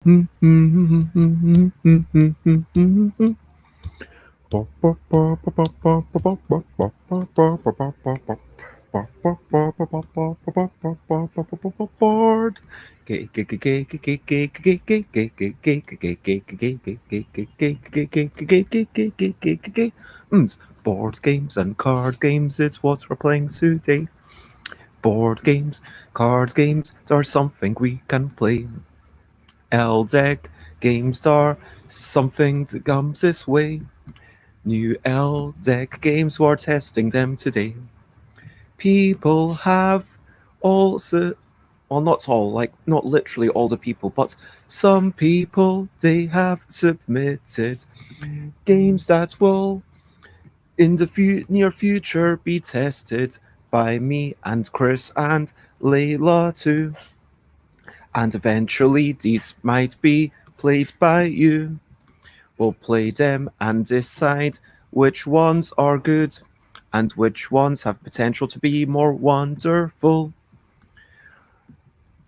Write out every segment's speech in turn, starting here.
Board games and card games, it's what we're playing today. Board games, card games are something we can play. L deck games are something that comes this way. New L deck games, we're testing them today. People have also, well, not all, like not literally all the people, but some people they have submitted games that will in the near future be tested by me and Krys and Leila too. And eventually these might be played by you. We'll play them and decide which ones are good and which ones have potential to be more wonderful.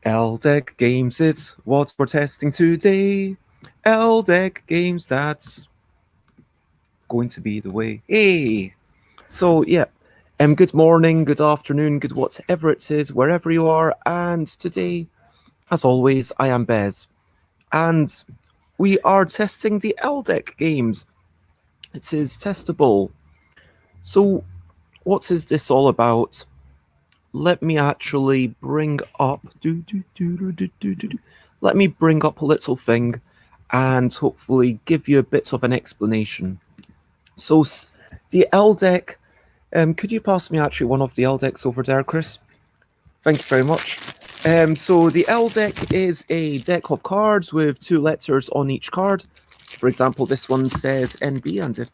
LDEC games, it's what we're testing today. LDEC games, that's going to be the way. Hey! So, yeah. Good morning, good afternoon, good whatever it is, wherever you are. And today, as always, I am Bez. And we are testing the LDEC games. It is testable. So, what is this all about? Let me actually bring up. Let me bring up a little thing and hopefully give you a bit of an explanation. So, the L deck. Could you pass me actually one of the L decks over there, Krys? Thank you very much. So the L deck is a deck of cards with 2 letters on each card. For example, this one says NB, and if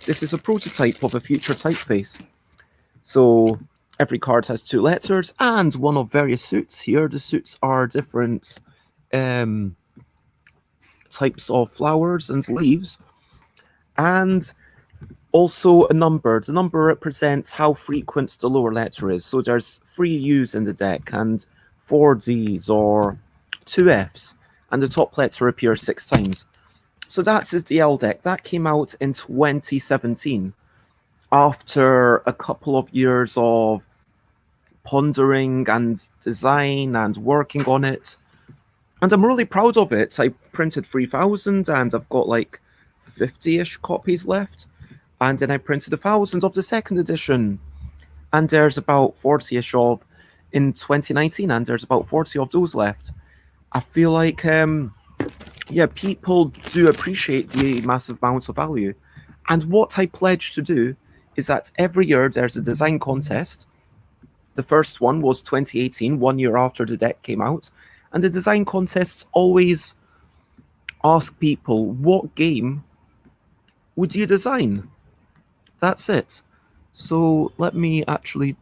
this is a prototype of a future typeface. So every card has 2 letters and one of various suits here. The suits are different types of flowers and leaves. And also a number. The number represents how frequent the lower letter is. So there's 3 U's in the deck and 4 D's or 2 F's. And the top letter appears 6 times. So that's the L deck. That came out in 2017 after a couple of years of pondering and design and working on it. And I'm really proud of it. I printed 3,000 and I've got like 50-ish copies left. And then I printed 1,000 of the second edition. And there's about 40-ish of in 2019, and there's about 40 of those left. I feel like, people do appreciate the massive amounts of value. And what I pledge to do is that every year there's a design contest. The first one was 2018, 1 year after the deck came out. And the design contests always ask people, what game would you design? That's it. So let me actually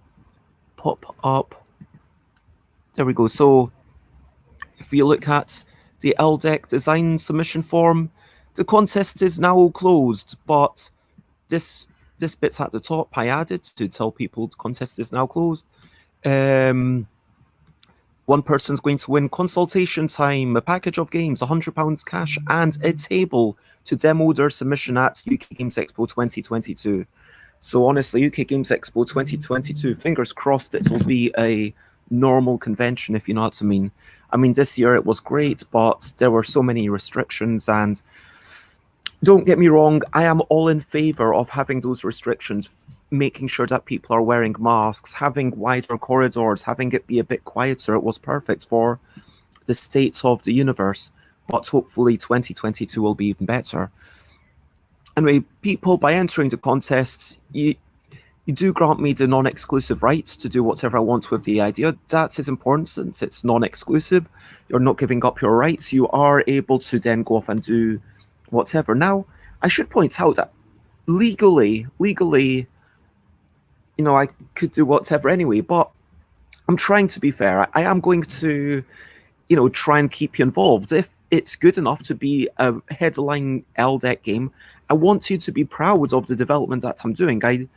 pop up. There we go. So if you look at the LDEC design submission form, the contest is now closed, but this bit's at the top I added to tell people the contest is now closed. One person's going to win consultation time, a package of games, £100 cash, and a table to demo their submission at UK Games Expo 2022. So honestly, UK Games Expo 2022, fingers crossed it'll be a normal convention, if you know what I mean. I mean, this year it was great, but there were so many restrictions, and don't get me wrong, I am all in favor of having those restrictions, making sure that people are wearing masks, having wider corridors, having it be a bit quieter. It was perfect for the state of the universe, but hopefully 2022 will be even better. Anyway, people, by entering the contest, you do grant me the non-exclusive rights to do whatever I want with the idea. That is important since it's non-exclusive. You're not giving up your rights. You are able to then go off and do whatever. Now, I should point out that legally, I could do whatever anyway, but I'm trying to be fair. I am going to, try and keep you involved. If it's good enough to be a headline LDEC game, I want you to be proud of the development that I'm doing. I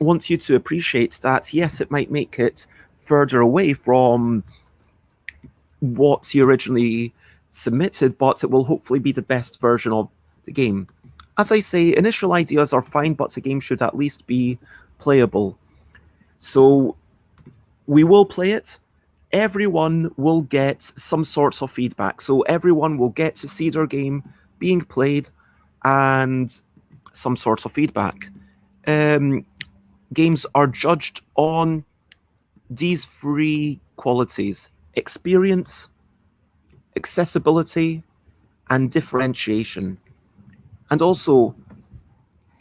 want you to appreciate that, yes, it might make it further away from what you originally submitted, but it will hopefully be the best version of the game. As I say, initial ideas are fine, but the game should at least be playable. So we will play it. Everyone will get some sorts of feedback. So everyone will get to see their game being played and some sorts of feedback. Games are judged on these three qualities: experience, accessibility, and differentiation. And also,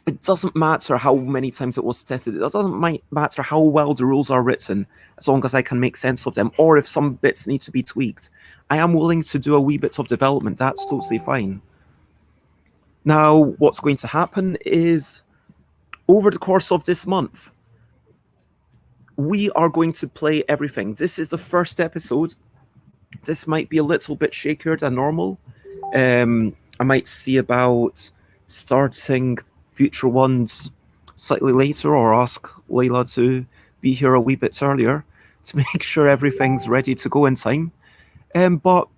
it doesn't matter how many times it was tested. It doesn't matter how well the rules are written, as long as I can make sense of them, or if some bits need to be tweaked. I am willing to do a wee bit of development. That's totally fine. Now, what's going to happen is, over the course of this month, we are going to play everything. This is the first episode. This might be a little bit shakier than normal. I might see about starting future ones slightly later, or ask Leila to be here a wee bit earlier to make sure everything's ready to go in time. But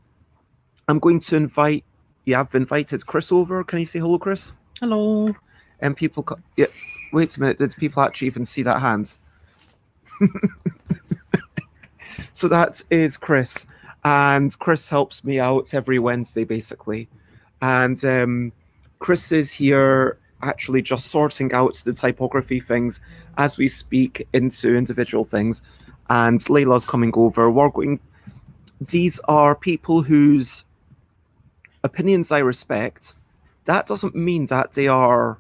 I'm going to invite, I've invited Krys over. Can you say hello, Krys? Hello. And people, yeah, wait a minute, did people actually even see that hand? So that is Krys, and Krys helps me out every Wednesday, basically. And Krys is here actually just sorting out the typography things as we speak into individual things. And Leila's coming over. These are people whose opinions I respect. That doesn't mean that they are,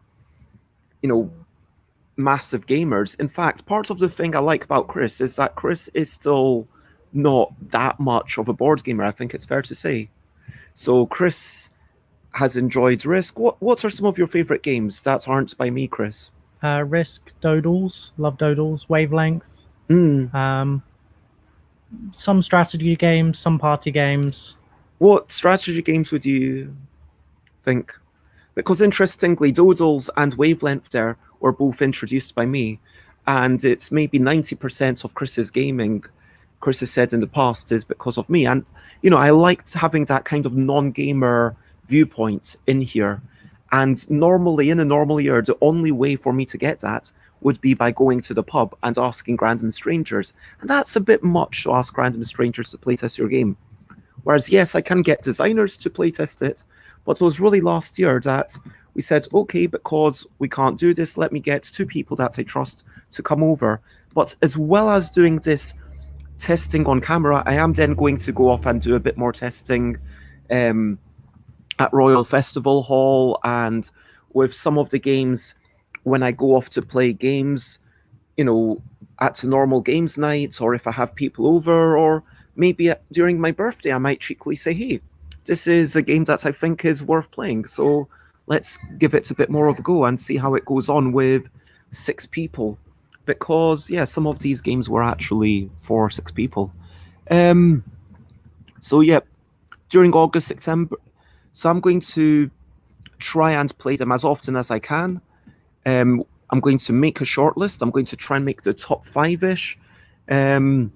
massive gamers. In fact, part of the thing I like about Krys is that Krys is still not that much of a board gamer, I think it's fair to say. So Krys has enjoyed Risk. What are some of your favourite games that aren't by me, Krys? Risk, Dodals, love Dodals, Wavelength. Some strategy games, some party games. What strategy games would you think? Because interestingly, Dodals and Wavelength there were both introduced by me, and it's maybe 90% of Krys's gaming, Krys has said in the past, is because of me. And, I liked having that kind of non-gamer viewpoint in here. And normally, in a normal year, the only way for me to get that would be by going to the pub and asking random strangers. And that's a bit much to ask random strangers to playtest your game. Whereas, yes, I can get designers to playtest it, but it was really last year that we said, okay, because we can't do this, let me get two people that I trust to come over. But as well as doing this testing on camera, I am then going to go off and do a bit more testing at Royal Festival Hall, and with some of the games when I go off to play games, at a normal games night, or if I have people over, or maybe during my birthday, I might cheekily say, hey, this is a game that I think is worth playing, so let's give it a bit more of a go and see how it goes on with 6 people. Because, yeah, some of these games were actually for 6 people. So, yeah, during August, September, so I'm going to try and play them as often as I can. I'm going to make a shortlist. I'm going to try and make the top 5-ish. And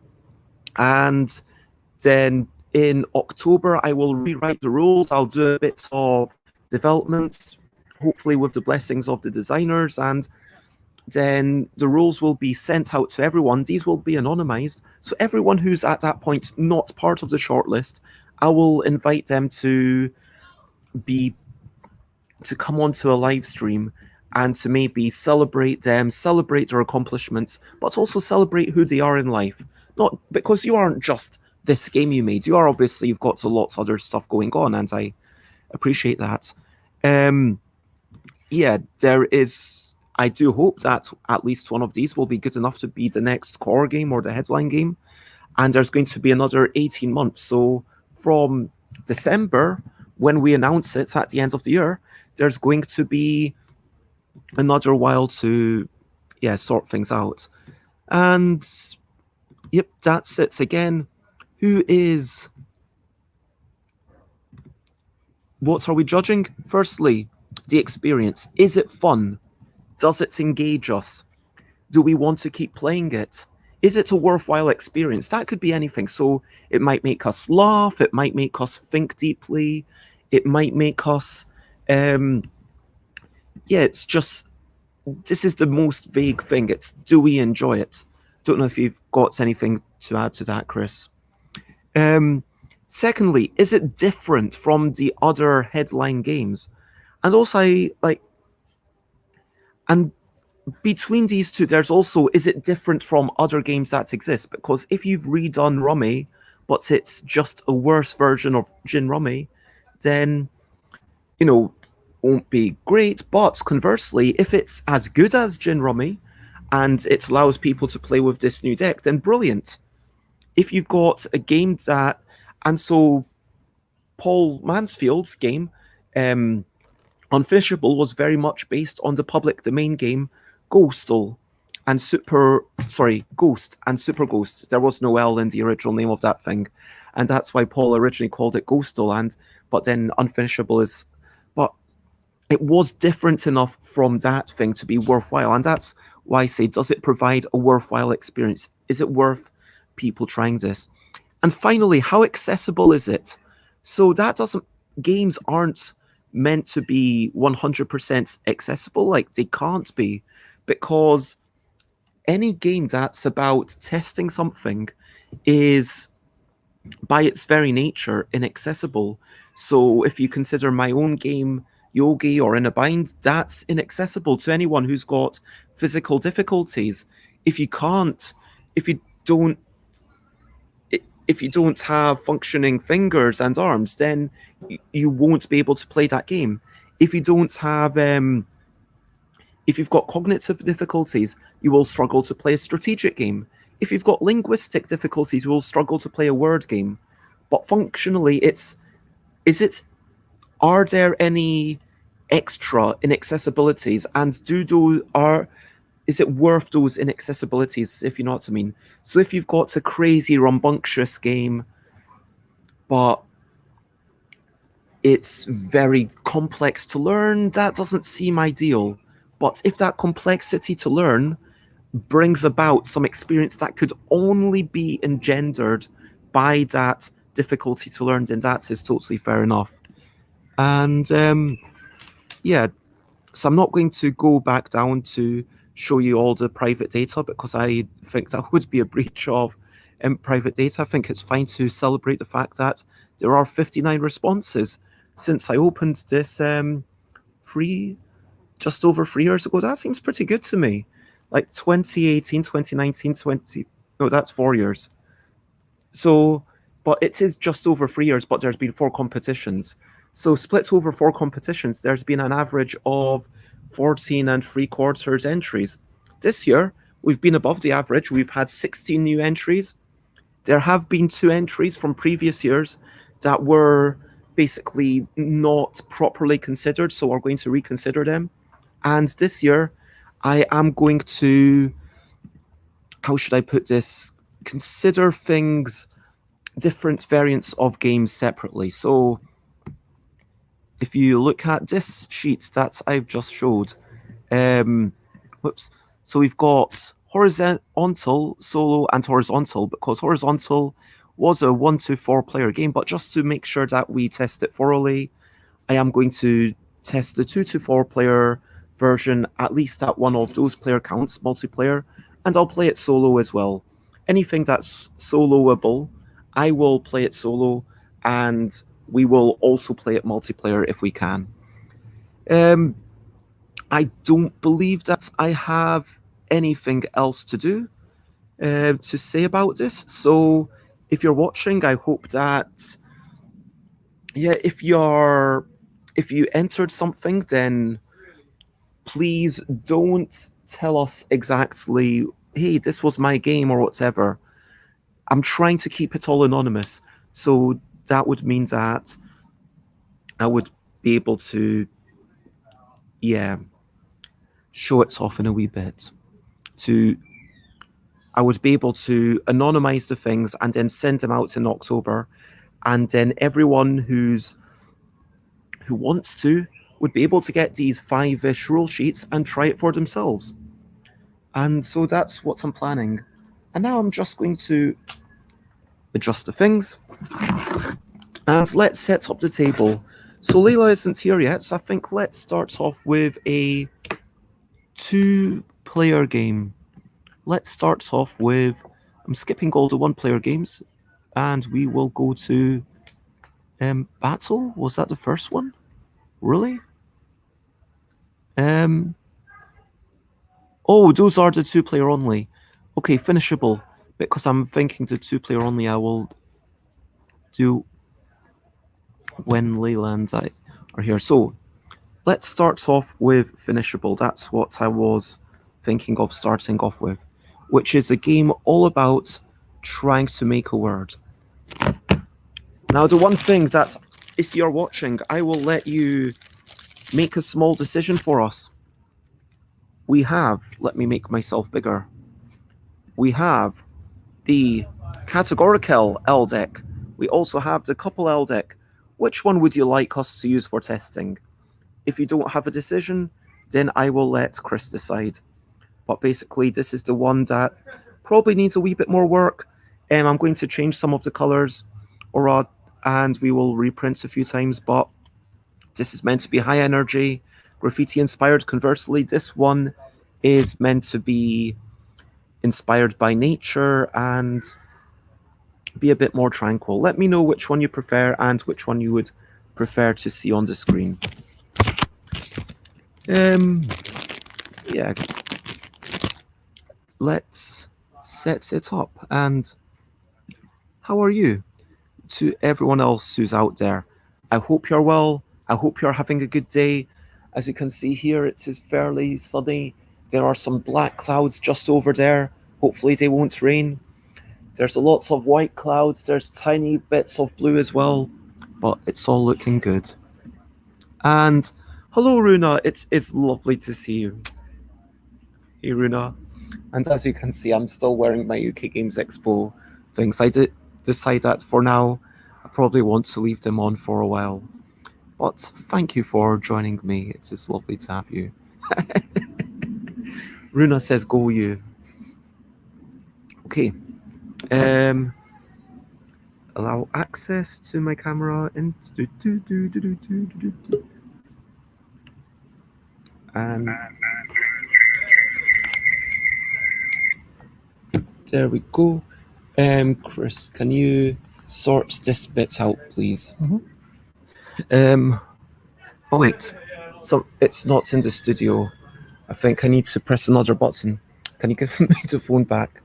then in October, I will rewrite the rules. I'll do a bit of development, hopefully with the blessings of the designers, and then the rules will be sent out to everyone. These will be anonymized. So everyone who's at that point not part of the shortlist, I will invite them to come onto a live stream and to maybe celebrate them, celebrate their accomplishments, but also celebrate who they are in life. Not because you aren't just this game you made. You are obviously, you've got lots of other stuff going on, and I appreciate that. Yeah, there is, I do hope that at least one of these will be good enough to be the next core game or the headline game. And there's going to be another 18 months. So from December, when we announce it at the end of the year, there's going to be another while to, sort things out. And, yep, that's it. Again, what are we judging? Firstly, the experience. Is it fun? Does it engage us? Do we want to keep playing it? is it a worthwhile experience? That could be anything. So it might make us laugh, it might make us think deeply, it might make us, yeah, it's just, this is the most vague thing. It's, do we enjoy it? Don't know if you've got anything to add to that, Krys. Secondly, is it different from the other headline games? And also, and between these two, there's also, is it different from other games that exist? Because if you've redone Rummy, but it's just a worse version of Gin Rummy, then, you know, won't be great. But conversely, if it's as good as Gin Rummy and it allows people to play with this new deck, then brilliant. If you've got a game that, and so Paul Mansfield's game, Unfinishable, was very much based on the public domain game Ghost and Super Ghost. There was no L in the original name of that thing, and that's why Paul originally called it Ghostal. And but then Unfinishable is, but it was different enough from that thing to be worthwhile, and that's why I say, does it provide a worthwhile experience? Is it worth people trying this? And finally, how accessible is it? So that doesn't, games aren't meant to be 100% accessible. Like, they can't be, because any game that's about testing something is by its very nature inaccessible. So if you consider my own game Yogi or In a Bind, that's inaccessible to anyone who's got physical difficulties. If you can't, if you don't if you don't have functioning fingers and arms, then you won't be able to play that game. If you don't have if you've got cognitive difficulties, you will struggle to play a strategic game. If you've got linguistic difficulties, you will struggle to play a word game. But functionally, are there any extra inaccessibilities, and is it worth those inaccessibilities, if you know what I mean? So if you've got a crazy, rambunctious game, but it's very complex to learn, that doesn't seem ideal. But if that complexity to learn brings about some experience that could only be engendered by that difficulty to learn, then that is totally fair enough. And yeah, so I'm not going to go back down to show you all the private data, because I think that would be a breach of private data. I think it's fine to celebrate the fact that there are 59 responses since I opened this just over 3 years ago. That seems pretty good to me. Like 2018, 2019, no, that's 4 years. So, but it is just over 3 years, but there's been 4 competitions. So split over 4 competitions, there's been an average of 14 3/4 entries. This year, we've been above the average. We've had 16 new entries. There have been 2 entries from previous years that were basically not properly considered, so we're going to reconsider them. And this year, I am going to, how should I put this, consider things, different variants of games separately. So if you look at this sheet that I've just showed, so we've got horizontal, solo, and horizontal, because horizontal was a 1 to 4 player game, but just to make sure that we test it thoroughly, I am going to test the 2 to 4 player version at least at one of those player counts, multiplayer, and I'll play it solo as well. Anything that's soloable, I will play it solo, and we will also play it multiplayer if we can. I don't believe that I have anything else to do to say about this. So if you're watching, I hope that, yeah, if you entered something, then please don't tell us exactly, hey, this was my game or whatever. I'm trying to keep it all anonymous. So that would mean that I would be able to, yeah, show it off in a wee bit. I would be able to anonymize the things and then send them out in October, and then everyone who wants to would be able to get these 5-ish rule sheets and try it for themselves. And so that's what I'm planning. And now I'm just going to adjust the things. And let's set up the table. So Leila isn't here yet, so I think let's start off with a 2-player game. Let's start off with, I'm skipping all the 1-player games, and we will go to Battle. Was that the first one? Really? Oh, those are the 2-player only. Okay, finishable. Because I'm thinking the 2-player only I will do when Leila and I are here. So let's start off with finishable. That's what I was thinking of starting off with, which is a game all about trying to make a word. Now, the one thing that, if you're watching, I will let you make a small decision for us. We have, let me make myself bigger. We have the categorical ELL deck. We also have the couple ELL deck. Which one would you like us to use for testing? If you don't have a decision, then I will let Krys decide. But basically, this is the one that probably needs a wee bit more work. I'm going to change some of the colors, and we will reprint a few times, but this is meant to be high energy, graffiti inspired. Conversely, this one is meant to be inspired by nature and be a bit more tranquil. Let me know which one you prefer and which one you would prefer to see on the screen. Yeah. Let's set it up. And how are you? To everyone else who's out there, I hope you're well. I hope you're having a good day. As you can see here, it is fairly sunny. There are some black clouds just over there. Hopefully they won't rain. There's lots of white clouds. There's tiny bits of blue as well, but it's all looking good. And hello, Runa. It's lovely to see you. Hey, Runa. And as you can see, I'm still wearing my UK Games Expo things. I did decide that for now, I probably want to leave them on for a while. But thank you for joining me. It's just lovely to have you. Runa says, go you. Okay. Allow access to my camera and there we go. Krys, can you sort this bit out, please? Oh wait, it's not in the studio. I think I need to press another button. Can you give me the phone back?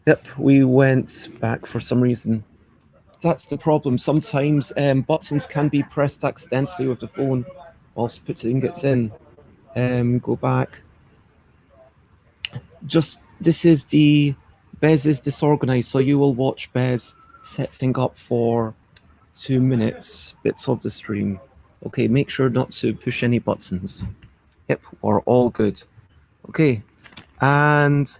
Yep, we went back for some reason. That's the problem. Sometimes buttons can be pressed accidentally with the phone whilst putting it in. Go back. This is Bez is disorganized, so you will watch Bez setting up for 2 minutes bits of the stream. Okay, make sure not to push any buttons. Yep, we're all good. Okay, and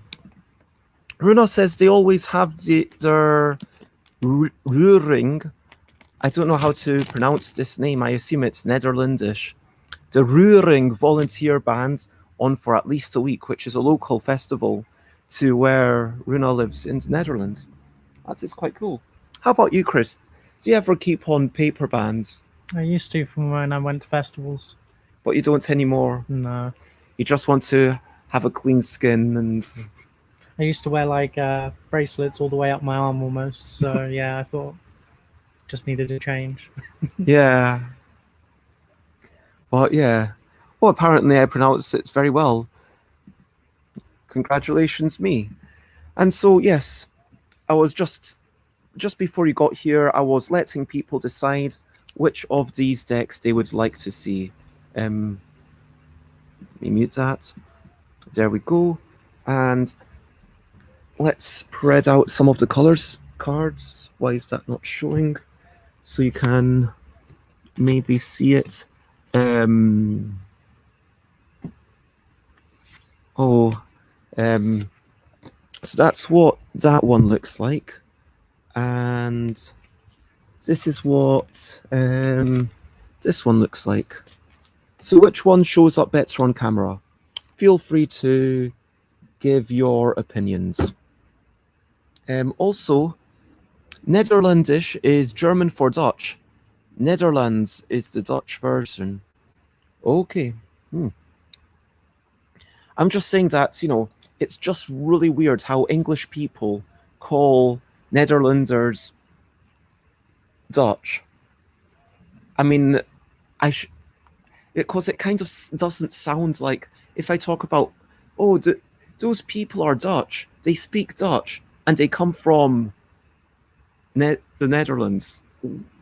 Runa says they always have their Ruring. I don't know how to pronounce this name. I assume it's Netherlandish. The Ruring volunteer bands on for at least a week, which is a local festival to where Runa lives in the Netherlands. That is quite cool. How about you, Krys? Do you ever keep on paper bands? I used to from when I went to festivals. But you don't anymore? No. You just want to have a clean skin and... I used to wear like bracelets all the way up my arm almost, so yeah, I thought just needed a change. Yeah. But yeah. Well, apparently I pronounced it very well. Congratulations, me. And so, yes, I was just before you got here, I was letting people decide which of these decks they would like to see. Let me mute that. There we go. And let's spread out some of the colors cards. Why is that not showing? So you can maybe see it. So that's what that one looks like. And this is what this one looks like. So which one shows up better on camera? feel free to give your opinions. Also, Nederlandish is German for Dutch. Netherlands is the Dutch version. Okay. I'm just saying that, it's just really weird how English people call Netherlanders Dutch. I mean, because it kind of doesn't sound like, if I talk about, those people are Dutch, they speak Dutch, and they come from the Netherlands.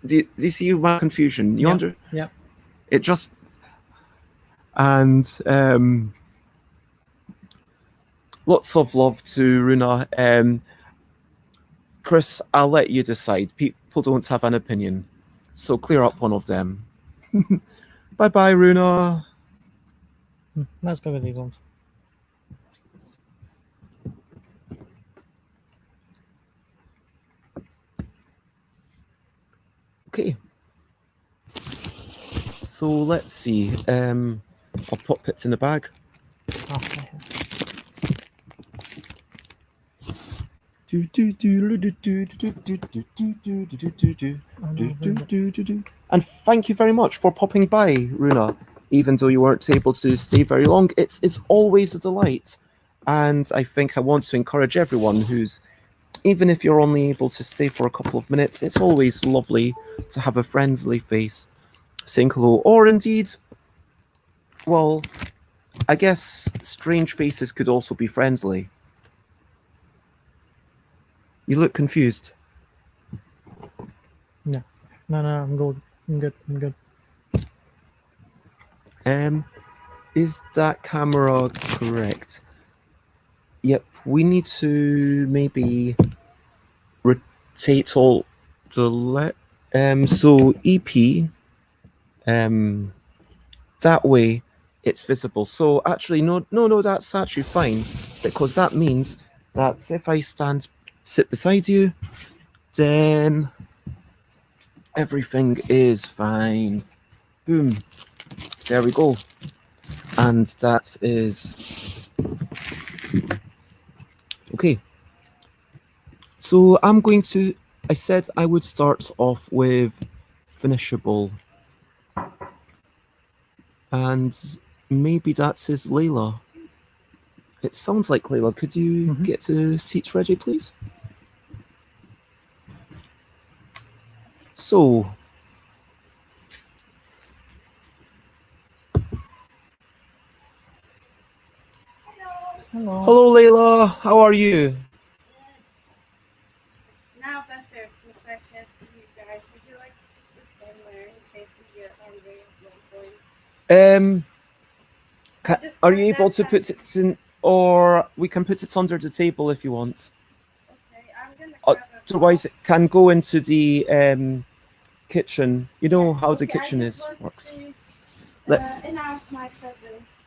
Do you see my confusion? Yeah. It just, and lots of love to Runa. Krys, I'll let you decide. People don't have an opinion, so clear up one of them. Bye, Runa. Let's go with these ones. Okay. So let's see. I'll pop it in the bag. Okay. And thank you very much for popping by, Runa. Even though you weren't able to stay very long, it's always a delight. And I think I want to encourage everyone even if you're only able to stay for a couple of minutes, it's always lovely to have a friendly face saying hello. Or indeed, well, I guess strange faces could also be friendly. You look confused. No, I'm good. I'm good. Is that camera correct? Yep, we need to maybe rotate all the so EP, that way it's visible. So actually, no, that's actually fine, because that means that if I sit beside you, then everything is fine. Boom. There we go. And that is okay. So I said I would start off with finishable. And maybe that's his Leila. It sounds like Leila. Could you get to seats ready, please? So, hello, Leila. How are you? Now better since I can see you guys. Would you like to put this somewhere in case we get hungry at one point? Are you able to put it in, or we can put it under the table if you want? Okay, I'm gonna grab Otherwise, it can go into the kitchen. You know how the kitchen works. Announce my presence.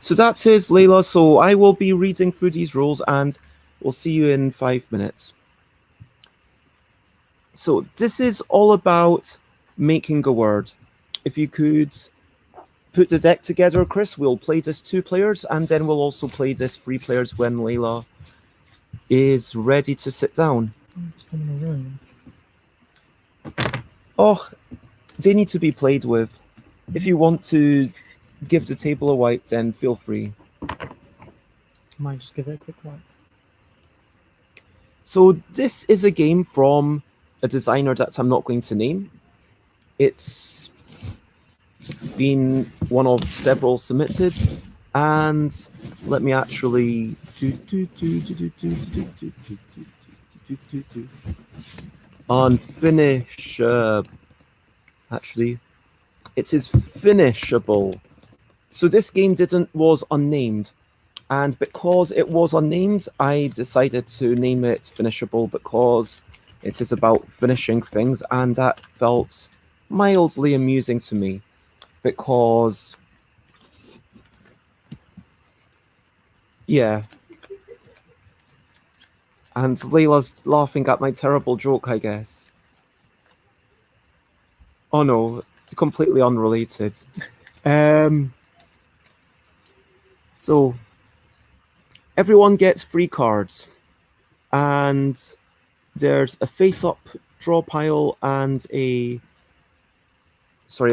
So that's his Leila. So I will be reading through these rules, and we'll see you in 5 minutes. So this is all about making a word. If you could put the deck together, Krys, we'll play this 2 players, and then we'll also play this 3 players when Leila is ready to sit down. Oh, they need to be played with. If you want to give the table a wipe, then feel free. I might just give it a quick wipe. So this is a game from a designer that I'm not going to name. It's been one of several submitted, and let me actually unfinish. Actually, it is finishable. So this game was unnamed, and because it was unnamed, I decided to name it Finishable because it is about finishing things, and that felt mildly amusing to me because, yeah. And Leila's laughing at my terrible joke, I guess. Oh no, completely unrelated. So everyone gets 3 cards, and there's a face-up draw pile and a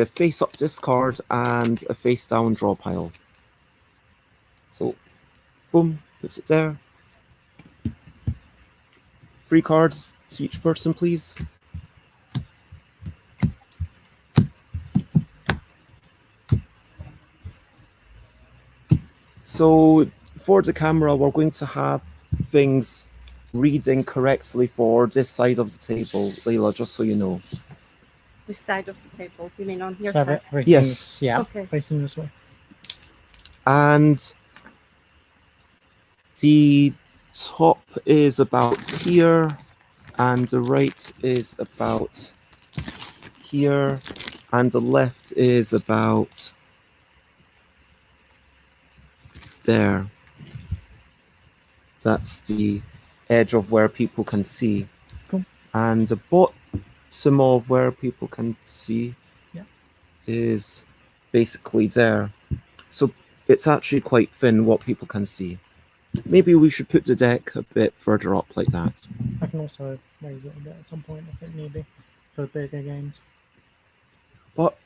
face-up discard and a face-down draw pile. So, boom, puts it there. 3 cards to each person, please. So, for the camera, we're going to have things reading correctly for this side of the table, Leila, just so you know. This side of the table. You mean on your So side? Yes. Yeah. Okay. Facing this way. And the top is about here, and the right is about here, and the left is about there. That's the edge of where people can see. Cool. And the bottom of where people can see is basically there. So it's actually quite thin what people can see. Maybe we should put the deck a bit further up like that. I can also raise it a bit at some point if it need be for bigger games. But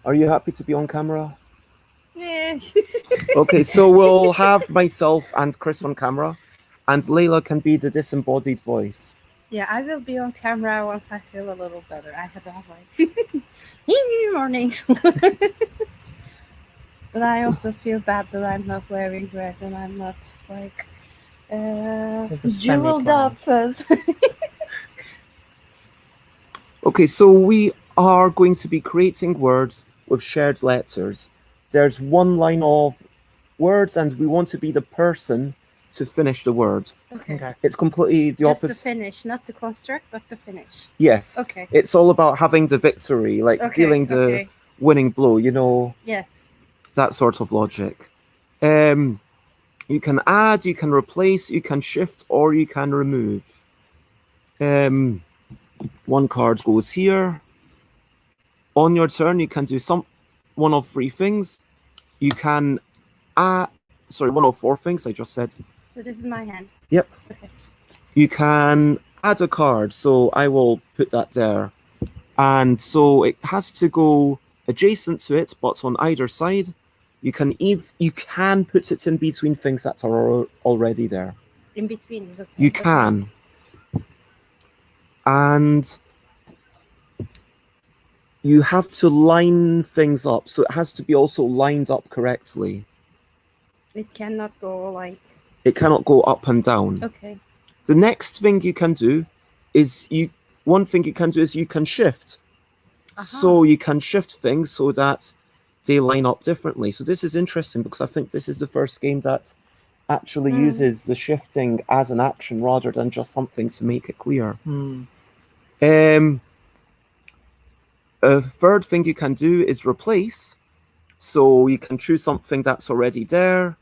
are you happy to be on camera? Yeah. Okay, so we'll have myself and Krys on camera, and Leila can be the disembodied voice. Yeah, I will be on camera once I feel a little better. I have like mornings. But I also feel bad that I'm not wearing red and I'm not like jeweled up. Okay, so we are going to be creating words with shared letters. There's one line of words, and we want to be the person to finish the word. Okay. It's completely the Just opposite. to finish, not to construct, but to finish. Yes. Okay. It's all about having the victory, like dealing the winning blow, you know. Yes. That sort of logic. You can add, you can replace, you can shift, or you can remove. One card goes here. On your turn, you can do one of 3 things. You can one of 4 things, I just said. So this is my hand. Yep. Okay. You can add a card, so I will put that there. And so it has to go adjacent to it, but on either side. You can put it in between things that are already there. In between is okay. You can. And you have to line things up, so it has to be also lined up correctly. It cannot go like... It cannot go up and down. Okay. The next thing you can do is you can shift. So you can shift things so that they line up differently. So this is interesting because I think this is the first game that actually uses the shifting as an action rather than just something to make it clear. A third thing you can do is replace. So you can choose something that's already there,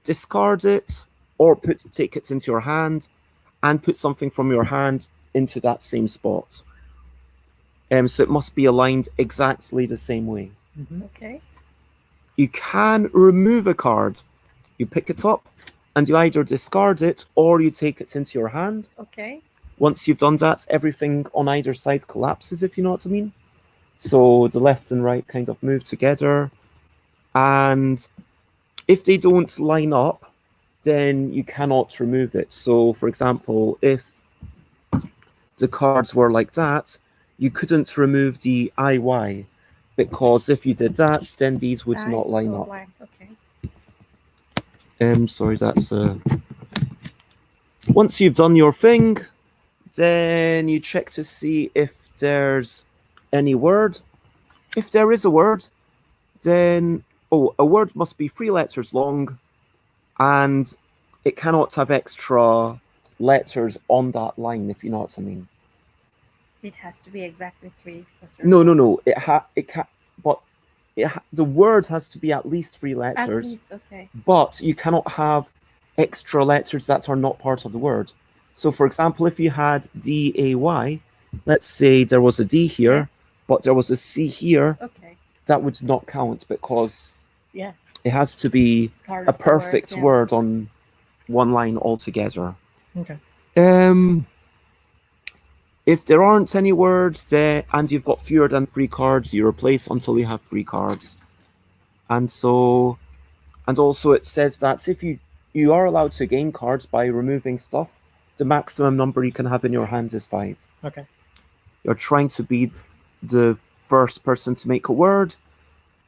discard it, or take it into your hand and put something from your hand into that same spot. So it must be aligned exactly the same way. Okay. You can remove a card. You pick it up and you either discard it or you take it into your hand. Okay. Once you've done that, everything on either side collapses, if you know what I mean. So the left and right kind of move together. And if they don't line up, then you cannot remove it. So, for example, if the cards were like that, you couldn't remove the IY, because if you did that, then these would not line up. Okay. Sorry, that's once you've done your thing, then you check to see if there's any word. If there is a word, then a word must be 3 letters long, and it cannot have extra letters on that line, if you know what I mean. It has to be exactly 3 letters. No. The word has to be at least 3 letters. At least, okay. But you cannot have extra letters that are not part of the word. So, for example, if you had DAY, let's say there was a D here, but there was a C here. Okay. That would not count because Yeah. it has to be Part a of the word, perfect yeah. word on one line altogether. Okay. If there aren't any words there and you've got fewer than 3 cards, you replace until you have 3 cards. And also it says that if you are allowed to gain cards by removing stuff, the maximum number you can have in your hand is 5. Okay. You're trying to be the first person to make a word.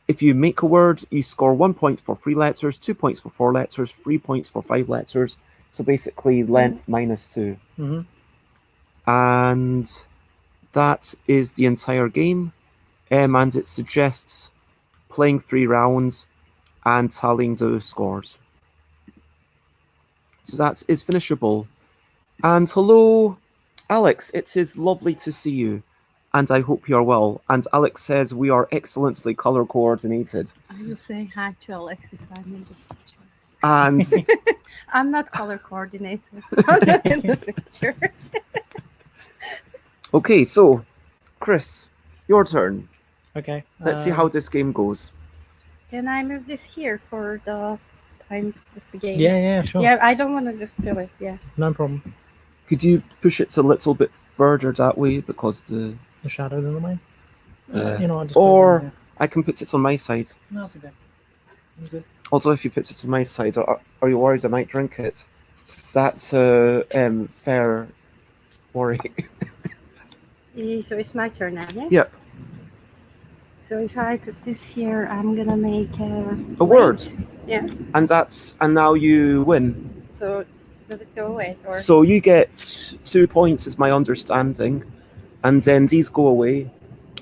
If you make a word, you score 1 point for 3 letters, 2 points for 4 letters, 3 points for 5 letters. So basically length minus 2. Mm-hmm. And that is the entire game. And it suggests playing 3 rounds and tallying those scores. So that is finishable. And hello, Alex. It is lovely to see you. And I hope you're well. And Alex says we are excellently color coordinated. I will say hi to Alex if I'm in the picture. And I'm not color coordinated. So I'm not in the picture. okay, so Krys, your turn. Okay. Let's see how this game goes. Can I move this here for the time of the game? Yeah, sure. Yeah, I don't want to just do it. Yeah. No problem. Could you push it a little bit further that way because The shadow's in the way. Yeah. I'll just Or- put it in I can put it on my side. there. No, it's okay. It's good. Although if you put it on my side, are you worried I might drink it? That's a fair worry. So it's my turn now, yeah? Yep. So if I put this here, I'm gonna make A word. Yeah. And now you win. So does it go away? Or So you get 2 points is my understanding. And then these go away.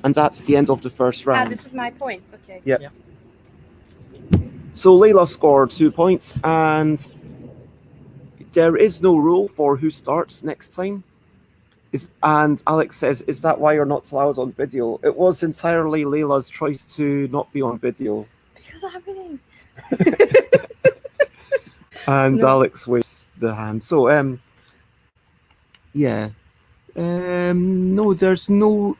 And that's the end of the first round. this is my points, okay. Yep. Yep. So Leila scored 2 points, and there is no rule for who starts next time. And Alex says, is that why you're not allowed on video? It was entirely Leila's choice to not be on video. Because I'm winning. And No. Alex waves the hand. So, yeah. No, there's no...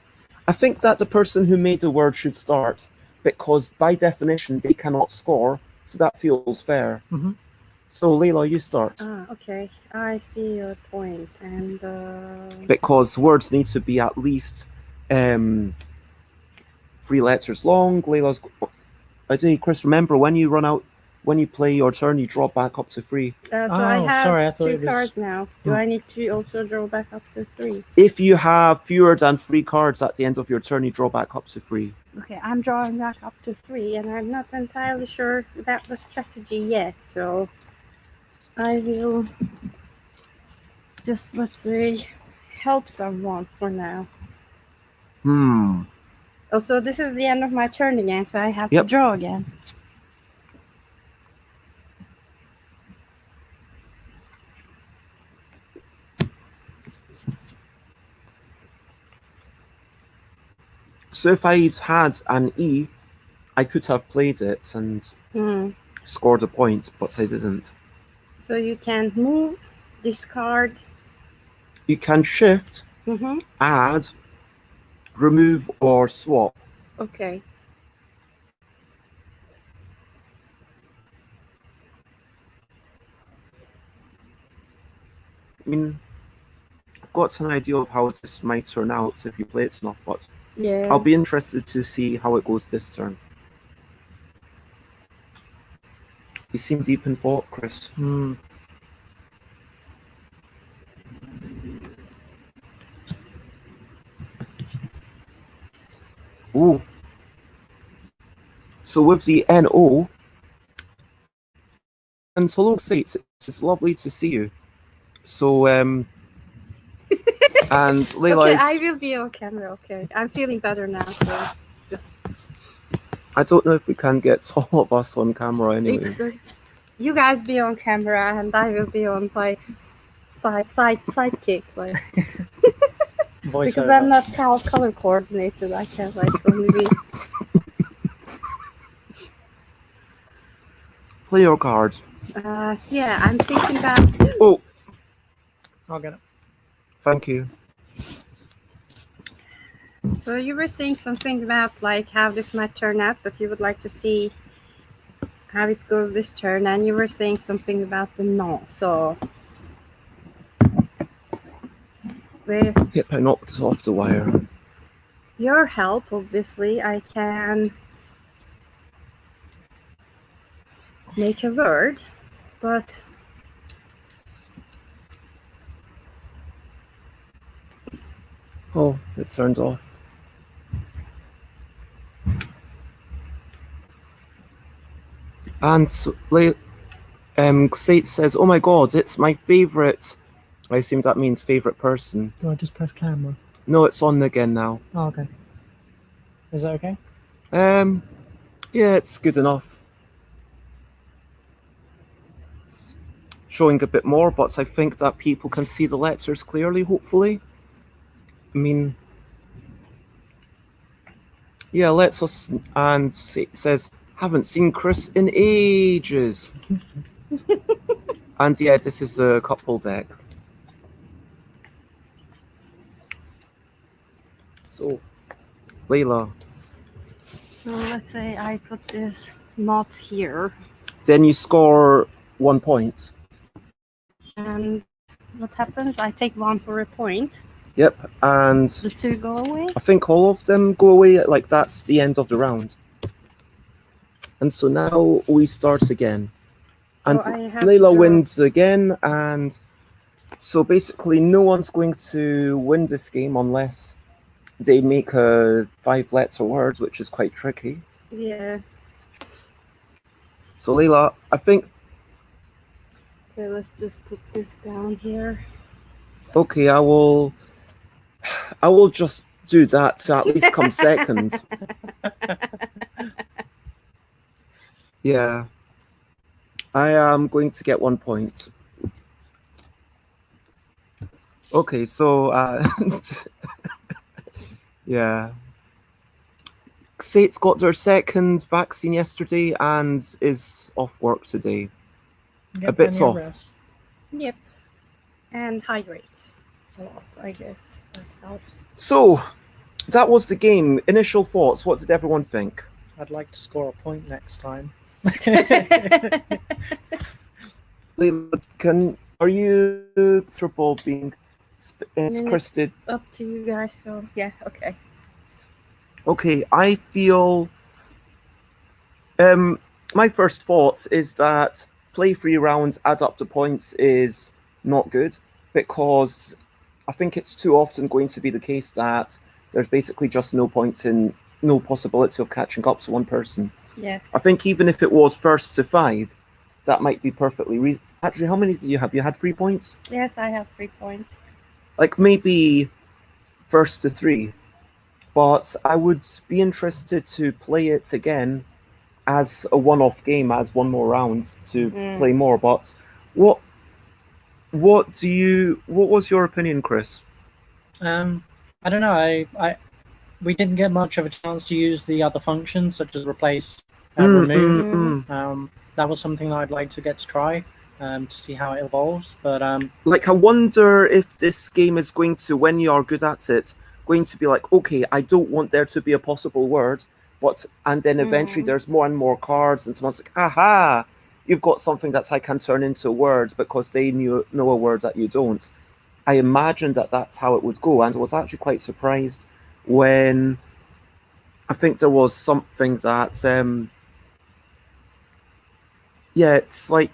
I think that the person who made the word should start, because by definition, they cannot score, so that feels fair. Mhm. So, Leila, you start. Okay. I see your point. And Because words need to be at least 3 letters long. Leila's... Krys, remember, when you play your turn, you draw back up to 3. so I have sorry, I thought 2 it was- cards now. Do I need to also draw back up to 3? If you have fewer than 3 cards at the end of your turn, you draw back up to 3. Okay, I'm drawing back up to 3, and I'm not entirely sure about the strategy yet, so I will just, let's say, help someone for now. Also, this is the end of my turn again, so I have Yep. to draw again. So if I'd had an E, I could have played it and scored a point, but I didn't. So you can move, discard. You can shift, add, remove, or swap. Okay. I mean, I've got an idea of how this might turn out if you play it enough, but Yeah. I'll be interested to see how it goes this turn. You seem deep in thought, Krys. Ooh. So with the NO, and hello, Sates, it's lovely to see you. So, and Leila Okay, is... I will be on camera, okay. I'm feeling better now, so just... I don't know if we can get all of us on camera anyway. You guys be on camera, and I will be on my sidekick, like... Voice Because over. I'm not color coordinated, I can like only be... Play your card. Yeah, I'm thinking about... Oh, I'll get it. thank you. So you were saying something about like how this might turn out, but you would like to see how it goes this turn, and you were saying something about the no. So with Yep, I knocked off the wire. your help, obviously, I can make a word, but Oh, it turns off. And so, Xate says, "Oh my God, it's my favorite." I assume that means favorite person. Do I just press camera? No, it's on again now. Oh, okay. Is that okay? Yeah, it's good enough. It's showing a bit more, but I think that people can see the letters clearly, hopefully. I mean, yeah, lets us, and it says, haven't seen Krys in ages. And yeah, this is a couple deck. So, Leila. so let's say I put this not here, Then you score 1 point. and what happens? I take one for a point. Yep, and The two go away. I think all of them go away. Like, that's the end of the round. And so now we start again. And So I have Leila to draw. wins again, and so basically no one's going to win this game unless they make a 5-letter word, which is quite tricky. Yeah. So Leila, I think. Okay, let's just put this down here. Okay, I will just do that to at least come second. Yeah. I am going to get 1 point. Okay, so yeah. Xate's got their second vaccine yesterday and is off work today. Get A bit plenty of soft. rest. Yep. And hydrate a lot, I guess. That helps. So that was the game. Initial thoughts. What did everyone think? I'd like to score a point next time. Leila, are you comfortable being scripted? Up to you guys, so yeah, okay. Okay, I feel my first thoughts is that play 3 rounds, add up the points is not good, because I think it's too often going to be the case that there's basically just no points in, no possibility of catching up to one person. Yes. I think even if it was first to 5, that might be perfectly Actually, how many did you have? You had 3 points? Yes, I have 3 points. Like maybe first to 3. But I would be interested to play it again as a one-off game, as one more round to play more. But what was your opinion, Krys? I don't know. We didn't get much of a chance to use the other functions, such as replace and remove. That was something that I'd like to get to try, to see how it evolves. But like, I wonder if this game is going to, when you are good at it, going to be like, okay, I don't want there to be a possible word, and then eventually there's more and more cards, and someone's like, aha, you've got something that I can turn into a word because they know a word that you don't. I imagined that that's how it would go, and I was actually quite surprised when I think there was something that, yeah, it's like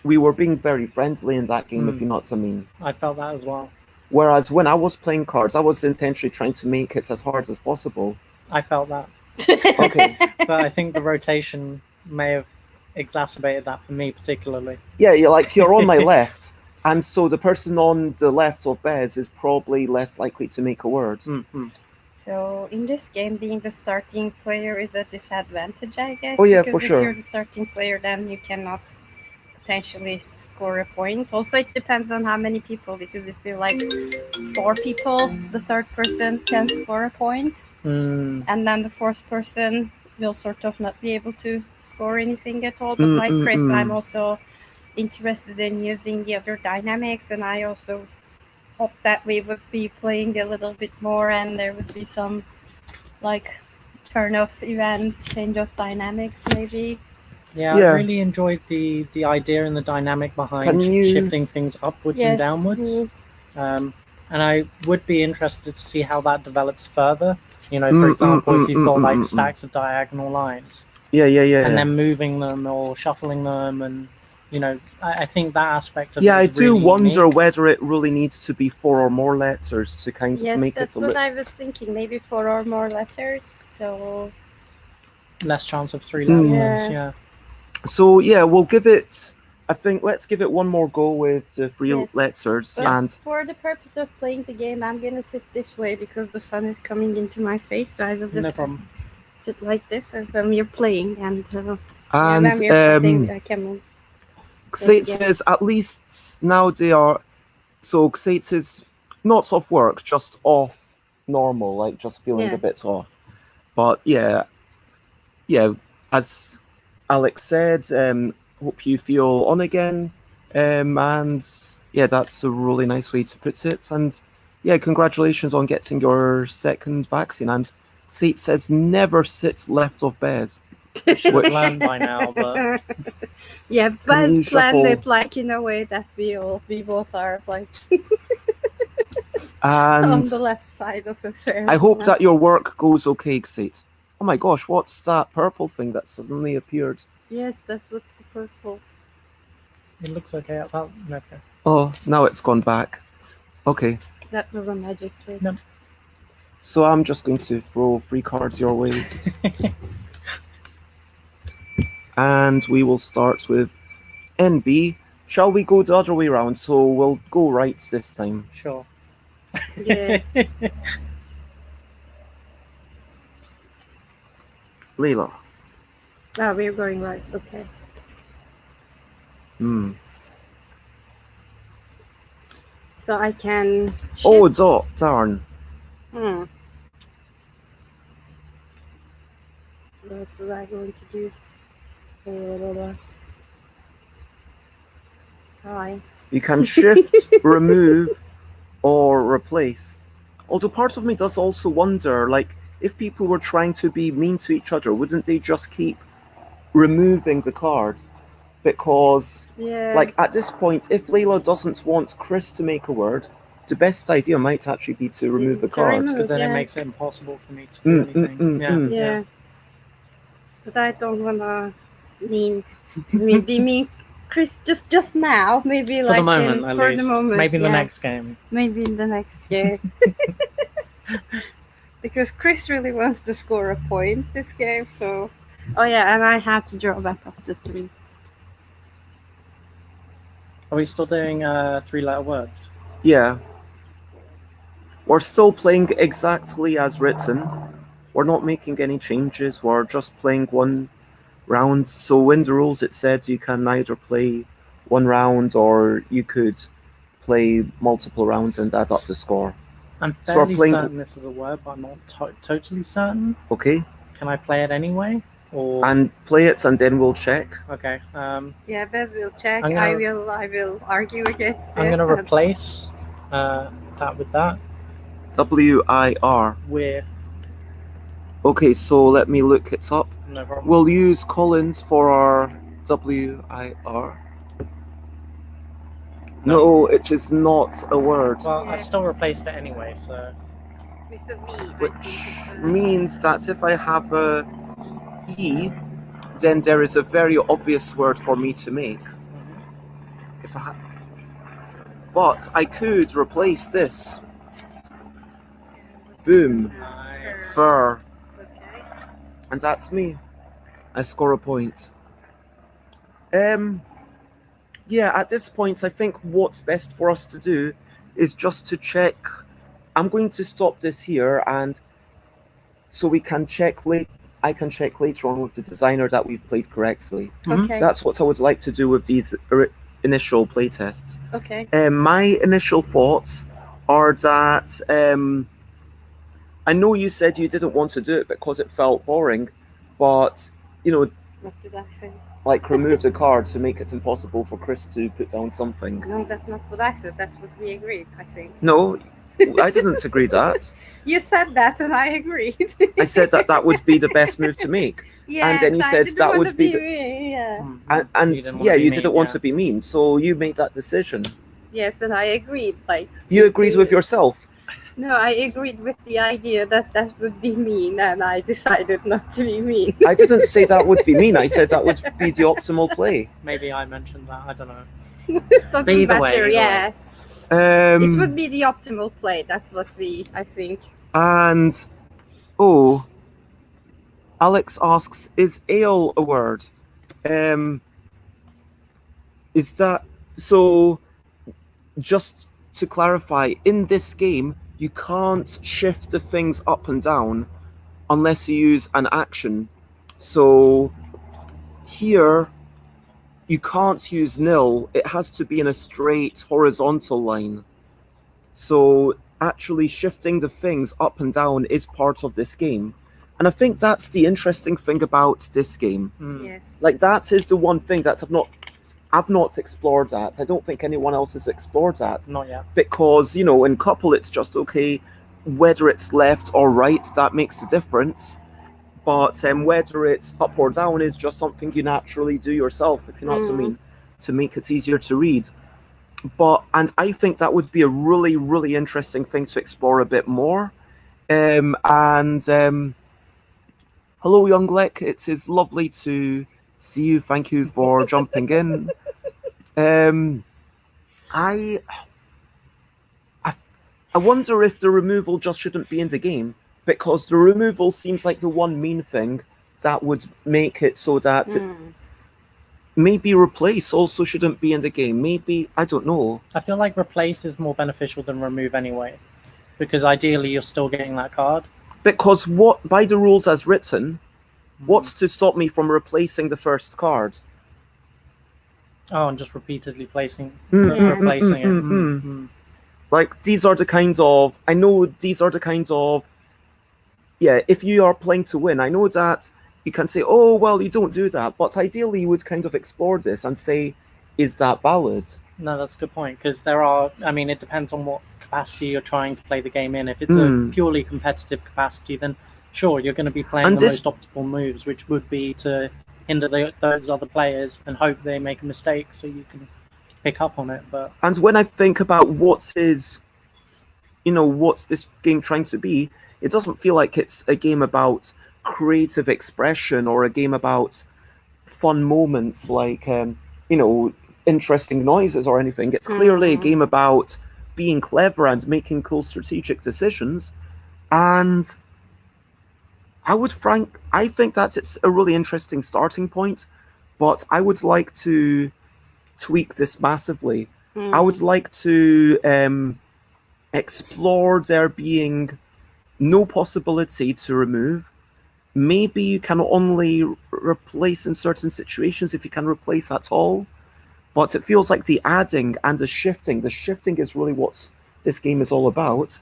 we were being very friendly in that game, if you know what I mean. I felt that as well. Whereas when I was playing cards, I was intentionally trying to make it as hard as possible. I felt that. Okay. But I think the rotation may have exacerbated that for me particularly. Yeah, you're on my left, and so the person on the left of Bez is probably less likely to make a word. Mm-hmm. So in this game, being the starting player is a disadvantage, I guess. Oh yeah, because for sure. If you're the starting player, then you cannot potentially score a point. Also, it depends on how many people, because if you're like 4 people, the third person can score a point, and then the fourth person will sort of not be able to score anything at all. But like Krys, I'm also interested in using the other dynamics, and I also hope that we would be playing a little bit more, and there would be some like turn of events, change of dynamics, maybe. Yeah, Yeah. I really enjoyed the idea and the dynamic behind Can you- shifting things upwards and Yes. downwards. And I would be interested to see how that develops further. You know, for example, if you've got like stacks of diagonal lines, Yeah. and then moving them or shuffling them, and you know, I think that aspect of Yeah, it I is do really wonder unique. whether it really needs to be 4 or more letters to kind of Yes, make that's it a what little. I was thinking. Maybe 4 or more letters. So Less chance of 3 letters. Yeah. Yeah. So yeah, we'll give it. I think let's give it one more go with the 3 Yes. letters, But and for the purpose of playing the game, I'm gonna sit this way because the sun is coming into my face. So I will just No problem. sit like this, and when we're playing, and when we're and chatting, I can. Xate Yeah. says at least now they are. So Xate is not off work, just off normal, like just feeling Yeah. a bit off. But yeah, as Alex said, hope you feel on again. And yeah, that's a really nice way to put it. And yeah, congratulations on getting your second vaccine. And Xate says never sit left of Bez. Should Which- have learned by now, but Yeah, Can Buzz you planned shuffle- it like in a way that we both are like And on the left side of affairs. I hope that your work goes okay, Xate. Oh my gosh, what's that purple thing that suddenly appeared? Yes, that's what's the purple. it looks okay. Okay. Oh, now it's gone back. Okay, That was a magic trick. No. so I'm just going to throw 3 cards your way. And we will start with NB. Shall we go the other way around? So we'll go right this time. Sure. Yeah. Leila. Ah, we're going right. Okay. So I can. Shift. Oh, darn. Hmm. What was I going to do? Hi. You can shift, remove, or replace. Although part of me does also wonder, like, if people were trying to be mean to each other, wouldn't they just keep removing the card? Because, Yeah. like, at this point, if Leila doesn't want Krys to make a word, the best idea might actually be to remove the To card. remove. Because then Yeah. it makes it impossible for me to do anything. Yeah. But I don't wanna be mean. Krys, just now, maybe For like the moment, at for least. the moment. Maybe in the yeah. next game. Maybe in the next game. Because Krys really wants to score a point this game, so. Oh yeah, and I had to draw back up the 3. Are we still doing 3-letter words? Yeah. We're still playing exactly as written. We're not making any changes. We're just playing 1 round. So in the rules it said you can either play 1 round or you could play multiple rounds and add up the score. I'm So we're fairly playing- certain this is a word, but I'm not totally certain. Okay? Can I play it anyway? Or And play it and then we'll check. okay. Yeah, Bez will check. I'm I gonna- will argue against it. I'm gonna and- replace that with that. WIR. We're Okay, so let me look it up. no problem. We'll use Collins for our WIR. No, it is not a word. Well, Yeah. I've still replaced it anyway, so With a V, I think Which it's a- means that if I have a E, then there is a very obvious word for me to make. If but I could replace this. Boom, nice. fur, Okay. and that's me. I score a point. Yeah, at this point, I think what's best for us to do is just to check. I'm going to stop this here, and so we can check late. I can check later on with the designer that we've played correctly. Mhm. Okay. That's what I would like to do with these initial playtests. Okay. My initial thoughts are that I know you said you didn't want to do it because it felt boring, but you know, What did I say? like remove the card to make it impossible for Krys to put down something. No, that's not what I said. That's what we agreed, I think. No, I didn't agree that. You said that, and I agreed. I said that would be the best move to make. Yeah, and then you I said didn't that wanna would be the, yeah. and You didn't wanna yeah, be you mean, didn't want yeah. to be mean, so you made that decision. Yes, and I agreed. Like You agreed with yourself. No, I agreed with the idea that that would be mean, and I decided not to be mean. I didn't say that would be mean. I said that would be the optimal play. Maybe I mentioned that. I don't know. Doesn't Either way, matter. either Yeah, Um, it would be the optimal play. That's what I think. And Alex asks, is ELL a word? Is that so? Just to clarify, in this game, you can't shift the things up and down unless you use an action. So here, you can't use nil. It has to be in a straight horizontal line. So actually shifting the things up and down is part of this game. And I think that's the interesting thing about this game. Yes. Like, that is the one thing that I've not explored that. I don't think anyone else has explored that. Not yet. Because, in couple, it's just okay, whether it's left or right, that makes a difference. But whether it's up or down is just something you naturally do yourself, if you know what I mean, to make it easier to read. And I think that would be a really, really interesting thing to explore a bit more. Hello, Young Lick. It is lovely to see you. Thank you for jumping in. I wonder if the removal just shouldn't be in the game, because the removal seems like the one main thing that would make it so that maybe replace also shouldn't be in the game. Maybe, I don't know. I feel like replace is more beneficial than remove anyway, because ideally you're still getting that card. Because by the rules as written, what's to stop me from replacing the first card? Oh, and just repeatedly replacing it. Like, these are the kinds of, I know these are the kinds of, yeah, if you are playing to win, I know that you can say, oh, well, you don't do that, but ideally you would kind of explore this and say, is that valid? No, that's a good point, because it depends on what capacity you're trying to play the game in. If it's a purely competitive capacity, then sure, you're going to be playing the most optimal moves, which would be to hinder those other players and hope they make a mistake so you can pick up on it. And when I think about what's this game trying to be, it doesn't feel like it's a game about creative expression or a game about fun moments like interesting noises or anything. It's clearly a game about being clever and making cool strategic decisions. And I think that it's a really interesting starting point, but I would like to tweak this massively. I would like to explore there being no possibility to remove. Maybe you can only replace in certain situations, if you can replace at all. But it feels like the adding and the shifting is really what this game is all about.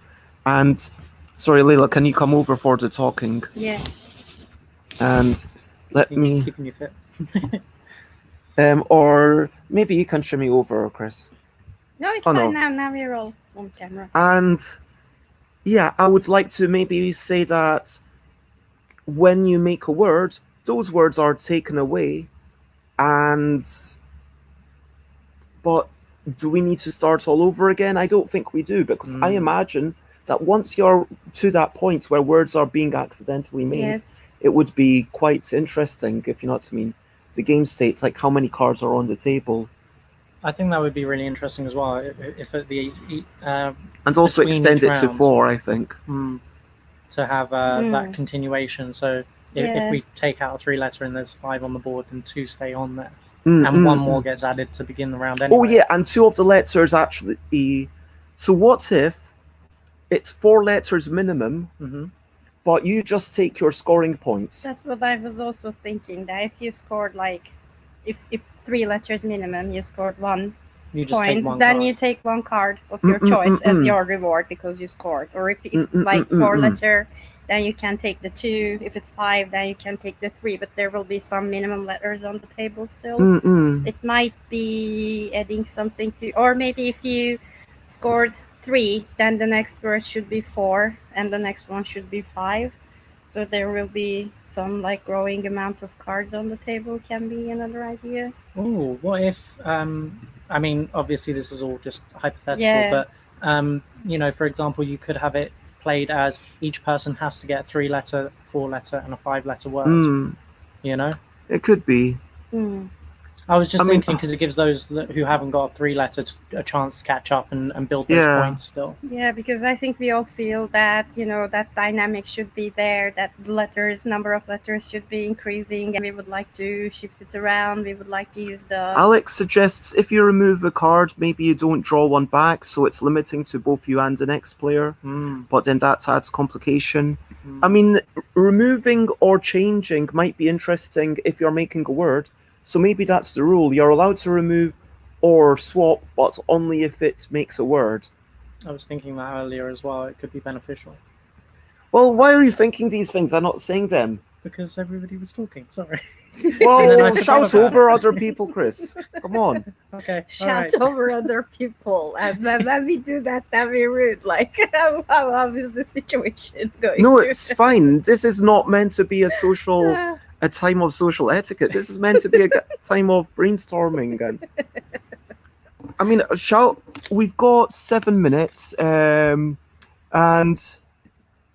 And sorry, Leila, can you come over for the talking? Yeah. And let me... Keeping you fit. Or maybe you can show me over, Krys. No, it's fine. Now we're all on camera. And yeah, I would like to maybe say that when you make a word, those words are taken away. But do we need to start all over again? I don't think we do, because I imagine that once you're to that point where words are being accidentally made, it would be quite interesting, if you know what I mean. The game states, like, how many cards are on the table. I think that would be really interesting as well, if at the and also extend it to 4, I think. To have that continuation. So if we take out a 3-letter and there's 5 on the board, and 2 stay on there, and one more gets added to begin the round anyway. Oh yeah, and 2 of the letters actually. So what if it's 4 letters minimum, but you just take your scoring points? That's what I was also thinking. That if you scored if 3 letters minimum, you scored 1 you just point, take one then card. you take 1 card of your choice as your reward because you scored. Or if it's like 4 letter then you can take the 2. If it's 5, then you can take the 3. But there will be some minimum letters on the table still. It might be adding something to, or maybe if you scored 3, then the next word should be 4, and the next one should be 5. So there will be some like growing amount of cards on the table can be another idea. Oh, what if? I mean, obviously this is all just hypothetical, Yeah. but you know, for example, you could have it played as each person has to get a 3-letter, 4-letter, and a 5-letter word. You know, it could be. I was just thinking because it gives those who haven't got a 3-letter a chance to catch up and build those points still. Yeah, because I think we all feel that, you know, that dynamic should be there, that the number of letters should be increasing, and we would like to shift it around. We would like to use the... Alex suggests if you remove a card, maybe you don't draw one back, so it's limiting to both you and the next player, but then that adds complication. I mean, removing or changing might be interesting if you're making a word. So maybe that's the rule. You're allowed to remove or swap, but only if it makes a word. I was thinking that earlier as well. It could be beneficial. Well, why are you thinking these things? I'm not saying them. Because everybody was talking. Sorry. Well, shout over other people, Krys. Come on. Okay. Shout over other people. And when we do that, that'd be rude. Like, how is the situation going? No, it's fine. This is not meant to be a time of social etiquette. This is meant to be a time of brainstorming. And I mean, we've got 7 minutes. And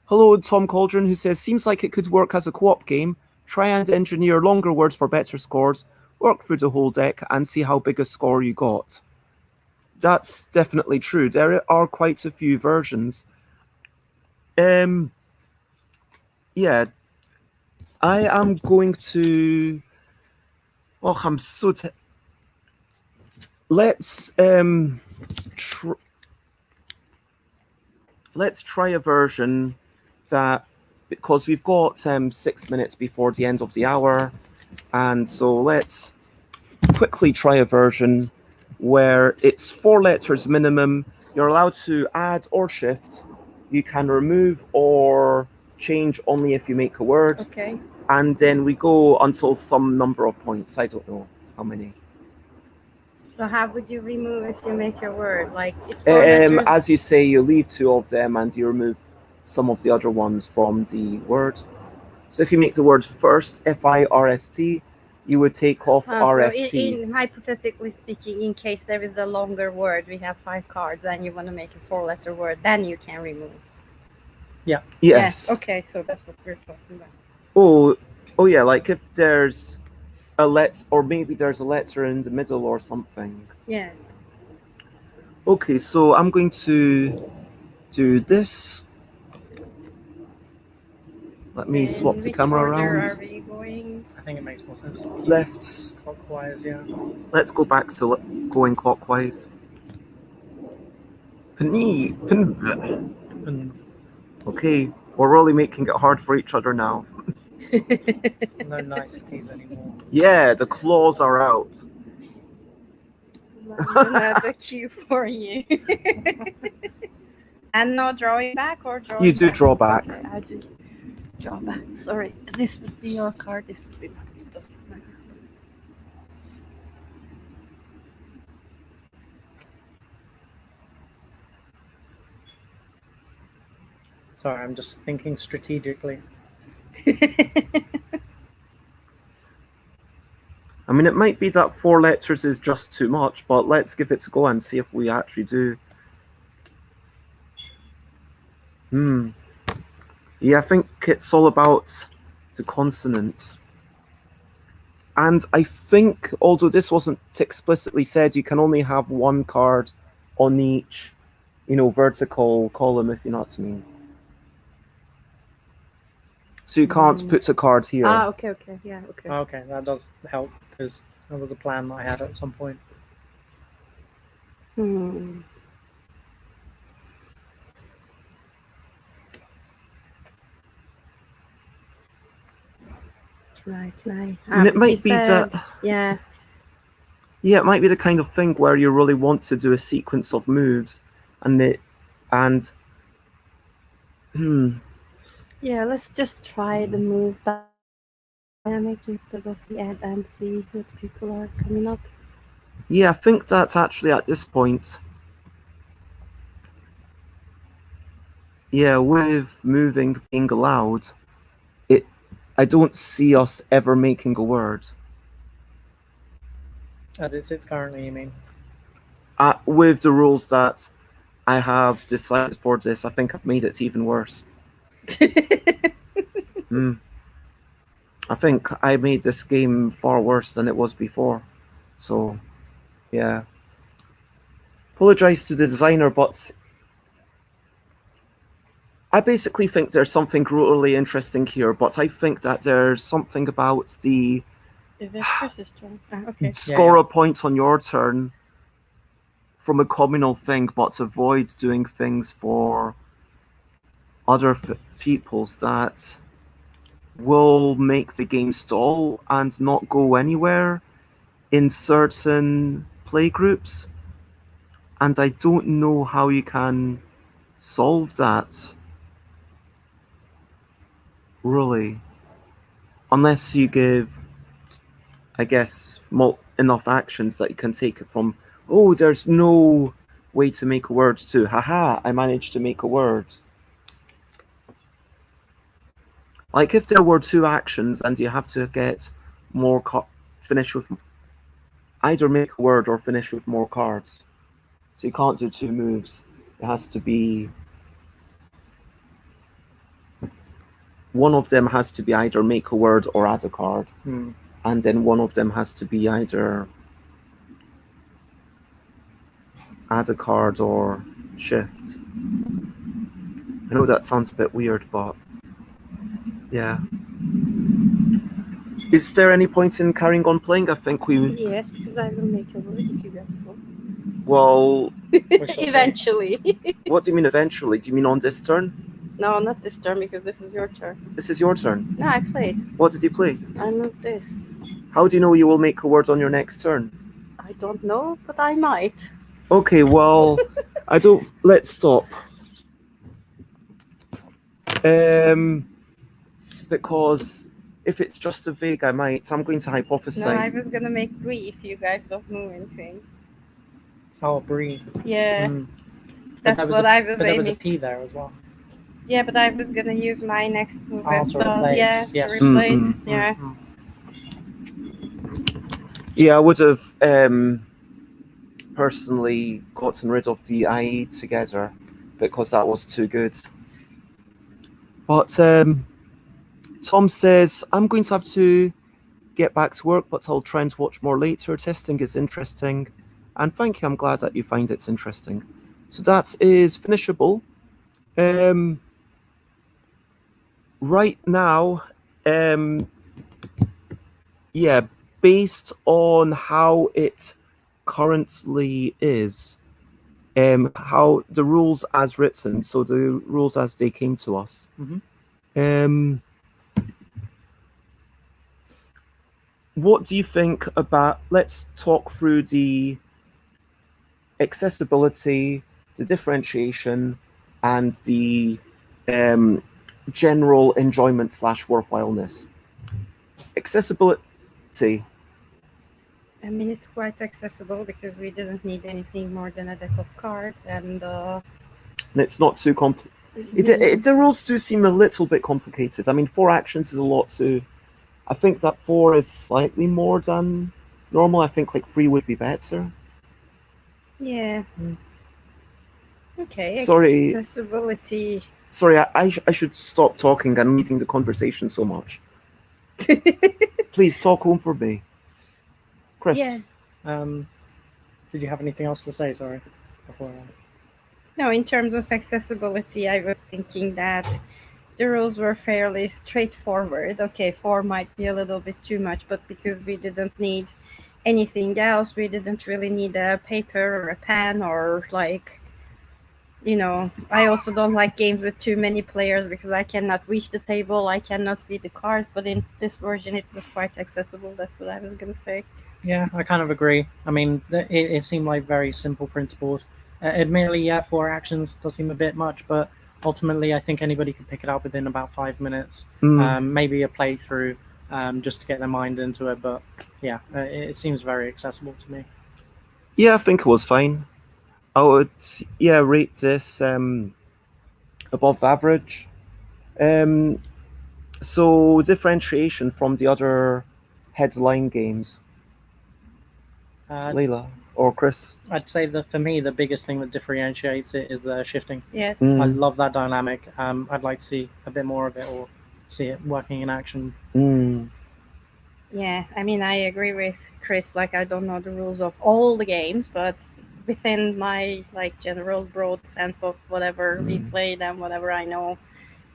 hello, Tom Cauldron, who says, seems like it could work as a co-op game. Try and engineer longer words for better scores. Work through the whole deck and see how big a score you got. That's definitely true. There are quite a few versions. Yeah. I am going to... Oh, I'm so... Let's try a version that... Because we've got 6 minutes before the end of the hour. And so let's quickly try a version where it's 4 letters minimum. You're allowed to add or shift. You can remove or change only if you make a word. Okay. And then we go until some number of points. I don't know how many. So how would you remove if you make a word? Like, it's 4 letters? As you say, you leave 2 of them and you remove some of the other ones from the word. So if you make the word first, F-I-R-S-T, you would take off RST. So in hypothetically speaking, in case there is a longer word, we have 5 cards and you want to make a 4-letter word, then you can remove. Yeah. Yes. Yeah. Okay, so that's what we're talking about. Oh yeah, like if there's a or maybe there's a letter in the middle or something. Yeah. Okay, so I'm going to do this. Let me swap the camera around. Are we going? I think it makes more sense to keep left. Clockwise, yeah. Let's go back to going clockwise. Okay, we're really making it hard for each other now. No niceties anymore. Yeah, the claws are out. Another cue for you. And no drawing back or drawing You do back? draw back. Okay, I do draw back. Sorry, this would be your card. This would be mine. It doesn't matter. Sorry, I'm just thinking strategically. I mean, it might be that 4 letters is just too much, but let's give it a go and see if we actually do. Yeah, I think it's all about the consonants. And I think, although this wasn't explicitly said, you can only have 1 card on each, vertical column, if you know what I mean. So you can't put a card here. Ah, okay, yeah, okay. Okay, that does help because that was a plan I had at some point. Right. And it might be that. Yeah. Yeah, it might be the kind of thing where you really want to do a sequence of moves, Yeah, let's just try the move dynamic instead of the add and see what people are coming up. Yeah, I think that actually at this point, yeah, with moving being allowed, I don't see us ever making a word. As it sits currently, you mean? With the rules that I have decided for this, I think I've made it even worse. I think I made this game far worse than it was before. So, yeah. Apologize to the designer, but I basically think there's something really interesting here, but I think that there's something about the Is it Krys's turn? Okay. score a point on your turn from a communal thing, but avoid doing things for other peoples that will make the game stall and not go anywhere in certain playgroups. And I don't know how you can solve that, really. Unless you give, I guess, enough actions that you can take it from, oh, there's no way to make a word, to, haha, I managed to make a word. Like if there were 2 actions and you have to get more finish with either make a word or finish with more cards. So you can't do 2 moves. It has to be one of them has to be either make a word or add a card. And then one of them has to be either add a card or shift. I know that sounds a bit weird, but yeah. Is there any point in carrying on playing? I think we... Yes, because I will make a word if you get to. Well... Eventually. What do you mean eventually? Do you mean on this turn? No, not this turn, because this is your turn. This is your turn? No, I played. What did you play? I moved this. How do you know you will make a word on your next turn? I don't know, but I might. Okay, well, I don't... Let's stop. Because if it's just a vague, I might. I'm going to hypothesize. No, I was gonna make Bree if you guys don't move anything. Oh, Bree. Yeah. That's what I was aiming. But there was a aiming. P there as well. Yeah, but I was gonna use my next move as to well. replace. Yeah, Yes. to replace. Yeah. Yeah, I would have personally gotten rid of the IE together because that was too good. But Tom says, I'm going to have to get back to work, but I'll try and watch more later. Testing is interesting. And thank you, I'm glad that you find it interesting. So that is finishable. Right now, yeah, based on how it currently is, how the rules as written, so the rules as they came to us. What do you think about, let's talk through the accessibility, the differentiation, and the general enjoyment / worthwhileness. Accessibility. I mean, it's quite accessible because we didn't need anything more than a deck of cards, and it's not too complicated. The rules do seem a little bit complicated. I mean, 4 actions is a lot too. I think that 4 is slightly more than normal. I think like 3 would be better. Yeah. Okay. Sorry. Accessibility. Sorry, I should stop talking. I'm leading the conversation so much. Please talk home for me. Krys. Yeah. Did you have anything else to say? Sorry. Before. No, in terms of accessibility, I was thinking that the rules were fairly straightforward. Okay, 4 might be a little bit too much, but because we didn't need anything else, we didn't really need a paper or a pen or like, you know, I also don't like games with too many players because I cannot reach the table, I cannot see the cards, but in this version it was quite accessible. That's what I was going to say. Yeah, I kind of agree. I mean, it seemed like very simple principles. Admittedly, yeah, 4 actions does seem a bit much, but ultimately, I think anybody could pick it up within about 5 minutes. Mm. Maybe a playthrough, just to get their mind into it. But yeah, it seems very accessible to me. Yeah, I think it was fine. I would, rate this above average. So differentiation from the other headline games, Leila or Krys? I'd say that for me, the biggest thing that differentiates it is the shifting. Yes. I love that dynamic. I'd like to see a bit more of it, or see it working in action. Yeah, I mean, I agree with Krys. Like, I don't know the rules of all the games, but within my like general broad sense of whatever we played and whatever I know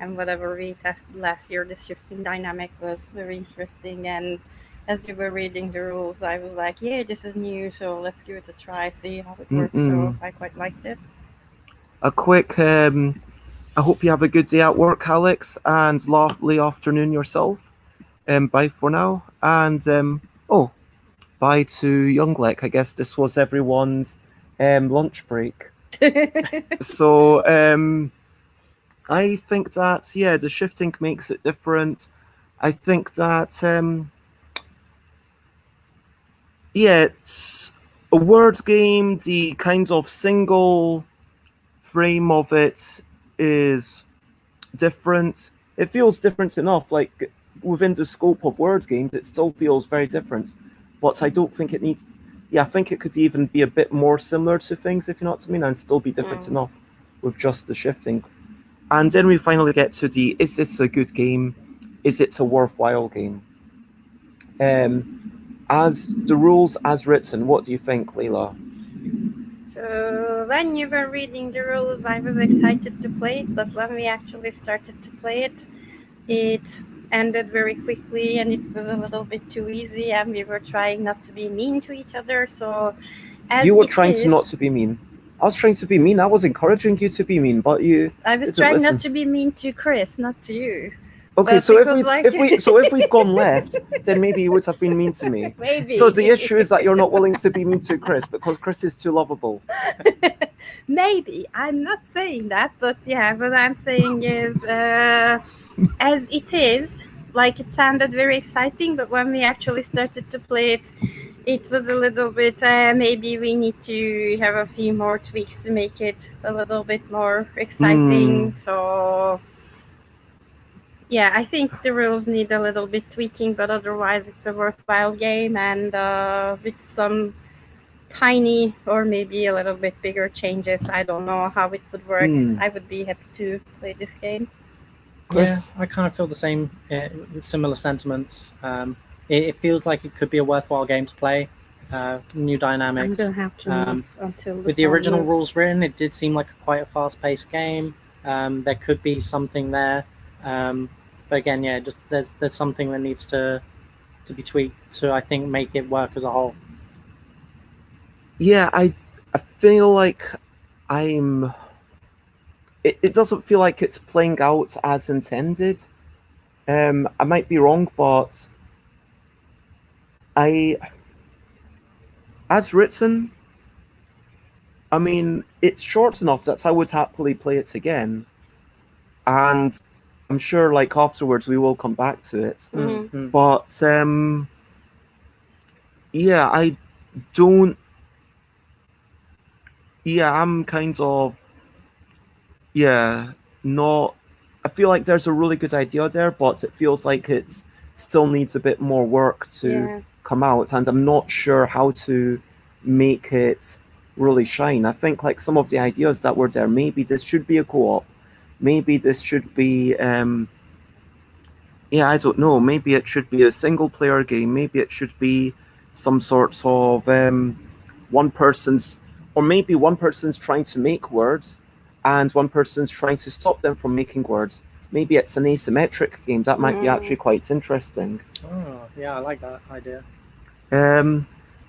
and whatever we tested last year, the shifting dynamic was very interesting. And as you were reading the rules, I was like, yeah, this is new, so let's give it a try, see how it works. So I quite liked it. A quick, I hope you have a good day at work, Alex, and lovely afternoon yourself. Bye for now. And bye to Younglek. I guess this was everyone's lunch break. So I think that, the shifting makes it different. I think that, it's a word game. The kind of single frame of it is different. It feels different enough. Like, within the scope of word games, it still feels very different. But I don't think it needs... I think it could even be a bit more similar to things, if you know what I mean, and still be different enough with just the shifting. And then we finally get to the, is this a good game? Is it a worthwhile game? As the rules as written, what do you think, Leila? So when you were reading the rules, I was excited to play it, but when we actually started to play it, it ended very quickly and it was a little bit too easy, and we were trying not to be mean to each other. So as you were trying to not to be mean. I was trying to be mean. I was encouraging you to be mean, but I was trying not to be mean to Krys, not to you. Okay, But so if we've gone left, then maybe you would have been mean to me. Maybe. So the issue is that you're not willing to be mean to Krys because Krys is too lovable. Maybe. I'm not saying that, but yeah, what I'm saying is, as it is, like, it sounded very exciting, but when we actually started to play it, it was a little bit, maybe we need to have a few more tweaks to make it a little bit more exciting. So yeah, I think the rules need a little bit tweaking, but otherwise it's a worthwhile game, and with some tiny or maybe a little bit bigger changes, I don't know how it would work. I would be happy to play this game. Krys? Yeah, I kind of feel the same, with similar sentiments. It feels like it could be a worthwhile game to play. New dynamics. I'm gonna have to move until with the original rules written, it did seem like quite a fast-paced game. There could be something there, but again, yeah, just there's something that needs to be tweaked to, I think, make it work as a whole. Yeah, I feel like it doesn't feel like it's playing out as intended. I might be wrong, but as written, I mean, it's short enough that I would happily play it again. And I'm sure, like, afterwards we will come back to it. But I don't... I'm kind of... not... I feel like there's a really good idea there, but it feels like it still needs a bit more work to come out, and I'm not sure how to make it really shine. I think, like, some of the ideas that were there, maybe this should be a co-op, maybe this should be I don't know, maybe it should be a single player game, maybe it should be some sorts of one person's trying to make words and one person's trying to stop them from making words. Maybe it's an asymmetric game. That might be actually quite interesting. Oh, yeah, I like that idea.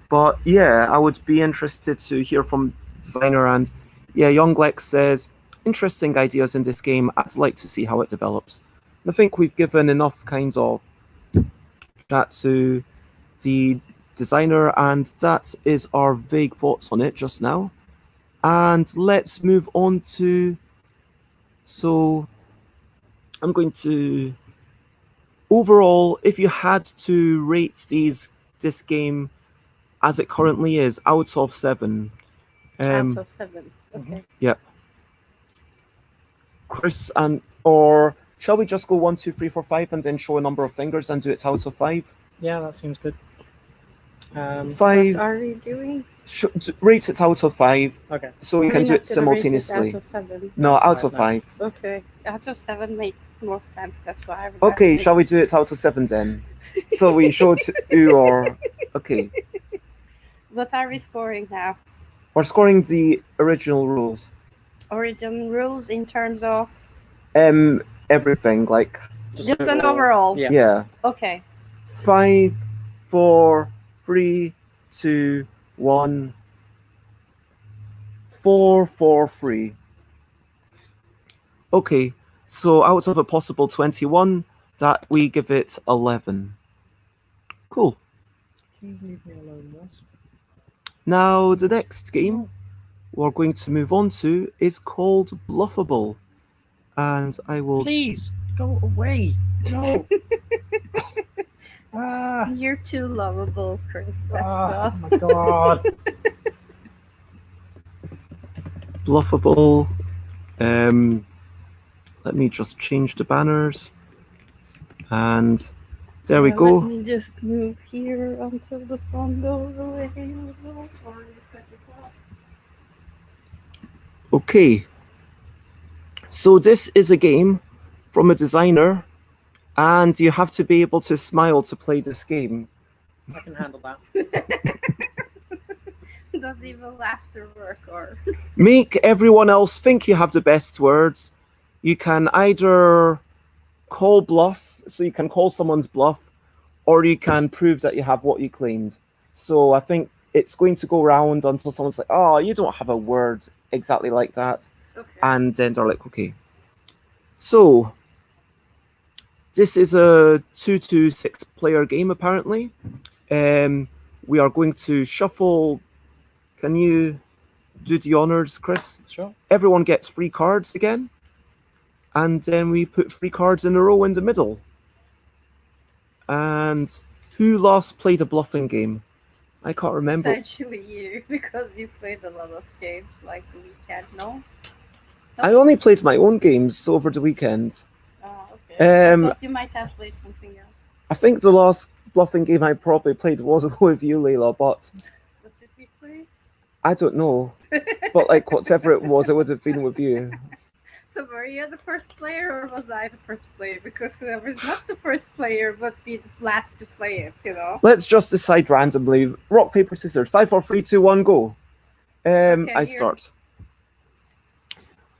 But yeah, I would be interested to hear from the designer. And yeah, Young Lex says, interesting ideas in this game. I'd like to see how it develops. And I think we've given enough kind of chat to the designer, and that is our vague thoughts on it just now. And let's move on to So I'm going to overall, if you had to rate this game as it currently is, out of 7. Out of 7. Mhm. Okay. Yep. Krys, or shall we just go 1, 2, 3, 4, 5 and then show a number of fingers and do it out of 5? Yeah, that seems good. 5. What are we doing? Rate it out of 5. Okay. So we Are can we do not it gonna rate it simultaneously. out of 7? No, out Right, of no. 5. Okay. Out of 7 make more sense. That's why I was Okay, asking. shall we do it out of 7 then? So we show 2 or... Okay. What are we scoring now? We're scoring the original rules. Origin rules in terms of Everything, like... just an overall. Yeah. Yeah. Okay. 5, 4, 3, 2, 1. 4, 4, 3. Okay, so out of a possible 21, that we give it 11. Cool. Please leave me alone, Wasp. Now, the next game we're going to move on to is called Bluffable. And I will... Please, go away. No. You're too lovable, Krys. That's Oh my god. Bluffable. Let me just change the banners. And there we go. Let me just move here until the sun goes away. Okay. So this is a game from a designer, and you have to be able to smile to play this game. I can handle that. Does even laughter work or? Make everyone else think you have the best words. You can either call bluff, so you can call someone's bluff, or you can prove that you have what you claimed. So I think it's going to go round until someone's like, oh, you don't have a word exactly like that. Okay. And then they're like, okay. So this is a 2-to-6 player game, apparently. We are going to shuffle. Can you do the honors, Krys? Sure. Everyone gets 3 cards again. And then we put 3 cards in a row in the middle. And who last played a bluffing game? I can't remember. It's actually you, because you played a lot of games like the weekend, no? I only played my own games over the weekend. Oh, okay. I Um, thought you might have played something else. I think the last bluffing game I probably played was with you, Leila, but What did we play? I don't know. But like whatever it was, it would have been with you. So were you the first player or was I the first player? Because whoever's not the first player would be the last to play it, you know? Let's just decide randomly. Rock, paper, scissors. 5, 4, 3, 2, 1, go. Okay, I here. start.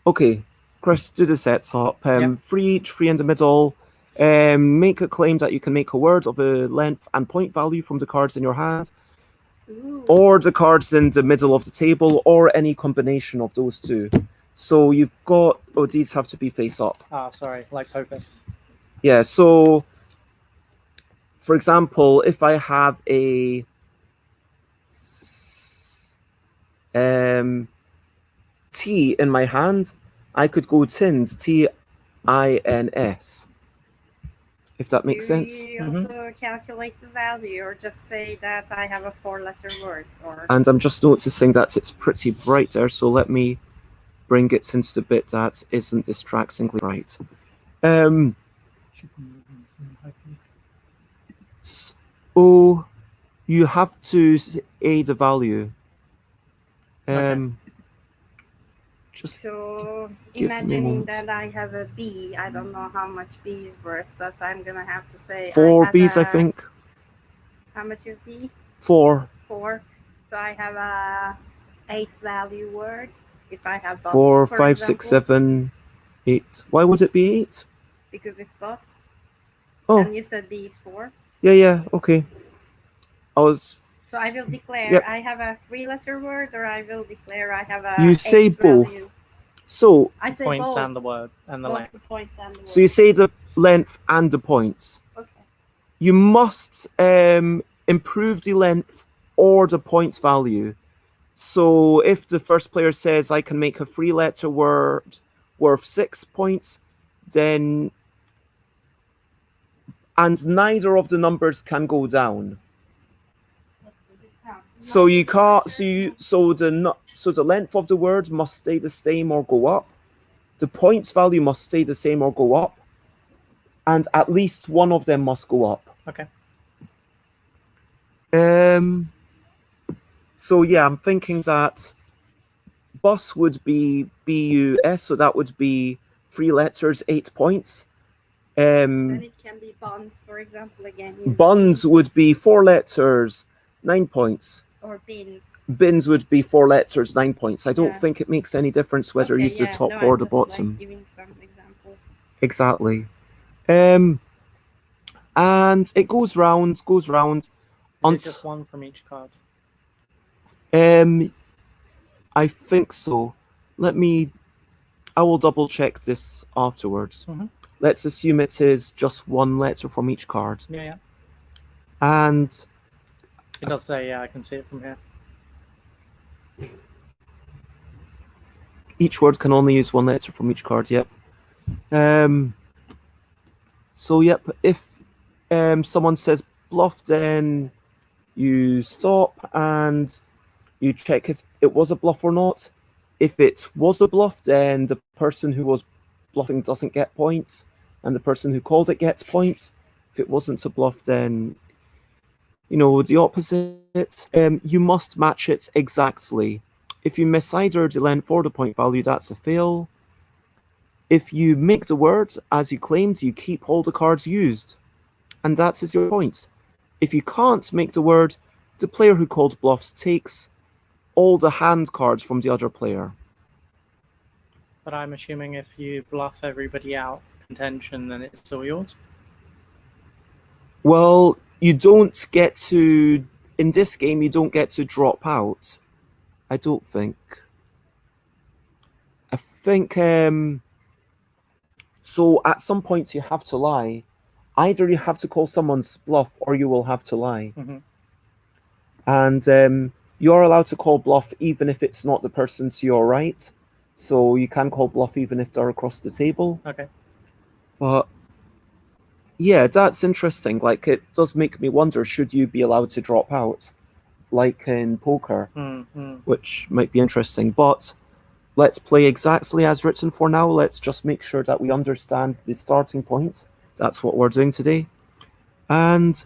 Okay, Krys, do the sets up. Yep. 3 each, 3 in the middle. Make a claim that you can make a word of a length and point value from the cards in your hand, Ooh. or the cards in the middle of the table, or any combination of those two. So you've got, oh, these have to be face up. Ah, sorry, like poker. Yeah, so for example, if I have a T in my hand, I could go tins, T-I-N-S. If that makes sense. Do you also calculate the value or just say that I have a 4-letter word? Or And I'm just noticing that it's pretty bright there, so let me bring it into the bit that isn't distractingly bright. So you have to say the value. Okay. Just so give me a imagining moment. that I have a B, I don't know how much B is worth, but I'm gonna have to say 4 I have Bs, I a- think. How much is B? 4. 4. So I have a 8 value word. If I have bus, 4, for 5, 6, example, 7, 8. Why would it be 8? because it's bus. Oh, And you said B is 4. yeah, okay. I was. So I will declare Yep. I have a 3-letter word, or I will declare I have a. You say 8 both. value. So I say Points both. and the word and the Both length. the points and the word. So you say the length and the points. Okay. You must improve the length or the points value. So if the first player says I can make a 3-letter word worth 6 points, then and neither of the numbers can go down. So you can't. So the length of the word must stay the same or go up. The points value must stay the same or go up, and at least one of them must go up. Okay. So yeah, I'm thinking that bus would be BUS, so that would be 3 letters, 8 points. Then it can be buns, for example, again. Buns would be 4 letters, 9 points. Or bins. Bins would be 4 letters, 9 points. I don't think it makes any difference whether you use the top or the bottom. Like giving some examples. Exactly. And it goes round. Is it just one from each card? I think so. I will double check this afterwards. Let's assume it is just 1 letter from each card. Yeah. And it does say, yeah, I can see it from here. Each word can only use 1 letter from each card, yep. So, yep, if someone says bluff, then you stop and you check if it was a bluff or not. If it was a bluff, then the person who was bluffing doesn't get points, and the person who called it gets points. If it wasn't a bluff, then, the opposite. You must match it exactly. If you miss either the length or the point value, that's a fail. If you make the word as you claimed, you keep all the cards used, and that is your point. If you can't make the word, the player who called bluffs takes all the hand cards from the other player. But I'm assuming if you bluff everybody out contention, then it's still yours? Well, you don't get to, in this game, you don't get to drop out. I don't think. I think, so at some point you have to lie. Either you have to call someone's bluff or you will have to lie. And you're allowed to call bluff even if it's not the person to your right. So you can call bluff even if they're across the table. Okay. But yeah, that's interesting. Like, it does make me wonder, should you be allowed to drop out? Like in poker, which might be interesting. But let's play exactly as written for now. Let's just make sure that we understand the starting point. That's what we're doing today. And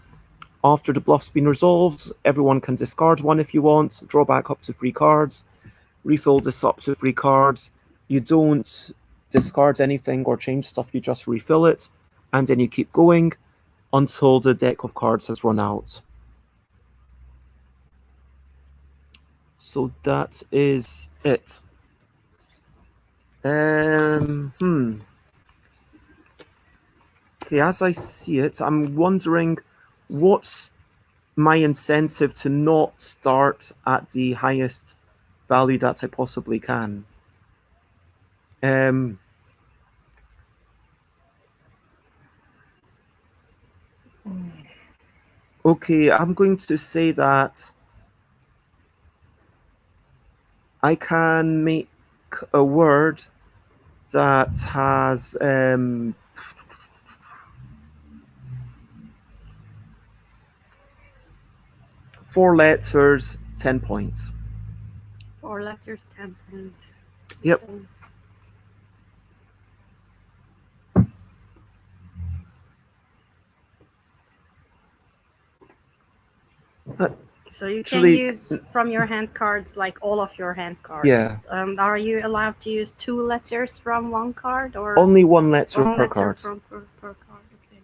after the bluff's been resolved, everyone can discard 1 if you want, draw back up to 3 cards, refill this up to 3 cards. You don't discard anything or change stuff, you just refill it, and then you keep going until the deck of cards has run out. So that is it. Okay, as I see it, I'm wondering what's my incentive to not start at the highest value that I possibly can. Okay, I'm going to say that I can make a word that has 4 letters, 10 points. 4 letters, 10 points. Yep. So you can use from your hand cards, like all of your hand cards. Yeah. Are you allowed to use 2 letters from 1 card, or only 1 letter per card? Per card. Okay.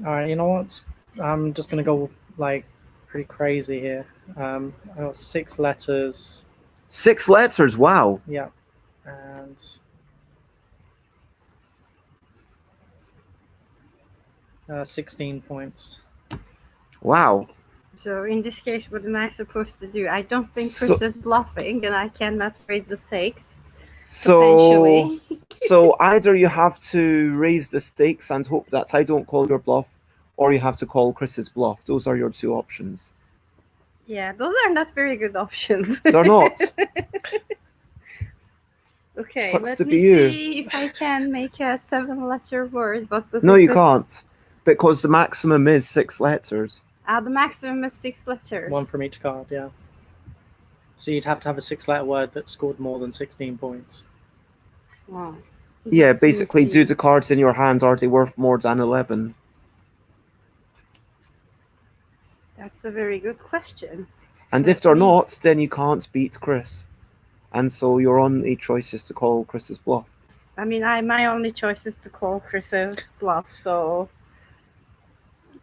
All right. You know what? I'm just gonna go like pretty crazy here. I got 6 letters. 6 letters. Wow. Yeah, and uh, 16 points. Wow. So in this case, what am I supposed to do? I don't think Krys is bluffing, and I cannot raise the stakes. So either you have to raise the stakes and hope that I don't call your bluff, or you have to call Krys's bluff. Those are your 2 options. Yeah, those are not very good options. They're not. Okay, Sucks let to me be you. see if I can make a 7-letter word. But No, you can't. Because the maximum is 6 letters. The maximum is 6 letters. One from each card, yeah. So you'd have to have a 6-letter word that scored more than 16 points. Wow. Yeah, Let me basically, see. do the cards in your hand are they worth more than 11? That's a very good question. And Let if they're me- not, then you can't beat Krys. And so your only choice is to call Krys's bluff. I mean, my only choice is to call Krys's bluff, so...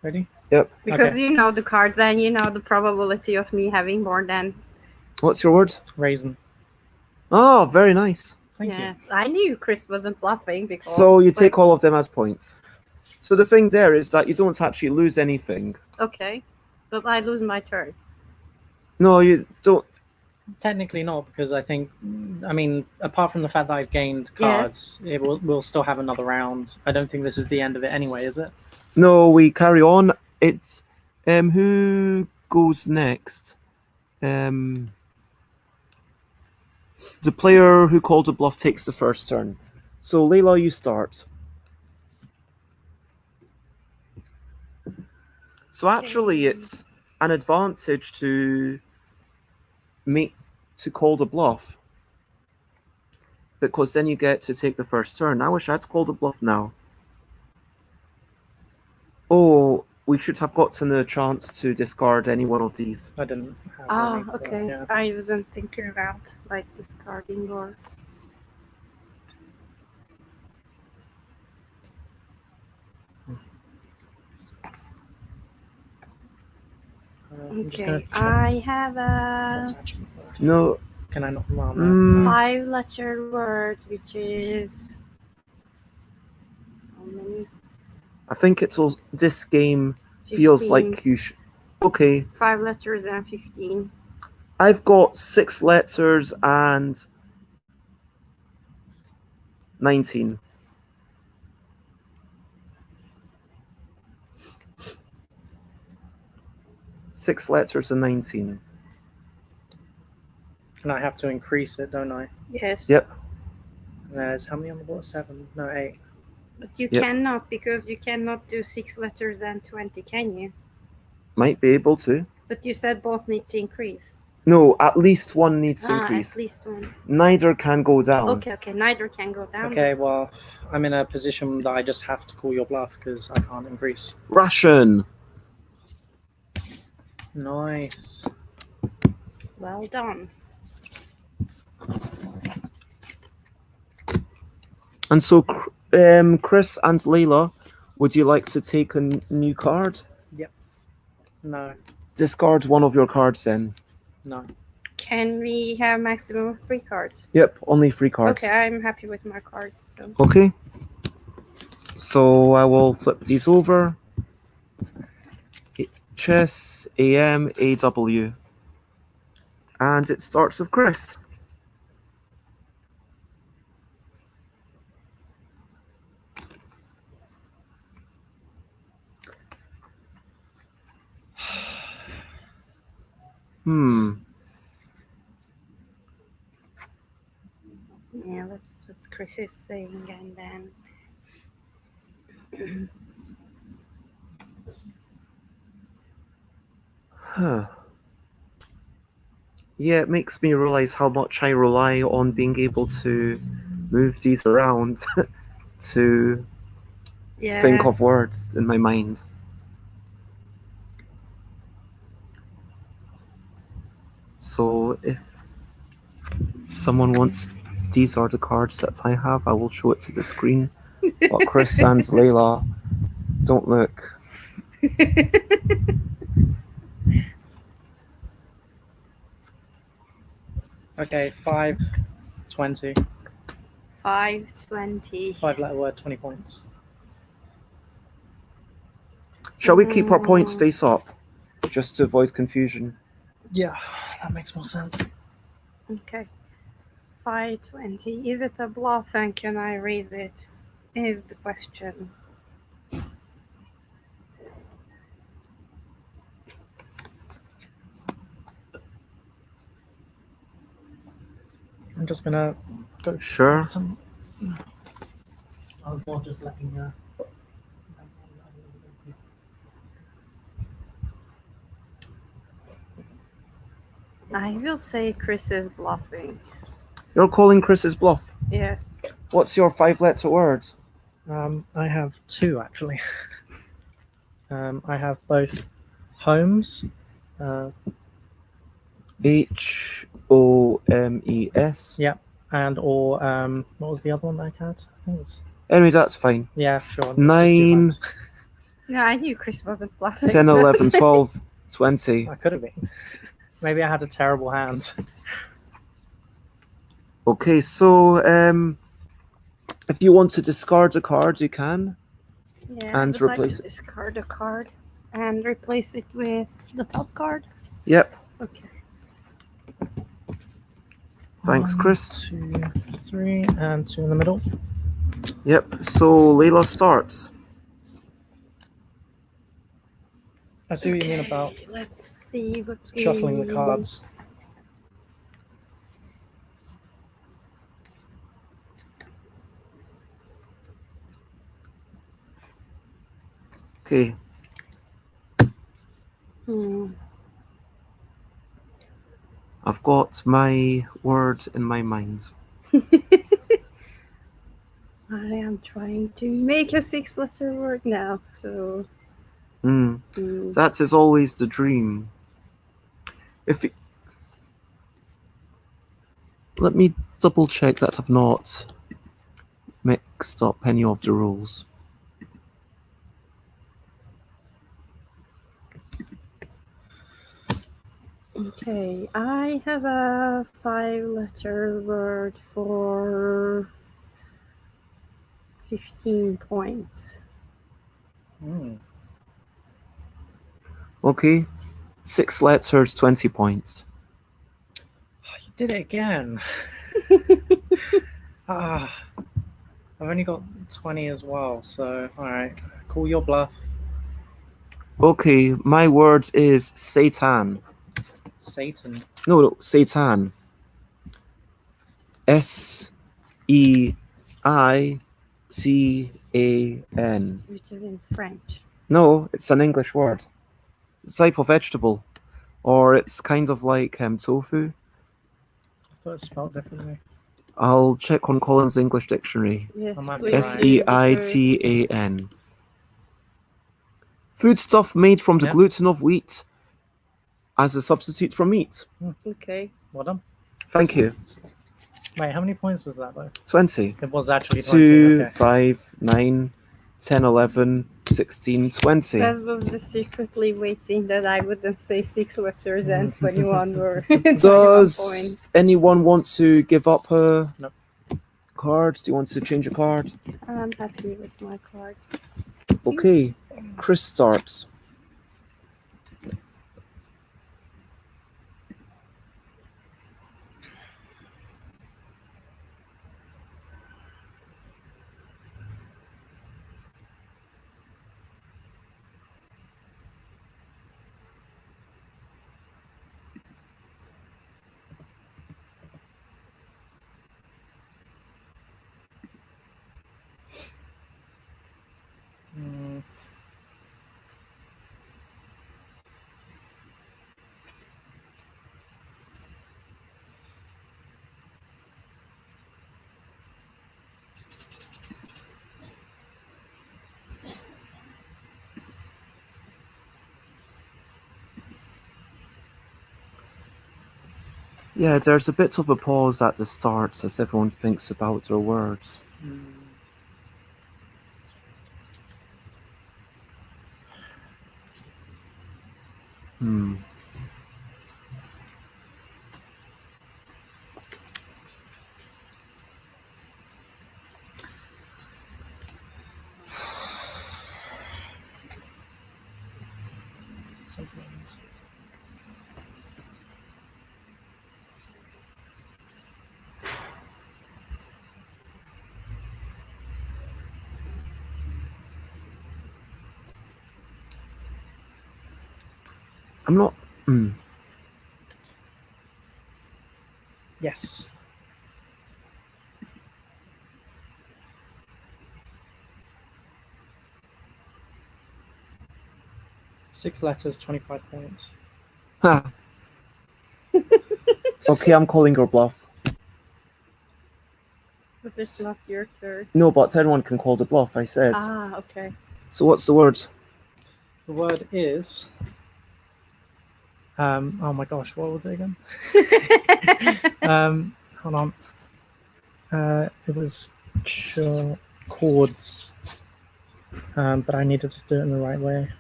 Ready? Yep. Because Okay. you know the cards and you know the probability of me having more than... What's your word? Raisin. Oh, very nice. Thank yeah, you. I knew Krys wasn't bluffing because... So you like- take all of them as points. So the thing there is that you don't actually lose anything. Okay, but I lose my turn. No, you don't. Technically not, because I think, I mean, apart from the fact that I've gained cards, it we'll still have another round. I don't think this is the end of it anyway, is it? No, we carry on. It's who goes next? The player who called a bluff takes the first turn. So Leila, you start. So actually, Okay. it's an advantage to call the bluff, because then you get to take the first turn. I wish I'd called a bluff now. Oh, we should have gotten a chance to discard any one of these. I didn't have any, but, Okay. yeah. I wasn't thinking about like discarding or... I'm just gonna Okay, check I have what's a actually the word. No. Can I not? Well, no. Mm, 5-letter word, which is... How many? I think it's all. This game feels 15. like you should. Okay, 5 letters and 15. I've got 6 letters and 19. Six letters and 19. And I have to increase it, don't I? Yes. Yep. There's how many on the board? 7? No, 8. But you Yep. cannot, because you cannot do 6 letters and 20, can you? Might be able to. But you said both need to increase. No, at least one needs to At increase. least one. Neither can go down. Okay, neither can go down. Okay, well, I'm in a position that I just have to call your bluff because I can't increase. Ration. Nice. Well done. And so, Krys and Leila, would you like to take a new card? No, Discard one of your cards then. no. Can we have maximum of 3 cards? Yep, only 3 cards. Okay, I'm happy with my cards. So. Okay. So I will flip these over. Chess, AM, AW. And it starts with Krys. Yeah, that's what Krys is saying, and then... Huh. Yeah, it makes me realize how much I rely on being able to move these around to Yeah. think of words in my mind. So if someone wants, these are the cards that I have, I will show it to the screen. But Krys and Leila, don't look. Okay, 5, 20. 520. 5-letter word, 20 points. Shall we keep our points face up, just to avoid confusion? Yeah, that makes more sense. Okay. 520. Is it a bluff and can I raise it? Is the question. I'm just gonna go. Sure. Some... I was more just letting. I will say Krys is bluffing. You're calling Krys's bluff. Yes. What's your 5-letter word? I have two actually. I have both homes. Homes. Yep. And or what was the other one that I had? I think it's Anyway, that's fine. yeah, sure. let's just do 9, homes. No, I knew Krys wasn't bluffing. 10, but- 11, 12, 20. I could have been. Maybe I had a terrible hand. Okay, so if you want to discard a card, you can. Yeah, And I would like replace to it. discard a card and replace it with the top card. Yep. Okay. Thanks, 1, Krys. 2, 3, and 2 in the middle. Yep. So Leila starts. I see what you mean about Let's see what shuffling the cards. Okay. I've got my word in my mind. I am trying to make a 6-letter word now, so. That is always the dream. Let me double check that I've not mixed up any of the rules. Okay, I have a 5-letter word for 15 points. Okay. 6 letters, 20 points. You did it again. I've only got 20 as well, so alright. Call your bluff. Okay, my word is Satan. Satan. No, Satan. Seitan. Which is in French. No, it's an English word. It's a type of vegetable. Or it's kind of like tofu. I thought it spelled differently. I'll check on Colin's English dictionary. Yes, I might be please right. do, because- Seitan. Foodstuff made from the Yep. gluten of wheat as a substitute for meat. Okay. Well done. Thank you. Wait, how many points was that though? 20. It was actually 20. 2, Okay. 5, 9, 10, 11, 16, 20. That was just secretly waiting that I wouldn't say 6 letters and 21 were 21 Does points. anyone want to give up a Nope. card? Do you want to change a card? I'm happy with my cards. Okay, Krys starts. Yeah, there's a bit of a pause at the start as everyone thinks about their words. Something else. I'm not. Yes. 6 letters, 25 points. Ha. Okay, I'm calling your bluff. But it's not your turn. No, but anyone can call the bluff, I said. Ah, okay. So what's the word? The word is. Oh my gosh, what was it again? Hold on. It was chords. But I needed to do it in the right way.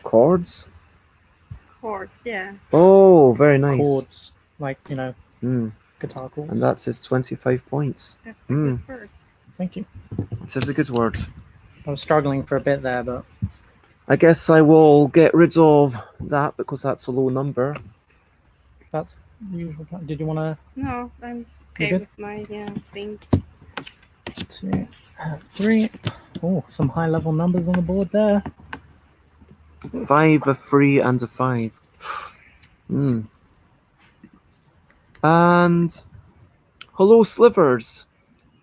Chords? Chords, yeah. Oh, very nice. Chords, like, you know, Mm. guitar chords. And that's his 25 points. That's a good word. Thank you. This is a good word. I was struggling for a bit there, but I guess I will get rid of that because that's a low number. that's the usual plan. Did you want to? No, I'm You okay good? with my thing. 2, 3. Oh, some high-level numbers on the board there. 5, a 3, and a 5. Mm. And hello, Slivers.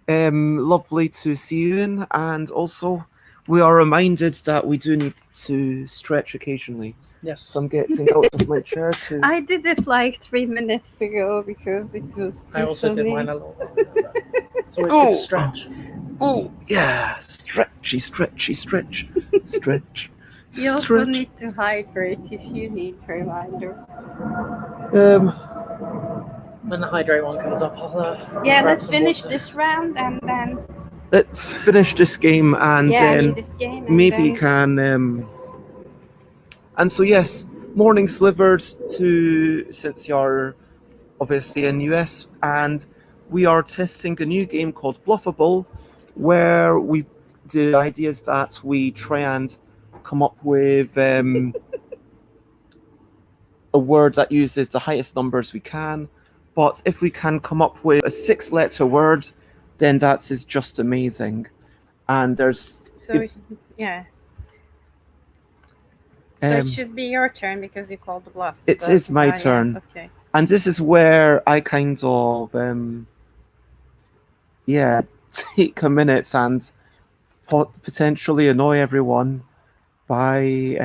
Lovely to see you in. And also, we are reminded that we do need to stretch occasionally. Yes. So I'm getting out of my chair to. I did it like 3 minutes ago because it was too I also sunny. did mine a little while ago. It's always good to stretch. Oh, yeah. Stretchy, stretchy, stretch. Stretch. You also stretch. need to hydrate if you need reminders. When the hydrate one comes up, I'll Yeah, grab let's some finish water. this round and then Let's finish this game and I then mean this game and maybe then... can. And so yes, morning Slivers to since you're obviously in US, and we are testing a new game called Bluffable, where the idea is that we try and come up with a word that uses the highest numbers we can. But if we can come up with a 6-letter word, then that is just amazing. And there's So, yeah. So it should be your turn because you called the bluff. It is my turn. Yeah. Okay. And this is where I kind of take a minute and potentially annoy everyone by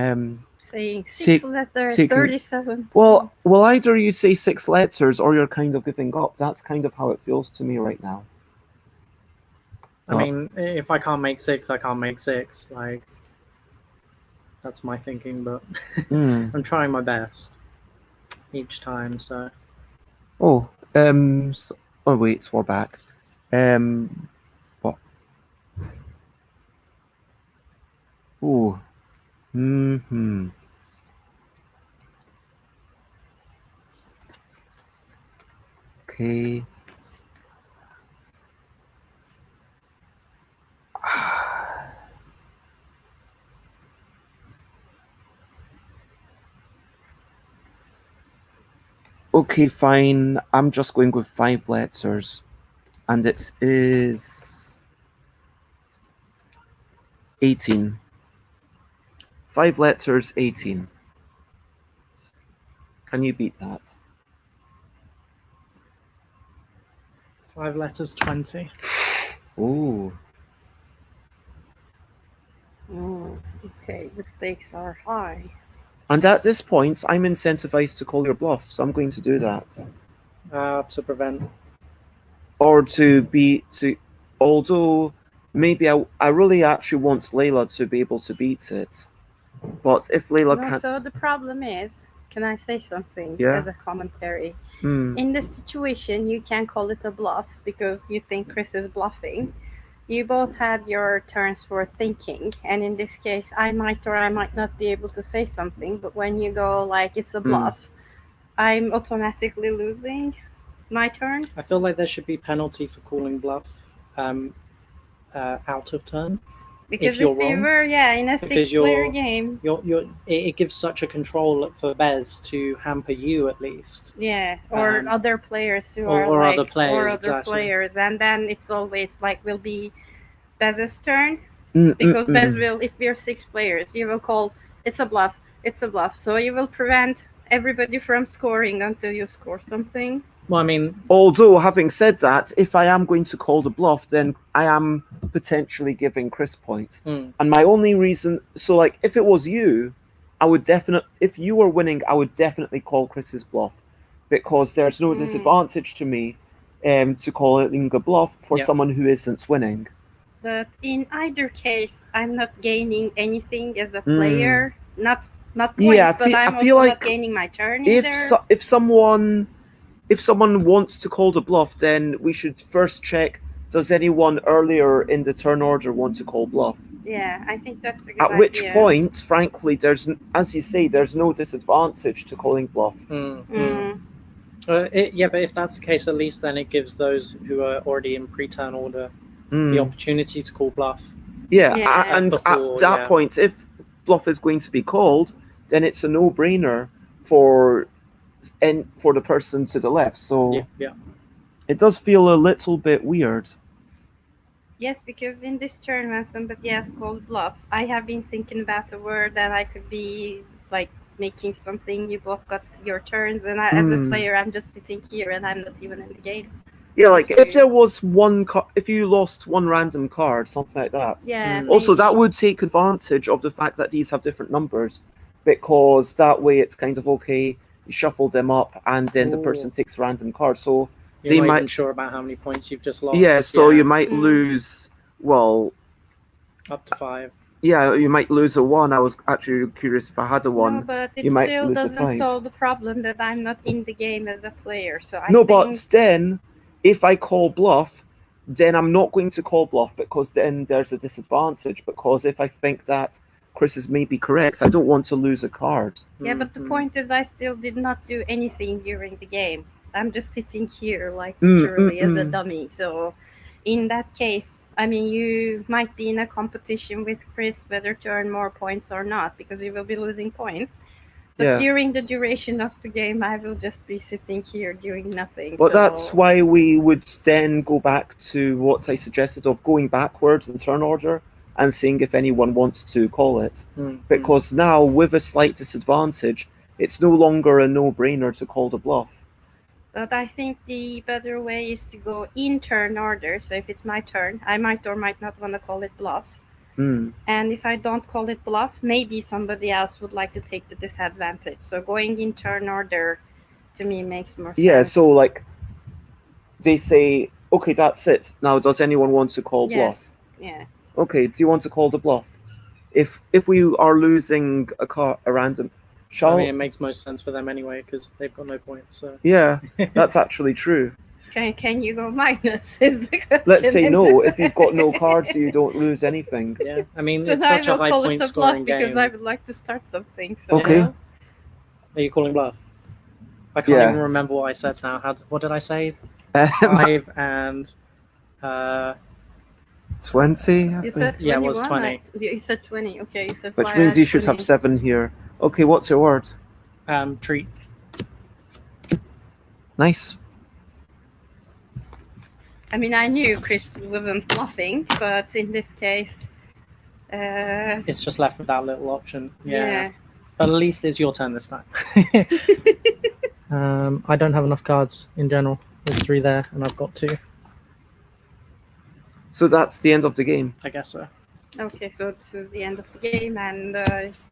saying 6 letters, 37. Well, either you say 6 letters or you're kind of giving up. That's kind of how it feels to me right now. I mean, if I can't make 6, I can't make 6. Like, that's my thinking, but I'm trying my best each time. So. Oh, oh wait, we're back. What? Oh. Okay. Okay, fine. I'm just going with 5 letters. And it is 18. 5 letters, 18. Can you beat that? 5 letters, 20. Oh. Oh, okay. The stakes are high. And at this point, I'm incentivized to call your bluff, so I'm going to do that. To prevent. Or although maybe I really actually want Leila to be able to beat it. But if Leila can't... So the problem is, can I say something as a commentary? In this situation, you can call it a bluff because you think Krys is bluffing. You both had your turns for thinking, and in this case, I might or I might not be able to say something, but when you go like it's a bluff, I'm automatically losing my turn. I feel like there should be penalty for calling bluff out of turn. Because if you're we wrong, were in a 6-player game, it gives such a control for Bez to hamper you at least. Yeah, or other players who or are other players, or other exactly. players, and then it's always like will be Bez's turn because Bez will, if we're 6 players, you will call it's a bluff, so you will prevent everybody from scoring until you score something. Well, I mean, although having said that, if I am going to call the bluff, then I am potentially giving Krys points. Mm. And my only reason, so like if it was you, I would if you were winning, I would definitely call Krys's bluff, because there's no disadvantage to me to calling a bluff for someone who isn't winning. But in either case, I'm not gaining anything as a player. Not points, but I'm also like not gaining my turn either. If someone wants to call the bluff, then we should first check, does anyone earlier in the turn order want to call bluff? Yeah, I think that's a good idea. At which point, frankly, there's, as you say, there's no disadvantage to calling bluff. But if that's the case, at least then it gives those who are already in pre-turn order the opportunity to call bluff. And at that point, if bluff is going to be called, then it's a no-brainer for the person to the left. So it does feel a little bit weird. Yes, because in this turn when somebody has called bluff, I have been thinking about a word that I could be like making something. You both got your turns, and as a player, I'm just sitting here and I'm not even in the game. Yeah, like if there was if you lost one random card, something like that. Yeah. Also, that would take advantage of the fact that these have different numbers, because that way it's kind of okay. You shuffle them up, and then the person takes a random card. So you're not even sure about how many points you've just lost. Yeah, so you might lose. Well, up to 5. Yeah, you might lose a 1. I was actually curious if I had a 1. No, but it still doesn't solve the problem that I'm not in the game as a player. So I think... but then, if I call bluff, then I'm not going to call bluff, because then there's a disadvantage. Because if I think that Krys is maybe correct, I don't want to lose a card. Yeah, but the point is I still did not do anything during the game. I'm just sitting here like literally as a dummy. So in that case, I mean, you might be in a competition with Krys whether to earn more points or not, because you will be losing points. But during the duration of the game, I will just be sitting here doing nothing. Well, that's why we would then go back to what I suggested of going backwards in turn order and seeing if anyone wants to call it. Because now, with a slight disadvantage, it's no longer a no-brainer to call the bluff. But I think the better way is to go in turn order. So if it's my turn, I might or might not want to call it bluff. And if I don't call it bluff, maybe somebody else would like to take the disadvantage. So going in turn order, to me, makes more sense. Yeah, so like, they say, okay, that's it. Now, does anyone want to call bluff? Yeah. Okay, do you want to call the bluff? If we are losing a random... I mean, it makes most sense for them anyway, because they've got no points. So. Yeah, that's actually true. Can you go minus, is the question. Let's say no. If you've got no cards, you don't lose anything. Yeah, I mean, so it's such a high point scoring game. Because I would like to start something. So. Okay. Are you calling bluff? I can't even remember what I said now. What did I say? 5 and... 20? You said 21? Yeah, it was 20. You said 20, okay. You said 5. Which means you should have 7 here. Okay, what's your word? Treat. Nice. I mean, I knew Krys wasn't bluffing, but in this case... it's just left with that little option. Yeah. But at least it's your turn this time. I don't have enough cards in general. There's 3 there, and I've got 2. So that's the end of the game. I guess so. Okay, so this is the end of the game, and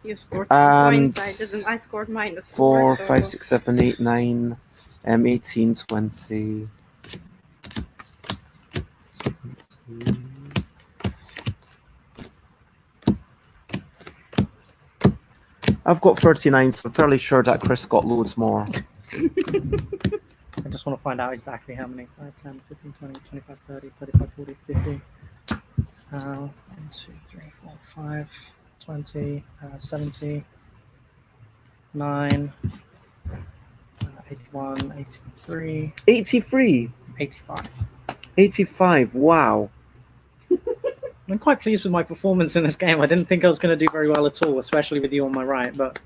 you scored 2 points. I scored minus 4. 4, 5, 6, 7, 8, 9, 18, 20. I've got 39, so I'm fairly sure that Krys got loads more. I just want to find out exactly how many. 5, 10, 15, 20, 25, 30, 35, 40, 50. 1, 2, 3, 4, 5, 20, 70, 9, 81, 83. 83? 85. 85, wow. I'm quite pleased with my performance in this game. I didn't think I was going to do very well at all, especially with you on my right, but...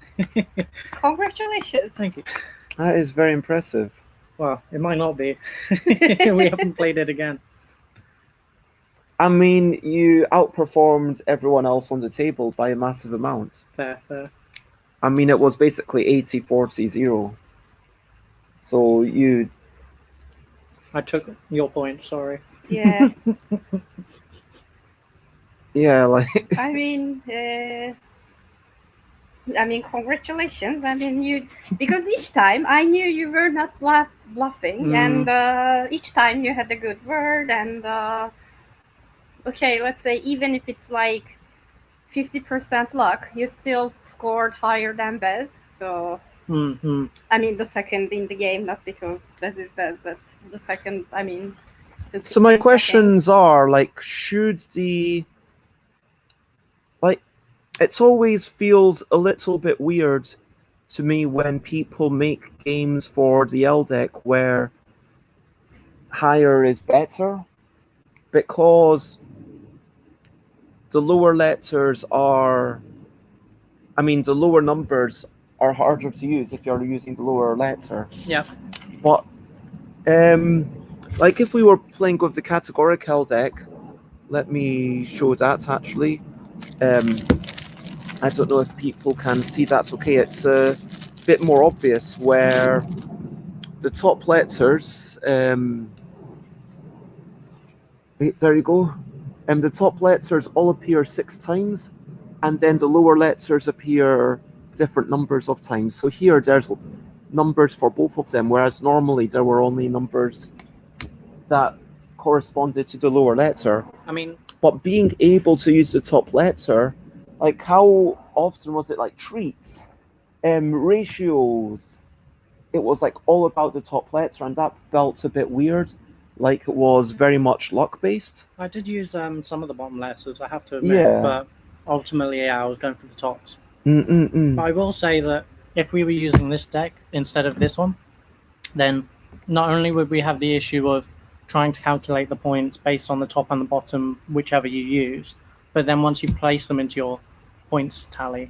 Congratulations. Thank you. That is very impressive. Well, it might not be. We haven't played it again. I mean, you outperformed everyone else on the table by a massive amount. Fair, fair. I mean, it was basically 80, 40, 0. So you... I took your point, sorry. Yeah. Yeah, like I mean, congratulations. I mean, because each time I knew you were not bluffing, and each time you had a good word, and okay, let's say even if it's like 50% luck, you still scored higher than Bez. So, I mean, the second in the game, not because Bez is Bez, but the second, I mean. So my questions are, like, should the... Like, it always feels a little bit weird to me when people make games for the ELL deck where higher is better, because the lower letters are... I mean, the lower numbers are harder to use if you're using the lower letter. Yeah. But, like, if we were playing with the categorical deck, let me show that, actually. I don't know if people can see that. Okay, it's a bit more obvious where the top letters... there you go. The top letters all appear 6 times, and then the lower letters appear different numbers of times. So here there's numbers for both of them, whereas normally there were only numbers that corresponded to the lower letter. I mean, but being able to use the top letter, like, how often was it, like, treats, ratios? It was like all about the top letter, and that felt a bit weird. Like, it was very much luck based. I did use some of the bottom letters, I have to admit, Yeah. but ultimately, yeah, I was going for the tops. Mm-mm-mm. But I will say that if we were using this deck instead of this one, then not only would we have the issue of trying to calculate the points based on the top and the bottom, whichever you used, but then once you place them into your points tally,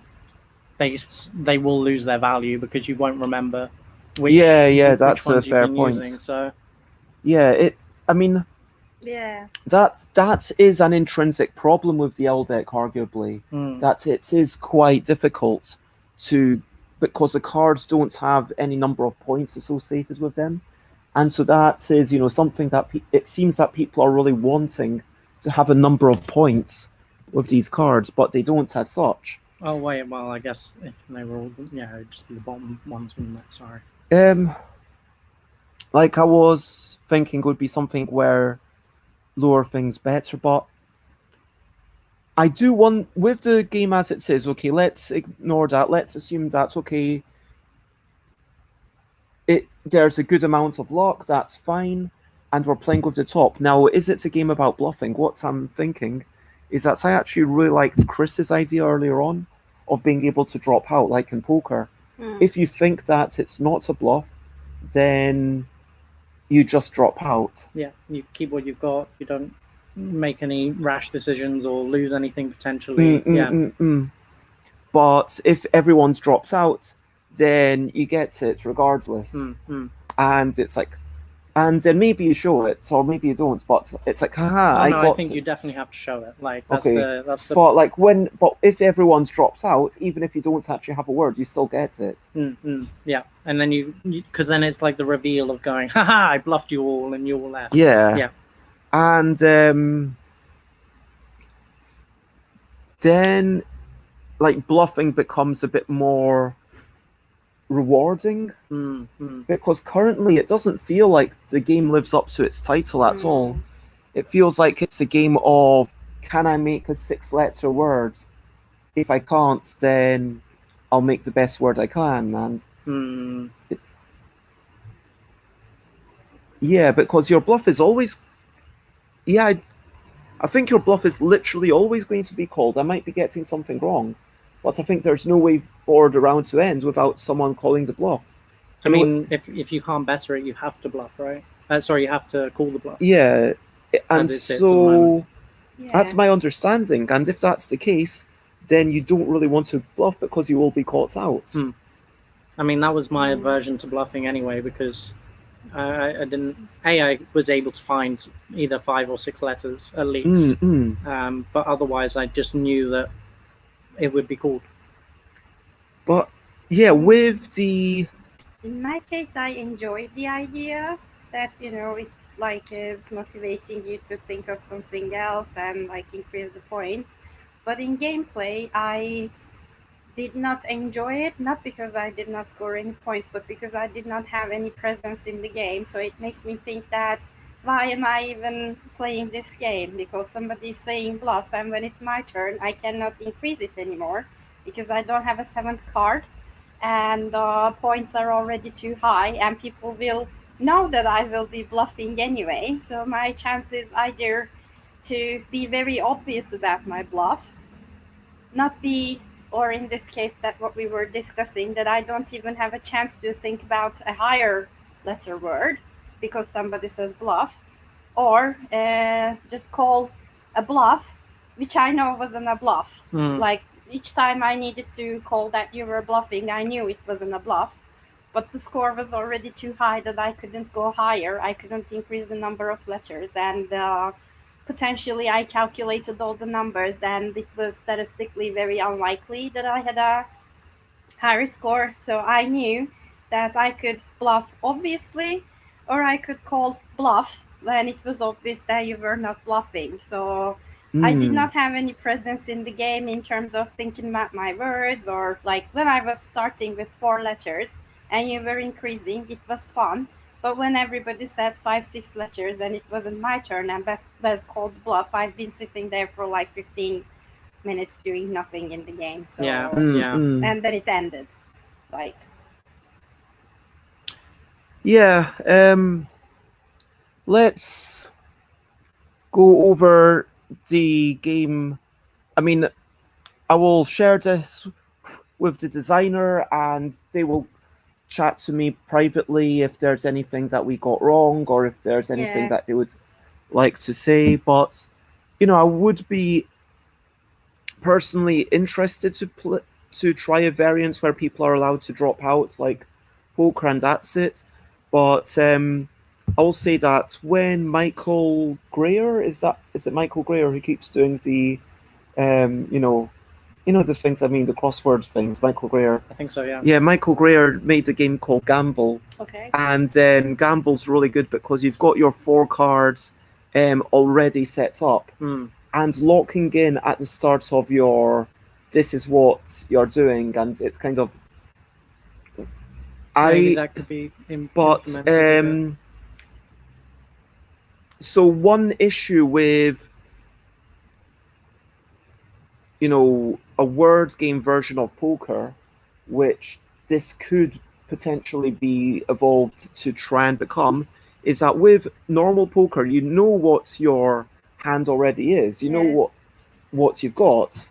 they will lose their value because you won't remember which that's ones a fair you've been point. using. So yeah, I mean, yeah, that is an intrinsic problem with the ELL deck, arguably. That it is quite difficult to, because the cards don't have any number of points associated with them, and so that is, something that it seems that people are really wanting to have a number of points with these cards, but they don't as such. Oh wait, well, I guess if they were all, it'd just be the bottom ones, wouldn't it? Sorry. Like, I was thinking would be something where lower things better, but I do want, with the game as it says, okay, let's ignore that. Let's assume that's okay. There's a good amount of luck, that's fine, and we're playing with the top. Now, is it a game about bluffing? What I'm thinking is that I actually really liked Krys's idea earlier on of being able to drop out, like in poker. If you think that it's not a bluff, then you just drop out. Yeah, you keep what you've got. You don't make any rash decisions or lose anything potentially. But if everyone's dropped out, then you get it regardless. And it's like, and then maybe you show it, or maybe you don't. But it's like, haha, I think you definitely have to show it. Like, that's the. But like, but if everyone's dropped out, even if you don't actually have a word, you still get it. Yeah, and then because then it's like the reveal of going, haha, I bluffed you all, and you all left. Yeah. And then, like, bluffing becomes a bit more rewarding, because currently it doesn't feel like the game lives up to its title at all. It feels like it's a game of, can I make a 6-letter word? If I can't, then I'll make the best word I can. And because your bluff is always, I think your bluff is literally always going to be called. I might be getting something wrong, but I think there's no way for the round to end without someone calling the bluff. I mean, if you can't better it, you have to bluff, right? You have to call the bluff. Yeah, and so that's my understanding. And if that's the case, then you don't really want to bluff because you will be caught out. I mean, that was my aversion to bluffing anyway, because I didn't. I was able to find either 5 or 6 letters at least, but otherwise I just knew that it would be called. But yeah, with the... In my case, I enjoyed the idea that it's like is motivating you to think of something else and like increase the points. But in gameplay, I did not enjoy it, not because I did not score any points, but because I did not have any presence in the game. So it makes me think that why am I even playing this game? Because somebody's saying bluff, and when it's my turn, I cannot increase it anymore because I don't have a seventh card, and points are already too high, and people will know that I will be bluffing anyway. So my chance is either to be very obvious about my bluff, not be, or in this case, that what we were discussing, that I don't even have a chance to think about a higher letter word because somebody says bluff, or just call a bluff, which I know wasn't a bluff. Like each time I needed to call that you were bluffing, I knew it wasn't a bluff, but the score was already too high that I couldn't go higher. I couldn't increase the number of letters, and potentially I calculated all the numbers, and it was statistically very unlikely that I had a higher score. So I knew that I could bluff obviously, or I could call bluff when it was obvious that you were not bluffing. So I did not have any presence in the game in terms of thinking about my words, or like when I was starting with 4 letters and you were increasing, it was fun. But when everybody said 5, 6 letters and it wasn't my turn and was called bluff, I've been sitting there for like 15 minutes doing nothing in the game. So and then it ended. Like let's go over the game. I mean, I will share this with the designer and they will chat to me privately if there's anything that we got wrong or if there's anything that they would like to say. But I would be personally interested to try a variant where people are allowed to drop out like poker and that's it. But I'll say that when Michael Greer, is it Michael Greer who keeps doing the the things, the crossword things, Michael Greer. I think so, yeah. Yeah, Michael Greer made a game called Gamble. Okay. And then Gamble's really good because you've got your 4 cards already set up. And locking in at the start of this is what you're doing, and it's kind of maybe that could be implemented. So one issue with a word game version of poker, which this could potentially be evolved to try and become, is that with normal poker, you know what your hand already is. You know what you've got.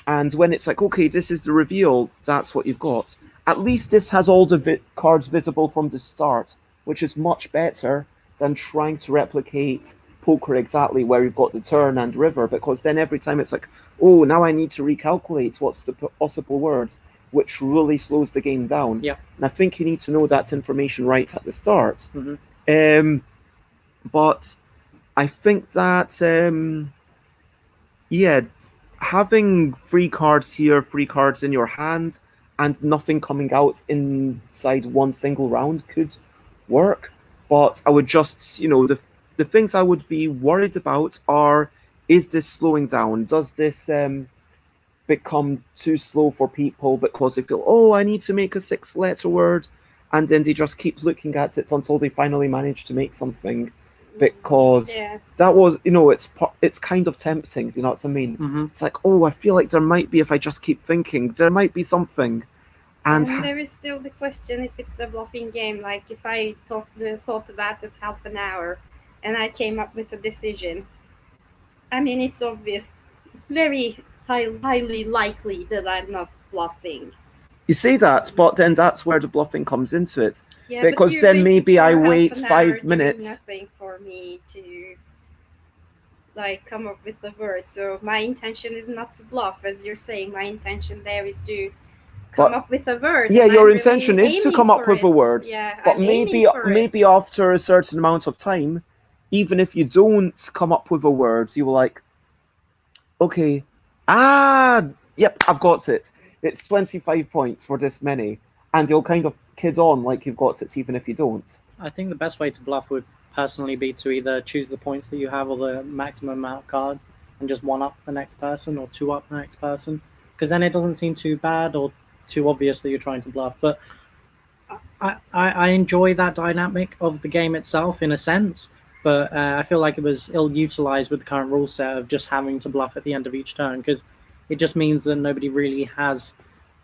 And when it's like, okay, this is the reveal, that's what you've got. At least this has all the cards visible from the start, which is much better than trying to replicate poker exactly where you've got the turn and river, because then every time it's like, oh, now I need to recalculate what's the possible words, which really slows the game down. Yeah. And I think you need to know that information right at the start. But I think that, having 3 cards here, 3 cards in your hand, and nothing coming out inside one single round could work. But I would just, the things I would be worried about are, is this slowing down? Does this become too slow for people because they feel, oh, I need to make a 6-letter word, and then they just keep looking at it until they finally manage to make something, because that was, it's kind of tempting, you know what I mean? It's like, oh, I feel like there might be, if I just keep thinking, there might be something. And there is still the question if it's a bluffing game. Like if I thought about it half an hour and I came up with a decision, I mean, it's obvious, very highly likely that I'm not bluffing. You say that, but then that's where the bluffing comes into it. Yeah, because then maybe I wait 5 minutes. Nothing for me to come up with the word. So my intention is not to bluff, as you're saying. My intention there is to come up with a word. Yeah, your intention is to come up with a word. Yeah, but maybe after a certain amount of time, even if you don't come up with a word, you will like, okay, yep, I've got it. It's 25 points for this many. And you'll kind of kid on like you've got it even if you don't. I think the best way to bluff would personally be to either choose the points that you have or the maximum amount of cards and just one up the next person or two up the next person, because then it doesn't seem too bad or too obvious that you're trying to bluff. But I enjoy that dynamic of the game itself in a sense, but I feel like it was ill-utilized with the current rule set of just having to bluff at the end of each turn, because it just means that nobody really has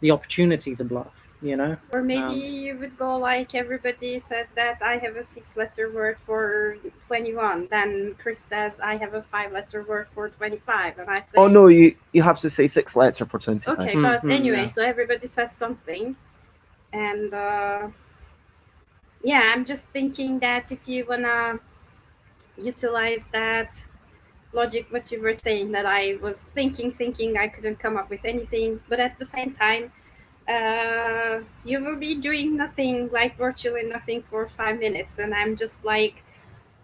the opportunity to bluff, you know? Or maybe you would go like everybody says that I have a 6-letter word for 21. Then Krys says I have a 5-letter word for 25, and I say, oh no, you have to say 6 letter for 25. okay, but anyway, yeah. so everybody says something, and yeah, I'm just thinking that if you wanna utilize that logic, what you were saying, that I was thinking, I couldn't come up with anything, but at the same time, you will be doing nothing, like virtually nothing, for 5 minutes, and I'm just like,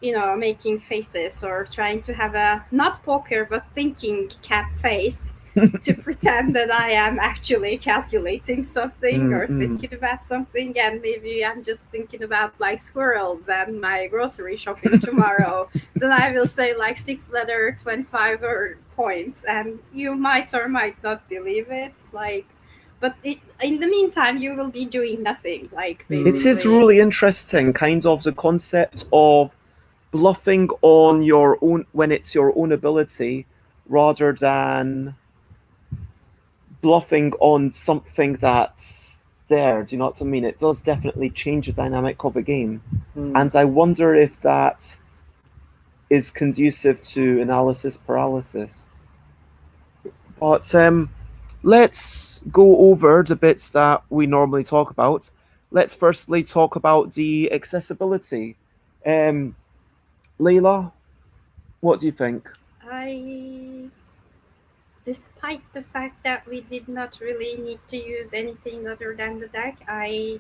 making faces or trying to have a not poker but thinking cap face to pretend that I am actually calculating something or thinking about something, and maybe I'm just thinking about like squirrels and my grocery shopping tomorrow. Then I will say like 6-letter 25 points, and you might or might not believe it, like, but in the meantime you will be doing nothing, like, basically. It is really interesting, kind of the concept of bluffing on your own when it's your own ability rather than bluffing on something that's there. Do you know what I mean? It does definitely change the dynamic of a game. And I wonder if that is conducive to analysis paralysis. But let's go over the bits that we normally talk about. Let's firstly talk about the accessibility. Leila, what do you think? Despite the fact that we did not really need to use anything other than the deck, I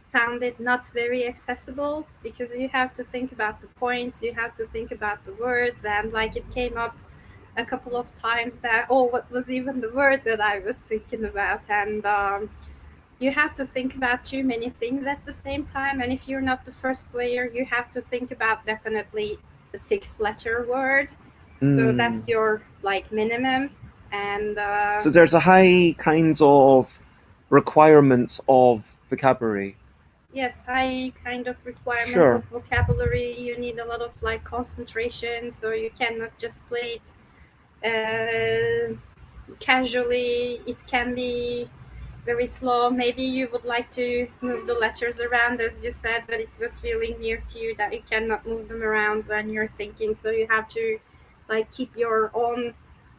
found it not very accessible, because you have to think about the points, you have to think about the words, and like it came up a couple of times that, what was even the word that I was thinking about? And you have to think about too many things at the same time, and if you're not the first player, you have to think about definitely a 6-letter word. So that's your like minimum, and so there's a high kind of requirement of vocabulary. Yes, high kind of requirement Sure. of vocabulary. You need a lot of like concentration, so you cannot just play it casually. It can be very slow. Maybe you would like to move the letters around, as you said, that it was feeling near to you that you cannot move them around when you're thinking. So you have to like keep your own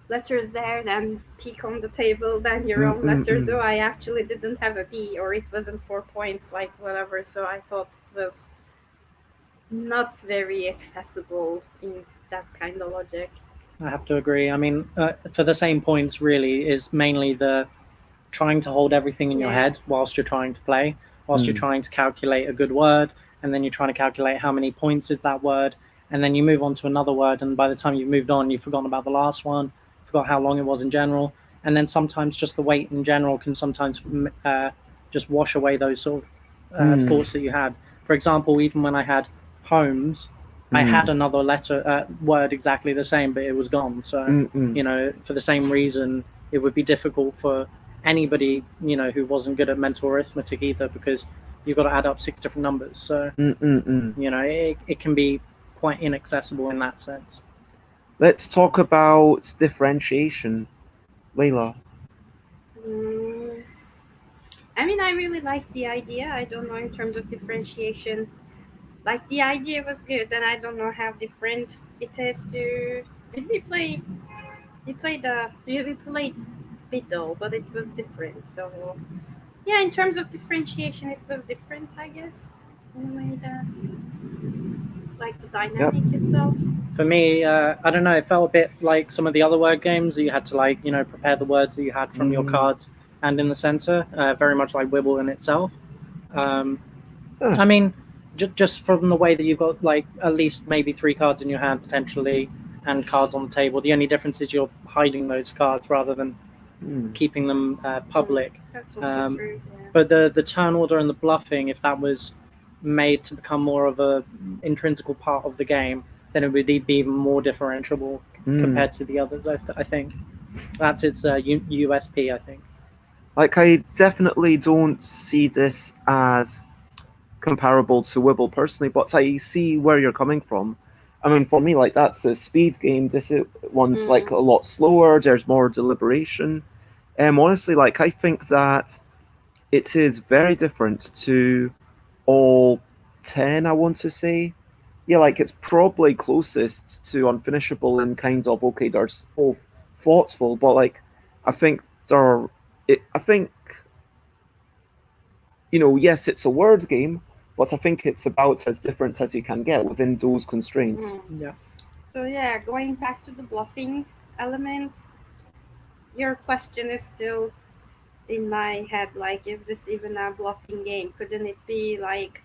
letters there, then peek on the table, then your own letters. Oh, I actually didn't have a B, or it wasn't 4 points, like whatever. So I thought it was not very accessible in that kind of logic. I have to agree. I mean, for the same points, really, is mainly the trying to hold everything in your head whilst you're trying to play, whilst you're trying to calculate a good word, and then you're trying to calculate how many points is that word, and then you move on to another word, and by the time you've moved on, you've forgotten about the last one, forgot how long it was in general, and then sometimes just the weight in general can sometimes just wash away those sort of thoughts that you had. For example, even when I had homes, I had another word exactly the same, but it was gone. So, for the same reason, it would be difficult for anybody, who wasn't good at mental arithmetic either, because you've got to add up 6 different numbers. So, it can be quite inaccessible in that sense. Let's talk about differentiation. Leila. I mean, I really like the idea. I don't know in terms of differentiation. Like, the idea was good, and I don't know how different it is to... Did we play... We played Biddle, but it was different. So, yeah, in terms of differentiation, it was different, I guess, in a way that... Like, the dynamic itself. For me, I don't know, it felt a bit like some of the other word games that you had to, like, prepare the words that you had from your cards and in the center, very much like Wibble in itself. I mean, just from the way that you've got, like, at least maybe 3 cards in your hand, potentially, and cards on the table. The only difference is you're hiding those cards rather than keeping them public. That's also true, yeah. But the turn order and the bluffing, if that was made to become more of a intrinsical part of the game, then it would be even more differentiable compared to the others. I think that's its USP. I think. Like, I definitely don't see this as comparable to Wibble personally, but I see where you're coming from. I mean, for me, like, that's a speed game. This one's like a lot slower. There's more deliberation. Honestly, like, I think that it is very different to all 10, I want to say. Yeah, like, it's probably closest to Unfinishable in kind of, okay, they're so thoughtful, but like, I think they're, I think, yes, it's a word game, but I think it's about as different as you can get within those constraints. Yeah. So yeah, going back to the bluffing element, your question is still in my head, like, is this even a bluffing game? Couldn't it be like,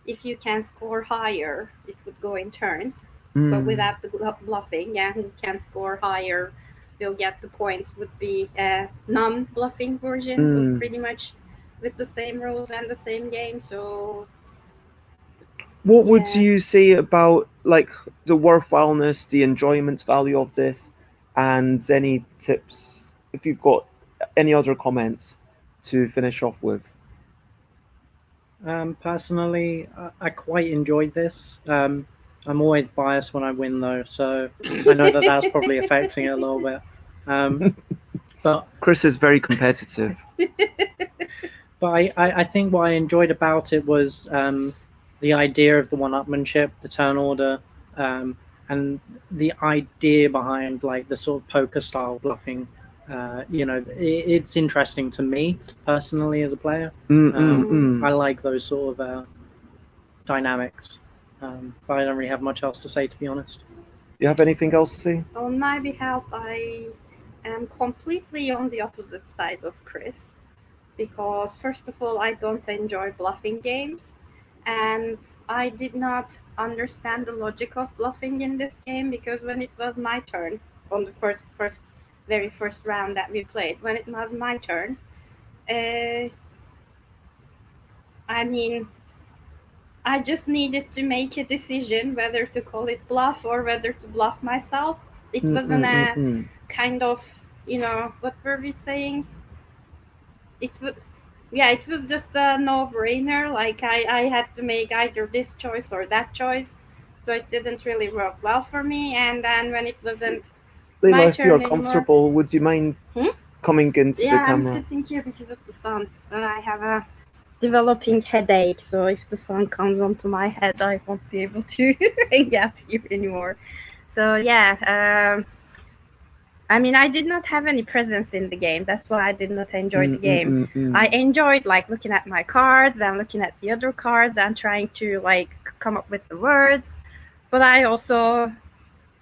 if you can score higher, it would go in turns, but without the bluffing, yeah, who can score higher will get the points, would be a non-bluffing version of pretty much with the same rules and the same game. So what would you say about like the worthwhileness, the enjoyment value of this, and any tips if you've got any other comments to finish off with? Personally, I quite enjoyed this. I'm always biased when I win, though, so I know that that's probably affecting it a little bit. But Krys is very competitive. But I think what I enjoyed about it was the idea of the one-upmanship, the turn order, and the idea behind like the sort of poker-style bluffing. It's interesting to me personally as a player. I like those sort of dynamics, but I don't really have much else to say, to be honest. Do you have anything else to say? On my behalf, I am completely on the opposite side of Krys, because first of all, I don't enjoy bluffing games, and I did not understand the logic of bluffing in this game, because when it was my turn on the very first round that we played, when it was my turn, I mean, I just needed to make a decision whether to call it bluff or whether to bluff myself. It wasn't a kind of, what were we saying? It was just a no-brainer. Like, I had to make either this choice or that choice, so it didn't really work well for me. And then when it wasn't Leila, my if turn you're anymore, comfortable, would you mind coming into the camera? I'm sitting here because of the sun, and I have a developing headache, so if the sun comes onto my head, I won't be able to hang out here anymore. So yeah, I mean, I did not have any presence in the game. That's why I did not enjoy the game. I enjoyed like looking at my cards and looking at the other cards and trying to like come up with the words, but I also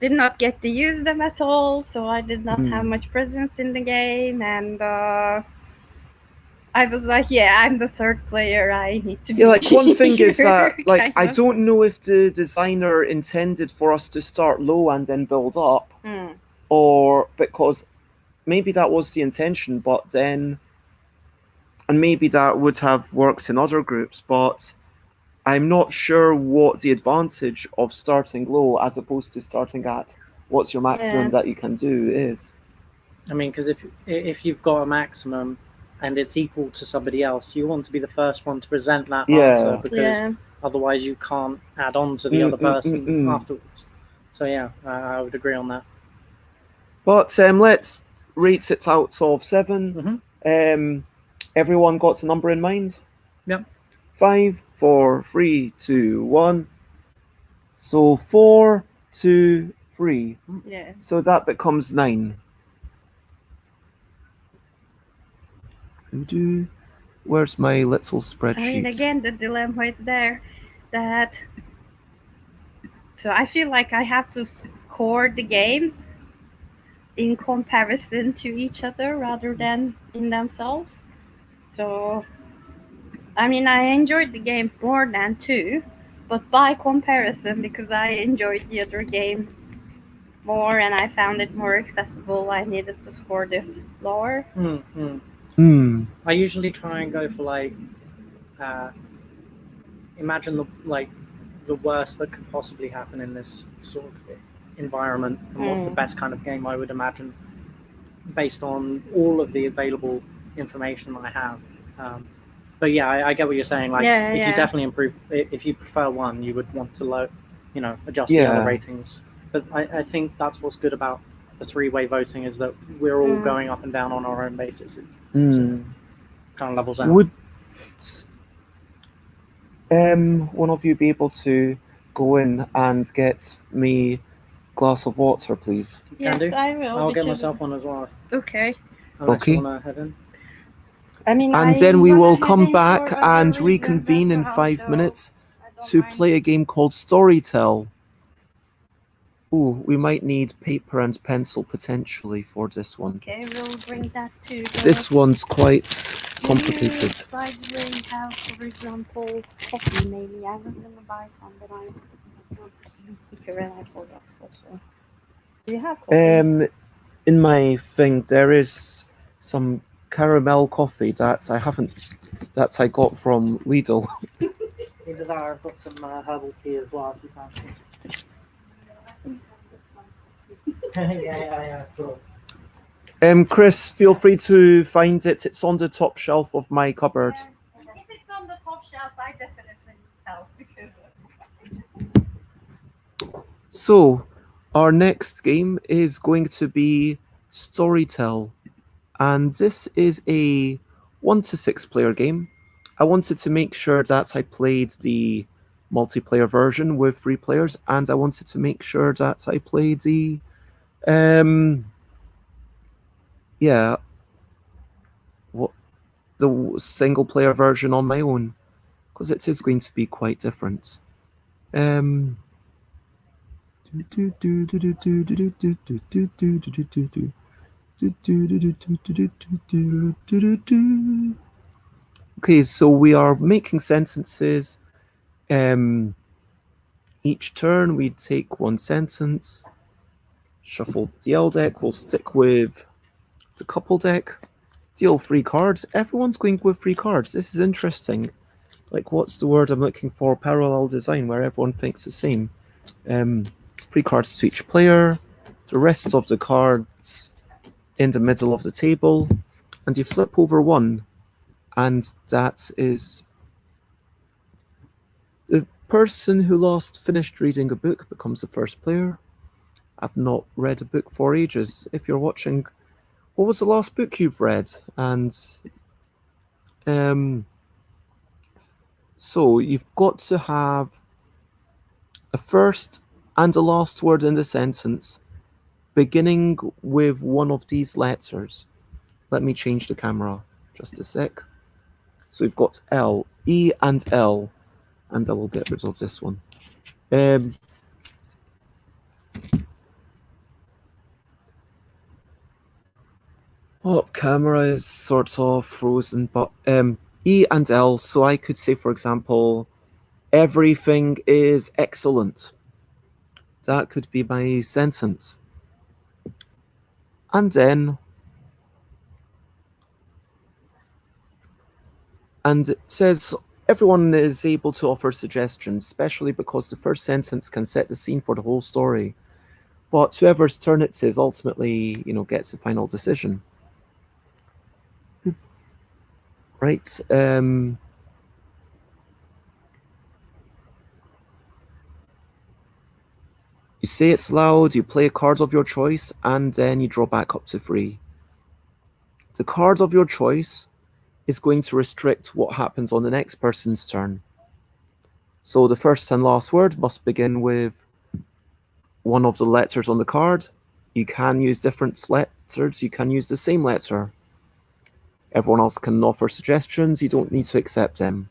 did not get to use them at all, so I did not have much presence in the game. And I was like, yeah, I'm the third player. I need to be. Yeah, like, one thing is that, like, kind I of. don't know if the designer intended for us to start low and then build up, or because maybe that was the intention, but then, and maybe that would have worked in other groups, but I'm not sure what the advantage of starting low as opposed to starting at what's your maximum that you can do is. I mean, because if you've got a maximum and it's equal to somebody else, you want to be the first one to present that answer, because otherwise you can't add on to the other person afterwards. So yeah, I would agree on that. But let's rate it out of 7. Everyone got a number in mind? Yep. 5, 4, 3, 2, 1. So 4, 2, 3. Yeah. So that becomes 9. Where's my little spreadsheet? I mean, again, the dilemma is there that. So I feel like I have to score the games in comparison to each other rather than in themselves. So, I mean, I enjoyed the game more than 2, but by comparison, because I enjoyed the other game more and I found it more accessible, I needed to score this lower. I usually try and go for like imagine the worst that could possibly happen in this sort of environment, and what's the best kind of game I would imagine based on all of the available information I have. But yeah, I get what you're saying. Like, if you definitely improve, if you prefer one, you would want to adjust the other ratings. But I think that's what's good about the three-way voting, is that we're all going up and down on our own basis. It kind of levels out. Would one of you be able to go in and get me a glass of water, please? Yes, I will. I'll get myself one as well. Okay. Unless you want to head in. I mean, and then we will come back and reconvene in 5 minutes to play a game called Storytell. Ooh, we might need paper and pencil potentially for this one. Okay, we'll bring that too. This one's quite complicated. By the way, have, for example, coffee maybe. I was gonna buy some, but I forgot also. Do you have coffee? In my thing there is some caramel coffee that I got from Lidl. Either that or I've got some herbal tea as well, if you fancy. yeah, cool. Krys, feel free to find it. It's on the top shelf of my cupboard. If it's on the top shelf, I definitely need help because. So, our next game is going to be Storytell, and this is a 1 to 6 player game. I wanted to make sure that I played the multiplayer version with 3 players, and I wanted to make sure that I played the the single player version on my own, because it is going to be quite different. Okay, so we are making sentences. Each turn we take one sentence. Shuffle the ELL deck. We'll stick with the couple deck. Deal 3 cards. Everyone's going with 3 cards. This is interesting. Like, what's the word I'm looking for? Parallel design, where everyone thinks the same. 3 cards to each player. The rest of the cards in the middle of the table, and you flip over one, and that is the person who last finished reading a book becomes the first player. I've not read a book for ages. If you're watching, what was the last book you've read? And so you've got to have a first and a last word in the sentence beginning with one of these letters. Let me change the camera just a sec. So we've got L, E and L, and I will get rid of this one. Camera is sort of frozen, but E and L, so I could say, for example, everything is excellent. That could be my sentence. And then, and it says everyone is able to offer suggestions, especially because the first sentence can set the scene for the whole story. But whoever's turn it is ultimately, gets the final decision. Right. You say it's loud, you play a card of your choice, and then you draw back up to 3. The card of your choice is going to restrict what happens on the next person's turn. So the first and last word must begin with one of the letters on the card. You can use different letters, you can use the same letter. Everyone else can offer suggestions, you don't need to accept them.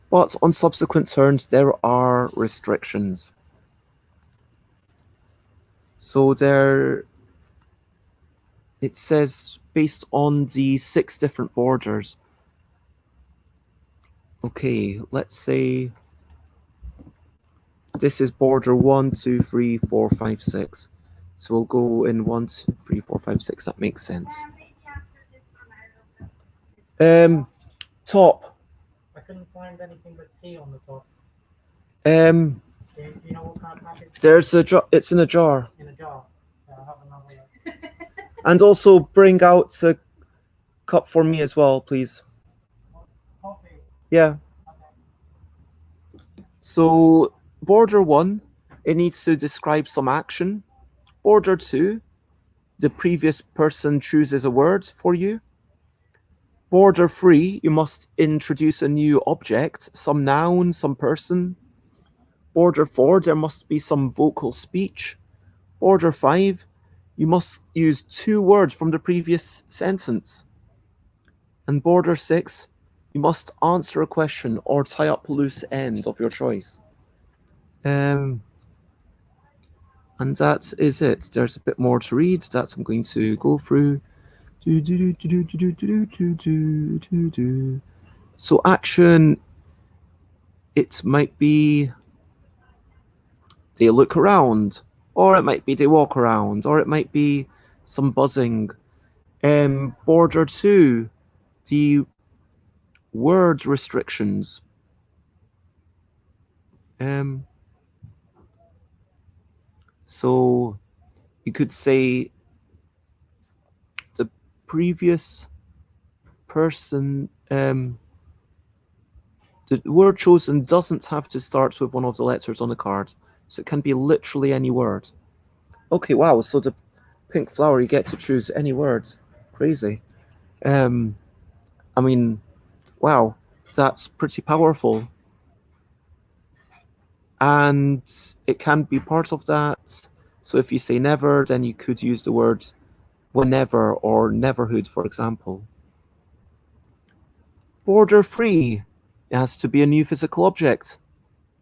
But on subsequent turns, there are restrictions. So it says based on the 6 different borders. Okay, let's say this is border 1, 2, 3, 4, 5, 6. So we'll go in 1, 2, 3, 4, 5, 6. That makes sense. Top. couldn't find anything but tea on the top. Do you know what kind of package? There's a jar. It's in a jar. In a jar. Yeah, I'll have another look. And also bring out a cup for me as well, please. Coffee. Yeah. So border 1, it needs to describe some action. Border 2, the previous person chooses a word for you. Border 3, you must introduce a new object, some noun, some person. Border 4, there must be some vocal speech. Border 5, you must use 2 words from the previous sentence. And border 6, you must answer a question or tie up a loose end of your choice. And that is it. There's a bit more to read that I'm going to go through. So action, it might be they look around, or it might be they walk around, or it might be some buzzing. Border 2, the word restrictions. So you could say the previous person, the word chosen doesn't have to start with one of the letters on the card. So it can be literally any word. Okay, wow, so the pink flower, you get to choose any word. Crazy. I mean, wow, that's pretty powerful. And it can be part of that. So if you say never, then you could use the word whenever or neverhood, for example. Border 3, it has to be a new physical object.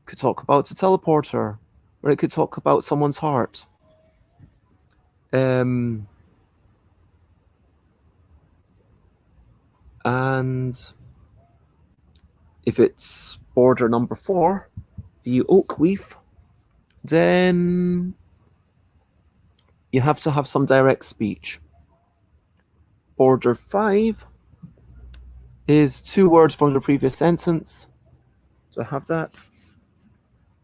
It could talk about a teleporter, or it could talk about someone's heart. And if it's border number 4, the oak leaf, then you have to have some direct speech. Border 5 is 2 words from the previous sentence. Do I have that?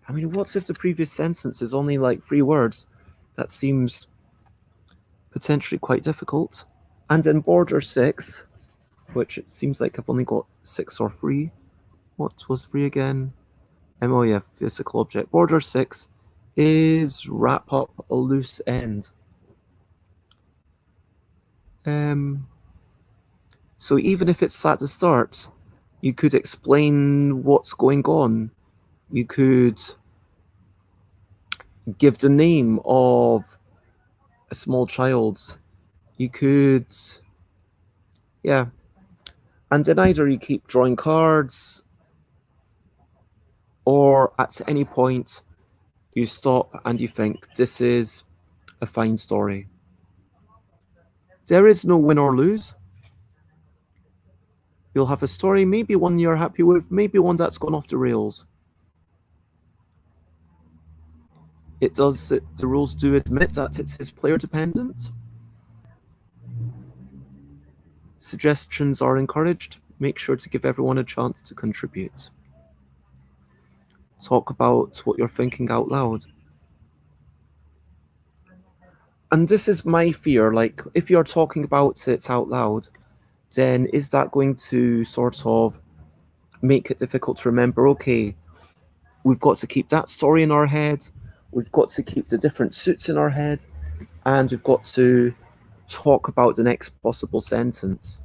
I mean, what if the previous sentence is only like 3 words? That seems potentially quite difficult. And in border 6, which it seems like I've only got 6 or 3. What was 3 again? Oh yeah, physical object. Border 6 is wrap up a loose end. So even if it's at the start, you could explain what's going on. You could give the name of a small child. You could, yeah. And then either you keep drawing cards, or at any point you stop and you think, this is a fine story. There is no win or lose. You'll have a story, maybe one you're happy with, maybe one that's gone off the rails. The rules do admit that it is player dependent. Suggestions are encouraged. Make sure to give everyone a chance to contribute. Talk about what you're thinking out loud. And this is my fear, like, if you're talking about it out loud, then is that going to sort of make it difficult to remember, okay, we've got to keep that story in our head, we've got to keep the different suits in our head, and we've got to talk about the next possible sentence.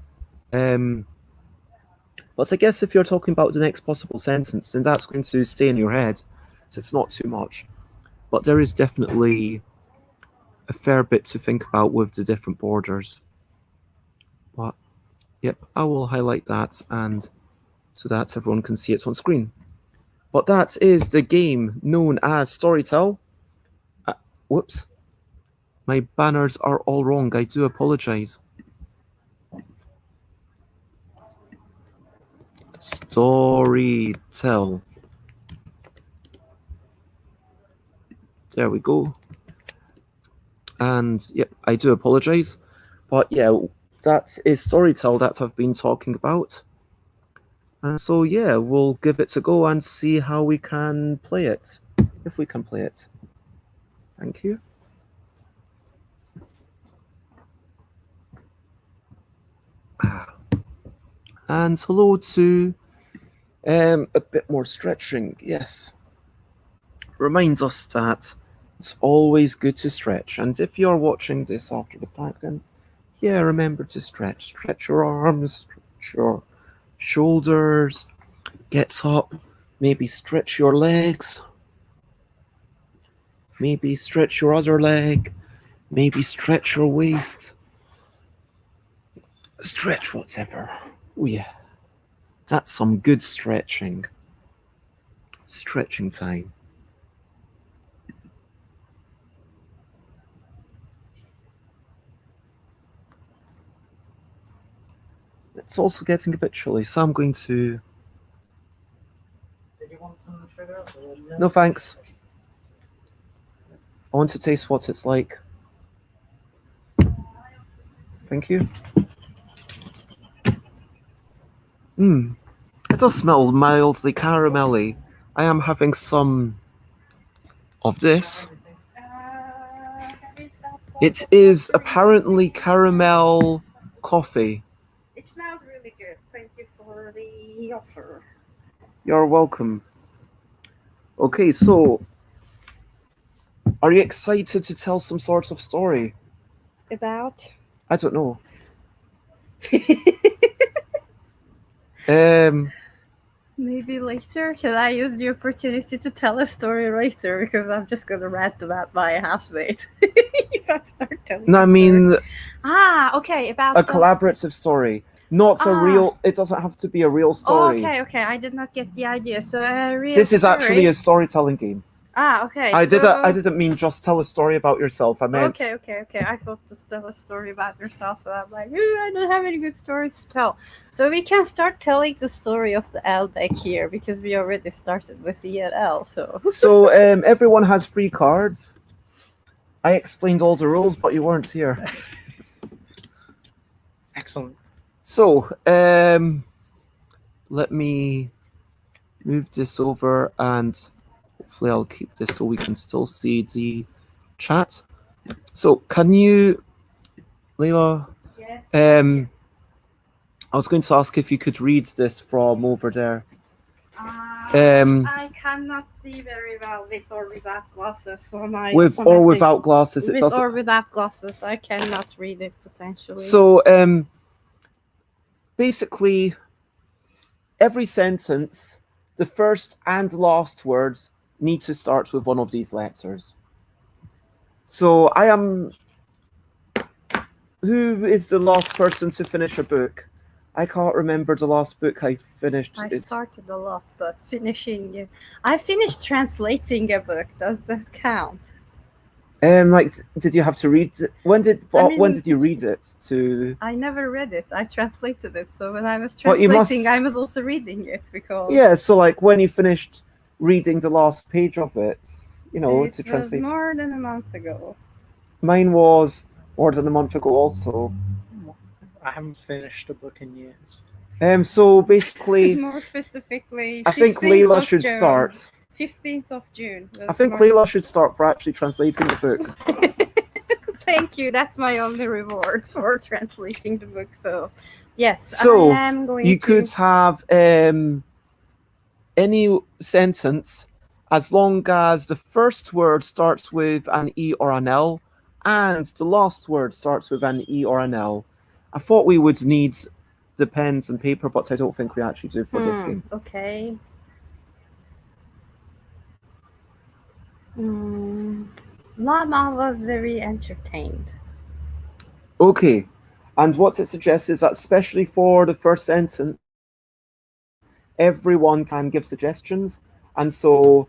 But I guess if you're talking about the next possible sentence, then that's going to stay in your head, so it's not too much. But there is definitely a fair bit to think about with the different borders. But yep, I will highlight that and so that everyone can see it on screen. But that is the game known as Storytell. Whoops, my banners are all wrong. I do apologize. Storytell. There we go. And yep, I do apologize. But yeah, that is Storytell that I've been talking about. And so, yeah, we'll give it a go and see how we can play it, if we can play it. Thank you. And hello to a bit more stretching, yes. Reminds us that it's always good to stretch. And if you're watching this after the fact, then yeah, remember to stretch. Stretch your arms, stretch your shoulders, get up, maybe stretch your legs, maybe stretch your other leg, maybe stretch your waist, stretch whatever. Oh yeah, that's some good stretching. Stretching time. It's also getting a bit chilly, so I'm going to... Did you want some sugar? No thanks. I want to taste what it's like. Thank you. It does smell mildly caramelly. I am having some of this. It is apparently caramel coffee. It smells really good. Thank you for the offer. You're welcome. Okay, so are you excited to tell some sort of story? About? I don't know. Maybe later. Can I use the opportunity to tell a story later? Because I'm just gonna rant about my housemate if I start telling. No, I mean okay, about a collaborative story, not a real. It doesn't have to be a real story. Okay. I did not get the idea. So a real. This is actually a storytelling game. Okay. I didn't mean just tell a story about yourself. I meant. Okay. I thought to tell a story about yourself, so I'm like, I don't have any good stories to tell. So we can start telling the story of the L deck here because we already started with the ELL. So Everyone has free cards. I explained all the rules, but you weren't here. Excellent. So let me move this over and. Hopefully I'll keep this so we can still see the chat. So can you, Leila? Yes. I was going to ask if you could read this from over there. I cannot see very well with or without glasses. So without glasses, it doesn't. With or without glasses, I cannot read it potentially. So basically, every sentence, the first and last words need to start with one of these letters. So I am... Who is the last person to finish a book? I can't remember the last book I finished. I started a lot, but finishing it... I finished translating a book. Does that count? Did you have to read it? When did you read it? I never read it. I translated it. So when I was translating, I was also reading it because... Yeah, so when you finished reading the last page of it, to translate. It was more than a month ago. Mine was more than a month ago also. I haven't finished a book in years. So basically... More specifically, I think Leila should start. 15th of June. I think Leila should start for actually translating the book. Thank you. That's my only reward for translating the book. So, yes, so I am going you could have any sentence as long as the first word starts with an E or an L and the last word starts with an E or an L. I thought we would need the pens and paper, but I don't think we actually do for this game. Okay. Llama was very entertained. Okay, and what it suggests is that especially for the first sentence, everyone can give suggestions, and so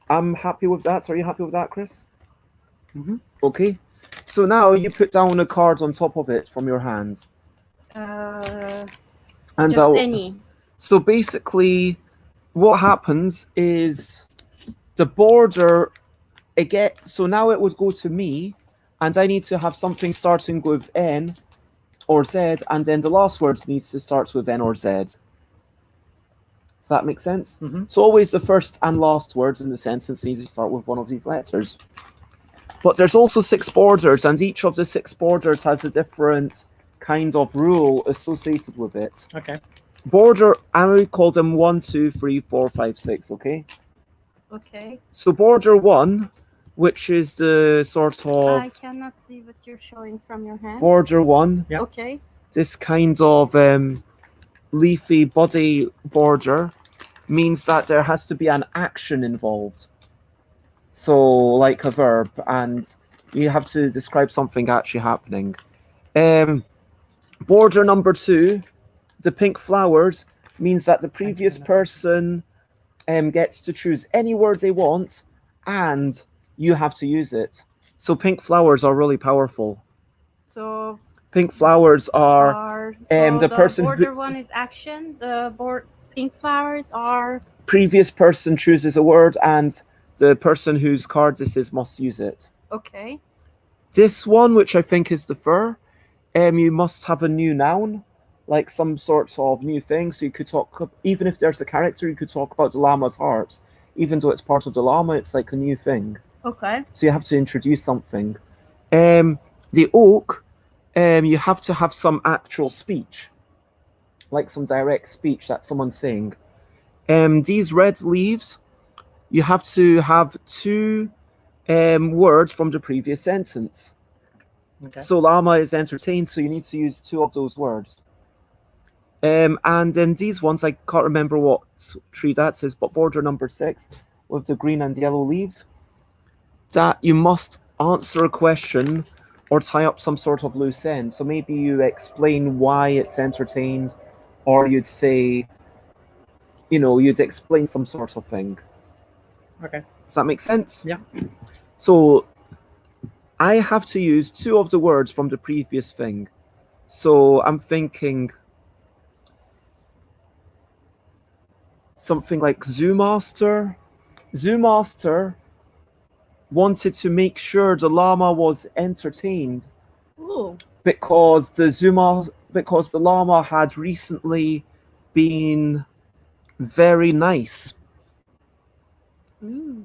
I'm happy with that. Are you happy with that, Krys? Mm-hmm. Okay, so now you put down a card on top of it from your hand. And just any. So basically, what happens is the border so now it would go to me, and I need to have something starting with N or Z, and then the last word needs to start with N or Z. Does that make sense? Mm-hmm. So always the first and last words in the sentence need to start with one of these letters. But there's also 6 borders, and each of the 6 borders has a different kind of rule associated with it. Okay. Border, I would call them 1, 2, 3, 4, 5, 6, okay? Okay. So border 1, which is the sort of I cannot see what you're showing from your hand. border 1, Yep. Okay. this kind of leafy body border means that there has to be an action involved. So like a verb, and you have to describe something actually happening. Border number 2, the pink flowers, means that the previous person gets to choose any word they want, and you have to use it. So pink flowers are really powerful. So Pink flowers are the person border who, 1 is action. The pink flowers are previous person chooses a word, and the person whose card this is must use it. okay. This one, which I think is the fur, you must have a new noun, like some sort of new thing. So you could talk, even if there's a character, you could talk about the llama's heart. Even though it's part of the llama, it's like a new thing. Okay. So you have to introduce something. The oak, you have to have some actual speech, like some direct speech that someone's saying. These red leaves, you have to have 2 words from the previous sentence. Okay. So llama is entertained, so you need to use 2 of those words. And then these ones, I can't remember what tree that is, but border number 6 with the green and yellow leaves, that you must answer a question or tie up some sort of loose end. So maybe you explain why it's entertained, or you'd say, you'd explain some sort of thing. Okay. Does that make sense? Yeah. So I have to use 2 of the words from the previous thing. So I'm thinking something like Zoomaster. Zoomaster wanted to make sure the llama was entertained. Ooh. Because the llama had recently been very nice. Ooh.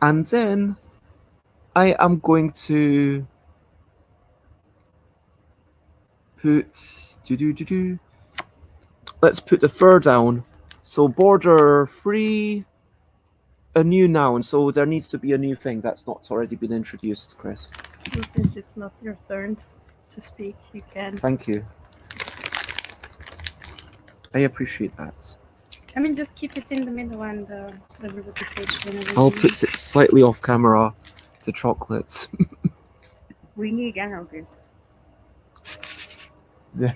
And then I am going to put let's put the fur down. So border 3, a new noun. So there needs to be a new thing that's not already been introduced, Krys. So since it's not your turn to speak, you can. Thank you. I appreciate that. I mean, just keep it in the middle and everybody takes whenever. I'll put it slightly off camera, the chocolates. We need energy. Yeah.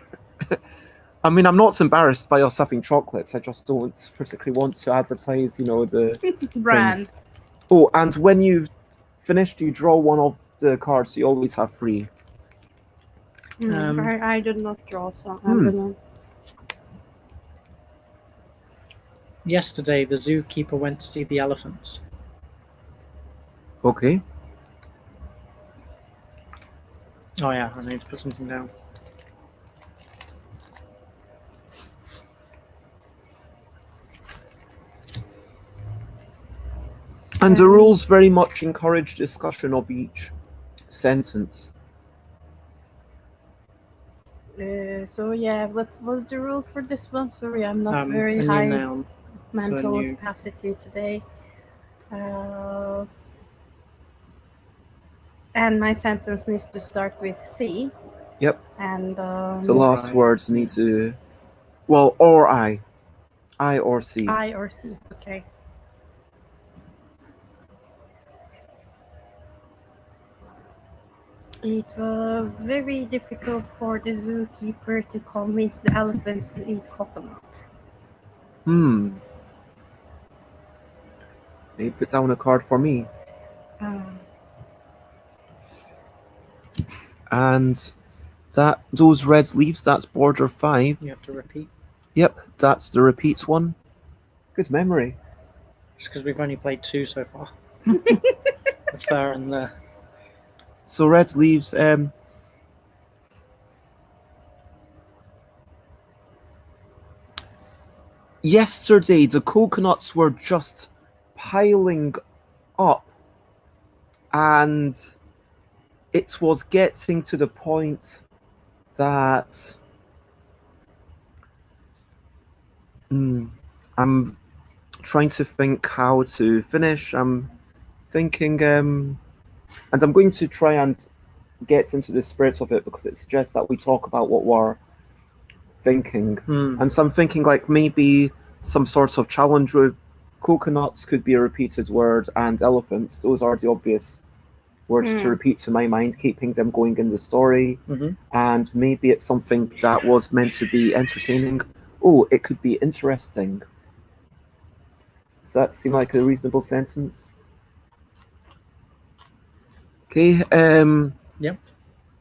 I mean, I'm not embarrassed by us having chocolates. I just don't particularly want to advertise, the Brand. things. Oh, and when you've finished, you draw one of the cards. You always have 3. I did not draw, so I'm gonna. Yesterday, the zookeeper went to see the elephants. Okay. Oh yeah, I need to put something down. And the rules very much encourage discussion of each sentence. So yeah, what was the rule for this one? Sorry, I'm not very a new high noun. mental new- capacity today. And my sentence needs to start with C. Yep. And The last words need to, well, or I or C. I or C. Okay. It was very difficult for the zookeeper to convince the elephants to eat coconut. They put down a card for me. And those red leaves, that's border 5. You have to repeat. Yep, that's the repeats one. Good memory. Just because we've only played 2 so far. The fur and the... So red leaves, yesterday the coconuts were just piling up, and it was getting to the point that I'm trying to think how to finish. I'm thinking, and I'm going to try and get into the spirit of it because it suggests that we talk about what we're thinking. And so I'm thinking like maybe some sort of challenge with coconuts could be a repeated word, and elephants, those are the obvious words to repeat to my mind, keeping them going in the story. And maybe it's something that was meant to be entertaining. Oh, it could be interesting. Does that seem like a reasonable sentence? Okay. Yep.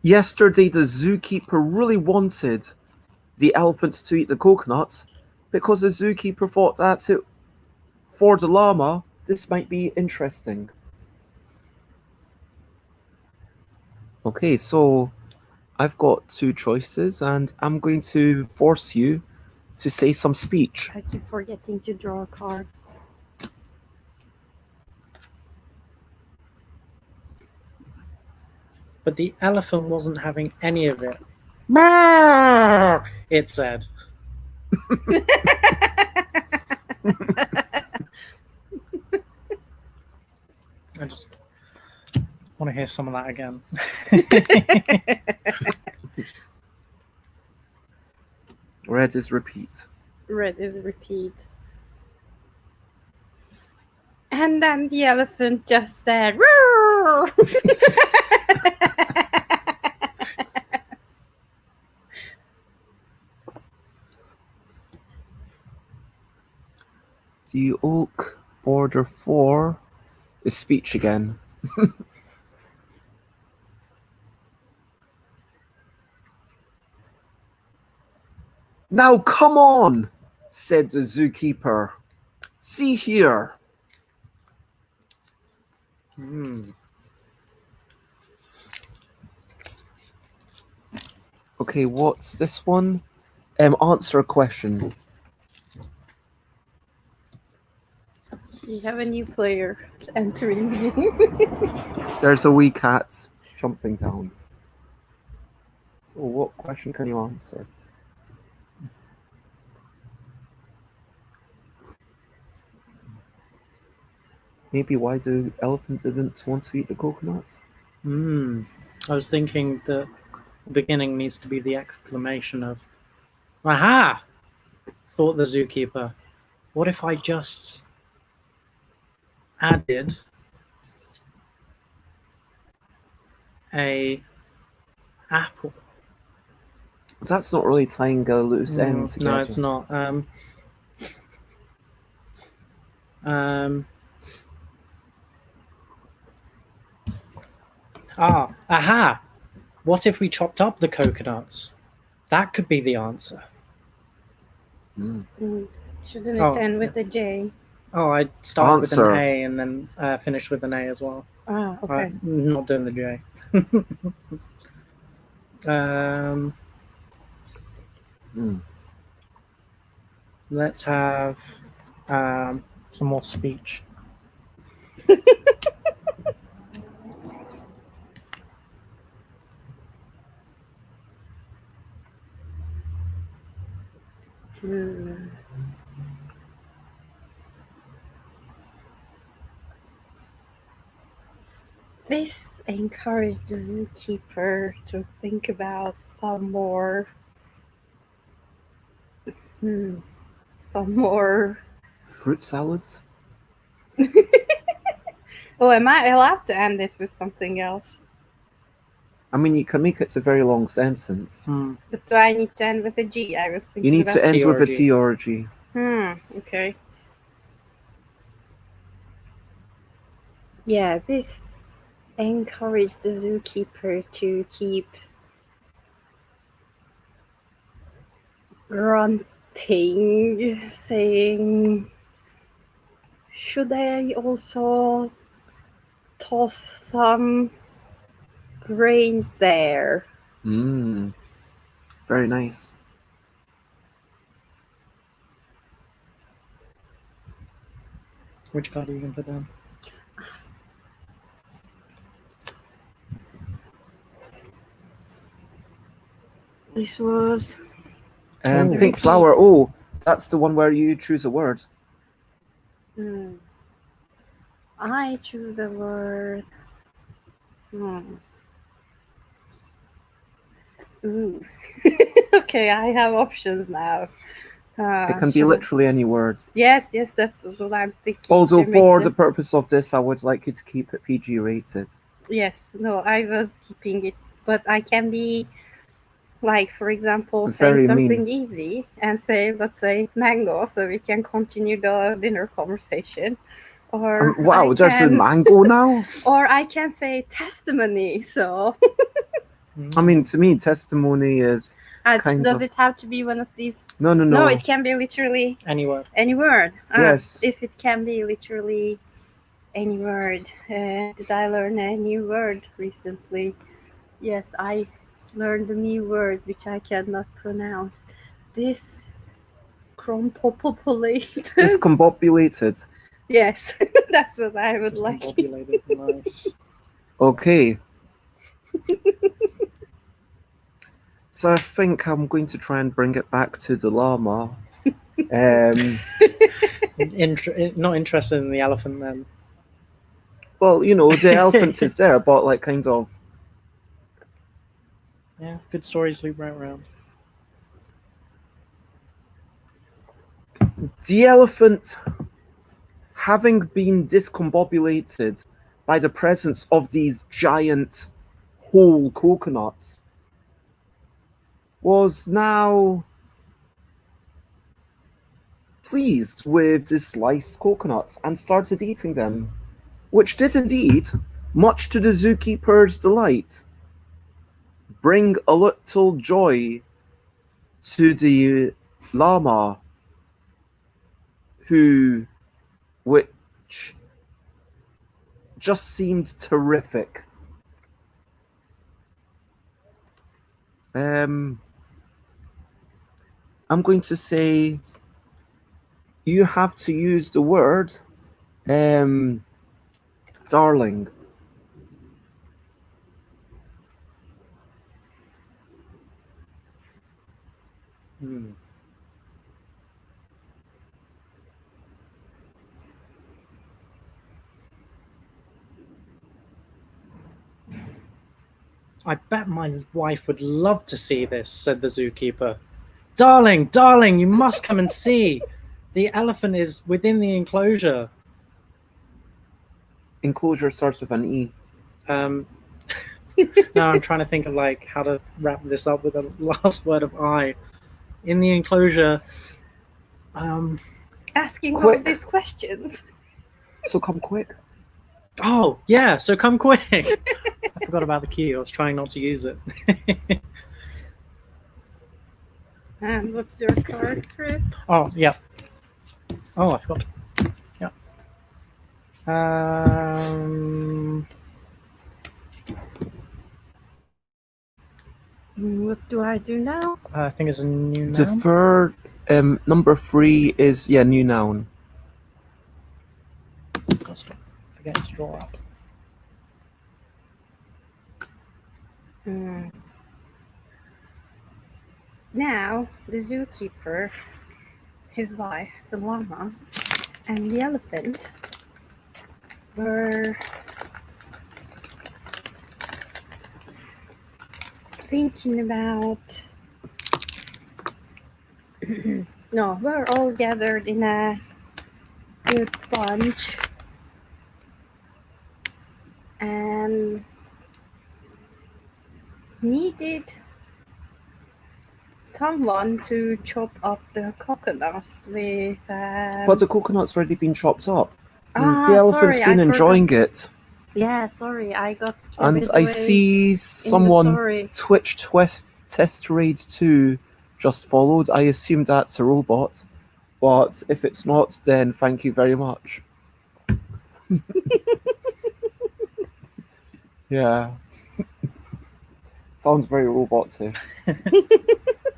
Yesterday the zookeeper really wanted the elephants to eat the coconuts because the zookeeper thought that for the llama this might be interesting. Okay, so I've got two choices and I'm going to force you to say some speech. I keep forgetting to draw a card. But the elephant wasn't having any of it. It said. I just want to hear some of that again. Red is repeat. Red is repeat. And then the elephant just said, "Roar!" The oak border 4 is speech again. Now come on, said the zookeeper. See here. Okay, what's this one? Answer a question. You have a new player entering the game. There's a wee cat jumping down. So what question can you answer? Maybe why the elephant didn't want to eat the coconuts? I was thinking that the beginning needs to be the exclamation of, "Aha!" thought the zookeeper. What if I just added a apple? That's not really tying a loose end together. No, it's not. Aha! What if we chopped up the coconuts? That could be the answer. Shouldn't it end with a J? Oh, I started with Answer. an A and then finished with an A as well. Ah, okay. Not doing the J. Let's have some more speech. This encouraged the zookeeper to think about some more fruit salads. Oh, I'll have to end it with something else. I mean, you can make it a very long sentence. But do I need to end with a G? I was thinking you need to end T with or a G. T or a G. Okay. Yeah, this encouraged the zookeeper to keep grunting, saying, should I also toss some grains there? Very nice. Which card are you going to put down? This was Oh. Pink flower. Oh, that's the one where you choose a word. I choose the word. Ooh. Okay, I have options now. It can be literally any word. Yes, that's what I'm thinking. Although for the purpose of this, I would like you to keep it PG rated. Yes, no, I was keeping it, but I can be, like, for example, say Very something mean. easy and say, let's say, mango, so we can continue the dinner conversation. Or wow, there's a mango now? Or I can say testimony, so... I mean, to me, testimony is does it have to be one of these? No. No, it can be literally any word. Any word. Yes. If it can be literally any word. Did I learn a new word recently? Yes, I learned a new word which I cannot pronounce. Discombobulated. Yes, that's what I would like. Nice. Okay. So I think I'm going to try and bring it back to the llama. Not interested in the elephant then. Well, you know, the elephant is there, but like kind of. Yeah, good stories loop right around. The elephant, having been discombobulated by the presence of these giant whole coconuts, was now pleased with the sliced coconuts and started eating them, which did indeed, much to the zookeeper's delight, bring a little joy to the llama, which just seemed terrific. I'm going to say you have to use the word darling. I bet my wife would love to see this, said the zookeeper. Darling, darling, you must come and see. The elephant is within the enclosure. Enclosure starts with an E. Now I'm trying to think of like how to wrap this up with the last word of I. In the enclosure. Asking all these questions. So come quick. Oh, yeah, so come quick. I forgot about the key. I was trying not to use it. And what's your card, Krys? Oh, yeah. Oh, I forgot. Yeah. What do I do now? I think it's a new noun. The third, number 3 is, new noun. Got to forget to draw up. Now, the zookeeper, his wife, the llama, and the elephant were thinking about... No, we're all gathered in a good bunch and needed someone to chop up the coconuts with... But the coconut's already been chopped up. The elephant's been enjoying it. Yeah, sorry, I got And I see someone Twitch Test Raid 2 just followed. I assume that's a robot. But if it's not, then thank you very much. Yeah. Sounds very roboty.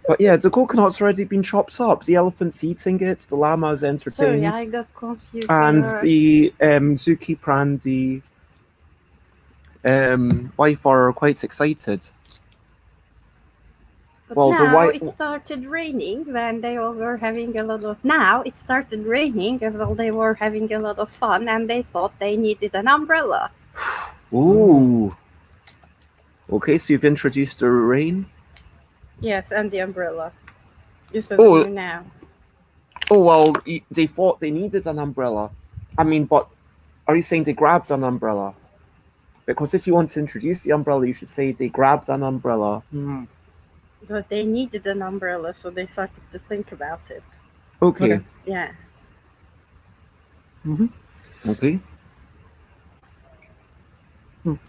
But yeah, the coconut's already been chopped up. The elephant's eating it. The llama's entertained. Sorry, I got confused. And there. the zookeeper and the wife are quite excited. But Well, the now wife. it started raining when they all were having a lot of. Now it started raining as though they were having a lot of fun, and they thought they needed an umbrella. Ooh. Okay, so you've introduced the rain. Yes, and the umbrella. Just as Oh. you now. Oh well, they thought they needed an umbrella. I mean, but are you saying they grabbed an umbrella? Because if you want to introduce the umbrella, you should say they grabbed an umbrella. Mm. But they needed an umbrella, so they started to think about it. Okay. Yeah. Mm-hmm. Okay.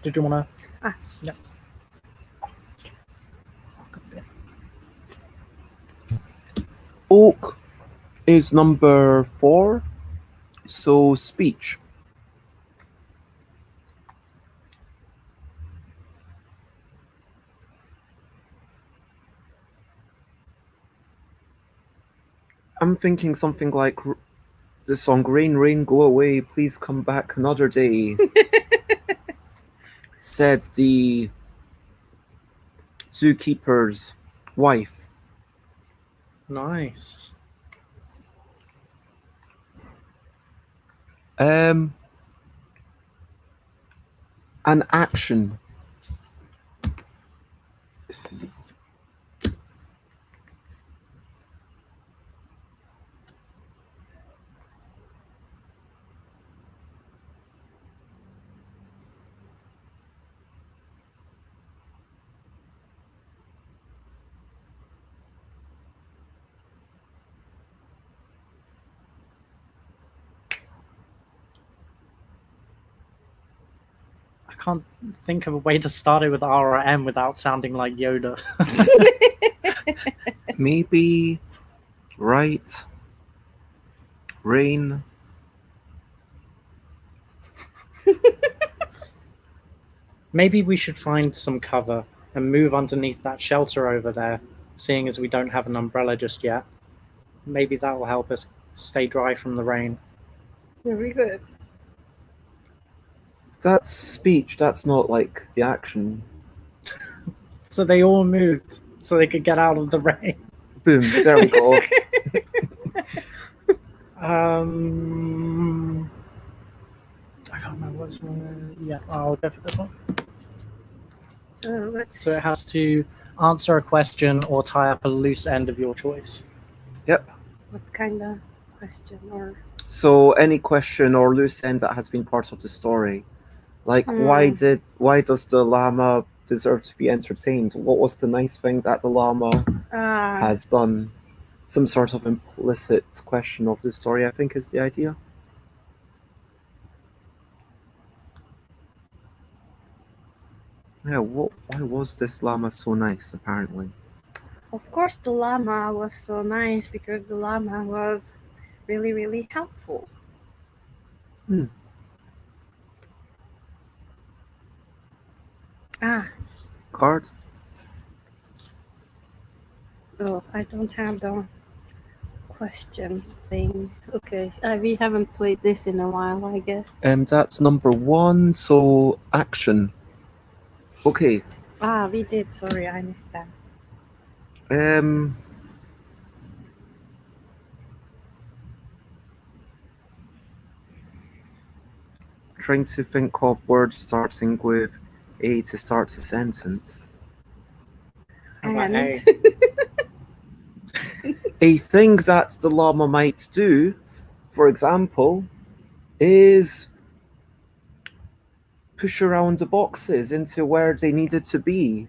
Did you want to? Yeah. Oak is number 4. So speech. I'm thinking something like the song "Rain, Rain, Go Away, Please Come Back Another Day," said the zookeeper's wife. Nice. An action. I can't think of a way to start it with R or M without sounding like Yoda. Maybe right. Rain. Maybe we should find some cover and move underneath that shelter over there, seeing as we don't have an umbrella just yet. Maybe that will help us stay dry from the rain. Very good. That's speech. That's not like the action. So they all moved so they could get out of the rain. Boom. There we go. I can't remember what's one. Yeah, I'll go for this one. So So it has to answer a question or tie up a loose end of your choice. Yep. what kind of question or? So any question or loose end that has been part of the story, like why does the llama deserve to be entertained? What was the nice thing that the llama has done? Some sort of implicit question of the story, I think, is the idea. Yeah, why was this llama so nice, apparently? Of course, the llama was so nice because the llama was really, really helpful. Card? Oh, I don't have the question thing. Okay, we haven't played this in a while, I guess. That's number 1, so action. Okay. We did. Sorry, I missed that. Trying to think of words starting with A to start a sentence. How about A? A thing that the llama might do, for example, is push around the boxes into where they needed to be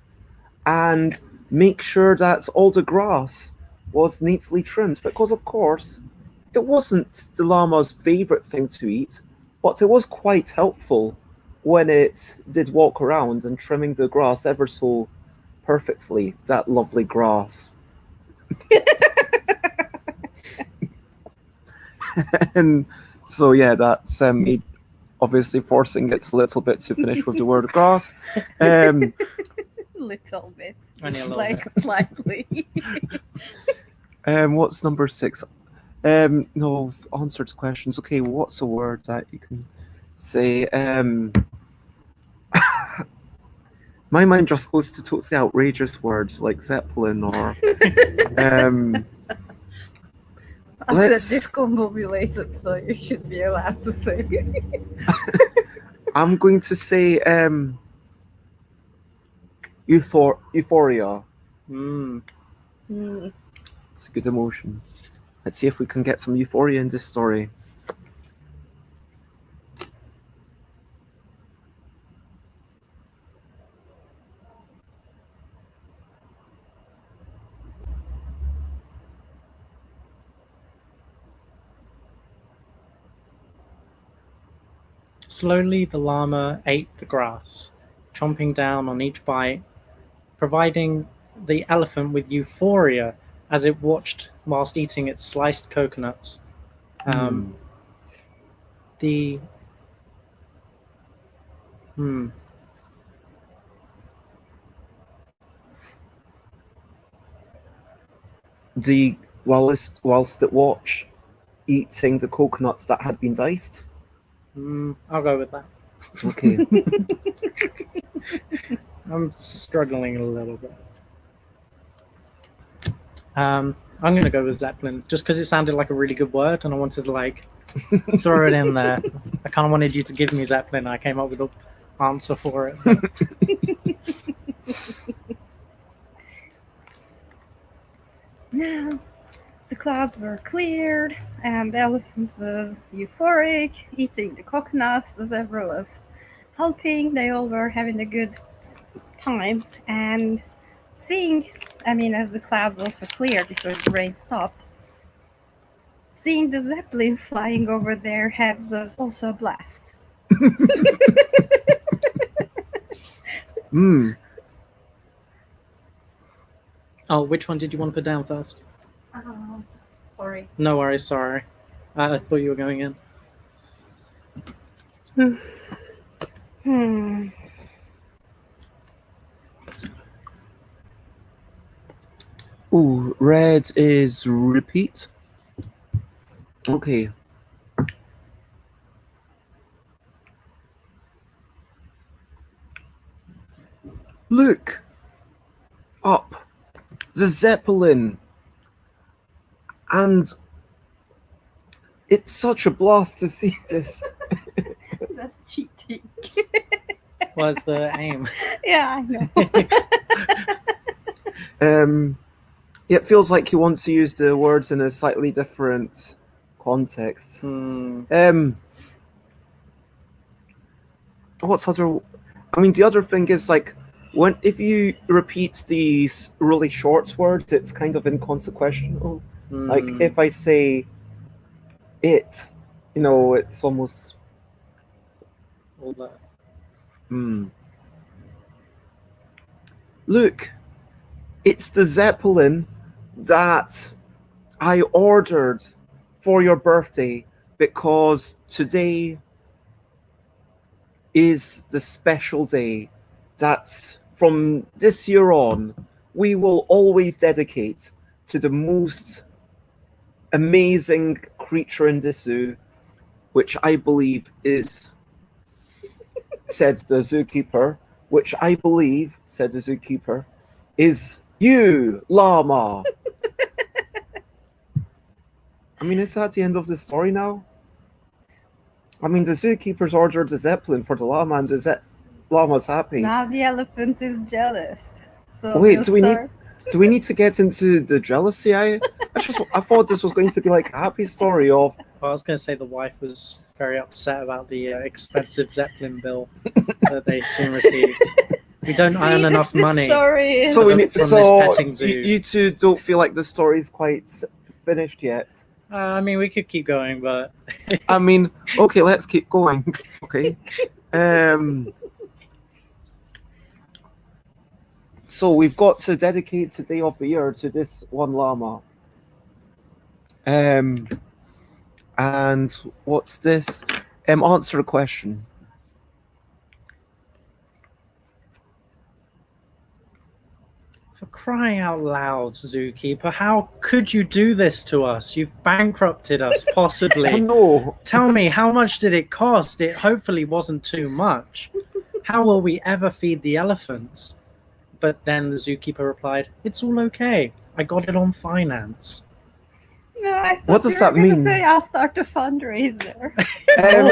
and make sure that all the grass was neatly trimmed, because of course it wasn't the llama's favorite thing to eat, but it was quite helpful when it did walk around and trimming the grass ever so perfectly, that lovely grass. And so yeah, that's me obviously forcing it a little bit to finish with the word grass. little bit, Only a little like bit. slightly. What's number 6? No, answered questions. Okay, what's a word that you can say? My mind just goes to totally outrageous words like Zeppelin or I let's- said discombobulated, so you should be allowed to say. I'm going to say euphoria. Mm. It's a good emotion. Let's see if we can get some euphoria in this story. Slowly the llama ate the grass, chomping down on each bite, providing the elephant with euphoria as it watched whilst eating its sliced coconuts. The whilst it watched eating the coconuts that had been diced. I'll go with that. Okay. I'm struggling a little bit. I'm gonna go with Zeppelin just because it sounded like a really good word, and I wanted to like throw it in there. I kind of wanted you to give me Zeppelin. I came up with an answer for it. Now, the clouds were cleared, and the elephant was euphoric, eating the coconuts. The zebra was helping. They all were having a good time, and seeing, as the clouds also cleared because the rain stopped, seeing the zeppelin flying over their heads was also a blast. Oh, which one did you want to put down first? Sorry. No worries, sorry. I thought you were going in. Ooh, red is repeat. Okay. Look! Up! The Zeppelin! And it's such a blast to see this. That's cheating. What's the aim? Yeah, I know. It feels like you want to use the words in a slightly different context. What's other? I mean, the other thing is like if you repeat these really short words, it's kind of inconsequential. Like if I say it, it's almost all that. Look, it's the Zeppelin that I ordered for your birthday because today is the special day that from this year on we will always dedicate to the most amazing creature in the zoo, which I believe is, said the zookeeper, which I believe, said the zookeeper, is you, llama. I mean, is that the end of the story now? I mean, the zookeeper's ordered the Zeppelin for the llama, and the llama's happy. Now the elephant is jealous. So wait, do we need to get into the jealousy? I thought this was going to be like a happy story of. Well, I was going to say the wife was very upset about the expensive Zeppelin bill that they soon received. We don't earn enough money. So you two don't feel like the story's quite finished yet. I mean, we could keep going, but I mean, okay, let's keep going. Okay. So we've got to dedicate the day of the year to this one llama. And what's this? Answer a question. For crying out loud, zookeeper, how could you do this to us? You've bankrupted us, possibly. Oh no! Tell me, how much did it cost? It hopefully wasn't too much. How will we ever feed the elephants? But then the zookeeper replied, it's all okay. I got it on finance. No, I thought What does you that were gonna mean? say I'll start a fundraiser.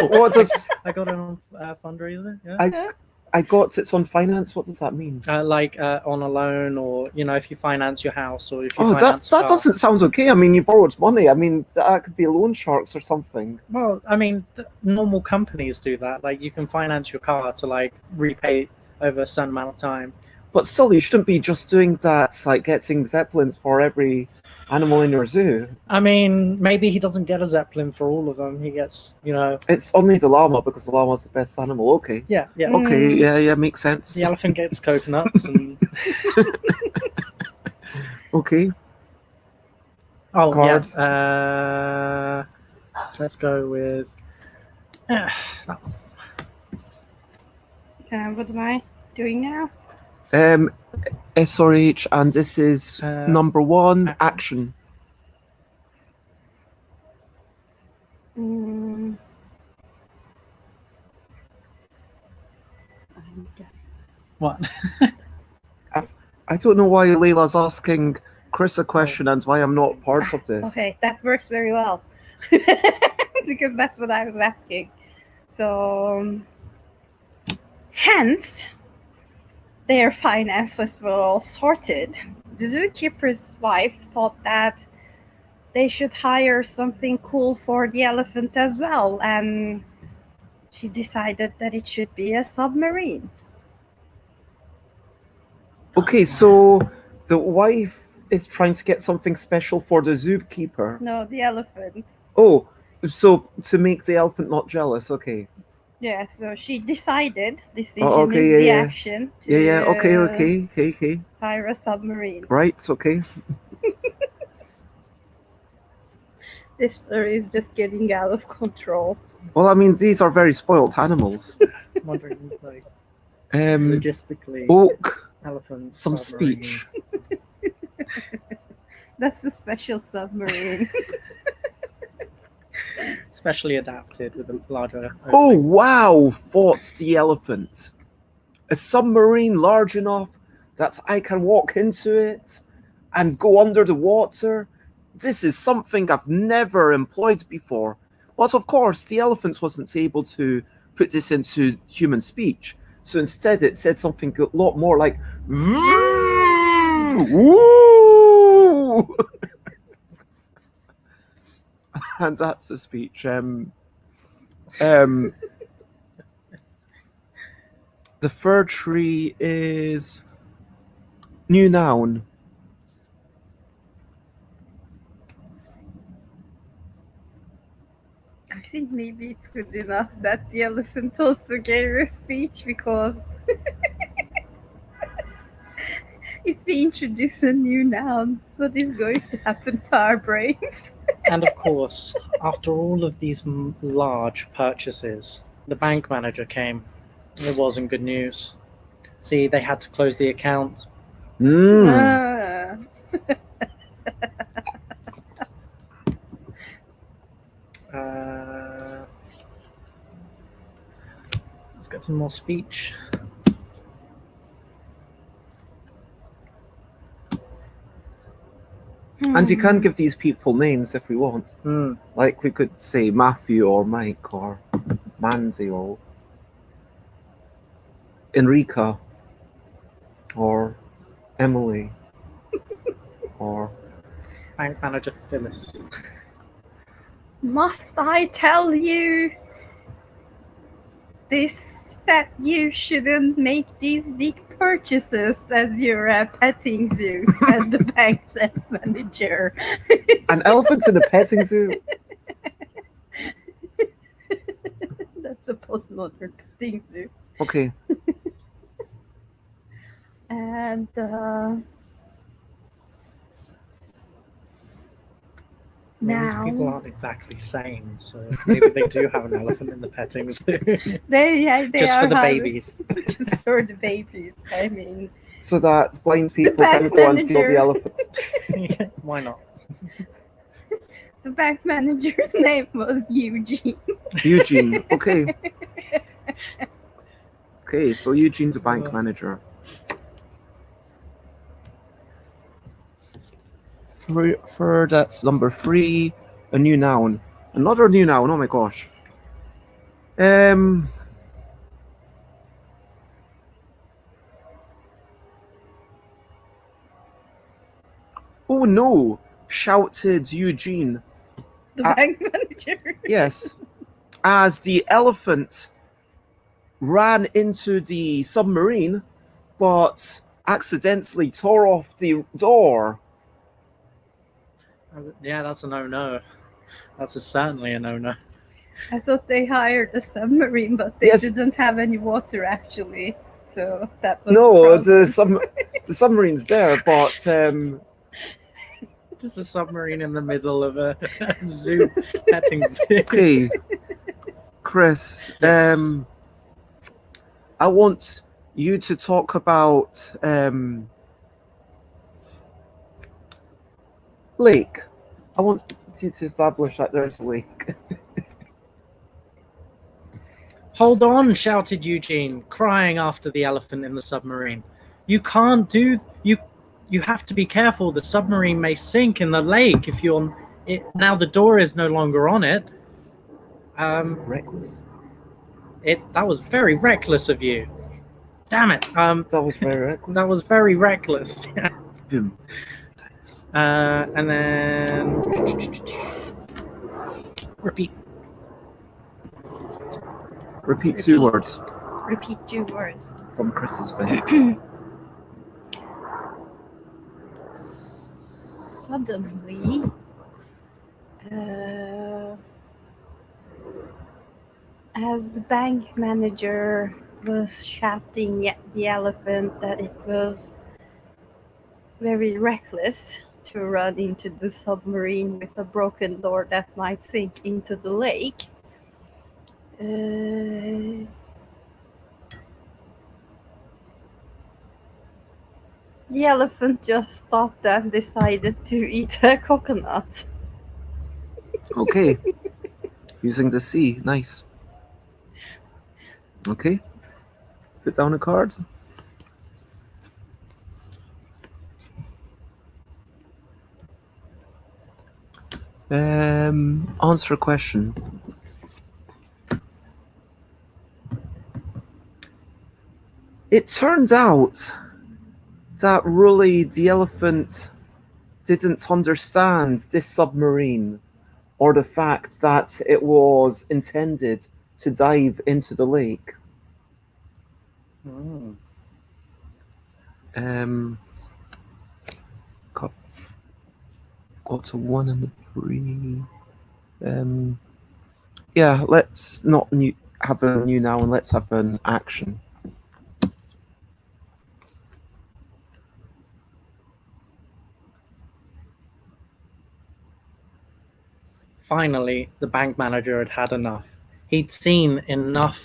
What does I got it on fundraiser, yeah. I got it's on finance? What does that mean? Like on a loan, or if you finance your house, or if you Oh, that finance a car. doesn't sound okay. I mean, you borrowed money. I mean, that could be loan sharks or something. Well, I mean, normal companies do that. Like, you can finance your car to like repay over a certain amount of time. But still, you shouldn't be just doing that, like getting zeppelins for every animal in your zoo. I mean, maybe he doesn't get a zeppelin for all of them. He gets, It's only the llama because the llama's the best animal. Okay. yeah. Okay, yeah, makes sense. The elephant gets coconuts and. Okay. Oh, Card. yeah. Let's go with. That one. What am I doing now? SRH, and this is number 1, action. What? I don't know why Leila's asking Krys a question and why I'm not part of this. Okay, that works very well. Because that's what I was asking. So, hence, their finances were all sorted. The zookeeper's wife thought that they should hire something cool for the elephant as well, and she decided that it should be a submarine. Okay, so the wife is trying to get something special for the zookeeper. No, the elephant. Oh, so to make the elephant not jealous, okay. Yeah, so she decided decision okay, is the yeah. action to Okay. hire a submarine. Right, okay. This story is just getting out of control. Well, I mean, these are very spoilt animals. I'm wondering, like, logistically, oak, elephant, some submarine. speech. That's the special submarine. Specially adapted with a larger. Oh, wow, fought the elephant. A submarine large enough that I can walk into it and go under the water. This is something I've never employed before. But of course, the elephant wasn't able to put this into human speech. So instead, it said something a lot more like, woo! And that's the speech. The third tree is new noun. I think maybe it's good enough that the elephant also gave a speech, because if we introduce a new noun, what is going to happen to our brains? And of course, after all of these large purchases, the bank manager came. It wasn't good news. See, they had to close the account. Let's get some more speech. And you can give these people names if we want. Like we could say Matthew or Mike or Mandy or Enrica or Emily or Bank manager Phyllis. Must I tell you this, that you shouldn't make these big purchases as you're a petting zoo, said the bank's manager. An elephant in a petting zoo? That's a postmodern petting zoo. Okay. And Well, these people Now, aren't exactly sane, so maybe they do have an elephant in the petting zoo. they Just are for the having- babies. Just for the babies. I mean, So that blind people bank can go and feel the manager. elephants. Yeah, why not? the bank manager's name was Eugene. Eugene. Okay. Okay, so Eugene's a bank manager. For that's number 3, a new noun. Another new noun. Oh my gosh. Oh no! Shouted Eugene. The bank manager. Yes. As the elephant ran into the submarine, but accidentally tore off the door. Yeah, that's a no-no. That's certainly a no-no. I thought they hired a submarine, but they Yes. didn't have any water actually. So that was No, the problem. the submarine's there, but Just a submarine in the middle of a zoo, petting zoo. okay, Krys. Yes. I want you to talk about lake. I want you to establish that there's a lake. Hold on, shouted Eugene, crying after the elephant in the submarine. You can't do... You have to be careful. The submarine may sink in the lake if you're... Now the door is no longer on it. Reckless. That was very reckless of you. Damn it. That was very reckless. That was very reckless. Yeah. Boom. And then... Repeat. Repeat 2 words Repeat 2 words. from Krys's thing. Suddenly, as the bank manager was shouting at the elephant that it was very reckless to run into the submarine with a broken door that might sink into the lake, the elephant just stopped and decided to eat a coconut. Okay. Using the C. Nice. Okay. Put down a card. Answer a question. It turns out that really the elephant didn't understand this submarine or the fact that it was intended to dive into the lake. Got a 1 and a 3. Yeah, let's not have a new noun, let's have an action. Finally, the bank manager had had enough. He'd seen enough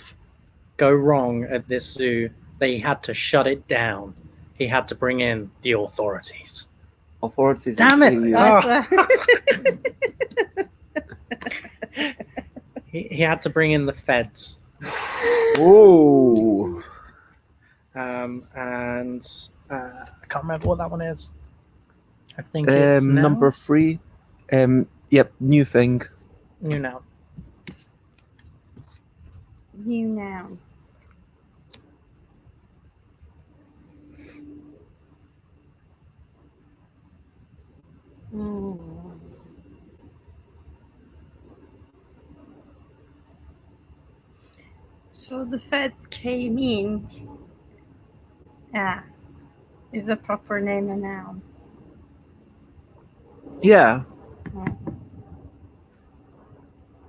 go wrong at this zoo that he had to shut it down. He had to bring in the authorities. Authorities. Damn it! He had to bring in the feds. Oh. And I can't remember what that one is. I think it's now? Number 3. Yep, new thing. New noun. New noun. So the feds came in. Is the proper name a noun? Yeah.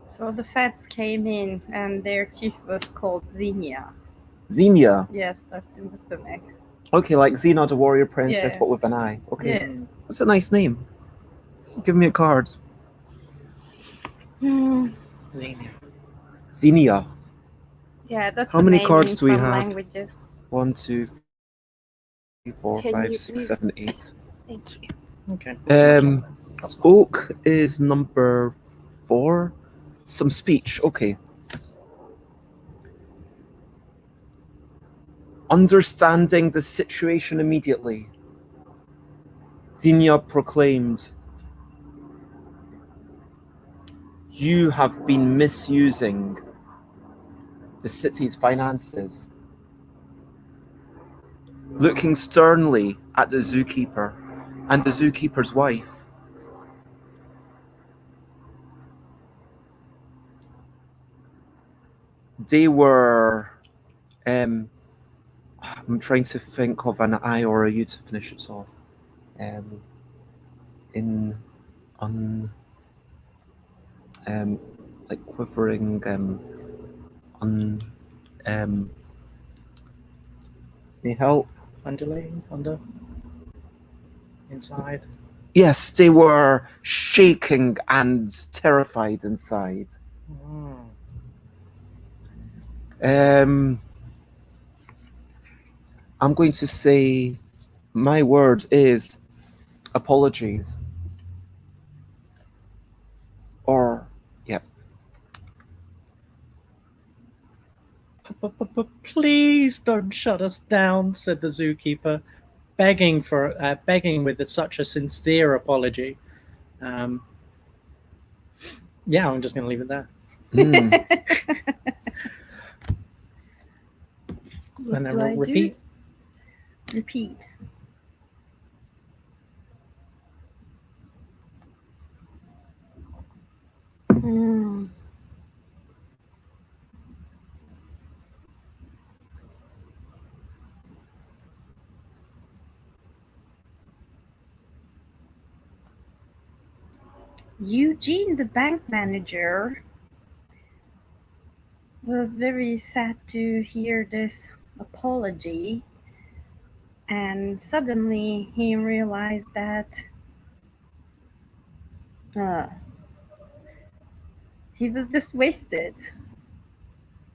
So the feds came in and their chief was called Xenia. Xenia. Yeah, starting with an X. Okay, like Xena the warrior princess, Yeah. but with an I. Okay. Yeah. That's a nice name. Give me a card. Xenia. Xenia. Yeah, that's How a many name cards in do we some have? languages. 1, 2, 3, 4, Can 5, you 6, please- 7, 8. Thank you. Okay. That's fine. Oak is number 4. Some speech. Okay. Understanding the situation immediately, Xenia proclaimed, "You have been misusing the city's finances." Looking sternly at the zookeeper and the zookeeper's wife, they were I'm trying to think of an I or a U to finish it off. In like quivering may help. Undulating, under, inside. Yes, they were shaking and terrified inside. I'm going to say my word is apologies. Or, yeah. Please don't shut us down, said the zookeeper, begging with such a sincere apology. Yeah, I'm just going to leave it there. And then we'll repeat. Repeat. Eugene, the bank manager, was very sad to hear this apology, and suddenly he realized that he was just wasted.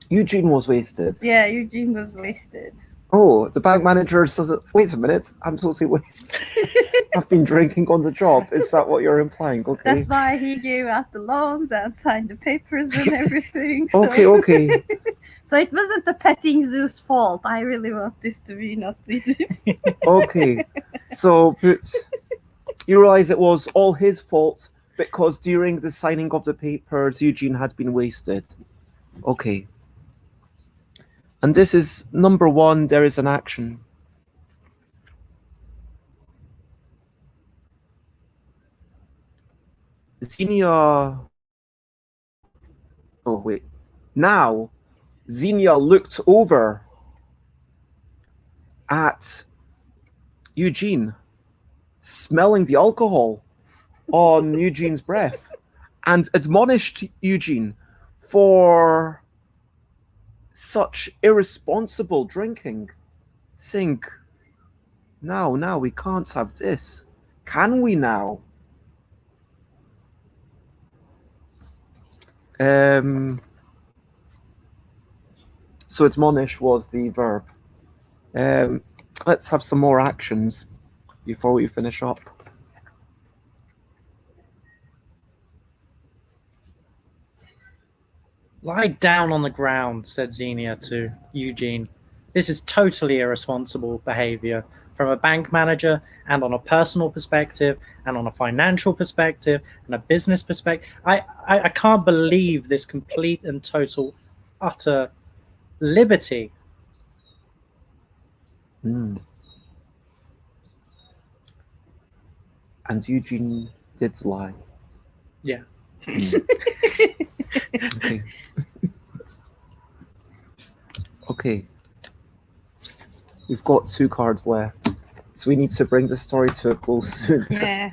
Eugene was wasted. Yeah, Eugene was wasted. Oh, the bank manager says, "Wait a minute, I'm totally wasted. I've been drinking on the job." Is that what you're implying? Okay. That's why he gave out the loans and signed the papers and everything. Okay. So it wasn't the petting zoo's fault. I really want this to be not with you. Okay. So you realize it was all his fault because during the signing of the papers, Eugene had been wasted. Okay. And this is number 1, there is an action. Xenia. Oh, wait. Now, Xenia looked over at Eugene, smelling the alcohol on Eugene's breath, and admonished Eugene for such irresponsible drinking, saying, Now, we can't have this. Can we now? So admonish was the verb. Let's have some more actions before we finish up. Lie down on the ground, said Xenia to Eugene. This is totally irresponsible behavior from a bank manager, and on a personal perspective, and on a financial perspective, and a business perspective. I can't believe this complete and total, utter liberty. And Eugene did lie. Yeah. Okay. Okay. We've got 2 cards left, so we need to bring the story to a close soon. Yeah.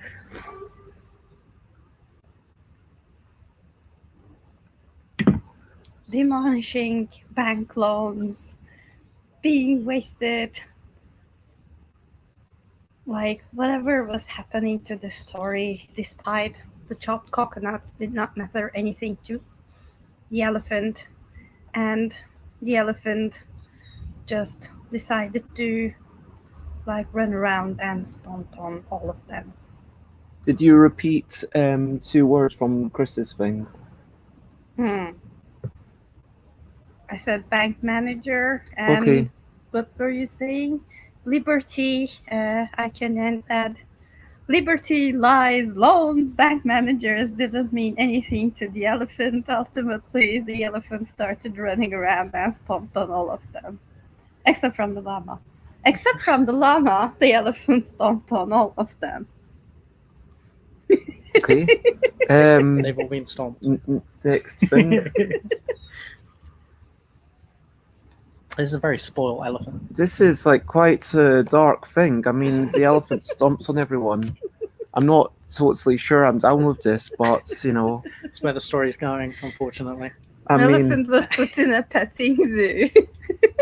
Demolishing bank loans, being wasted. like whatever was happening to the story, despite the chopped coconuts, did not matter anything to the elephant, and the elephant just decided to like run around and stomp on all of them. Did you repeat 2 words from Krys's thing? I said bank manager, and Okay. what were you saying? Liberty. I can then add liberty, lies, loans, bank managers didn't mean anything to the elephant. Ultimately, the elephant started running around and stomped on all of them. Except from the llama. Except from the llama, the elephant stomped on all of them. Okay. They've all been stomped. Next thing. This is a very spoiled elephant. This is like quite a dark thing. I mean, the elephant stomps on everyone. I'm not totally sure I'm down with this, but you know, That's where the story's going, unfortunately. I The mean, elephant was put in a petting zoo.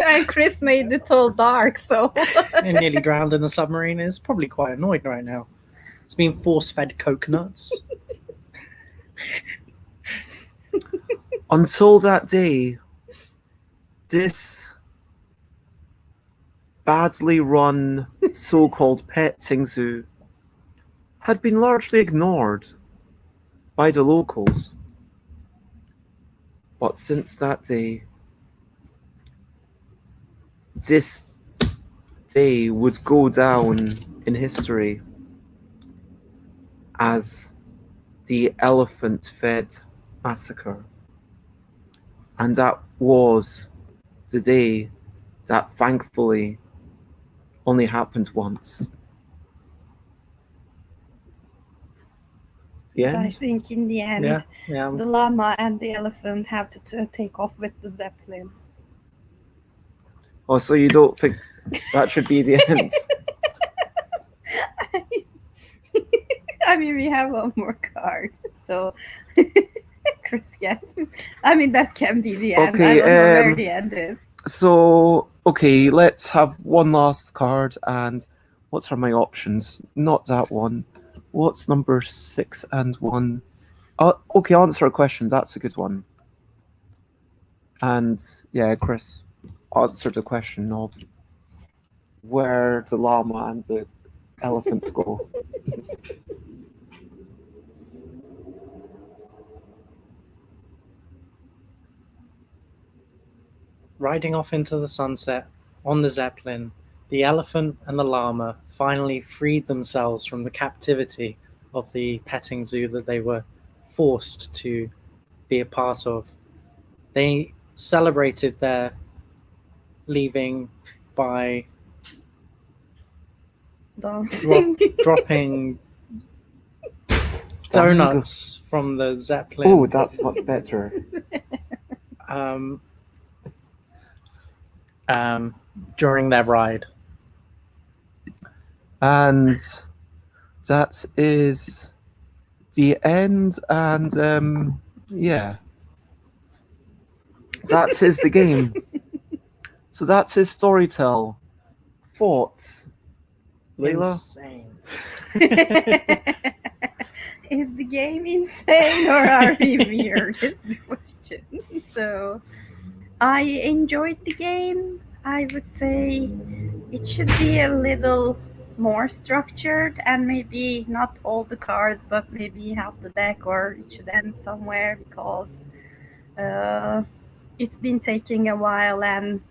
And Krys made it all dark, so. It nearly drowned in the submarine. It's probably quite annoyed right now. It's being force-fed coconuts. until that day, this badly run so-called petting zoo had been largely ignored by the locals. But since that day, this day would go down in history as the Elephant Fed Massacre. And that was the day that thankfully only happened once. The I end? think in the end, Yeah. the llama and the elephant have to take off with the zeppelin. Oh, so you don't think that should be the end? I mean, we have one more card, so Krys, yeah. I mean, that can be the end. Okay, I don't know where the end is. So, okay, let's have one last card, and what are my options? Not that one. What's number 6 and 1? Okay, answer a question. That's a good one. And yeah, Krys, answer the question of where the llama and the elephant go. Riding off into the sunset on the zeppelin, the elephant and the llama finally freed themselves from the captivity of the petting zoo that they were forced to be a part of. They celebrated their leaving by dropping donuts from the zeppelin. Oh, that's much better. During their ride. And that is the end, and yeah. That is the game. So that's his storytell. Thoughts? Leila? Insane. Is the game insane or are we weird? It's the question. So, I enjoyed the game. I would say it should be a little more structured and maybe not all the cards, but maybe half the deck, or it should end somewhere because it's been taking a while, and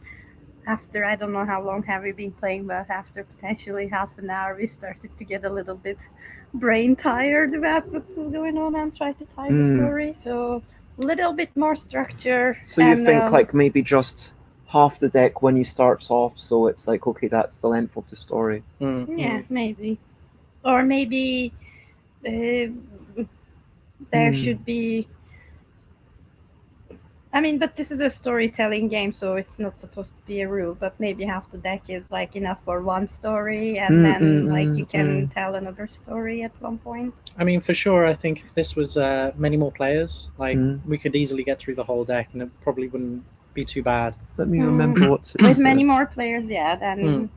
after I don't know how long have we been playing, but after potentially half an hour we started to get a little bit brain tired about what was going on and try to tie the story. So a little bit more structure. So you think like maybe just half the deck when you starts off, so it's like, okay, that's the length of the story. Yeah, maybe. Or maybe there should be, I mean, but this is a storytelling game, so it's not supposed to be a rule, but maybe half the deck is like enough for one story, and then like you can tell another story at one point. I mean, for sure, I think if this was many more players, like we could easily get through the whole deck, and it probably wouldn't be too bad. Let me remember what it With says. many more players, yeah, then...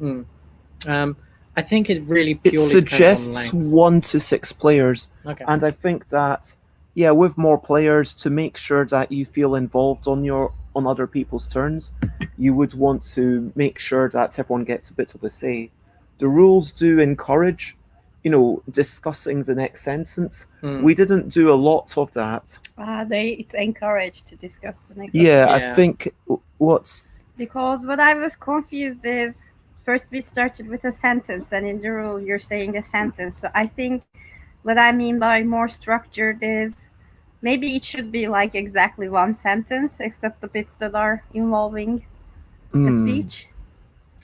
I think it really It purely suggests depends on length. 1 to 6 players, Okay. and I think that with more players, to make sure that you feel involved on other people's turns, you would want to make sure that everyone gets a bit of a say. The rules do encourage, discussing the next sentence. We didn't do a lot of that. It's encouraged to discuss the next. Yeah, I Yeah. think Because what I was confused is, first we started with a sentence, and in the rule you're saying a sentence. So I think what I mean by more structured is maybe it should be like exactly one sentence, except the bits that are involving a speech.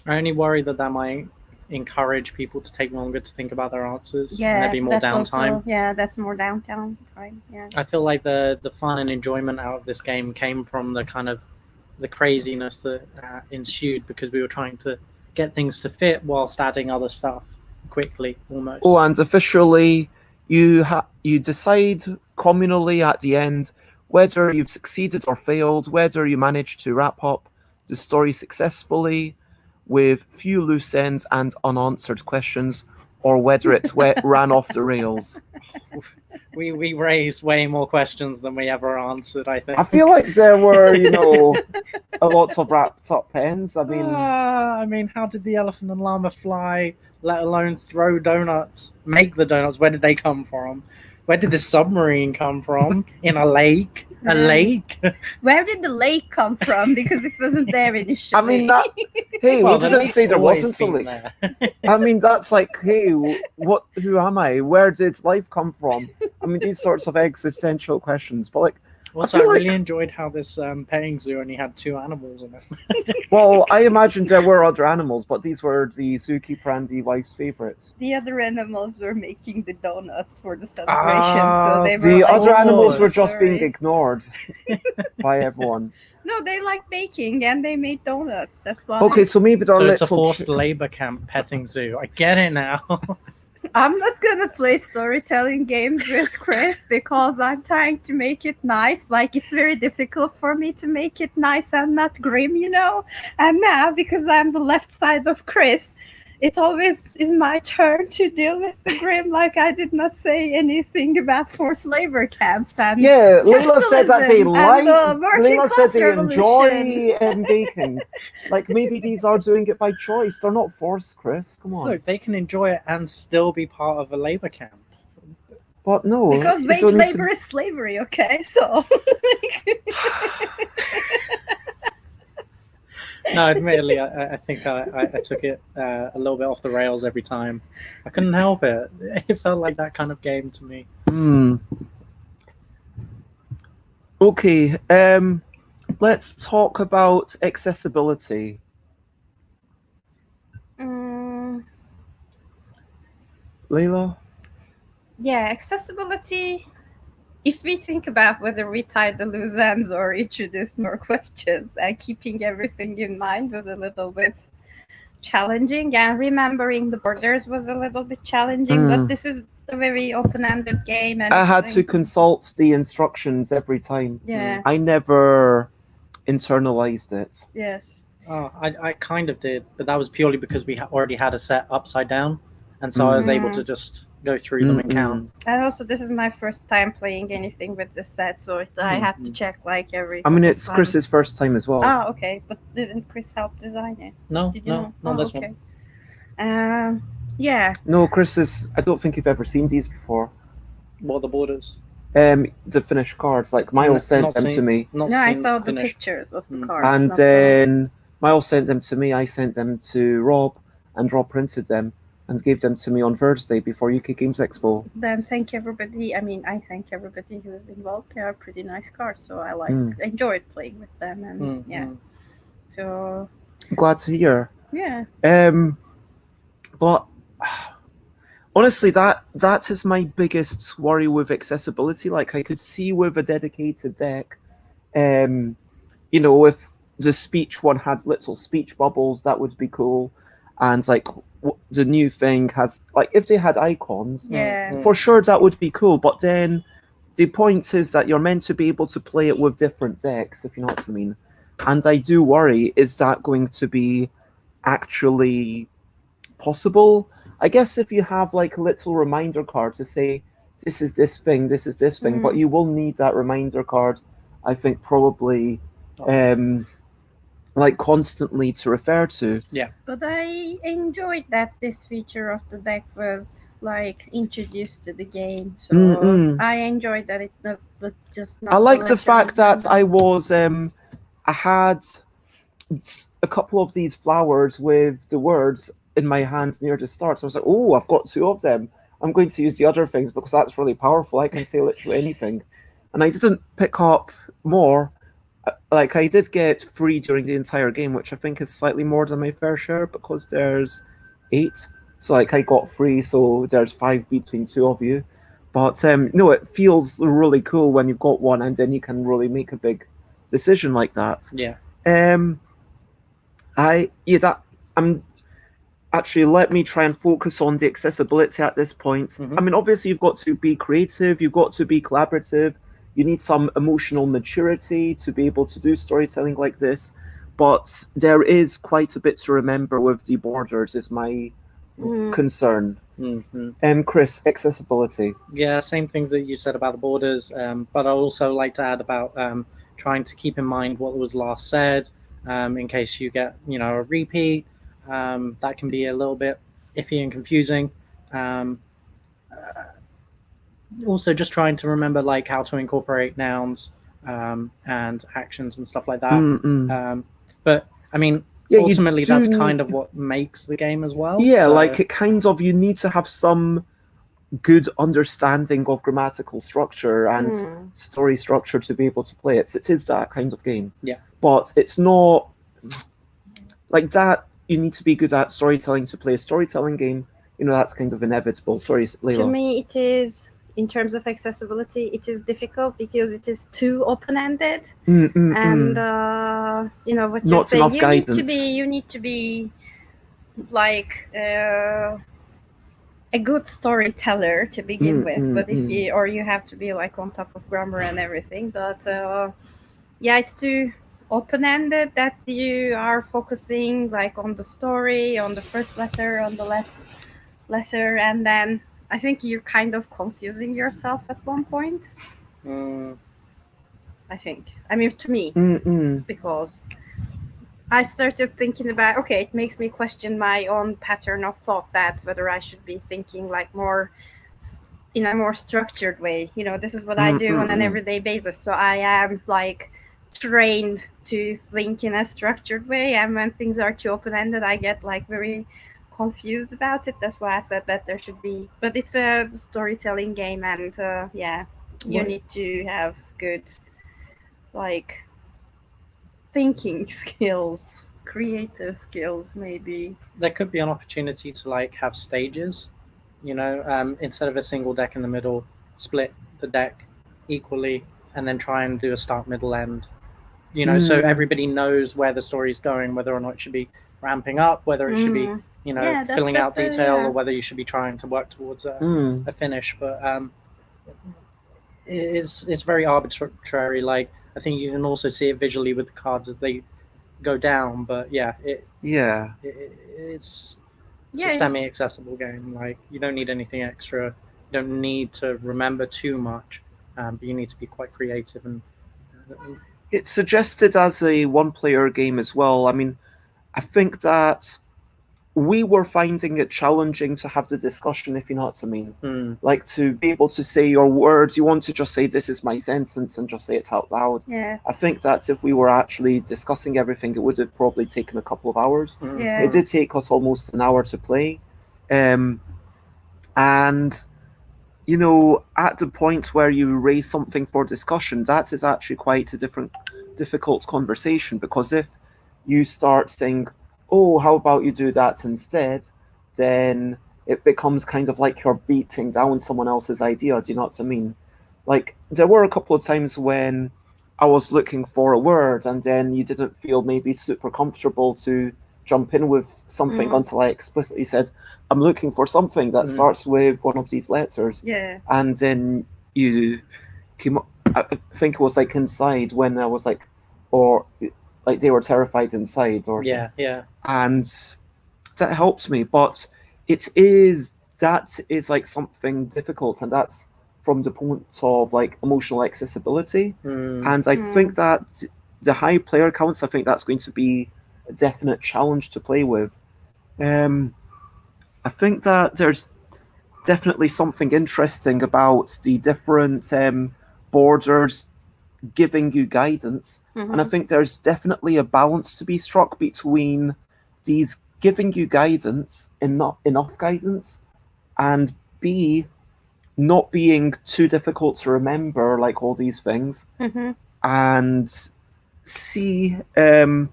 I only worry that might encourage people to take longer to think about their answers. Yeah, and there'd be more that's downtime. also, that's more downtime time. Yeah. I feel like the fun and enjoyment out of this game came from the kind of the craziness that ensued because we were trying to get things to fit whilst adding other stuff quickly, almost. Oh, and officially, you decide communally at the end whether you've succeeded or failed, whether you managed to wrap up the story successfully with few loose ends and unanswered questions, or whether it ran off the rails. We raised way more questions than we ever answered, I think. I feel like there were, a lot of wrapped up ends. I mean, how did the elephant and llama fly, let alone throw donuts, make the donuts? Where did they come from? Where did the submarine come from? In a lake? A lake? Where did the lake come from? Because it wasn't there initially. I mean, hey, Well, we didn't say there wasn't a been lake. there. I mean, that's like, hey, who am I? Where did life come from? I mean, these sorts of existential questions. But Also, I really enjoyed how this petting zoo only had 2 animals in it. Well, I imagined there were other animals, but these were the zookeeper and the wife's favorites. The other animals were making the donuts for the celebration, so they were the like, other animals were just sorry. being ignored by everyone. No, they like baking and they made donuts. That's why. Okay, so maybe they're So little. it's a forced labor camp petting zoo. I get it now. I'm not gonna play storytelling games with Krys because I'm trying to make it nice. Like, it's very difficult for me to make it nice and not grim, And now, because I'm the left side of Krys, it always is my turn to deal with the grim. Like, I did not say anything about forced labor camps and Leila said that they like. Leila said they revolution. enjoy baking. Like, maybe these are doing it by choice. They're not forced, Krys. Come on. Look, they can enjoy it and still be part of a labor camp. But no, because wage labor is slavery. Okay, so. No, admittedly, I think I took it a little bit off the rails every time. I couldn't help it. It felt like that kind of game to me. Okay, let's talk about accessibility. Leila? Yeah, accessibility. If we think about whether we tied the loose ends or introduced more questions, and keeping everything in mind was a little bit challenging, and remembering the borders was a little bit challenging, but this is a very open-ended game. And I had to consult the instructions every time. Yeah. I never internalized it. Yes. Oh, I kind of did, but that was purely because we already had a set upside down, and so I was able to just go through them and count. And also, this is my first time playing anything with this set, so I have to check like every. I mean, it's Krys's first time as well. Oh, okay. But didn't Krys help design it? No, Did you know? not this okay. one. Yeah. No, Krys's. I don't think you've ever seen these before. What are the borders? The finished cards. Like Miles sent them to me. No, I saw the pictures of the cards. And then Miles sent them to me. I sent them to Rob, and Rob printed them and gave them to me on Thursday before UK Games Expo. Then thank everybody. I mean, I thank everybody who was involved. They are pretty nice cards, so I enjoyed playing with them, and So. I'm glad to hear. Yeah. But honestly, that is my biggest worry with accessibility. Like, I could see with a dedicated deck, if the speech one had little speech bubbles, that would be cool. And like the new thing has, like, if they had icons, for sure that would be cool. But then the point is that you're meant to be able to play it with different decks, if you know what I mean. And I do worry, is that going to be actually possible? I guess if you have like a little reminder card to say this is this thing, this is this thing, but you will need that reminder card, I think, probably like constantly to refer to. But I enjoyed that this feature of the deck was like introduced to the game. So I enjoyed that it was just not. I like the fact that I had a couple of these flowers with the words in my hands near the start. So I was like, oh, I've got 2 of them. I'm going to use the other things because that's really powerful. I can say literally anything. And I didn't pick up more. Like, I did get 3 during the entire game, which I think is slightly more than my fair share because there's 8. So, like, I got 3, so there's 5 between 2 of you. But, no, it feels really cool when you've got one and then you can really make a big decision like that. Yeah. Actually, let me try and focus on the accessibility at this point. I mean, obviously, you've got to be creative, you've got to be collaborative, you need some emotional maturity to be able to do storytelling like this. But there is quite a bit to remember with the borders, is my concern. Krys, accessibility. Yeah, same things that you said about the borders, but I also like to add about trying to keep in mind what was last said, in case you get, a repeat. That can be a little bit iffy and confusing. Also, just trying to remember like how to incorporate nouns and actions and stuff like that. But I mean, ultimately, that's kind of what makes the game as well. Yeah, so, like, it kind of, you need to have some good understanding of grammatical structure and story structure to be able to play it. It is that kind of game. Yeah. But it's not like that. You need to be good at storytelling to play a storytelling game. That's kind of inevitable. Sorry, Leila. To me, it is, in terms of accessibility, it is difficult because it is too open-ended. And, what you're saying, you need to be like a good storyteller to begin with. But you have to be like on top of grammar and everything. But it's too open-ended that you are focusing like on the story, on the first letter, on the last letter, and then I think you're kind of confusing yourself at one point. I think. I mean, to me, because I started thinking about, okay, it makes me question my own pattern of thought, that whether I should be thinking like more in a more structured way. This is what I do on an everyday basis. So I am like trained to think in a structured way, and when things are too open-ended, I get like very confused about it. That's why I said that there should be, but it's a storytelling game, and you need to have good like thinking skills, creative skills. Maybe there could be an opportunity to like have stages, instead of a single deck in the middle, split the deck equally and then try and do a start, middle, end, so everybody knows where the story's going, whether or not it should be ramping up, whether it should be filling out detail, or whether you should be trying to work towards a finish. But it's very arbitrary. Like, I think you can also see it visually with the cards as they go down. But it's a semi-accessible game. Like, you don't need anything extra. You don't need to remember too much, but you need to be quite creative. And it's suggested as a one-player game as well. I mean, I think that we were finding it challenging to have the discussion, if you know what I mean. Like, to be able to say your words, you want to just say, this is my sentence, and just say it out loud. I think that if we were actually discussing everything, it would have probably taken a couple of hours. It did take us almost an hour to play. And, at the point where you raise something for discussion, that is actually quite a difficult conversation, because if you start saying, oh, how about you do that instead, then it becomes kind of like you're beating down someone else's idea. Do you know what I mean? Like, there were a couple of times when I was looking for a word, and then you didn't feel maybe super comfortable to jump in with something until I explicitly said, I'm looking for something that starts with one of these letters. And then you came up, I think it was like inside, when I was like, or like they were terrified inside, or yeah. And that helped me. But that is like something difficult, and that's from the point of like emotional accessibility. And I think that the high player counts, I think that's going to be a definite challenge to play with. I think that there's definitely something interesting about the different borders giving you guidance. And I think there's definitely a balance to be struck between these giving you guidance and not enough guidance, and B, not being too difficult to remember, like all these things, and C, coming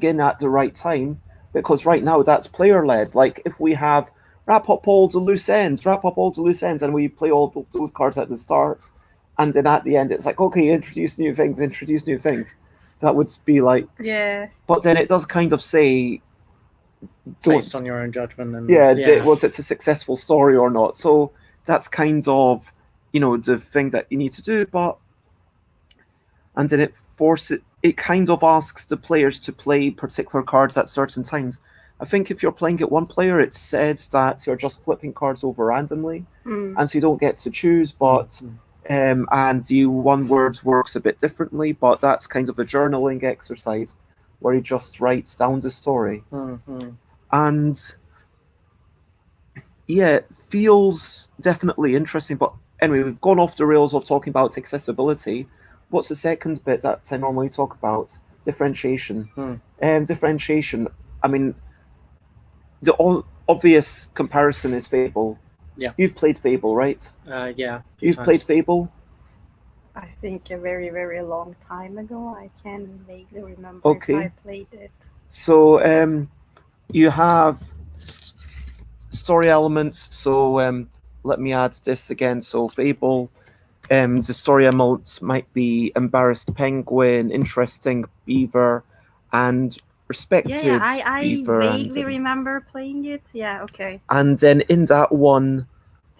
in at the right time, because right now that's player led. Like if we have wrap up all the loose ends, and we play all those cards at the start, and then at the end it's like, okay, introduce new things. That would be like, but then it does kind of say, based on your own judgment. And was it a successful story or not? So that's kind of, the thing that you need to do. And then it kind of asks the players to play particular cards at certain times. I think if you're playing it one player, it says that you're just flipping cards over randomly, and so you don't get to choose. But and the one word works a bit differently, but that's kind of a journaling exercise where he just writes down the story. And yeah, it feels definitely interesting. But anyway, we've gone off the rails of talking about accessibility. What's the second bit that I normally talk about? Differentiation. Differentiation, I mean, the obvious comparison is Fable. Yeah. You've played Fable, right? Yeah. You've played Fable? I think a very, very long time ago. I can vaguely remember Okay. if I played it. So you have story elements. So let me add this again. So Fable, the story elements might be embarrassed penguin, interesting beaver, and respected Yeah, I beaver. vaguely remember playing it. Yeah, okay. And then in that one,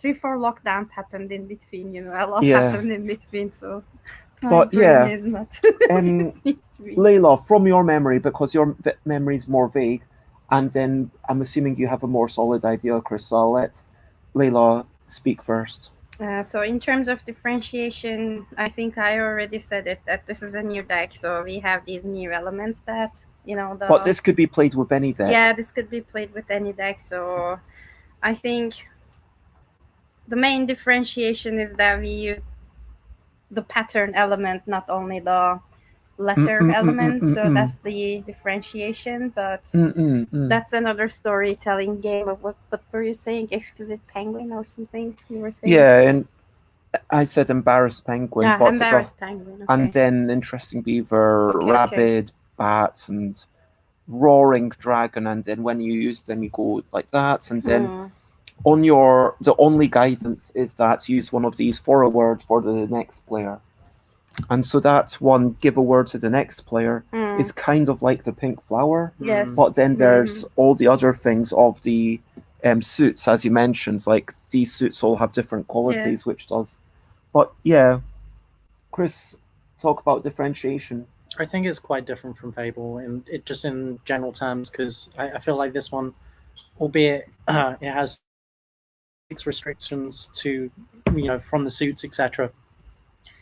3-4 lockdowns happened in between, a lot Yeah. happened in between, so my But brain yeah, is not Leila, from your memory, because your memory is more vague, and then I'm assuming you have a more solid idea, Krys, so I'll let Leila speak first. So in terms of differentiation, I think I already said it, that this is a new deck, so we have these new elements that, But this could be played with any deck. Yeah, this could be played with any deck, so I think the main differentiation is that we use the pattern element, not only the letter element, so that's the differentiation, but that's another storytelling game of what were you saying, exquisite penguin or something you were saying? Yeah, and I said embarrassed penguin, Yeah, but embarrassed penguin, okay. And then interesting beaver, rabid bats, and roaring dragon, and then when you use them you go like that, and then on the only guidance is that use one of these for a word for the next player. And so that one, give a word to the next player, is kind of like the pink flower. Yes. But then there's all the other things of the suits, as you mentioned, like these suits all have different qualities, which does. But yeah, Krys, talk about differentiation. I think it's quite different from Fable, just in general terms, because I feel like this one, albeit it has restrictions to, from the suits, etc.,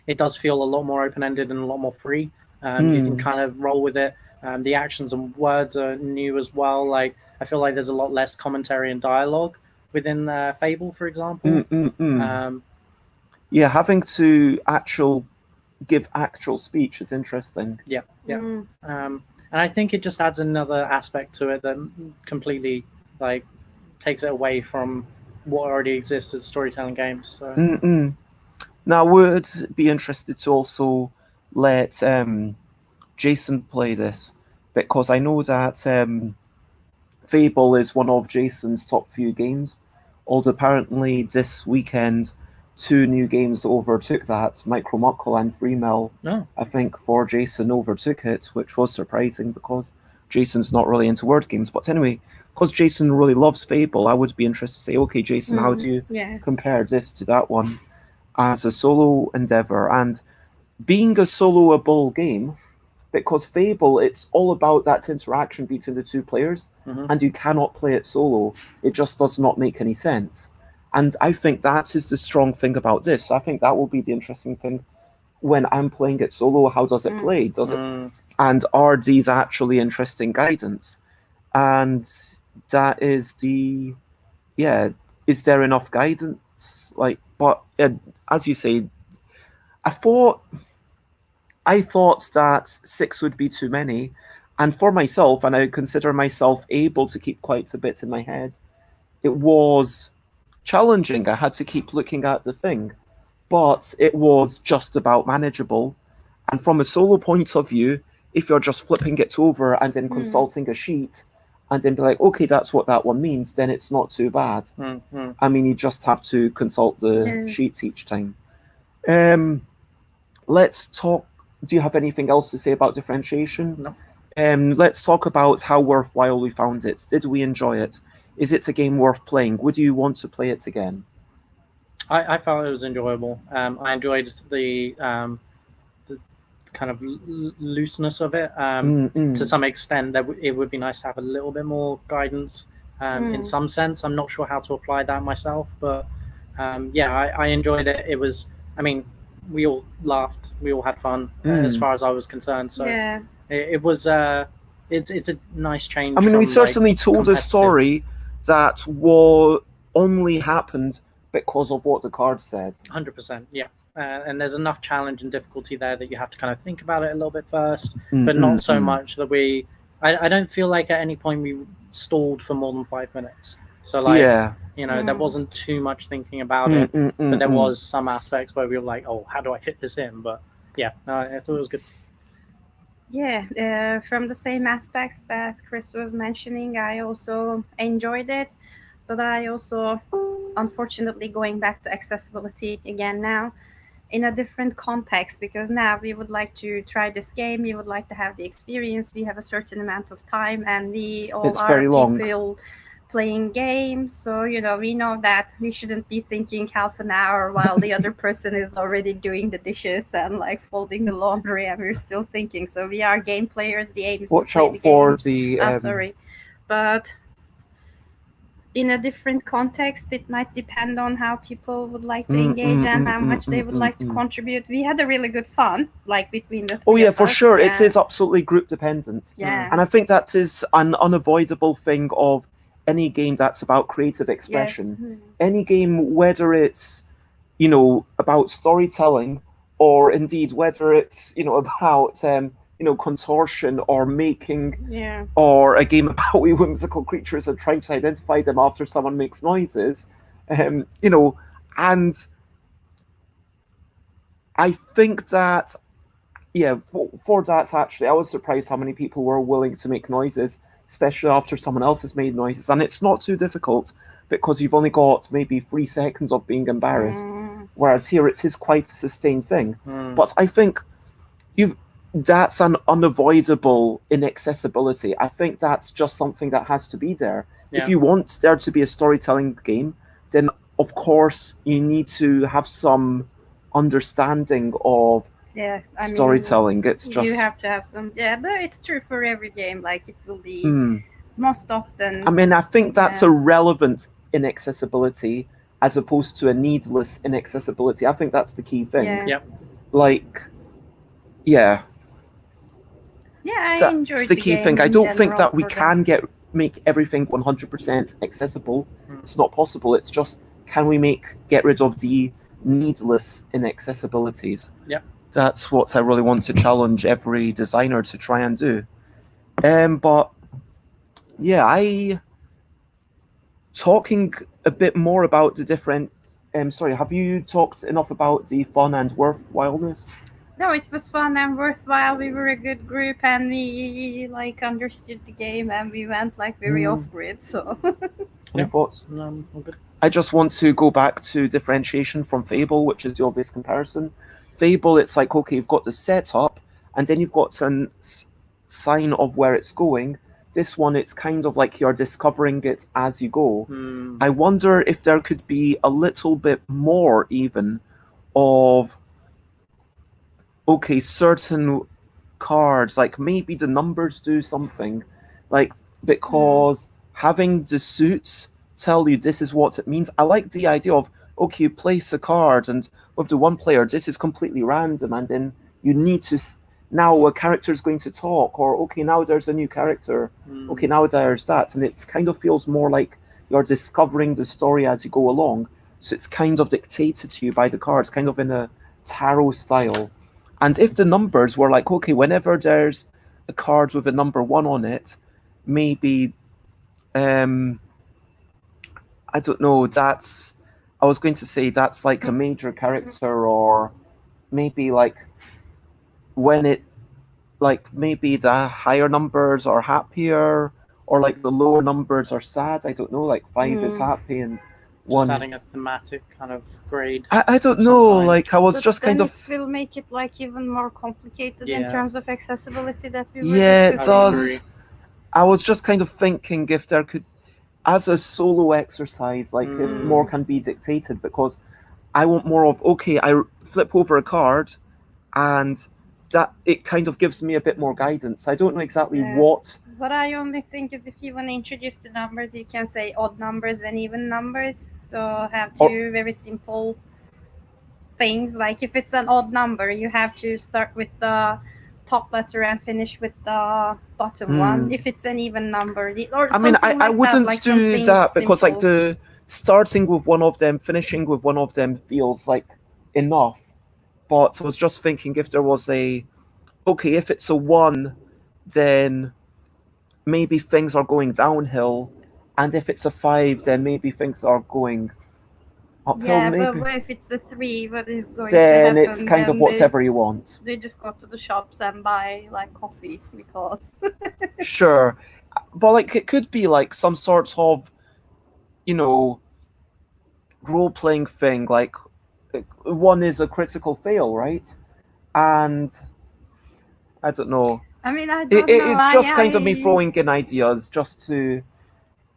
it does feel a lot more open-ended and a lot more free. You can kind of roll with it. The actions and words are new as well. Like, I feel like there's a lot less commentary and dialogue within Fable, for example. Yeah, having to give actual speech is interesting. Yeah. And I think it just adds another aspect to it that completely takes it away from what already exists as storytelling games. So. Now, would be interested to also let Jason play this, because I know that Fable is one of Jason's top few games, although apparently this weekend 2 new games overtook that. Micro Muckle and Freemill, I think, for Jason overtook it, which was surprising because Jason's not really into word games. But anyway, because Jason really loves Fable, I would be interested to say, okay, Jason, how do you compare this to that one as a solo endeavor? And being a soloable game, because Fable, it's all about that interaction between the two players, and you cannot play it solo. It just does not make any sense. And I think that is the strong thing about this. I think that will be the interesting thing when I'm playing it solo. How does it play? Does it, and are these actually interesting guidance? And that is the, yeah, is there enough guidance? Like, but as you say, I thought that 6 would be too many, and for myself, and I consider myself able to keep quite a bit in my head, it was challenging. I had to keep looking at the thing, but it was just about manageable. And from a solo point of view, if you're just flipping it over and then consulting a sheet and then be like, okay, that's what that one means, then it's not too bad. I mean, you just have to consult the sheets each time. Let's talk. Do you have anything else to say about differentiation? No. Let's talk about how worthwhile we found it. Did we enjoy it? Is it a game worth playing? Would you want to play it again? I found it was enjoyable. I enjoyed the kind of looseness of it. To some extent, it would be nice to have a little bit more guidance in some sense. I'm not sure how to apply that myself, but I enjoyed it. It was, I mean, we all laughed, we all had fun as far as I was concerned. So it was it's a nice change. I mean, from, we certainly like, told a story that only happened because of what the card said. 100%, yeah. And there's enough challenge and difficulty there that you have to kind of think about it a little bit first, but not so much that I don't feel like at any point we stalled for more than 5 minutes. So like, there wasn't too much thinking about it, but there was some aspects where we were like, oh, how do I fit this in? But yeah, I thought it was good. Yeah, from the same aspects that Krys was mentioning, I also enjoyed it, but I also, unfortunately, going back to accessibility again now, in a different context, because now we would like to try this game, we would like to have the experience, we have a certain amount of time, and we all It's are very long. people playing games, so we know that we shouldn't be thinking half an hour while the other person is already doing the dishes and like folding the laundry, and we're still thinking. So we are game players, the aim is Watch to play out the for game. the Sorry, but in a different context, it might depend on how people would like to engage and how much they would like to contribute. We had a really good fun, like between the three of for us. sure. It is absolutely group dependent. Yeah. And I think that is an unavoidable thing of any game that's about creative expression. Yes. Any game, whether it's, about storytelling, or indeed whether it's, about contortion or making, or a game about wee whimsical creatures and trying to identify them after someone makes noises, and I think that, for that actually, I was surprised how many people were willing to make noises, especially after someone else has made noises, and it's not too difficult because you've only got maybe 3 seconds of being embarrassed, whereas here it is quite a sustained thing. But I think that's an unavoidable inaccessibility. I think that's just something that has to be there. If you want there to be a storytelling game, then of course you need to have some understanding of storytelling. It's just, you have to have some, but it's true for every game. Like, it will be most often. I mean, I think that's a relevant inaccessibility as opposed to a needless inaccessibility. I think that's the key thing. Like, I enjoyed that's the key thing. I don't think that we can make everything 100% accessible. It's not possible. It's just, can we get rid of the needless inaccessibilities? That's what I really want to challenge every designer to try and do. But talking a bit more about the different. Sorry, have you talked enough about the fun and worthwhileness? No, it was fun and worthwhile. We were a good group, and we understood the game, and we went very off grid. So, any thoughts? All good. I just want to go back to differentiation from Fable, which is the obvious comparison. Fable, it's like, okay, you've got the setup, and then you've got some sign of where it's going. This one, it's kind of like you're discovering it as you go. I wonder if there could be a little bit more even of, okay, certain cards. Like maybe the numbers do something, like because having the suits tell you this is what it means. I like the idea of okay, you place a card, and with the one player, this is completely random, and then you need to now a character is going to talk, or okay, now there's a new character. Okay, now there's that, and it kind of feels more like you're discovering the story as you go along. So it's kind of dictated to you by the cards, kind of in a tarot style. And if the numbers were like, okay, whenever there's a card with a number 1 on it, maybe, I don't know, I was going to say that's like a major character, or maybe like when it, like maybe the higher numbers are happier, or like the lower numbers are sad. I don't know, like 5 is happy and Just 1 adding a thematic kind of grade. I don't of know, some kind. like I was But just kind then of it will make it like even more complicated in Yeah. terms of accessibility that we were yeah, it discussing. I would agree. does. I was just kind of thinking if there could, as a solo exercise, like if more can be dictated, because I want more of okay, I flip over a card, and that it kind of gives me a bit more guidance. I don't know exactly Yeah. what. What I only think is if you want to introduce the numbers, you can say odd numbers and even numbers. So have two very simple things. Like if it's an odd number, you have to start with the top letter and finish with the bottom one. If it's an even number, or I mean, something I like wouldn't that, like do something that because like simple. the starting with one of them, finishing with one of them feels like enough. But I was just thinking if there was a okay, if it's a 1, then maybe things are going downhill, and if it's a 5, then maybe things are going uphill. Yeah, Maybe but if it's a 3, what is going then to happen? it's kind of Then whatever you want. they just go to the shops and buy like coffee because. Sure, but like it could be like some sort of, you know, role-playing thing. Like 1 is a critical fail, right? And I don't know. I mean, I don't know. It's just kind of me throwing in ideas just to.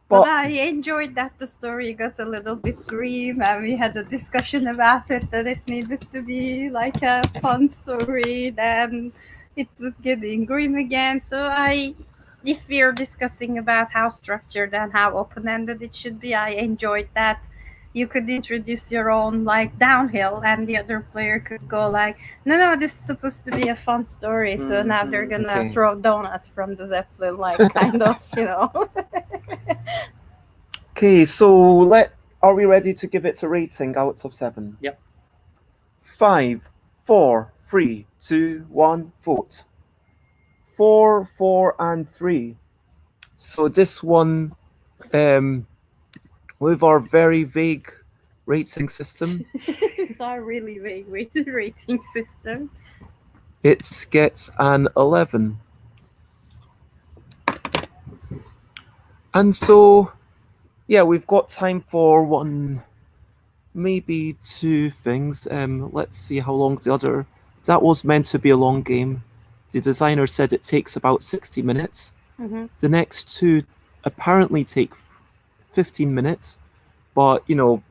But I enjoyed that the story got a little bit grim, and we had a discussion about it, that it needed to be like a fun story. Then it was getting grim again. So if we're discussing about how structured and how open-ended it should be, I enjoyed that. You could introduce your own like downhill, and the other player could go like, no, this is supposed to be a fun story. So now they're gonna throw donuts from the Zeppelin, like kind of, you know. Okay, so are we ready to give it a rating out of 7? Yep. 5, 4, 3, 2, 1, vote. 4, 4, and 3. So this one, with our very vague rating system, It's our really vague rating system. it gets an 11. And so, yeah, we've got time for one, maybe 2 things. Let's see how long the other. That was meant to be a long game. The designer said it takes about 60 minutes. The next 2 apparently take 15 minutes, but you know,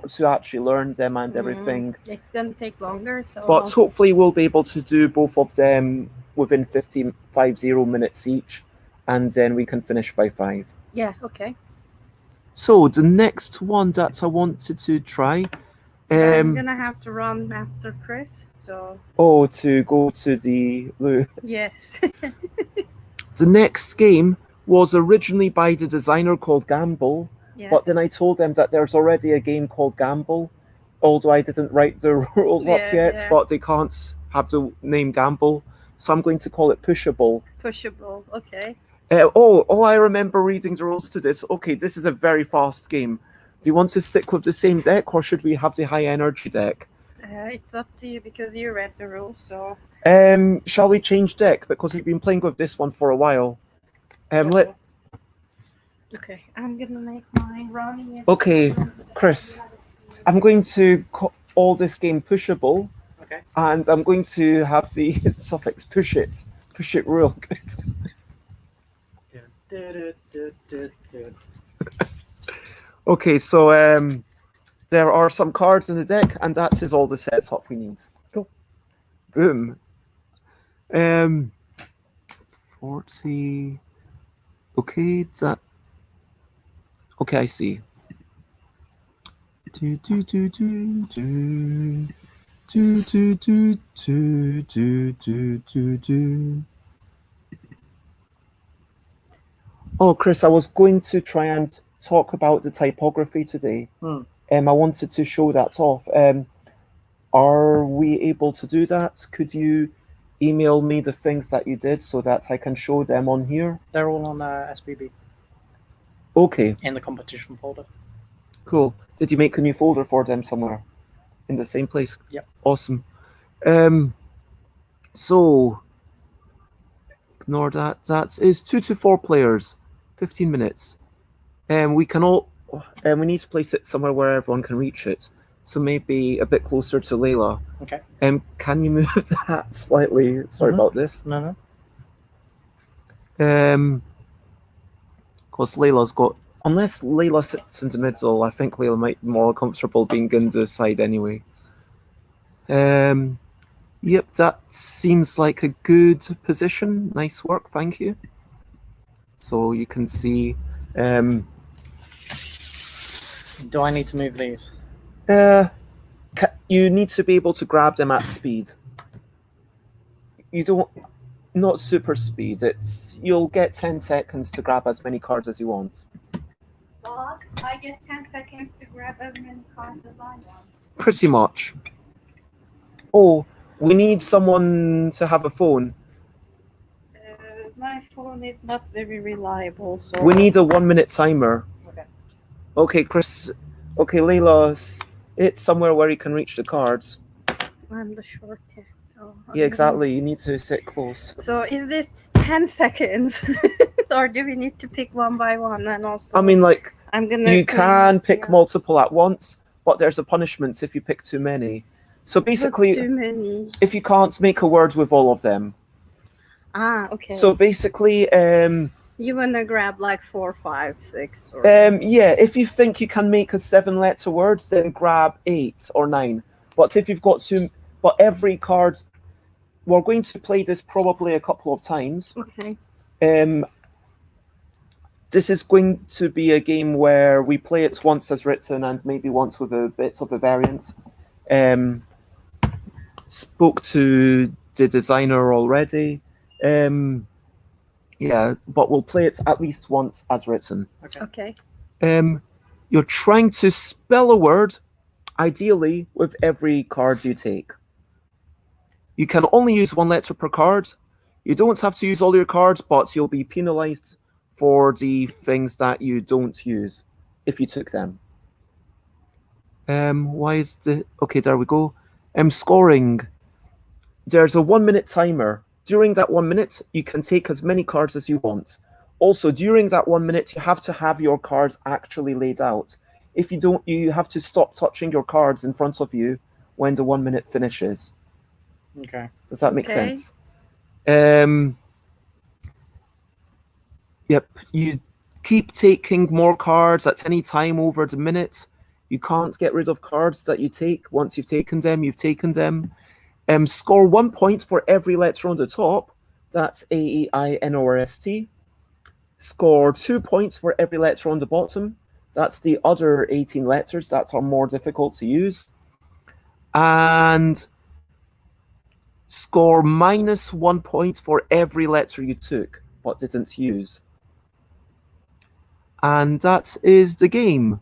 to actually learn them and everything. It's gonna take longer. So. But hopefully, we'll be able to do both of them within 50 minutes each, and then we can finish by 5. Yeah. Okay. So the next one that I wanted to try. I'm gonna have to run after Krys. So. Oh, to go to the loo. Yes. The next game was originally by the designer called Gamble, Yes. but then I told them that there's already a game called Gamble, although I didn't write the rules up yet, but they can't have the name Gamble, so I'm going to call it Pushable. Pushable. Okay. I remember reading the rules to this. Okay, this is a very fast game. Do you want to stick with the same deck, or should we have the high energy deck? It's up to you because you read the rules. So. Shall we change deck, because we've been playing with this one for a while? Okay, I'm gonna make my running. Okay, Krys, I'm going to call this game Pushable. Okay. And I'm going to have the suffix push it real good. Okay, so there are some cards in the deck, and that is all the setup we need. Cool. Boom. 40. Okay, that. Okay, I see. Do do do do do do do do do do do do. Oh, Krys, I was going to try and talk about the typography today. I wanted to show that off. Are we able to do that? Could you email me the things that you did so that I can show them on here? They're all on SBB. Okay. In the competition folder. Cool. Did you make a new folder for them somewhere? In the same place? Yep. Awesome. So ignore that. That is 2 to 4 players, 15 minutes. We can all. We need to place it somewhere where everyone can reach it. So maybe a bit closer to Leila. Okay. Can you move that slightly? Sorry about this. No. Because Leila's got. Unless Leila sits in the middle, I think Leila might be more comfortable being in the side anyway. Yep, that seems like a good position. Nice work, thank you. So you can see. Do I need to move these? You need to be able to grab them at speed. You don't. Not super speed. You'll get 10 seconds to grab as many cards as you want. But I get 10 seconds to grab as many cards as I want. Pretty much. Oh, we need someone to have a phone. My phone is not very reliable, so... We need a 1-minute timer. Okay. Okay, Krys. Okay, Leila, it's somewhere where you can reach the cards. I'm the shortest, so... Yeah, exactly. You need to sit close. So is this 10 seconds? Or do we need to pick one by one? And also... I mean, like, I'm gonna you can pick multiple at once, but there's a punishment if you pick too many. So basically, What's too many? if you can't make a word with all of them. Ah, okay. So basically, you wanna grab like 4, 5, 6, or... yeah, if you think you can make a 7-letter word, then grab 8 or 9. But if you've got to... But every card... We're going to play this probably a couple of times. Okay. This is going to be a game where we play it once as written and maybe once with a bit of a variant. Spoke to the designer already. Yeah, but we'll play it at least once as written. Okay. You're trying to spell a word, ideally, with every card you take. You can only use 1 letter per card. You don't have to use all your cards, but you'll be penalized for the things that you don't use if you took them. Why is the... Okay, there we go. Scoring. There's a 1-minute timer. During that 1 minute, you can take as many cards as you want. Also, during that 1 minute, you have to have your cards actually laid out. If you don't, you have to stop touching your cards in front of you when the 1 minute finishes. Okay. Does that make Okay. sense? Yep. You keep taking more cards at any time over the minute. You can't get rid of cards that you take. Once you've taken them, you've taken them. Score 1 point for every letter on the top. That's A, E, I, N, O, R, S, T. Score 2 points for every letter on the bottom. That's the other 18 letters that are more difficult to use. And score -1 point for every letter you took but didn't use. And that is the game.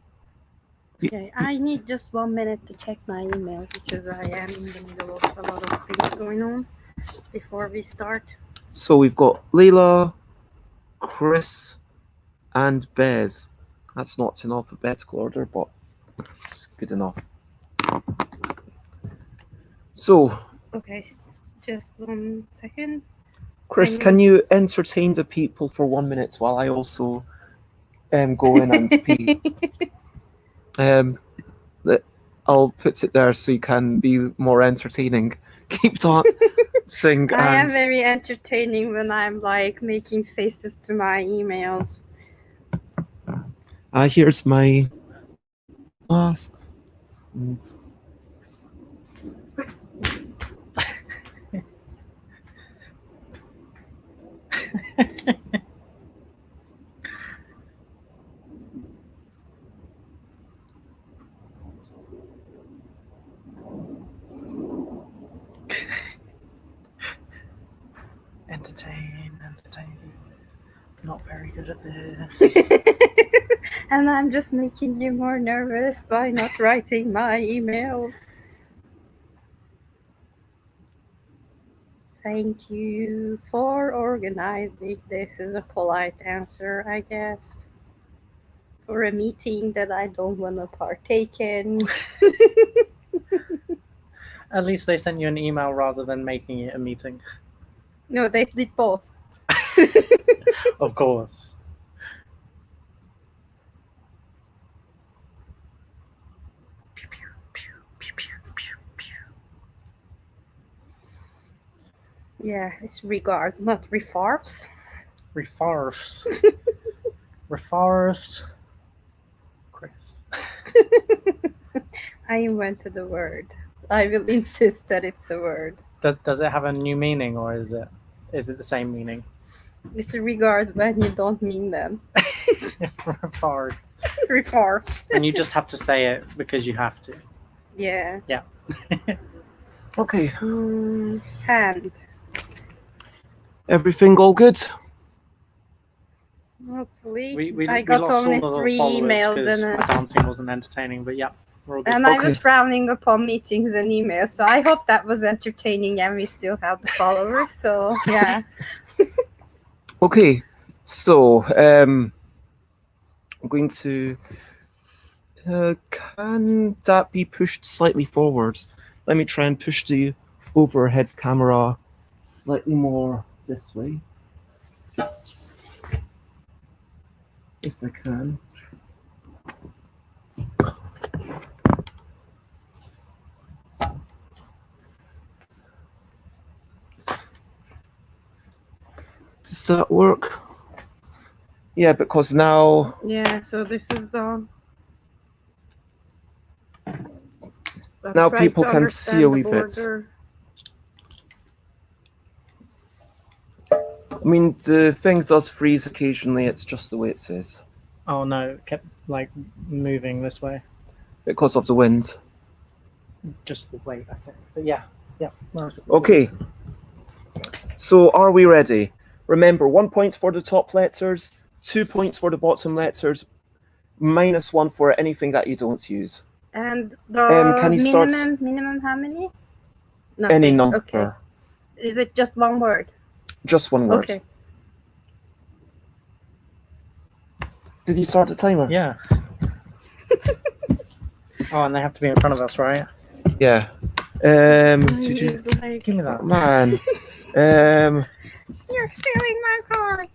Okay, I need just 1 minute to check my emails because I am in the middle of a lot of things going on before we start. So we've got Leila, Krys, and Bez. That's not in alphabetical order, but it's good enough. So, Okay, just 1 second. Krys, can you entertain the people for 1 minute while I also go in and pee? I'll put it there so you can be more entertaining. Keep dancing. I am very entertaining when I'm like making faces to my emails. Here's my mask. Entertain. Not very good at this. And I'm just making you more nervous by not writing my emails. Thank you for organizing. This is a polite answer, I guess, for a meeting that I don't want to partake in. At least they sent you an email rather than making it a meeting. No, they did both. Of course. Yeah, it's regards, not refarfs. Refarfs. Refarfs. Krys. I invented the word. I will insist that it's a word. Does it have a new meaning, or is it the same meaning? It's regards when you don't mean them. Refarts. Refarfs. And you just have to say it because you have to. Yeah. Yeah. Okay. Sand. Everything all good? Hopefully. We I got lost only all the 3 followers emails because and my dancing wasn't entertaining, but yeah, we're all good. and I Okay. was frowning upon meetings and emails, so I hope that was entertaining and we still have the followers. So yeah. Okay. So I'm going to. Can that be pushed slightly forwards? Let me try and push the overhead camera slightly more this way. If I can. Does that work? Yeah, because now Yeah, so this is the. Now try people to can see understand a the wee bit. border. I mean, the thing does freeze occasionally. It's just the way it is Oh no, it kept like moving this way. because of the wind. Just the weight, I think. But yeah. Where is it? Okay. So are we ready? Remember, 1 point for the top letters, 2 points for the bottom letters, -1 for anything that you don't use. And the Can you start minimum how many? any Nothing. number? Okay. Is it just one word? Just one word. Okay. Did you start the timer? Yeah. Oh, and they have to be in front of us, right? Yeah. Did you? Give me that. Oh, man. You're stealing my card.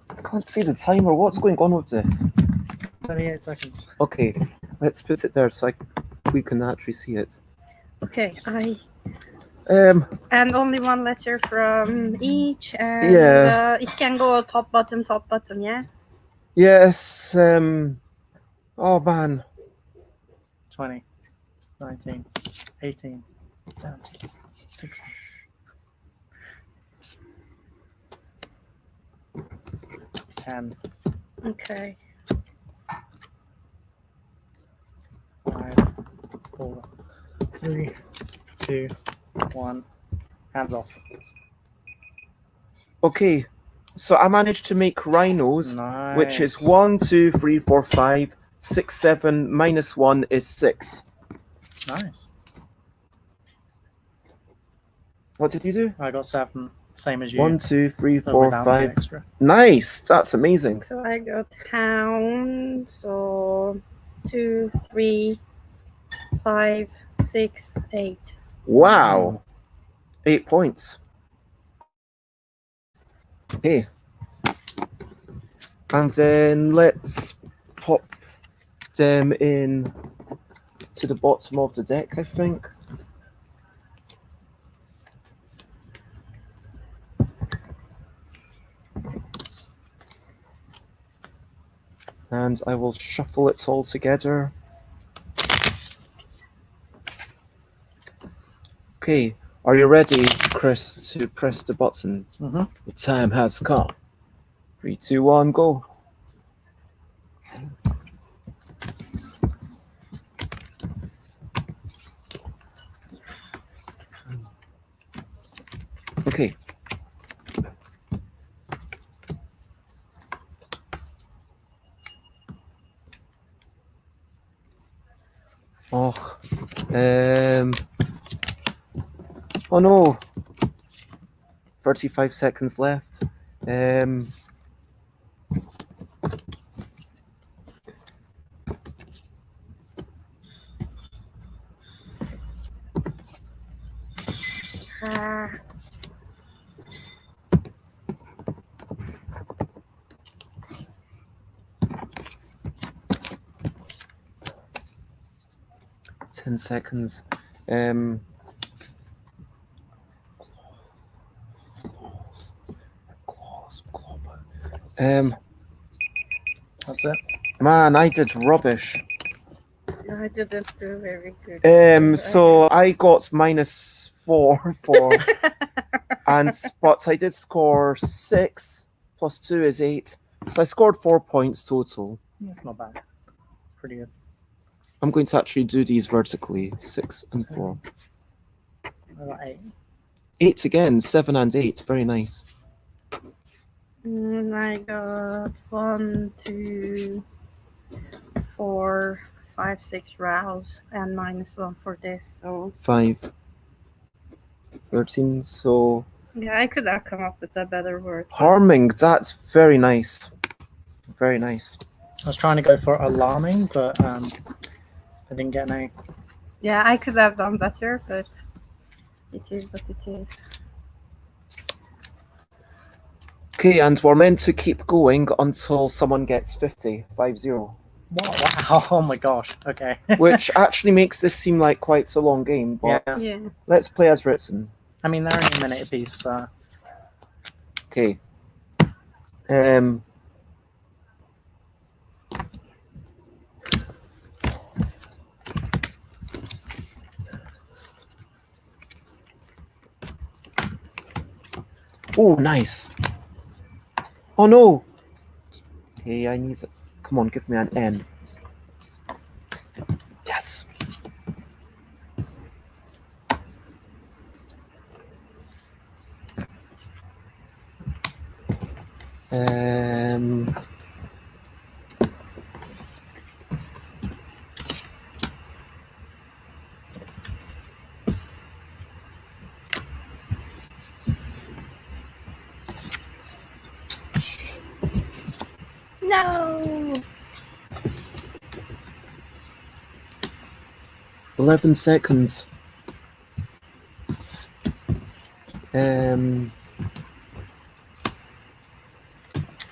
I can't see the timer. What's going on with this? 38 seconds. Okay, let's put it there so we can actually see it. Okay, And only one letter from each, and Yeah. it can go top, bottom, yeah? Yes, oh man. 20, 19, 18, 17, 16. 10, Okay. 5, 4, 3, 2, 1. Hands off. Okay, so I managed to make rhinos, Nice. which is 1, 2, 3, 4, 5, 6, 7, -1 is 6. Nice. What did you do? I got 7, same as you. 1, 2, 3, but 4, without the 5. extra. Nice, that's amazing. So I got hound, so 2, 3, 5, 6, 8. Wow, 8 points. Okay, and then let's pop them in to the bottom of the deck, I think. And I will shuffle it all together. Okay, are you ready, Krys, to press the button? Mm-hmm. The time has come. 3, 2, 1, go. Okay. Oh, oh no. 35 seconds left. 10 seconds. Claws. That's it. Man, I did rubbish. I didn't do very good. So I got -4 for, but I did score 6 plus 2 is 8. So I scored 4 points total. That's not bad. It's pretty good. I'm going to actually do these vertically. 6 and 4. I got 8. 8 again. 7 and 8. Very nice. I got 1, 2, 4, 5, 6 rows and -1 for this. So 5. 13. So yeah, I could have come up with a better word. harming. That's very nice. Very nice. I was trying to go for alarming, but I didn't get an A. Yeah, I could have done better, but it is what it is. Okay, and we're meant to keep going until someone gets 50. 50. Wow. Oh my gosh. Okay. Which actually makes this seem like quite a long game, but Yeah. Yeah. let's play as written. I mean, they're only a minute apiece, so. Okay. Oh, nice. Oh no. Okay, I need it. Come on, give me an N. Yes. No. 11 seconds.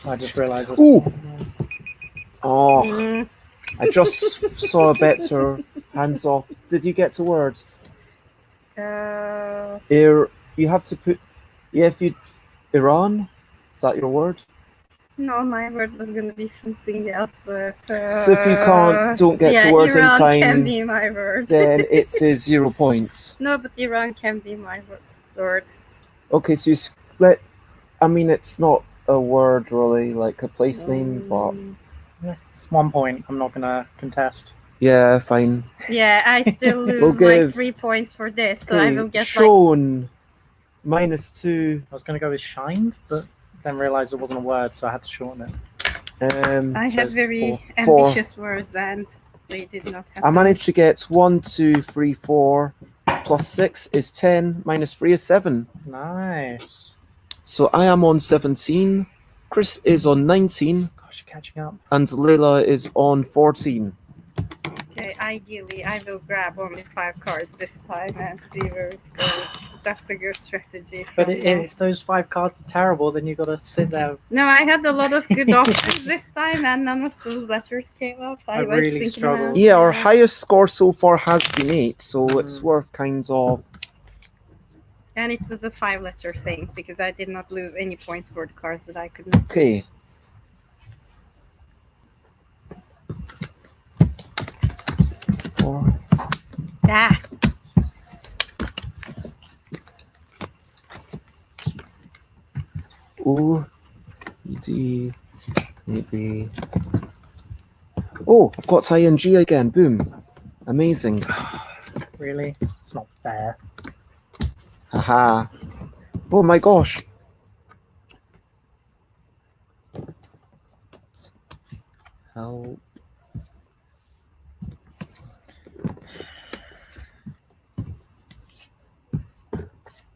I just realized this. Ooh. Oh, Mm, I just saw a better. Hands off. Did you get to word? You have to put. Yeah, if you. Iran? Is that your word? no, my word was gonna be something else, but So if you don't get to words in Iran time, can be my word. then it is 0 points. No, but Iran can be my word. Okay, so you split. I mean, it's not a word really, like a place name, but Yeah, it's 1 point. I'm not gonna contest. yeah, fine. Yeah, I still We'll lose like give- 3 points for this, so I Okay, will get shown -2. I was gonna go with shined, but then realized it wasn't a word, so I had to shorten it. I so had it's very 4. ambitious words and they did not happen. I managed to get 1, 2, 3, 4 plus 6 is 10 minus 3 is 7. Nice. So I am on 17. Krys is on 19, Gosh, you're catching up. and Leila is on 14. Okay, ideally, I will grab only 5 cards this time and see where it goes. That's a good strategy. But from if those 5 cards are terrible, then you gotta sit there. No, I had a lot of good options this time, and none of those letters came up. I was really thinking struggled. about- Yeah, our highest score so far has been 8, so it's Mm. worth kind of. And it was a 5-letter thing because I did not lose any points for the cards that I could not. Okay. Yeah. O, D, maybe. Oh, I've got ing again. Boom. Amazing. Really? It's not fair. Haha. Oh my gosh. Help.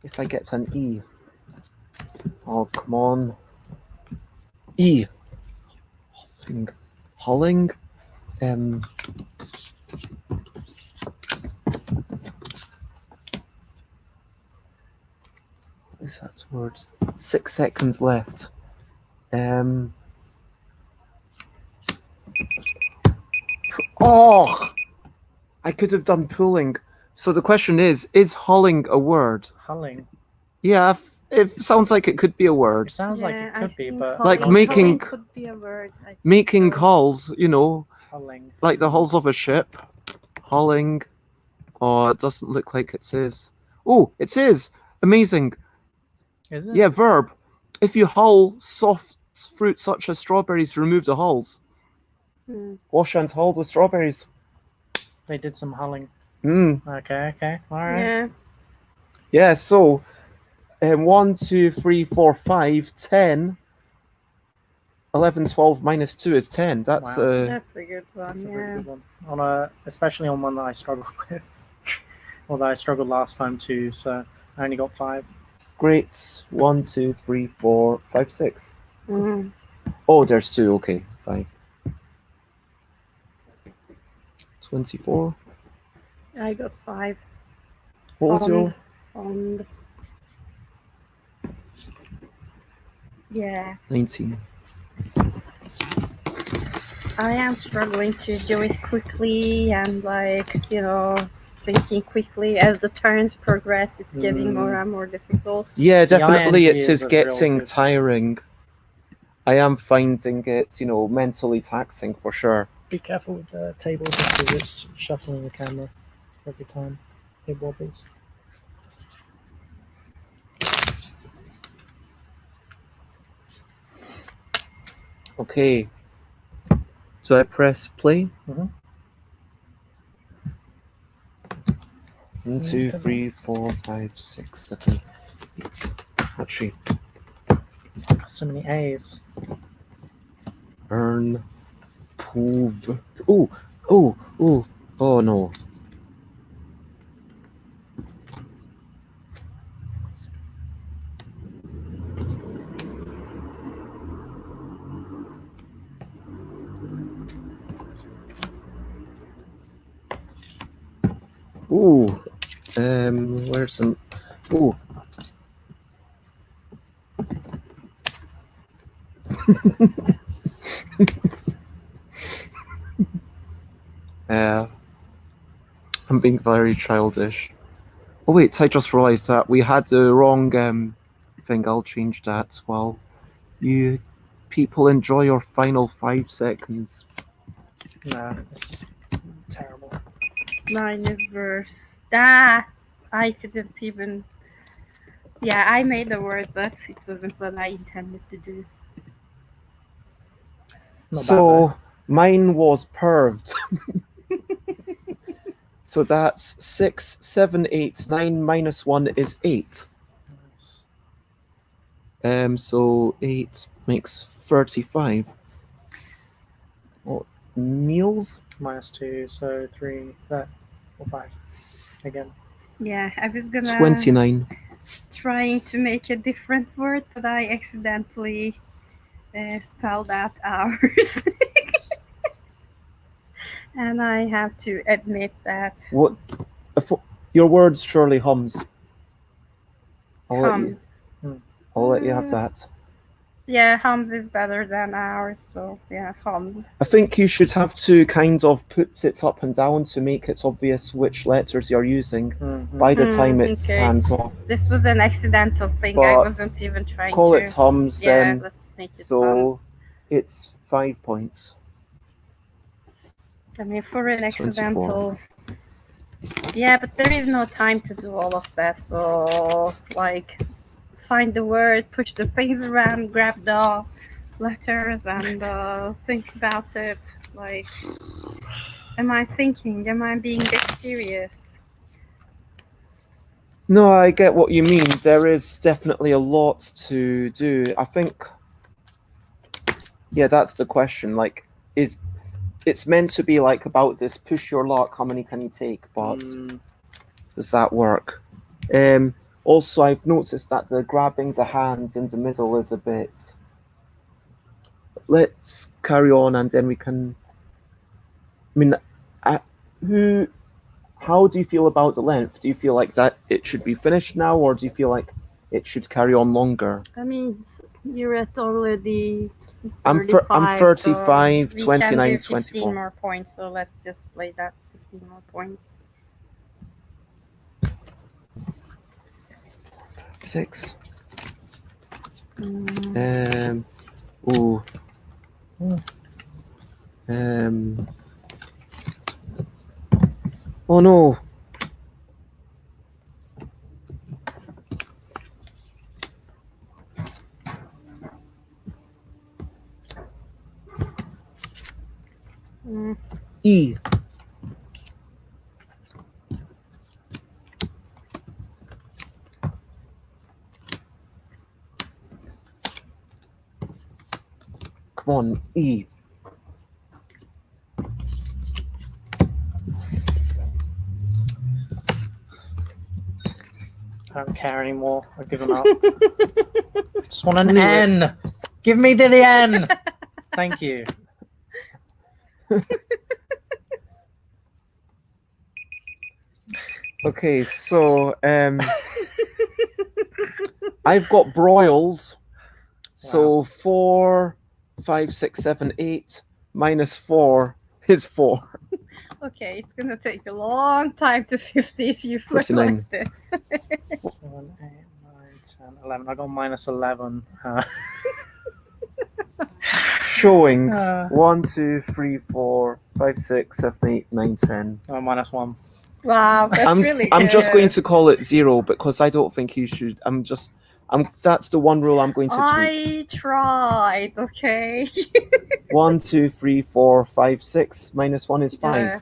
If I get an E. Oh, come on. E. Hulling. What is that word? 6 seconds left. Oh! I could have done pulling. So the question is hulling a word? Hulling. Yeah, it sounds like it could be a word. It sounds like it could be, but Like hulling, making- hulling could be a word. I think Making so. hulls, you know, hulling. like the hulls of a ship. Hulling. Oh, it doesn't look like it says. Oh, it says. Amazing. Is it? Yeah, verb. If you hull soft fruit such as strawberries, remove the hulls. Wash and hull the strawberries. They did some hulling. Mm. Okay. All right. Yeah. Yeah, so 1, 2, 3, 4, 5, 10. 11, 12 minus 2 is 10. That's Wow. That's a good one. That's a Yeah. really good one. Especially on one that I struggled with. Well, that I struggled last time too, so I only got 5. great. 1, 2, 3, 4, 5, 6. Mhm. Oh, there's 2. Okay, 5. 24. I got 5. What was your? Fond. Yeah. 19. I am struggling to do it quickly and thinking quickly as the turns progress. It's getting more and more difficult. Yeah, The definitely ING it is is a real getting good- tiring. I am finding it, mentally taxing for sure. Be careful with the table just because it's shuffling the camera every time it wobbles. Okay. So I press play. Mhm. 1, 2, 3, 4, 5, 6, 7, 8. Actually, Got so many A's. earn, prove. Oh no. Ooh. Where's some? Ooh. I'm being very childish. Oh wait, I just realised that we had the wrong thing. I'll change that while you people enjoy your final 5 seconds. Nah, it's terrible. Mine is verse. I couldn't even. Yeah, I made the word, but it wasn't what I intended to do. Not So mine was perved. So that's 6, 7, 8, 9 minus 1 is 8. So 8 makes 35. What, meals? -2, so 3, that, or 5. Again. Yeah, I was gonna 29. trying to make a different word, but I accidentally spelled out hours. And I have to admit that What? Your words surely hums. hums. I'll let you have that. Yeah, hums is better than ours, so yeah, hums. I think you should have to kind of put it up and down to make it obvious which letters you're using by the time it's okay. hands off. This was an accidental thing. I But wasn't even trying Call to. it hums Yeah, then. let's make it So hums. it's 5 points. I mean, for an 24. accidental. Yeah, but there is no time to do all of that. So, like, find the word, push the things around, grab the letters, and think about it. Like, am I thinking? Am I being dexterous? No, I get what you mean. There is definitely a lot to do. I think, yeah, that's the question. Like, it's meant to be like about this push your luck, how many can you take, but does that work? Also, I've noticed that the grabbing the hands in the middle is a bit. Let's carry on, and then we can. I mean, how do you feel about the length? Do you feel like that it should be finished now, or do you feel like it should carry on longer? I mean, you're at already. I'm 35, so 29, we can do 15 24. more points, so let's just play that 15 more points. 6. Mm. Ooh. Oh no. E. Come on, E. I don't care anymore. I've given up. I just want an N. Give me the N. Thank you. Okay, so I've got broils. So 4, 5, 6, 7, 8 minus 4 is 4. Okay, it's gonna take a long time to 50 if you flip 49. like this. 7, 8, 9, 10, 11. I got minus 11. Showing 1, 2, 3, 4, 5, 6, 7, 8, 9, 10. Oh, minus 1. Wow, that's really I'm good. just going to call it 0 because I don't think you should. That's the one rule I'm going to tweak. I tried, okay. 1, 2, 3, 4, 5, 6 minus 1 is 5.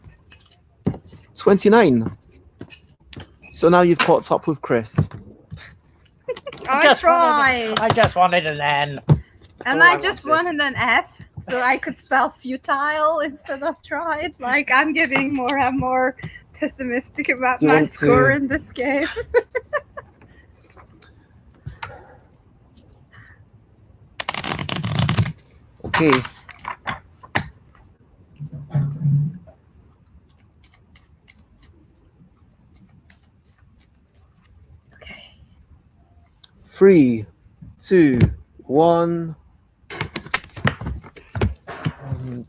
29. So now you've caught up with Krys. I tried. I just wanted an N. And I just wanted an F, so I could spell futile instead of tried. Like, I'm getting more and more pessimistic about my score in this game. Okay. Okay. 3, 2, 1. I don't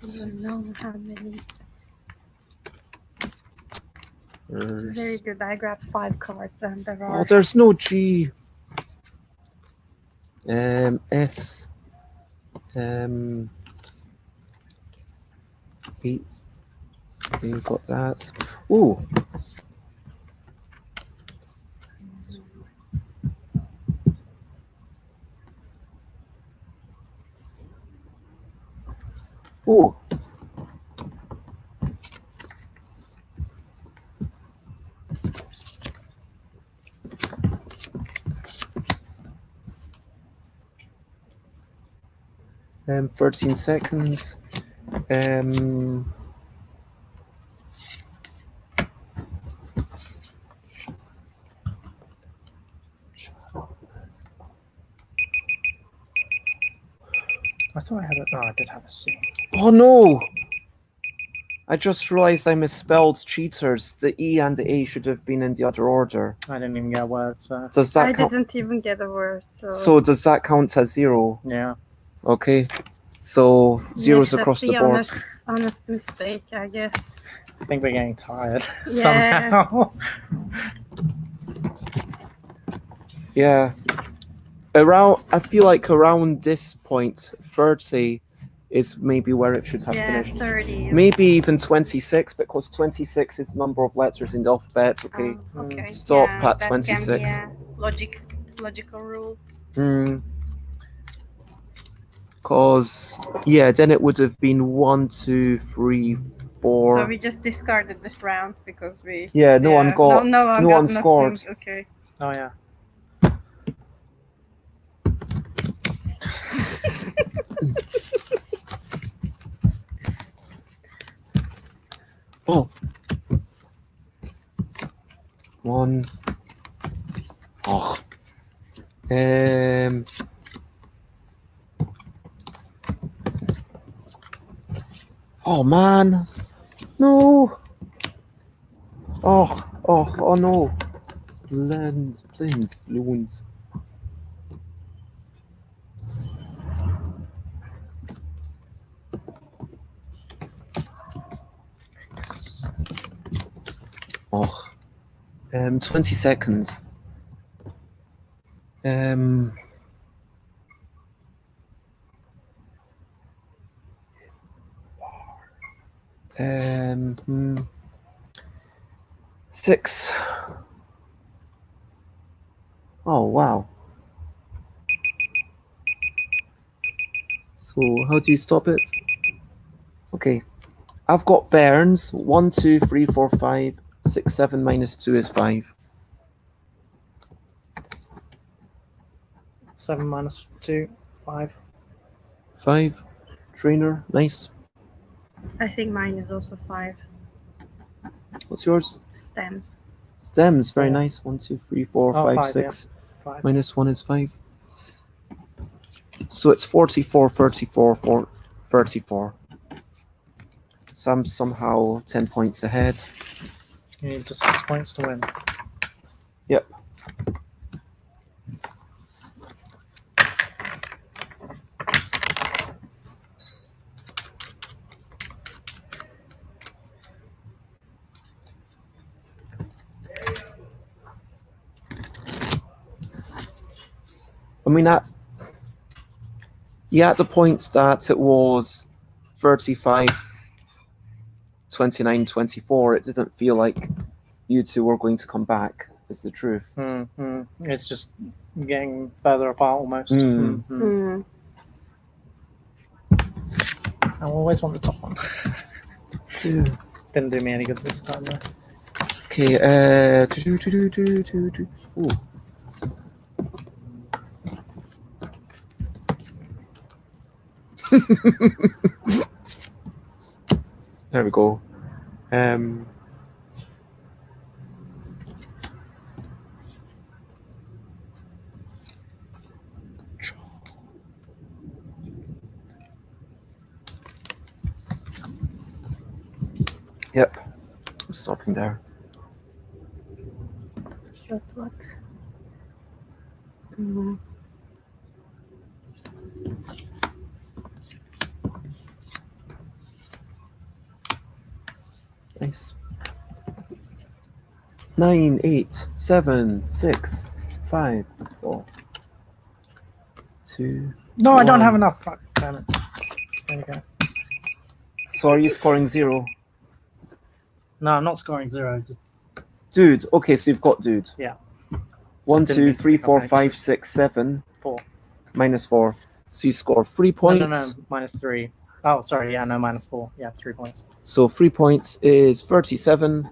even know how many. Very good. I grabbed 5 cards and there are. Oh, there's no G. S. 8. You got that. Ooh. Ooh. Um, 13 seconds. I thought I had it. Oh, I did have a C. Oh no! I just realized I misspelled cheaters. The E and the A should have been in the other order. I didn't even get a word, so. Does that I count? didn't even get a word. So does that count as 0? Yeah. Okay. So 0s across the board. Honest mistake, I guess. I think we're getting tired Yeah. somehow. Yeah. I feel like around this point, 30 is maybe where it should have finished. 30. Maybe even 26, because 26 is the number of letters in the alphabet. Okay. Okay. Stop yeah, at that 26. Can be, logical rule. Cause yeah, then it would have been 1, 2, 3, 4. So we just discarded this round because we. Yeah, no one got. No one no got one nothing. scored. Okay. Oh yeah. Oh. 1. Oh. Oh man. No. Oh no. Planes, balloons. Oh. 20 seconds. Hmm. 6. Oh wow. So how do you stop it? Okay. I've got Burns. 1, 2, 3, 4, 5, 6, 7 minus 2 is 5. 7 minus 2, 5. 5. Trainer, nice. I think mine is also 5. What's yours? Stems. Stems, very Yeah. nice. 1, 2, 3, 4, Oh, 5, 5, 6. Yeah. 5. Minus 1 is 5. So it's 44, 34, 34. So I'm somehow 10 points ahead. You need just 6 points to win. Yep. I mean, at the points that it was 35, 29, 24, it didn't feel like you two were going to come back, is the truth. It's just getting further apart almost. I always want the top one. 2. Didn't do me any good this time though. Okay, Ooh. There we go. Yep, I'm stopping there. What? Nice. 9, 8, 7, 6, 5, 4, 2. No, I don't 1. have enough. Fuck, damn it. There you go. So are you scoring 0? No, I'm not scoring 0. Just Dude, okay, so you've got dude. Yeah. 1, Just 2, didn't 3, pick up 4, an 5, 6, 7. 4. Minus 4. So you score 3 points. No, minus 3. Oh, sorry, yeah, no, minus 4. Yeah, 3 points. So 3 points is 37.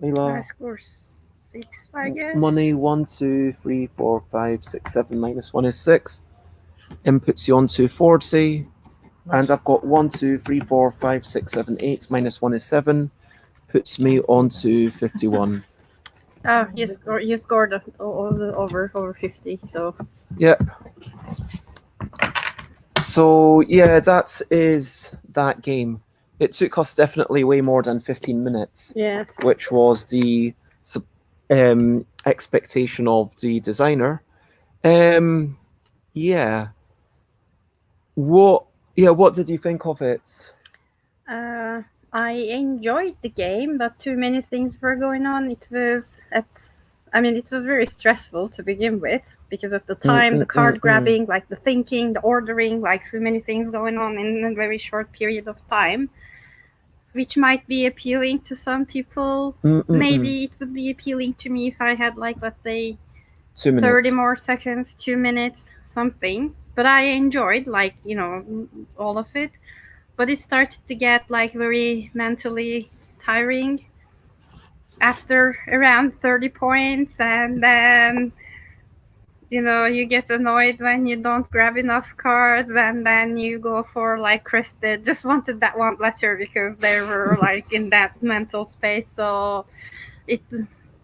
Leila. I score 6, I guess. Money 1, 2, 3, 4, 5, 6, 7. Minus 1 is 6. Inputs you on to 40. Nice. And I've got 1, 2, 3, 4, 5, 6, 7, 8. Minus 1 is 7. Puts me on to 51. Oh, you scored over 50, so. Yep. So yeah, that is that game. It took us definitely way more than 15 minutes. Yes. Which was the expectation of the designer. Yeah. What did you think of it? I enjoyed the game, but too many things were going on. It was very stressful to begin with because of the time, the card grabbing, like the thinking, the ordering, like so many things going on in a very short period of time, which might be appealing to some people. Maybe it would be appealing to me if I had, like, let's say, 2 minutes. 30 more seconds, 2 minutes, something. But I enjoyed, like, you know, all of it. But it started to get like very mentally tiring after around 30 points, and then, you know, you get annoyed when you don't grab enough cards, and then you go for, like Krys did, just wanted that one letter because they were like in that mental space. So it,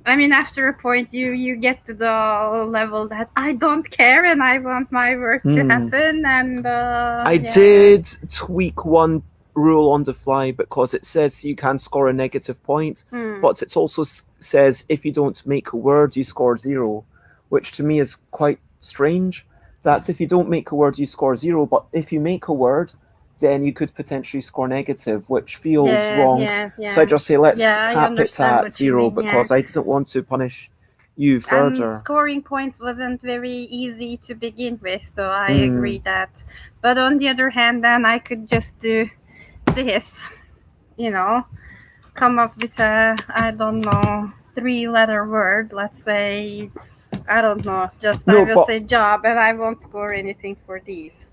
I mean, after a point, you get to the level that I don't care and I want my work to happen. And I did tweak one rule on the fly because it says you can score a negative point, but it also says if you don't make a word, you score 0, which to me is quite strange. That's if you don't make a word, you score 0, but if you make a word, then you could potentially score negative, which feels wrong. So I just say let's cap it at 0 because I didn't want to punish you further. And scoring points wasn't very easy to begin with, so I agree that. But on the other hand, then I could just do this, you know, come up with a, I don't know, 3-letter word, let's say, I don't know, just I will say job, and I won't score anything for these,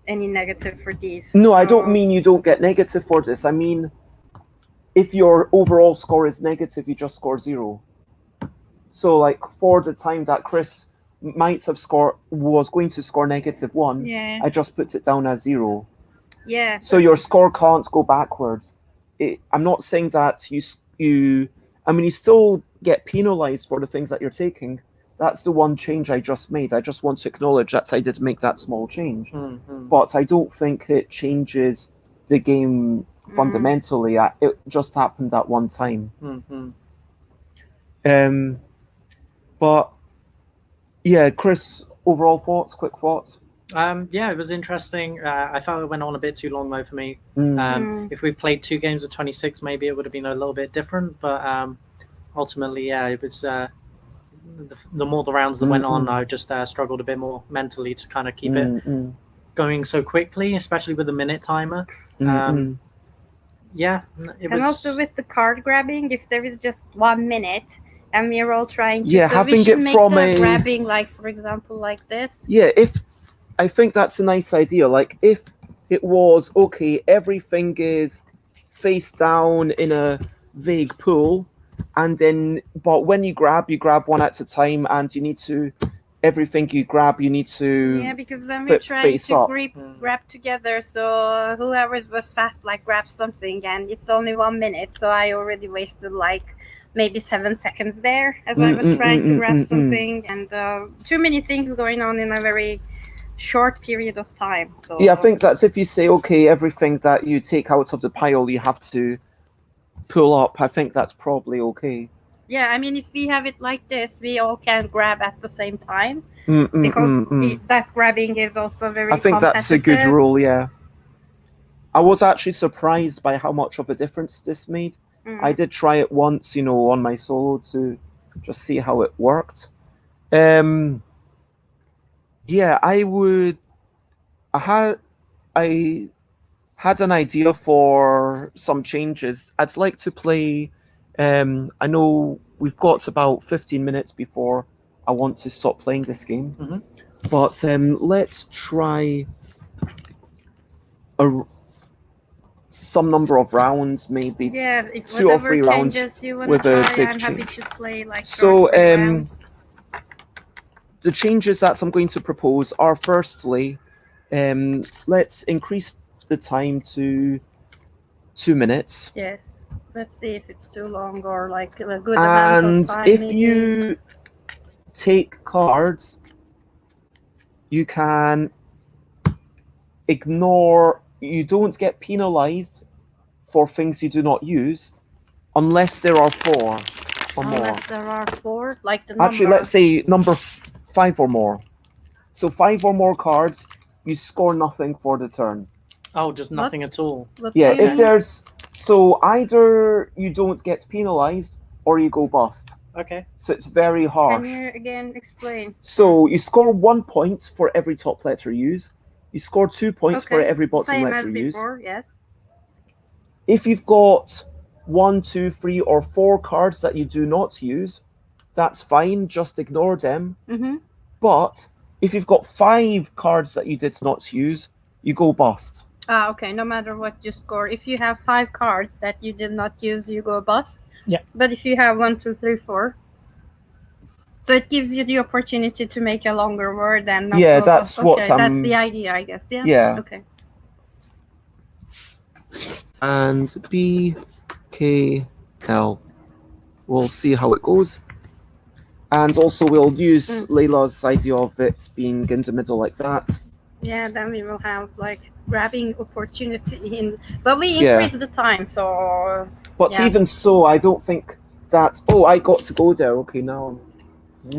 any negative for these. No, I don't mean you don't get negative for this. I mean, if your overall score is negative, you just score 0. So, like, for the time that Krys might have was going to score -1, I just put it down as 0. Yeah. So your score can't go backwards. I'm not saying that you still get penalized for the things that you're taking. That's the one change I just made. I just want to acknowledge that I did make that small change. But I don't think it changes the game fundamentally. It just happened at one time. But yeah, Krys, overall thoughts, quick thoughts? Yeah, it was interesting. I felt it went on a bit too long though for me. If we played 2 games of 26, maybe it would have been a little bit different. But ultimately, yeah, it was the more the rounds that went on, I just struggled a bit more mentally to kind of keep it going so quickly, especially with the minute timer. Yeah, it was. And also with the card grabbing, if there is just 1 minute. And we're all trying to. Yeah, so having we should it make from the grabbing, like for example, like this. Yeah, I think that's a nice idea. Like if it was okay, everything is face down in a vague pool, but when you grab one at a time, and you need to everything you grab, you need to because when we're trying to grab together, so whoever was fast, like grab something, and it's only 1 minute, so I already wasted like maybe 7 seconds there as I was trying to grab something, and too many things going on in a very short period of time. So. Yeah, I think that's if you say, okay, everything that you take out of the pile, you have to pull up. I think that's probably okay. Yeah, I mean, if we have it like this, we all can grab at the same time, because that grabbing is also very I think that's a good rule, yeah. I was actually surprised by how much of a difference this made. I did try it once, on my solo to just see how it worked. Yeah, I had an idea for some changes. I'd like to play. I know we've got about 15 minutes before I want to stop playing this game, but let's try some number of rounds, maybe if 2 or 3 rounds with a big I'm change. happy to play like So the changes that I'm going to propose are, firstly, let's increase the time to 2 minutes. Yes, let's see if it's too long or like a good amount of time. And if you take cards, you can ignore. You don't get penalized for things you do not use, unless there are 4 or more. Unless there are 4, like the number. Actually, let's say number 5 or more. So 5 or more cards, you score nothing for the turn. Oh, just nothing at all. Yeah, if there's so either you don't get penalized or you go bust. Okay. So it's very harsh. Can you again explain? So you score 1 point for every top letter you use. You score 2 points for every bottom letter you use. Same as before, yes. If you've got 1, 2, 3, or 4 cards that you do not use, that's fine. Just ignore them. Mm-hmm. But if you've got 5 cards that you did not use, you go bust. Ah, okay. No matter what you score, if you have 5 cards that you did not use, you go bust. Yeah. But if you have 1, 2, 3, 4, so it gives you the opportunity to make a longer word and not Yeah, go that's bust. what Okay, that's the idea, I guess. Yeah. Yeah. Okay. And B, K, L. We'll see how it goes. And also we'll use Leila's idea of it being in the middle like that. Yeah, then we will have like grabbing opportunity in, but we increase the time, so. But yeah. even so, I don't think that. Oh, I got to go there. Okay, now. Okay.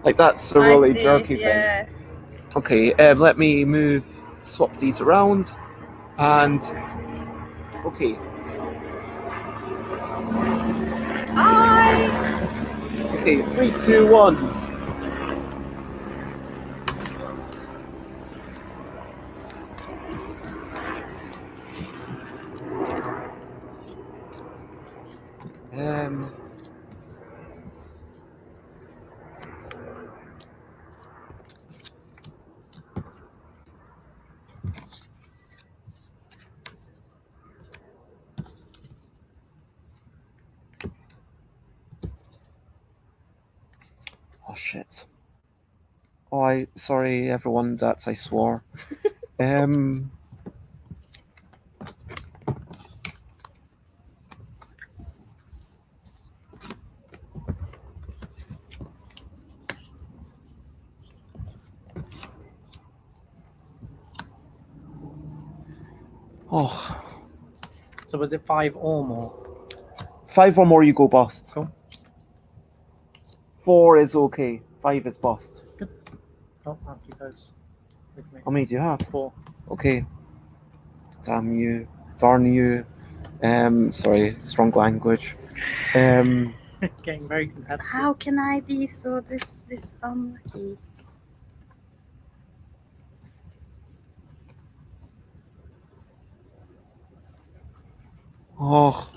Like that's a really jerky thing. Okay, let me swap these around, and okay. Okay, 3, 2, 1. Oh shit. Oh, sorry everyone that I swore. Oh. So was it 5 or more? 5 or more, you go bust. Cool. 4 is okay. 5 is bust. Good. Oh, I'll keep those with me. How many do you have? 4. Okay. Damn you. Darn you. Sorry, strong language. Getting very competitive. How can I be so this unlucky? Oh.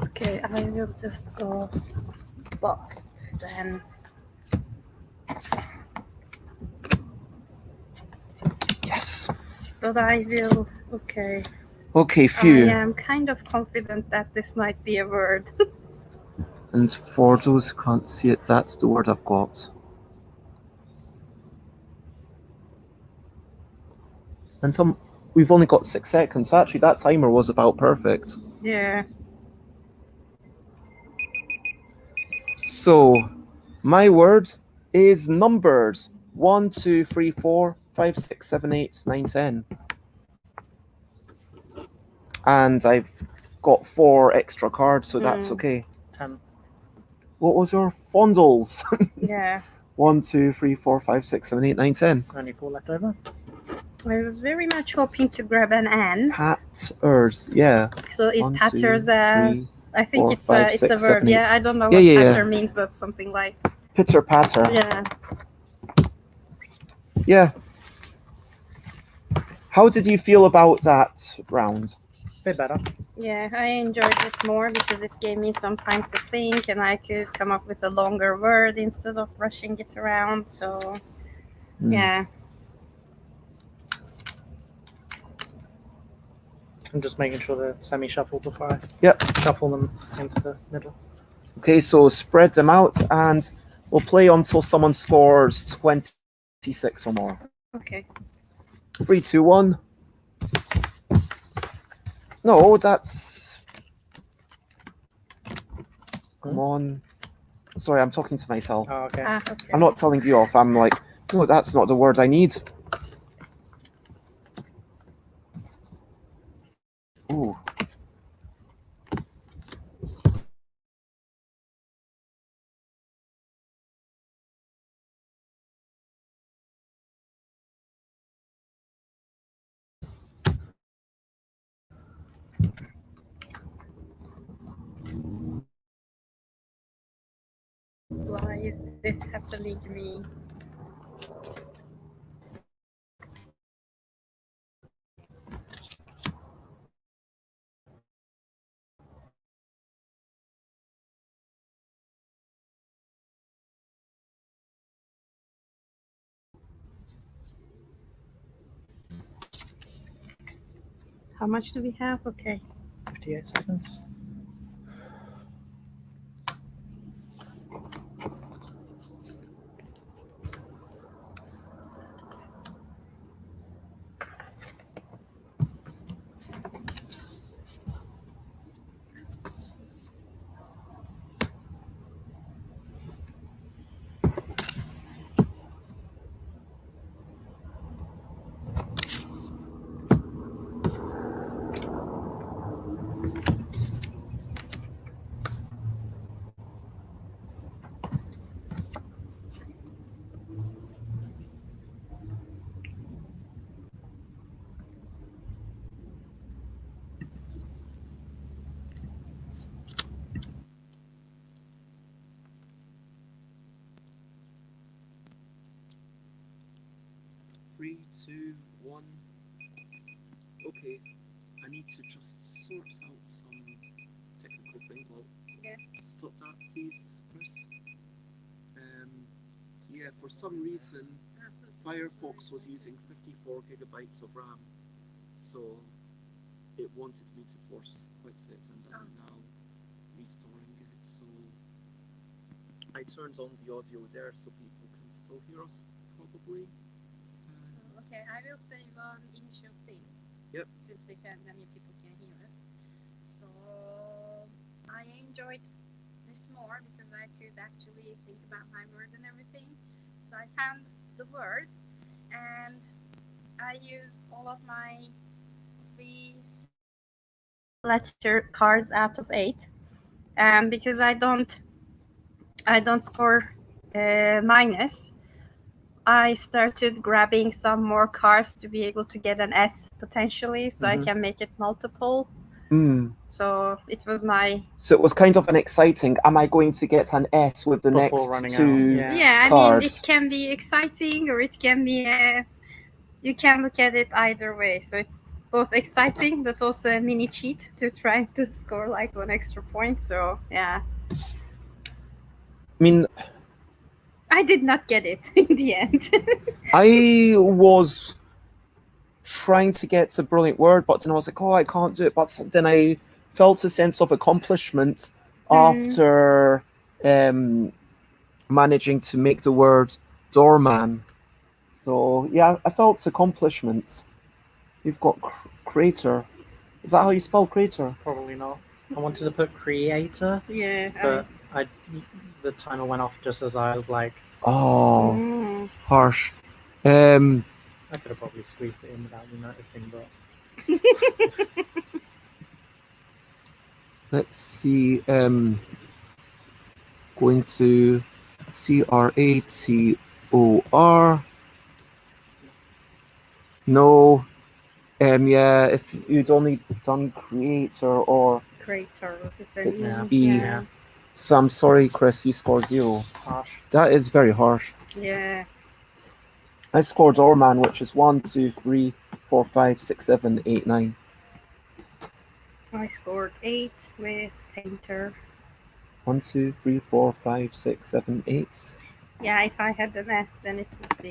Okay, I will just go bust then. Yes. But I will. Okay. Okay, phew. I am kind of confident that this might be a word. And for those who can't see it, that's the word I've got. And we've only got 6 seconds. Actually, that timer was about perfect. Yeah. So, my word is numbers. 1, 2, 3, 4, 5, 6, 7, 8, 9, 10. And I've got 4 extra cards, so that's okay. 10. What was your fondles? Yeah. 1, 2, 3, 4, 5, 6, 7, 8, 9, 10. Only 4 left over. I was very much hoping to grab an N. Patters, yeah. So is 1, 2, patters 3, I think 4, it's 5, a 6, verb. 7, 8. Yeah, I don't know Yeah, what yeah, patter means, but something like pitter patter. yeah. Yeah. How did you feel about that round? A bit better. Yeah, I enjoyed it more because it gave me some time to think and I could come up with a longer word instead of rushing it around. So yeah. I'm just making sure they're semi-shuffled before I shuffle them into the middle. Okay, so spread them out and we'll play until someone scores 26 or more. Okay. 3, 2, 1. No, that's... Come on. Sorry, I'm talking to myself. Oh, okay. Okay. I'm not telling you off. I'm like, no, that's not the word I need. Ooh. Why is this happening to me? How much do we have? Okay. 58 seconds. Three, two, one. Okay, I need to just sort out some technical thing. Well, Yeah. stop that, please, Krys. Yeah, for some reason, Firefox was using 54 gigabytes of RAM, so it wanted me to force quit it, and I'm now restoring it. So I turned on the audio there so people can still hear us, probably. Okay, I will say one initial thing. Yep. Since many people can hear us. So I enjoyed this more because I could actually think about my word and everything. So I found the word and I use all of my 3 letter cards out of 8. Because I don't score minus. I started grabbing some more cards to be able to get an S potentially, so I can make it multiple. So it was So it was kind of an exciting. Am I going to get an S with the Before next running two out, yeah, I cards? mean it can be exciting or it can be you can look at it either way. So it's both exciting but also a mini cheat to try to score like 1 extra point. So yeah. I mean, I did not get it in the end. I was trying to get a brilliant word, but then I was like, oh, I can't do it. But then I felt a sense of accomplishment after managing to make the word doorman. So yeah, I felt accomplishment. You've got crater. Is that how you spell crater? probably not. I wanted to put creator, Yeah. but the timer went off just as I was like, Oh, harsh. I could have probably squeezed it in without you noticing, but Let's see. Going to CRATOR. No. Yeah, if you'd only done creator or Crater. it's Yeah. E. Yeah. So I'm sorry, Krys, you scored 0. harsh. That is very harsh. Yeah. I scored Orman, which is 1, 2, 3, 4, 5, 6, 7, 8, 9. I scored 8 with painter. 1, 2, 3, 4, 5, 6, 7, 8. Yeah, if I had an S, then it would be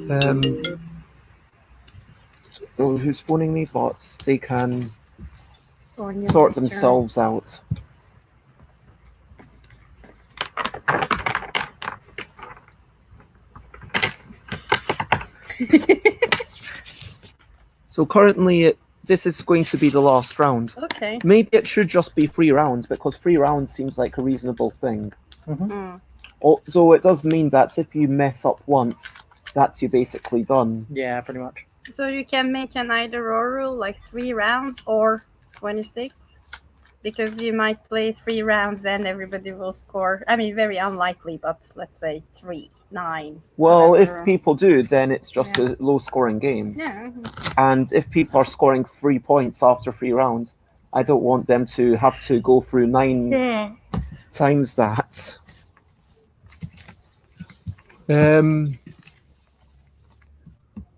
9. Who's phoning me? But they can But sort themselves out. So currently, this is going to be the last round. Okay. Maybe it should just be 3 rounds, because 3 rounds seems like a reasonable thing. Although it does mean that if you mess up once, that's you basically done. Yeah, pretty much. So you can make an either or rule, like 3 rounds or 26? Because you might play 3 rounds and everybody will score. I mean, very unlikely, but let's say 3, 9. Well, whatever. if people do, then it's just Yeah. a low-scoring game. Yeah. And if people are scoring 3 points after 3 rounds, I don't want them to have to go through 9 times that.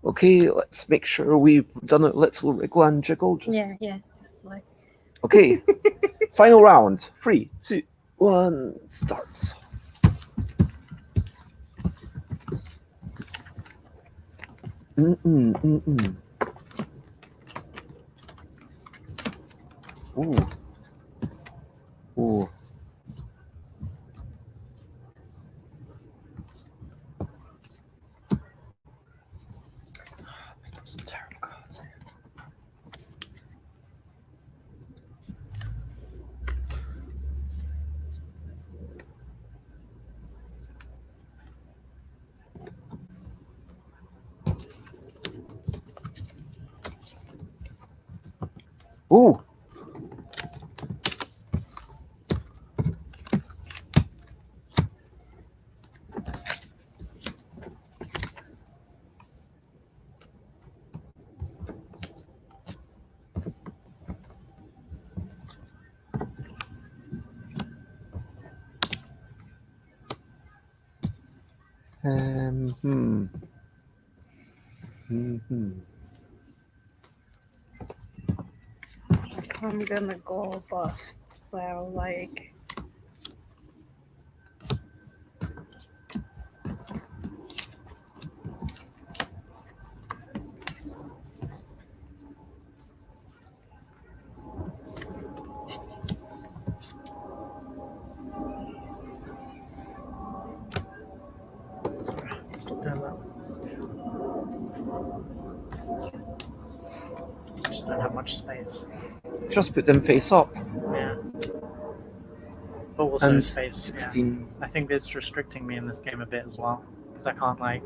Okay, let's make sure we've done a little wriggle and jiggle. Yeah, just like. Okay, final round. 3, 2, 1, start. Ooh. Ooh. I picked up some terrible cards here. Ooh. Hmm. Hmm. I'm gonna go bust. Well, like. Sorry, stop doing that. Just don't have much space. Just put them face up. Yeah. But also And space. 16. Yeah. I think it's restricting me in this game a bit as well, because I can't like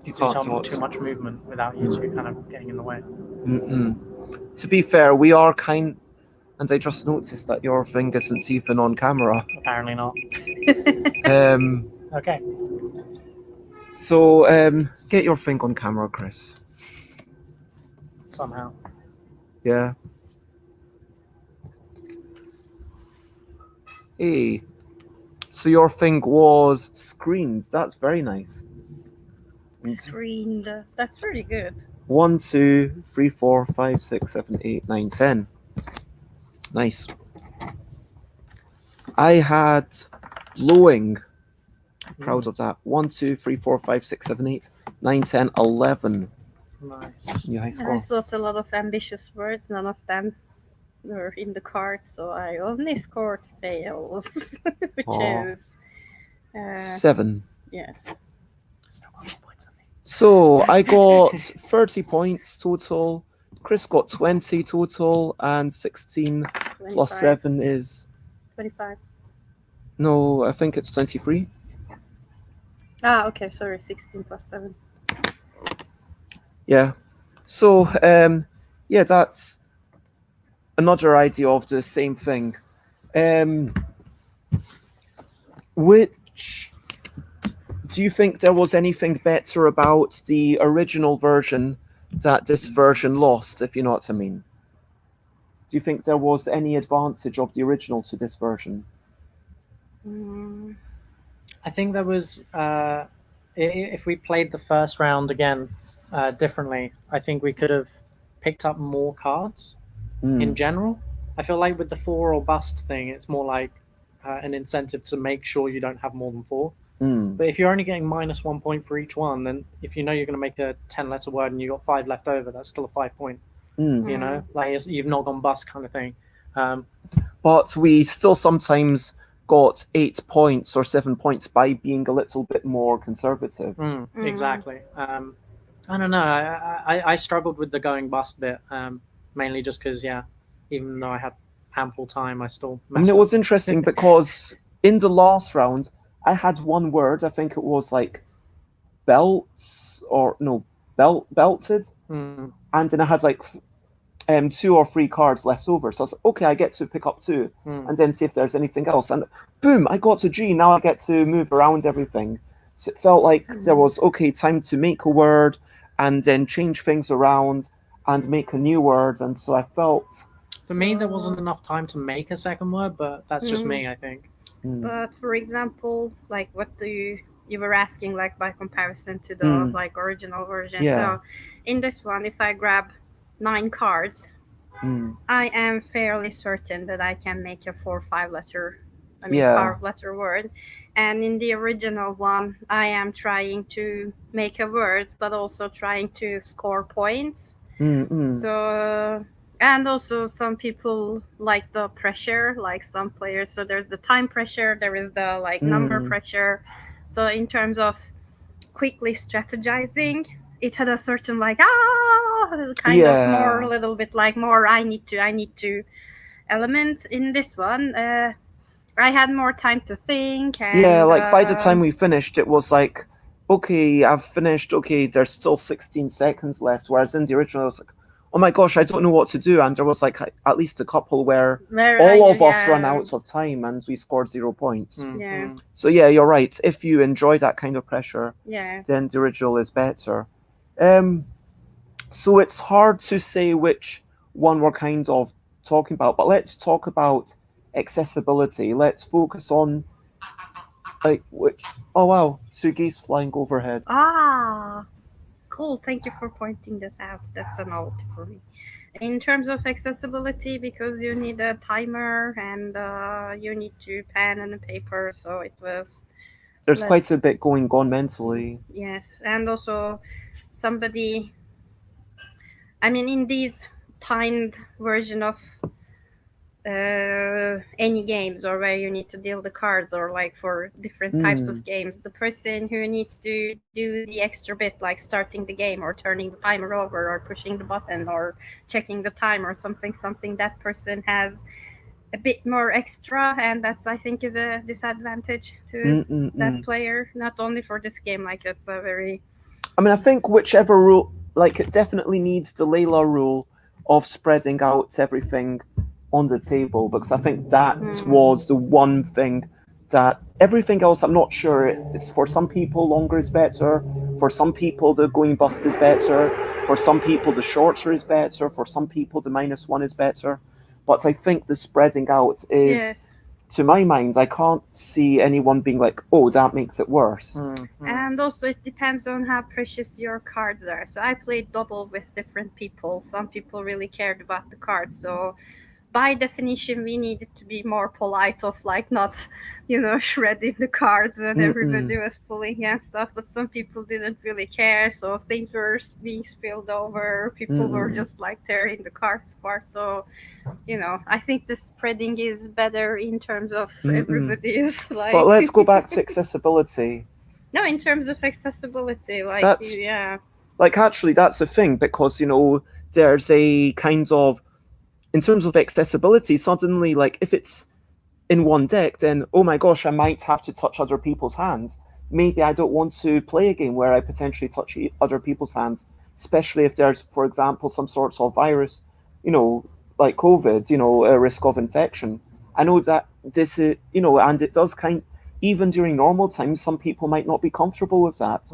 You do can't too much movement without you two kind of getting in the way. To be fair, we are kind, and I just noticed that your thing isn't even on camera. Apparently not. Okay. So get your thing on camera, Krys. Somehow. Yeah. Hey. So your thing was screens. That's very nice. Screened. That's pretty good. 1, 2, 3, 4, 5, 6, 7, 8, 9, 10. Nice. I had blowing. Proud of that. 1, 2, 3, 4, 5, 6, 7, 8, 9, 10, 11. Nice. Yeah, high I score. thought a lot of ambitious words. None of them were in the card, so I only scored fails, which Aw. is 7. yes. Still got 4 points on me. So I got 30 points total. Krys got 20 total, and 16 plus 25. 7 is 25. no, I think it's 23. Ah, okay, sorry, 16 plus 7. Yeah. So yeah, that's another idea of the same thing. Which do you think there was anything better about the original version that this version lost, if you know what I mean? Do you think there was any advantage of the original to this version? I think there was, if we played the first round again differently, I think we could have picked up more cards in general. I feel like with the 4 or bust thing, it's more like an incentive to make sure you don't have more than 4. But if you're only getting -1 point for each one, then if you know you're going to make a 10-letter word and you got 5 left over, that's still a 5 point. You know, like you've not gone bust kind of thing. But we still sometimes got 8 points or 7 points by being a little bit more conservative. Exactly. I don't know. I struggled with the going bust bit, mainly just because, yeah, even though I had ample time, I still messed I mean, it up. was interesting because in the last round, I had one word. I think it was like belts or no, belted. And then I had like 2 or 3 cards left over. So I was like, okay, I get to pick up 2 and then see if there's anything else. And boom, I got to G. Now I get to move around everything. So it felt like there was, okay, time to make a word and then change things around and make a new word. And so I felt... For me, there wasn't enough time to make a second word, but that's just me, I think. But for example, like what do you were asking, like by comparison to the like original version. Yeah. So in this one, if I grab 9 cards, I am fairly certain that I can make a 4 or 5 letter, 5-letter word. And in the original one, I am trying to make a word, but also trying to score points. So and also some people like the pressure, like some players. So there's the time pressure, there is the like number pressure. So in terms of quickly strategizing, it had a certain like kind of more, a little bit like more I need to element. In this one I had more time to think, and like by the time we finished, it was like, okay, I've finished. Okay, there's still 16 seconds left. Whereas in the original, I was like, oh my gosh, I don't know what to do. And there was like at least a couple where all of us run out of time and we scored 0 points. So yeah, you're right. If you enjoy that kind of pressure, then the original is better. So it's hard to say which one we're kind of talking about, but let's talk about accessibility. Let's focus on like which. Oh wow, Sugi's flying overhead. Cool. Thank you for pointing this out. That's a novelty for me. In terms of accessibility, because you need a timer and you need to pen and paper, so it was. There's quite a bit going on mentally. Yes, and also somebody. I mean, in these timed version of any games, or where you need to deal the cards, or like for different types of games, the person who needs to do the extra bit, like starting the game or turning the timer over or pushing the button or checking the time or something, that person has a bit more extra, and that's, I think, is a disadvantage to that player. Not only for this game, like it's a very, I mean, I think whichever rule, like it definitely needs the Leila rule of spreading out everything on the table, because I think that was the one thing that everything else, I'm not sure. It's for some people longer is better, for some people the going bust is better, for some people the shorter is better, for some people the -1 is better, but I think the spreading out is, to my mind, I can't see anyone being like, oh, that makes it worse. And also it depends on how precious your cards are. So I played double with different people. Some people really cared about the cards, so by definition we needed to be more polite, of like not, shredding the cards when everybody was pulling and stuff. But some people didn't really care, so things were being spilled over, people were just like tearing the cards apart. So I think the spreading is better in terms of everybody's like. But let's go back to accessibility. No, in terms of accessibility, like like actually that's the thing, because there's a kind of, in terms of accessibility, suddenly, like, if it's in one deck, then, oh my gosh, I might have to touch other people's hands. Maybe I don't want to play a game where I potentially touch other people's hands, especially if there's, for example, some sorts of virus, like COVID, a risk of infection. I know that this is, and it does even during normal times, some people might not be comfortable with that,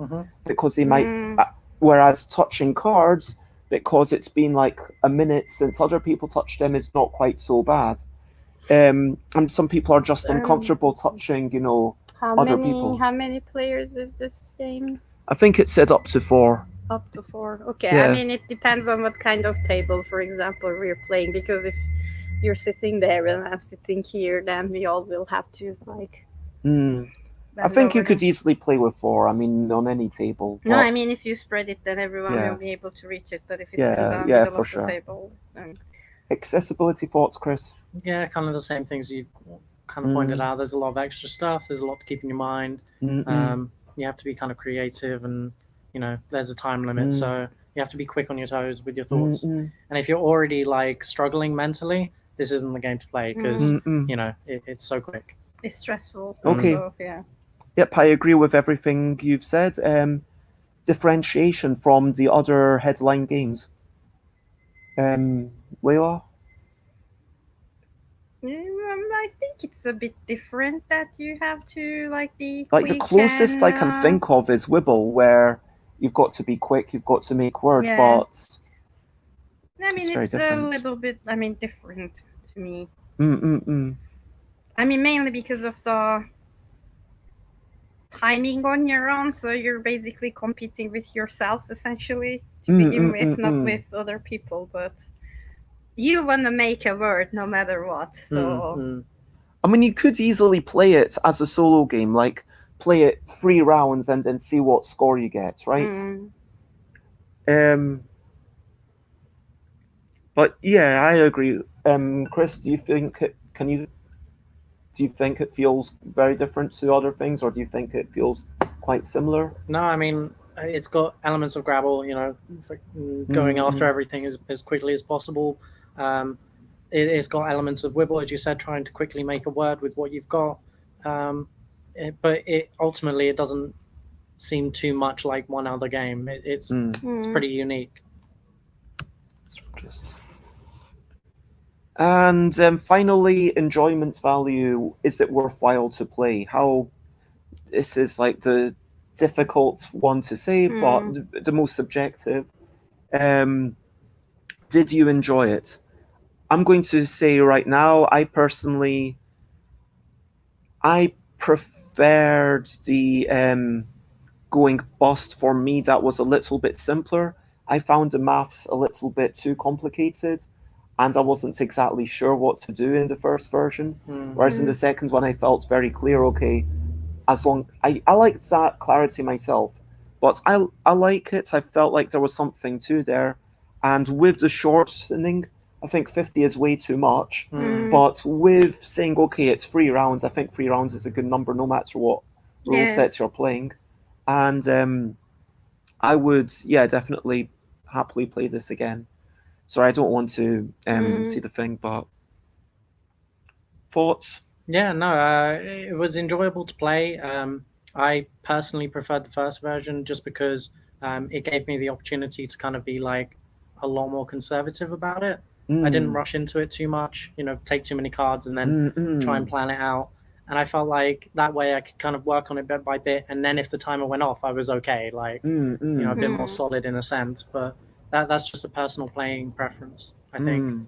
because they might, whereas touching cards, because it's been like a minute since other people touched them, it's not quite so bad. And some people are just uncomfortable touching, other people. How many players is this game? I think it said up to 4. Up to 4. Okay. Yeah. I mean, it depends on what kind of table, for example, we're playing, because if you're sitting there and I'm sitting here, then we all will have to like. I think you could easily play with 4. I mean, on any table. No, I mean, if you spread it, then everyone will be able to reach it. But if it's in the middle of the table, then. Accessibility thoughts, Krys? Yeah, kind of the same things you kind of pointed out. There's a lot of extra stuff. There's a lot to keep in your mind. You have to be kind of creative, and there's a time limit, so you have to be quick on your toes with your thoughts. And if you're already like struggling mentally, this isn't the game to play, because it's so quick. It's stressful. Okay. So, yeah. Yep, I agree with everything you've said. Differentiation from the other headline games. Leila? I think it's a bit different, that you have to like be like quick, the closest I can think of is Wibble, where you've got to be quick, you've got to make words, but I mean, it's a little bit, different to me. I mean, mainly because of the timing on your own, so you're basically competing with yourself essentially to begin with, not with other people, but you want to make a word no matter what. So I mean, you could easily play it as a solo game, like play it 3 rounds and then see what score you get, right? But yeah, I agree. Krys, do you think do you think it feels very different to other things, or do you think it feels quite similar? No, I mean it's got elements of grapple. Going after everything as quickly as possible. Um, it's got elements of wibble, as you said, trying to quickly make a word with what you've got. But it ultimately it doesn't seem too much like one other game. It's pretty unique. Just... And finally, enjoyment value. Is it worthwhile to play? How this is like the difficult one to say, but the most subjective. Did you enjoy it? I'm going to say right now, I personally, I preferred the going bust. For me, that was a little bit simpler. I found the maths a little bit too complicated, and I wasn't exactly sure what to do in the first version. Whereas in the second one, I felt very clear. Okay, as long I liked that clarity myself, but I like it. I felt like there was something to there, and with the shortening, I think 50 is way too much. But with saying okay, it's 3 rounds, I think 3 rounds is a good number no matter what rule sets you're playing, and I would definitely happily play this again. Sorry, I don't want to see the thing, but thoughts? Yeah, no, it was enjoyable to play. I personally preferred the first version just because it gave me the opportunity to kind of be like a lot more conservative about it. I didn't rush into it too much, take too many cards and then try and plan it out. And I felt like that way I could kind of work on it bit by bit. And then if the timer went off, I was okay, like, a bit more solid in a sense. But that's just a personal playing preference, I think.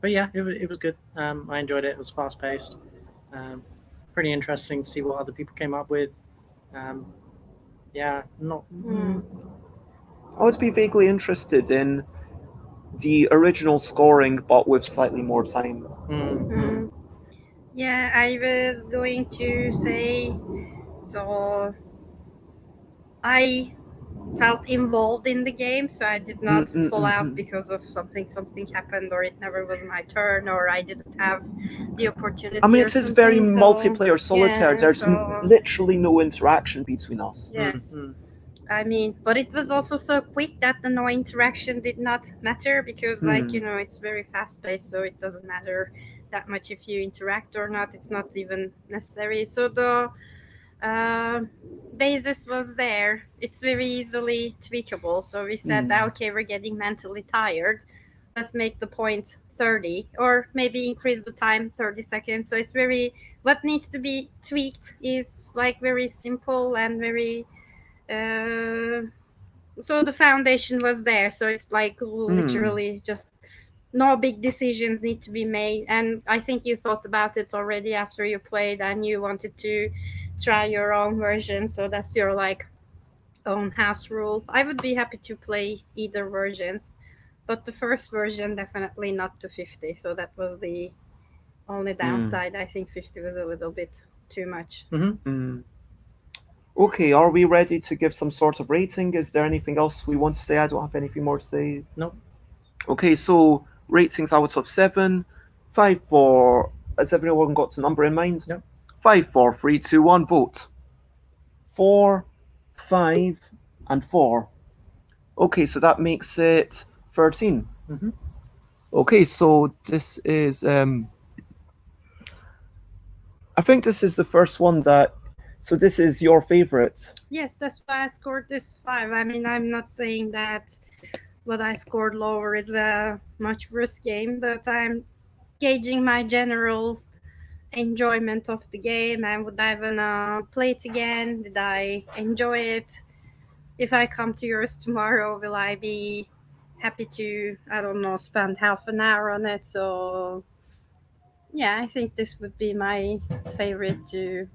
But yeah, it was good. I enjoyed it. It was fast paced. Pretty interesting to see what other people came up with. Yeah, not. I would be vaguely interested in the original scoring, but with slightly more time. Yeah, I was going to say, so I felt involved in the game, so I did not fall out because of something happened, or it never was my turn, or I didn't have the opportunity. I mean, it is very multiplayer solitaire. There's literally no interaction between us. Yes. I mean, but it was also so quick that the no interaction did not matter because, it's very fast paced, so it doesn't matter that much if you interact or not. It's not even necessary. So the basis was there. It's very easily tweakable. So we said, okay, we're getting mentally tired. Let's make the point 30, or maybe increase the time 30 seconds. So it's very, what needs to be tweaked is like very simple and very. So the foundation was there. So it's like literally just no big decisions need to be made. And I think you thought about it already after you played and you wanted to try your own version. So that's your like own house rule. I would be happy to play either versions, but the first version definitely not to 50. So that was the only downside. I think 50 was a little bit too much. Okay, are we ready to give some sort of rating? Is there anything else we want to say? I don't have anything more to say. Nope. Okay, so ratings out of 7, 5, 4. Has everyone got a number in mind? Yep. 5, 4, 3, 2, 1, vote. 4, 5, and 4. Okay, so that makes it 13. Okay, so this is I think this is the first one that. So this is your favorite. Yes, that's why I scored this 5. I mean, I'm not saying that what I scored lower is a much worse game, but I'm gauging my general enjoyment of the game, and would I wanna play it again? Did I enjoy it? If I come to yours tomorrow, will I be happy to, I don't know, spend half an hour on it? So yeah, I think this would be my favorite to,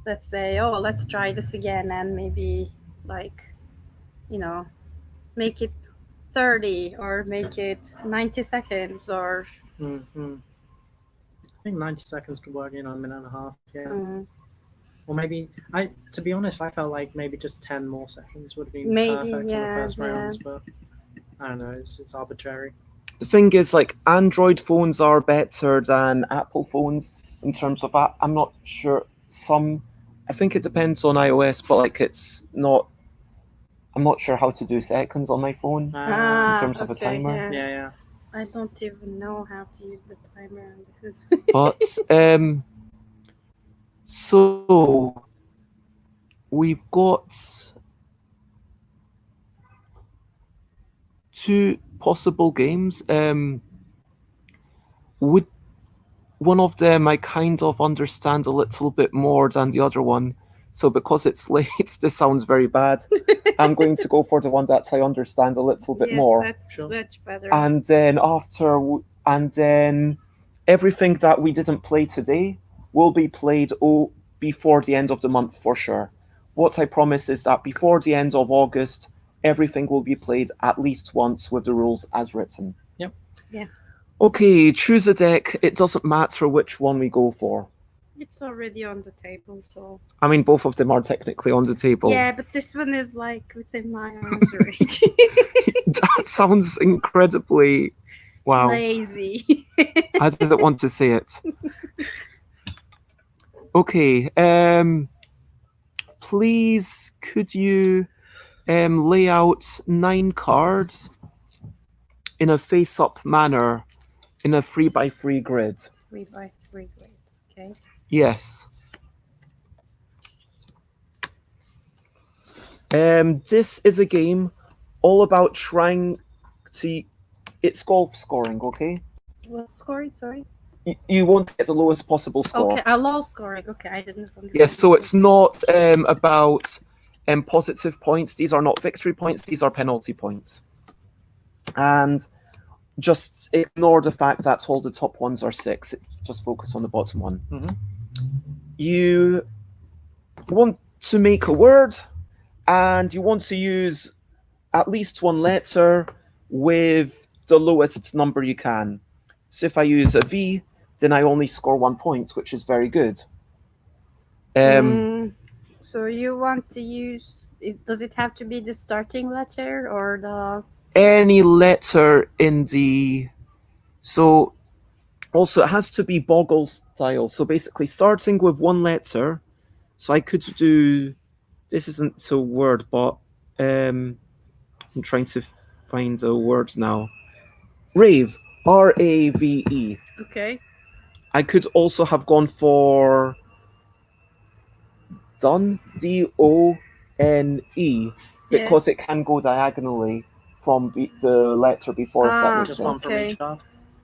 let's say, oh, let's try this again, and maybe like, make it 30 or make it 90 seconds or I think 90 seconds could work, a minute and a half. Yeah. Or maybe to be honest, I felt like maybe just 10 more seconds would have been perfect on the first rounds, but I don't know, it's arbitrary. The thing is, like, Android phones are better than Apple phones in terms of that. I'm not sure. I think it depends on iOS, but like, it's not. I'm not sure how to do seconds on my phone in terms of a timer. Yeah. I don't even know how to use the timer. This is But so we've got two possible games. Would one of them I kind of understand a little bit more than the other one. So because it's late, this sounds very bad. I'm going to go for the one that I understand a little bit more. That's Sure. much better. And then everything that we didn't play today will be played before the end of the month for sure. What I promise is that before the end of August, everything will be played at least once with the rules as written. Yep. Yeah. Okay, choose a deck. It doesn't matter which one we go for. It's already on the table, so. I mean, both of them are technically on the table. Yeah, but this one is like within my arm's reach. That sounds incredibly, wow. Lazy. I didn't want to say it. Okay, please could you lay out 9 cards in a face-up manner in a 3x3 grid? 3x3 grid. Okay. Yes. This is a game all about trying to. It's golf scoring, okay? What scoring? Sorry. You want to get the lowest possible score. Okay, a low scoring. Okay, I didn't understand. Yes, so it's not about positive points. These are not victory points. These are penalty points. And just ignore the fact that all the top ones are 6. Just focus on the bottom one. Mm-hmm. You want to make a word, and you want to use at least one letter with the lowest number you can. So if I use a V, then I only score 1 point, which is very good. So you want to use? Does it have to be the starting letter or the? Any letter in the. So also it has to be Boggle style. So basically, starting with one letter. So I could do. This isn't a word, but I'm trying to find a word now. Rave. Rave. Okay. I could also have gone for Done, Done, because it can go diagonally from the letter before, if that makes Just one sense. from each card.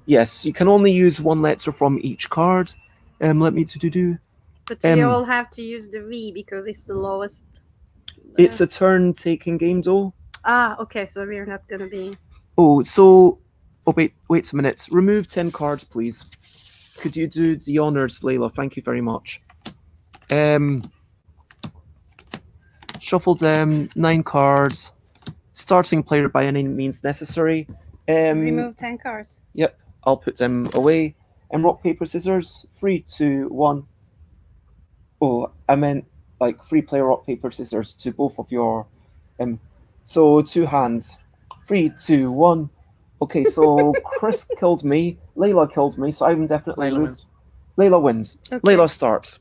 Yes, you can only use one letter from each card. Let me do. But we all have to use the V because it's the lowest. It's a turn-taking game, though. Okay, so we're not gonna be. Wait a minute. Remove 10 cards, please. Could you do the honors, Leila? Thank you very much. Shuffle them 9 cards. Starting player by any means necessary. Remove 10 cards. Yep, I'll put them away. Rock, paper, scissors. 3, 2, 1. Oh, I meant like 3-player rock, paper, scissors to both of your. So 2 hands. 3, 2, 1. Okay, so Krys killed me. Leila killed me, so I'm definitely Leila lose. wins. Leila wins. Okay. Leila starts.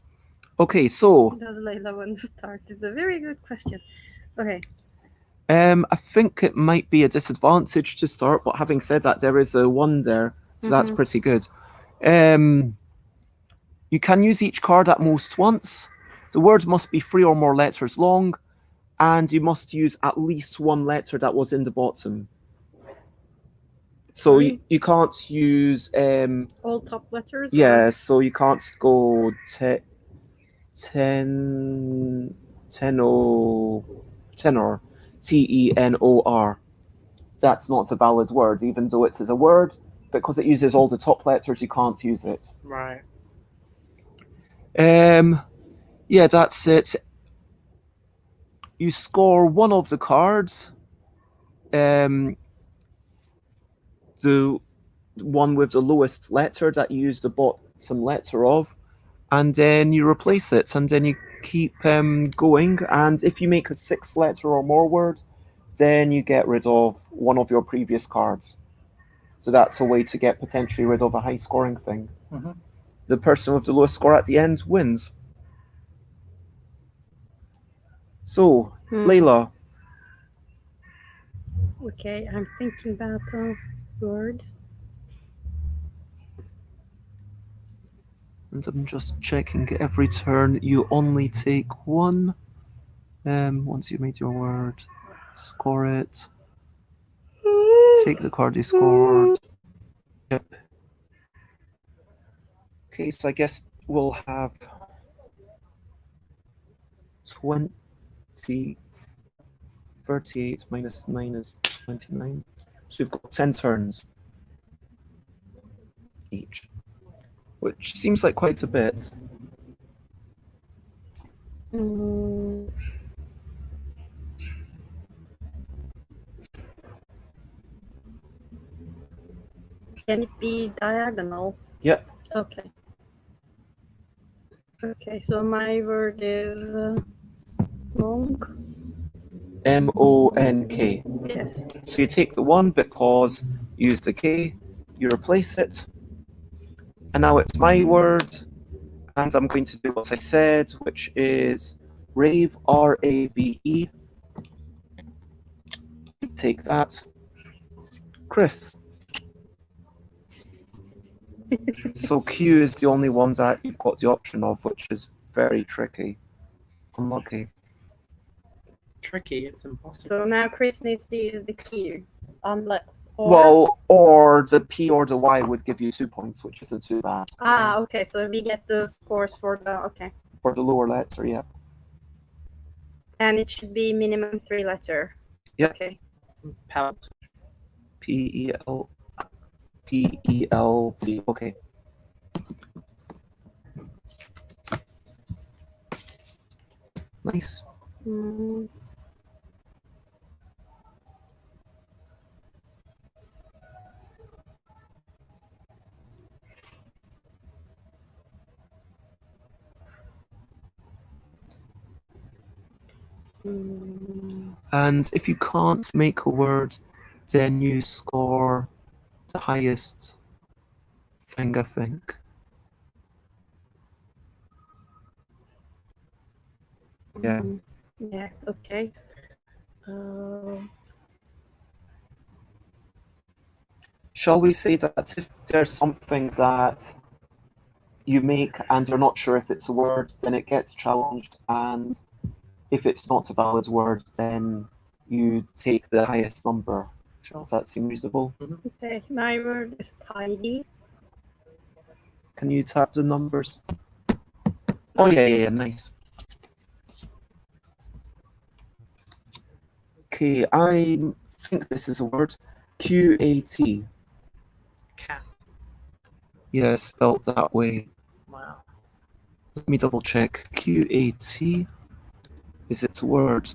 Okay, so. Does Leila want to start? It's a very good question. Okay. I think it might be a disadvantage to start, but having said that, there is a 1 there, so that's pretty good. You can use each card at most once. The word must be 3 or more letters long, and you must use at least 1 letter that was in the bottom. So you can't use all top letters. Yeah, so you can't go tenor, TENOR. That's not a valid word, even though it is a word, because it uses all the top letters. You can't use it. Right. Yeah, that's it. You score 1 of the cards. The one with the lowest letter that you use the bottom letter of, and then you replace it, and then you keep going. And if you make a 6-letter or more word, then you get rid of 1 of your previous cards. So that's a way to get potentially rid of a high scoring thing. Mhm. The person with the lowest score at the end wins. So, Leila, Okay, I'm thinking about a word. and I'm just checking every turn. You only take one. Once you made your word, score it. Take the card you scored. Yep. Okay, so I guess we'll have 20. 38 minus 9 is 29. So we've got 10 turns each, which seems like quite a bit. Mm. Can it be diagonal? Yep. Okay. Okay, so my word is monk. M-O-N-K. Yes. So you take the 1 because you use the K, you replace it, and now it's my word, and I'm going to do what I said, which is rave, R-A-V-E. Take that. Krys. So Q is the only one that you've got the option of, which is very tricky. Unlucky. Tricky, it's impossible. So now Krys needs to use the Q. Well, or the P or the Y would give you 2 points, which isn't too bad. Ah, okay, so we get the scores for the, okay. For the lower letter, yeah. And it should be minimum 3 letter. Yep. Okay. Pelt. P-E-L... P-E-L-T, okay. Nice. Mm. And if you can't make a word, then you score the highest thing, I think. Yeah. Yeah, okay. Shall we say that if there's something that you make and you're not sure if it's a word, then it gets challenged, and if it's not a valid word, then you take the highest number. Does that seem reasonable? Okay, my word is tidy. Can you tap the numbers? Oh, yeah, nice. Okay, I think this is a word. Q-A-T. Cat. Yeah, spelled that way. Wow. Let me double check. Q-A-T. Is it a word?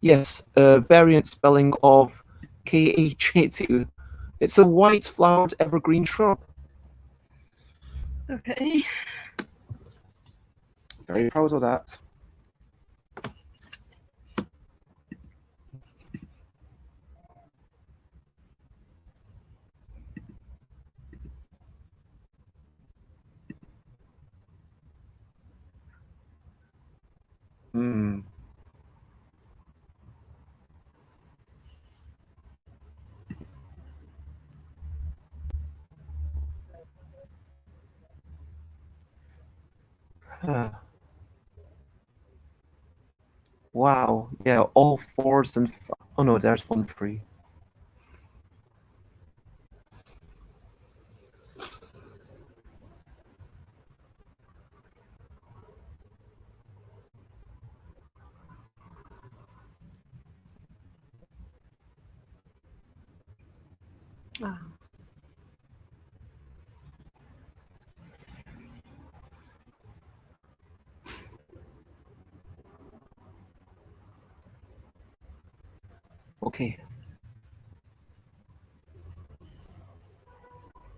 Yes, a variant spelling of K-H-A-T. It's a white flowered evergreen shrub. Okay. Very proud of that. Hmm. Huh. Wow, yeah, all 4s and... Oh no, there's 1 free. Ah. Okay.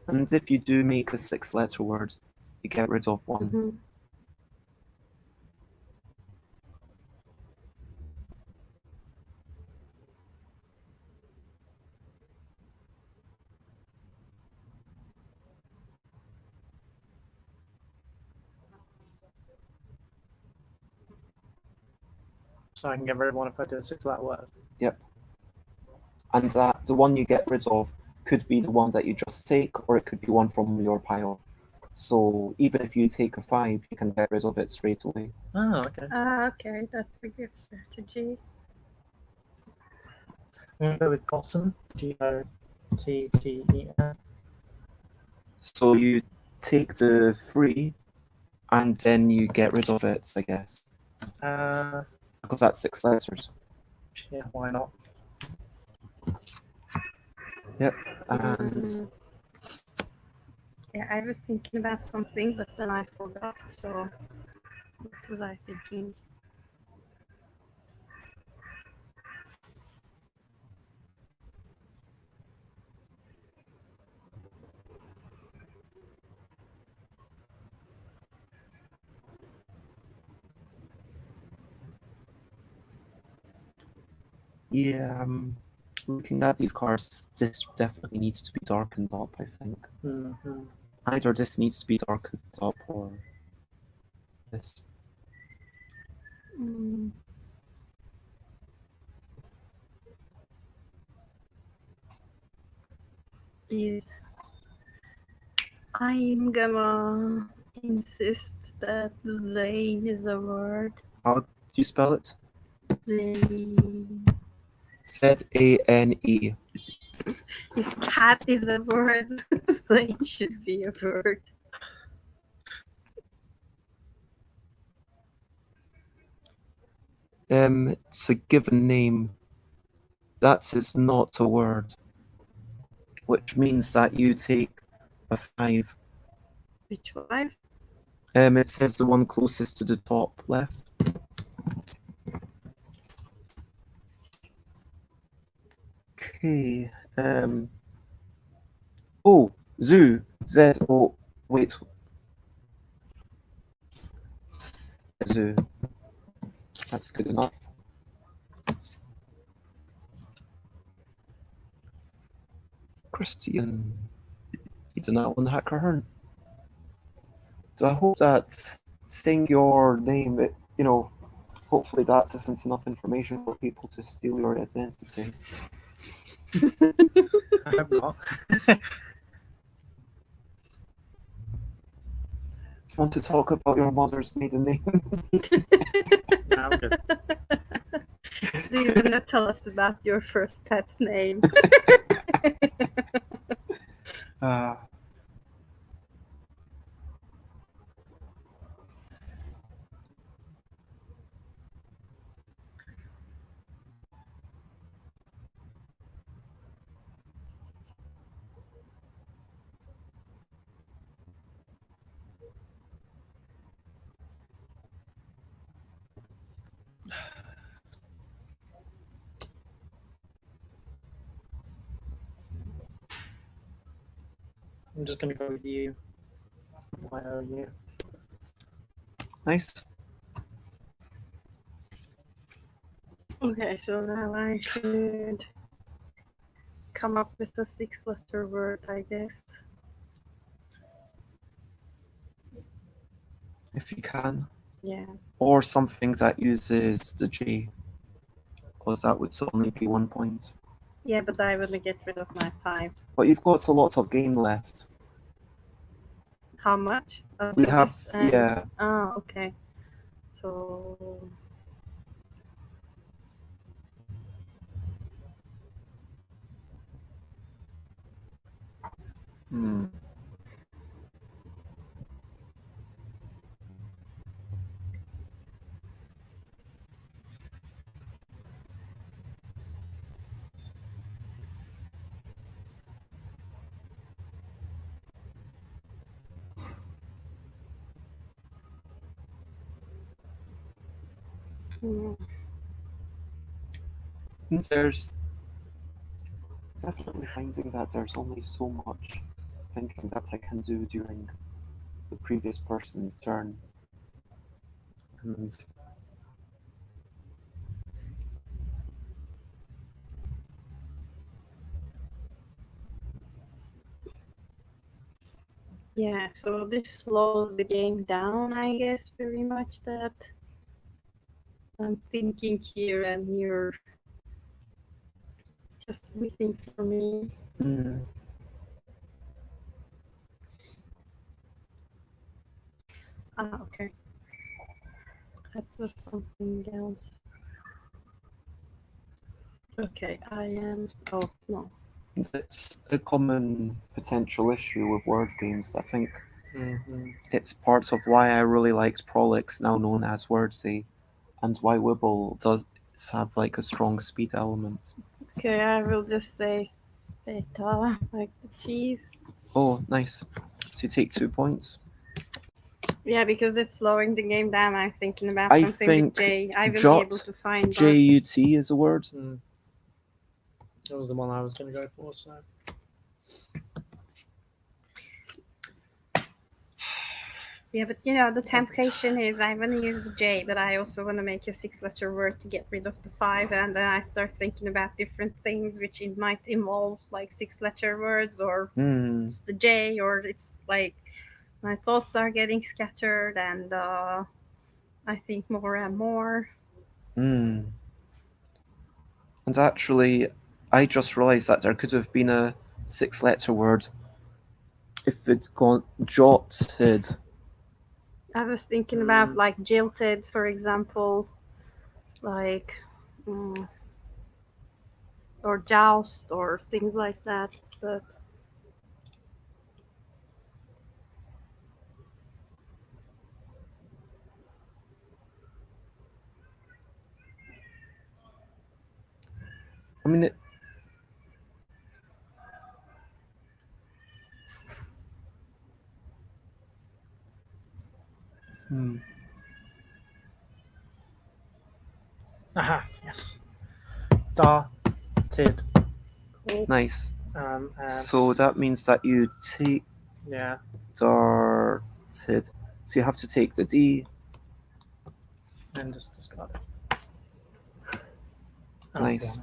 And if you do make a 6-letter word, you get rid of 1. Mm-hmm. So I can get rid of one if I do a 6-letter word. Yep. And that the one you get rid of could be the one that you just take, or it could be one from your pile. So even if you take a 5, you can get rid of it straight away. Oh, okay. Okay, that's a good strategy. I'm going to go with Gotten. Gotten. So you take the 3, and then you get rid of it, I guess. Because that's 6 letters. Yeah, why not? Yep. And yeah, I was thinking about something, but then I forgot. So what was I thinking? yeah, looking at these cards, this definitely needs to be darkened up, I think. Mm-hmm. Either this needs to be darkened up or this. Yes. I'm gonna insist that Zane is a word. How do you spell it? Zane. Z-A-N-E. If cat is a word, Zane should be a word. It's a given name. That is not a word, which means that you take a 5. Which 5? It says the one closest to the top left. Okay. Oh, zoo. Z. Oh, wait. Zoo. That's good enough. Christian. You do not want to hack her. So I hope that saying your name, hopefully that isn't enough information for people to steal your identity. I hope not. Want to talk about your mother's maiden name? No, I'm good. Do you want to tell us about your first pet's name? I'm just going to go with you. Y-O-U. Nice. Okay, so now I should come up with a 6-letter word, I guess. If you can. Yeah. Or something that uses the J. Because that would only be 1 point. Yeah, but I want to get rid of my 5. But you've got a lot of game left. How much? We have, this and... yeah. Oh, okay. So... Hmm. There's definitely finding that there's only so much thinking that I can do during the previous person's turn. And Yeah, so this slows the game down, I guess, very much that. I'm thinking here and you're just waiting for me. Ah, okay. That was something else. Okay, I am. Oh, no. It's a common potential issue with word games. I think Mm-hmm. it's parts of why I really liked Prolix, now known as Wordsy, and why Wibble does have like a strong speed element. Okay, I will just say beta, like the cheese. Oh, nice. So you take 2 points. Yeah, because it's slowing the game down. I'm thinking about I something think with J. I will be jot, able to find that. JUT is a word. That was the one I was going to go for. So. Yeah, but you know, the temptation is I want to use the J, but I also want to make a 6-letter word to get rid of the 5, and then I start thinking about different things which it might involve, like 6-letter words, or it's the J, or it's like my thoughts are getting scattered, and I think more and more. And actually, I just realised that there could have been a 6-letter word if it's gone jotted. I was thinking about like jilted, for example, like or joust or things like that, but I mean, Aha, yes. Darted. Nice. And so that means that you take yeah. darted. So you have to take the D. And just discard it. Nice.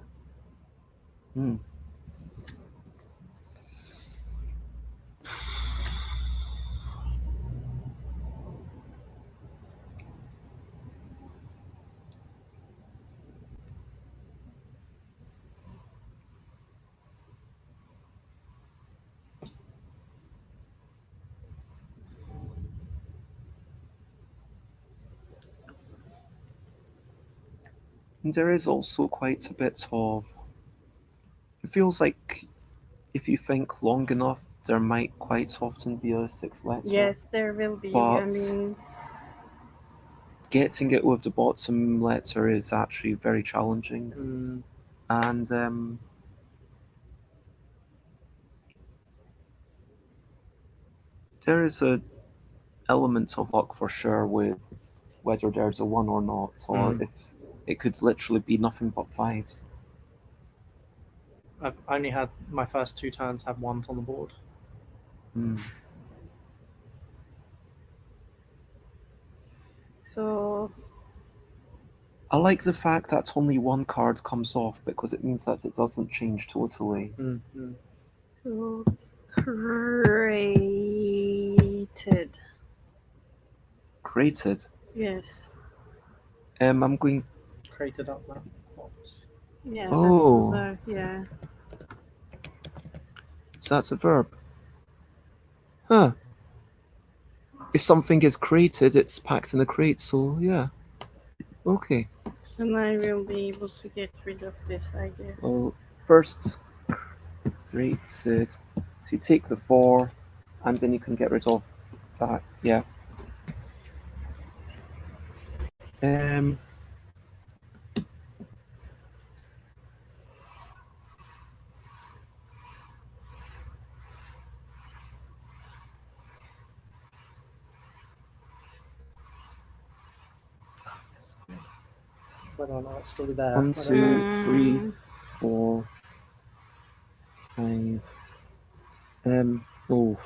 And there is also quite a bit of. It feels like if you think long enough, there might quite often be a 6-letter. yes, there will be. But I mean, getting it with the bottom letter is actually very challenging. And there is a element of luck for sure with whether there's a 1 or not, or if it could literally be nothing but 5s. I've only had my first 2 turns have 1s on the board. So I like the fact that only 1 card comes off because it means that it doesn't change totally. So created. Created. Yes. I'm going. Created up that box. Yeah. Oh. That's yeah. So that's a verb. Huh. If something is created, it's packed in a crate, so yeah. Okay. And I will be able to get rid of this, I guess. Well, first created. So you take the 4, and then you can get rid of that. Yeah. Whether or not it's still there. 1, 2, 3, 4, 5. Oh.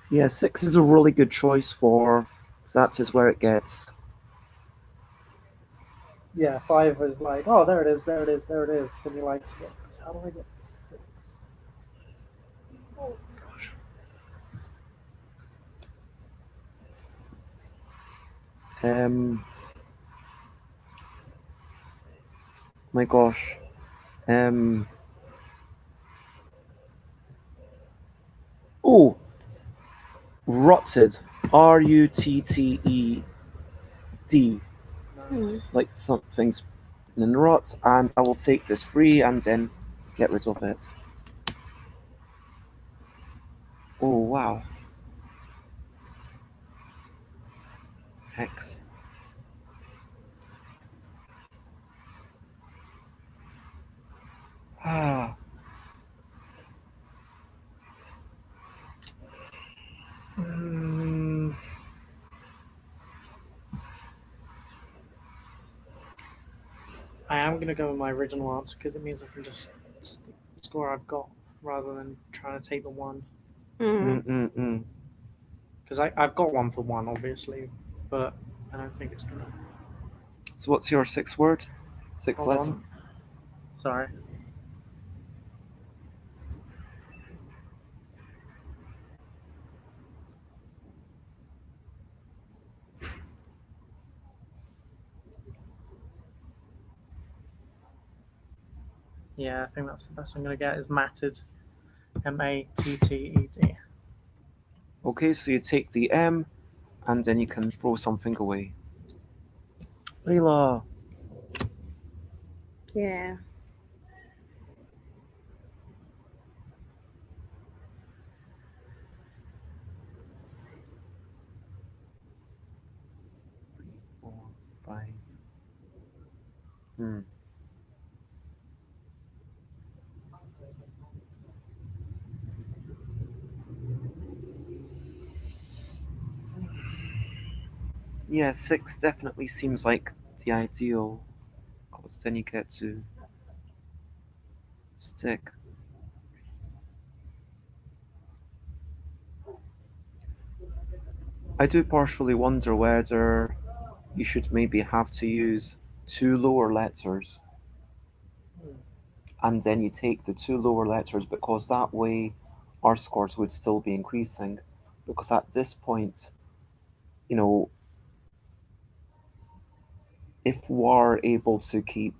Yeah, 6 is a really good choice for. That is where it gets. Yeah, 5 is like, oh, there it is, there it is, there it is. Then you're like 6. How do I get 6? Oh gosh. My gosh. Oh, rutted. Rutted. Nice. Like something's in rot, and I will take this free and then get rid of it. Oh wow. Hex. Ah. I am going to go with my original answer because it means I can just stick the score I've got rather than trying to take the one. Because I've got one for one, obviously, but I don't think it's going to. So what's your sixth word? Sixth Hold letter? on. Sorry. Yeah, I think that's the best I'm going to get is matted. Matted. Okay, so you take the M, and then you can throw something away. Leila. Yeah. Four, five. Hmm. Yeah, 6 definitely seems like the ideal, because then you get to stick. I do partially wonder whether you should maybe have to use 2 lower letters, and then you take the 2 lower letters, because that way our scores would still be increasing, because at this point, you know, if we're able to keep,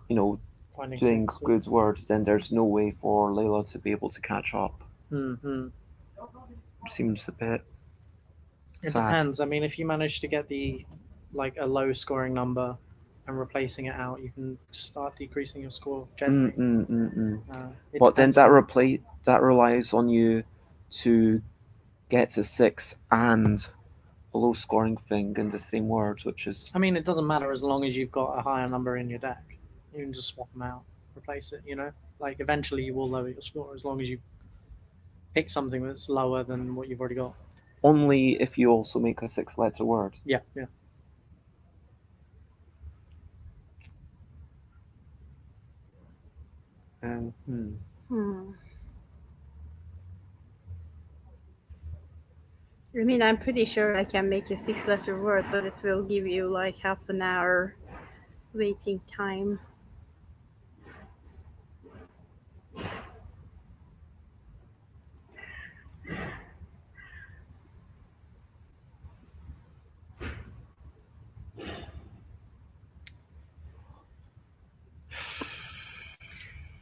you know, Finding doing sixes. good words, then there's no way for Leila to be able to catch up. Seems a bit It sad. depends. I mean, if you manage to get a low scoring number and replacing it out, you can start decreasing your score gently. But then depends on- that relies on you to get to 6 and a low scoring thing in the same word, which is. I mean, it doesn't matter as long as you've got a higher number in your deck. You can just swap them out, replace it. Like eventually you will lower your score as long as you pick something that's lower than what you've already got. Only if you also make a 6-letter word. Yeah. I mean, I'm pretty sure I can make a 6-letter word, but it will give you like half an hour waiting time.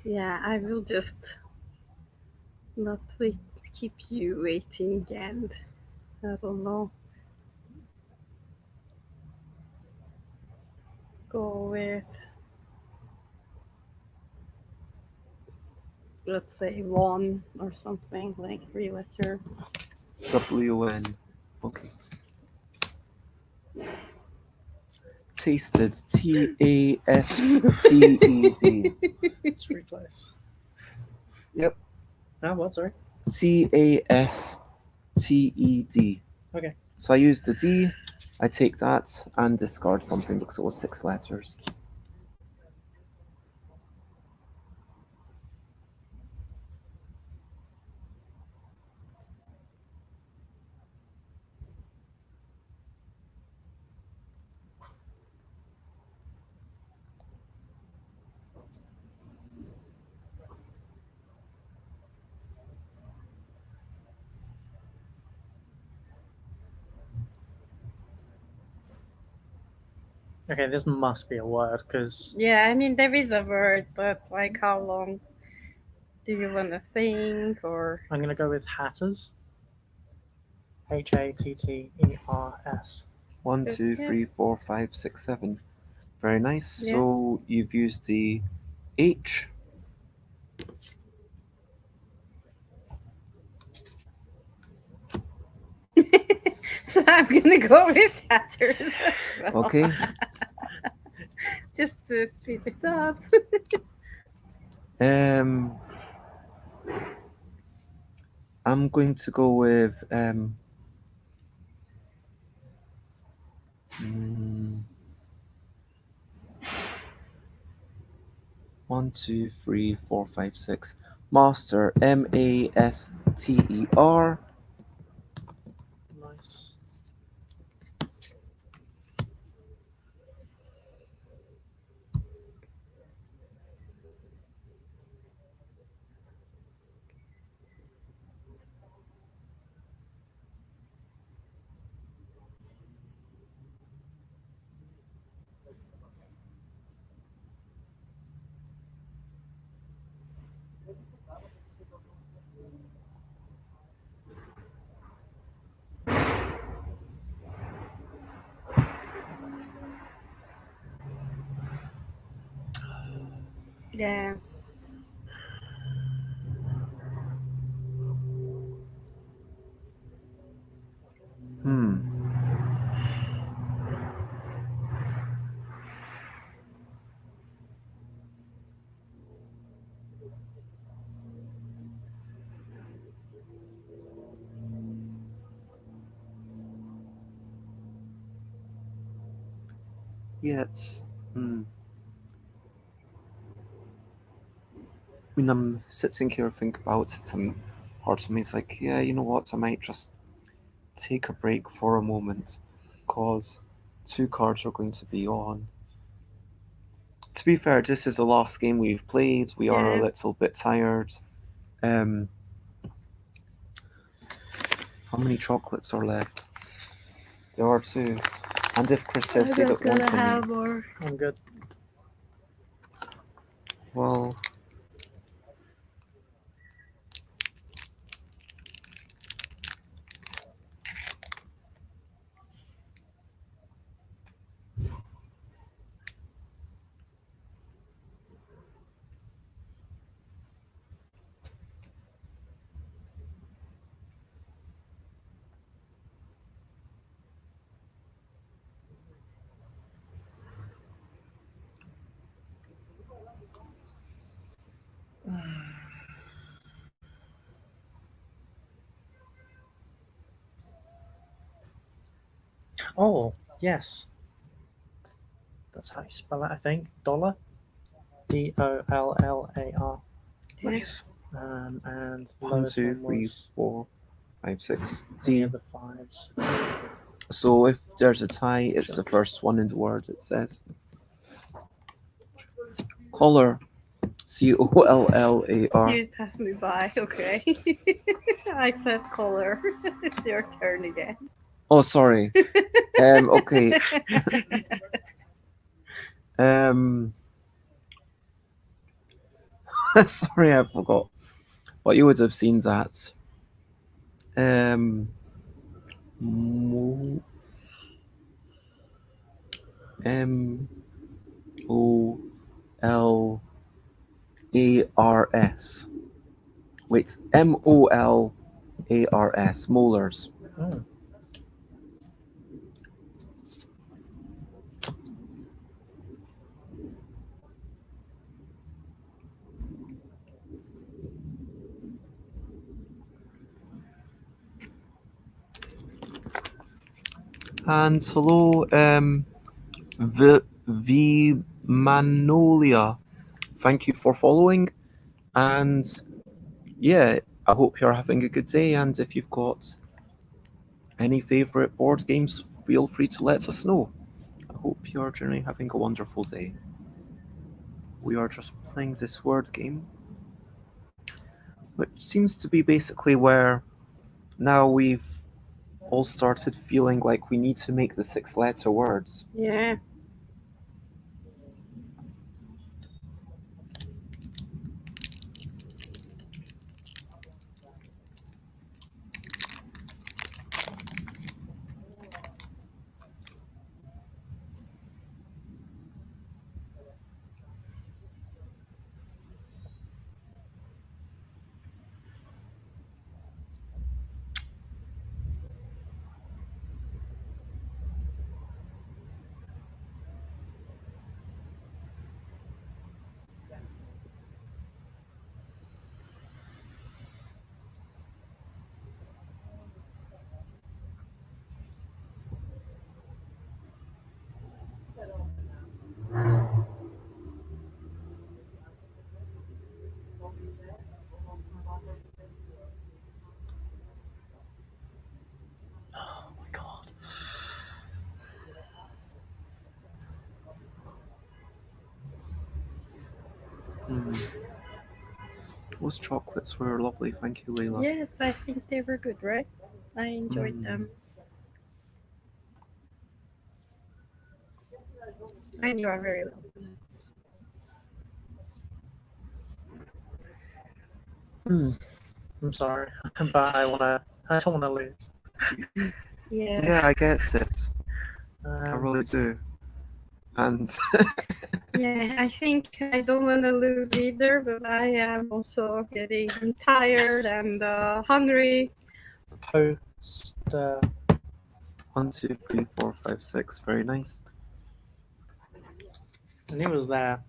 Yeah, I will just not keep you waiting, and I don't know. Go with, let's say, 1 or something, like 3-letter. WN. Okay. Tasted. TASTED. It's pretty close. Yep. What? Sorry. TASTED. Okay. So I use the D, I take that and discard something because it was 6 letters. Okay, this must be a word because Yeah, I mean there is a word, but like how long do you want to think? Or I'm going to go with hatters. Hatters. 1, 2, Yeah. 3, 4, 5, 6, 7. Very nice. Yeah. So you've used the H. So I'm gonna go with hatters as well. Okay. Just to speed it up. Um, I'm going to go with mm, 1, 2, 3, 4, 5, 6. Master. Master. Nice. Yeah. Hmm. Yeah, it's. When I'm sitting here thinking about it, and part of me is like, yeah, you know what? I might just take a break for a moment, because 2 cards are going to be on. To be fair, this is the last game we've played. We are a Yeah. little bit tired. Um, how many chocolates are left? There are 2. And if Krys says they don't want any, more. I'm good. well, Oh, yes. That's how you spell it, I think. Dollar. DOLLAR. nice. And the 1, lowest 2, one 3, was 4, 5, 6. any D. of the 5s. So if there's a tie, it's the Sure. first one in the word, it says. Collar. Collar. You passed me by. Okay. I said color. It's your turn again. Oh, sorry. Okay. Um, sorry, I forgot. But you would have seen that. Mo- M O L A R S. Wait, MOLARS. Molars. Hmm. And hello, V Manolia. Thank you for following. And yeah, I hope you're having a good day. And if you've got any favorite board games, feel free to let us know. I hope you're generally having a wonderful day. We are just playing this word game, which seems to be basically where now we've all started feeling like we need to make the 6-letter words. Yeah. Those chocolates were lovely. Thank you, Leila. Yes, I think they were good, right? I enjoyed them. And you are very welcome. I'm sorry, but I don't wanna lose. Yeah. Yeah, I get it. I Um, really do. And Yeah, I think I don't want to lose either, but I am also getting tired and hungry. post. 1, 2, 3, 4, 5, 6. Very nice. I knew it was there.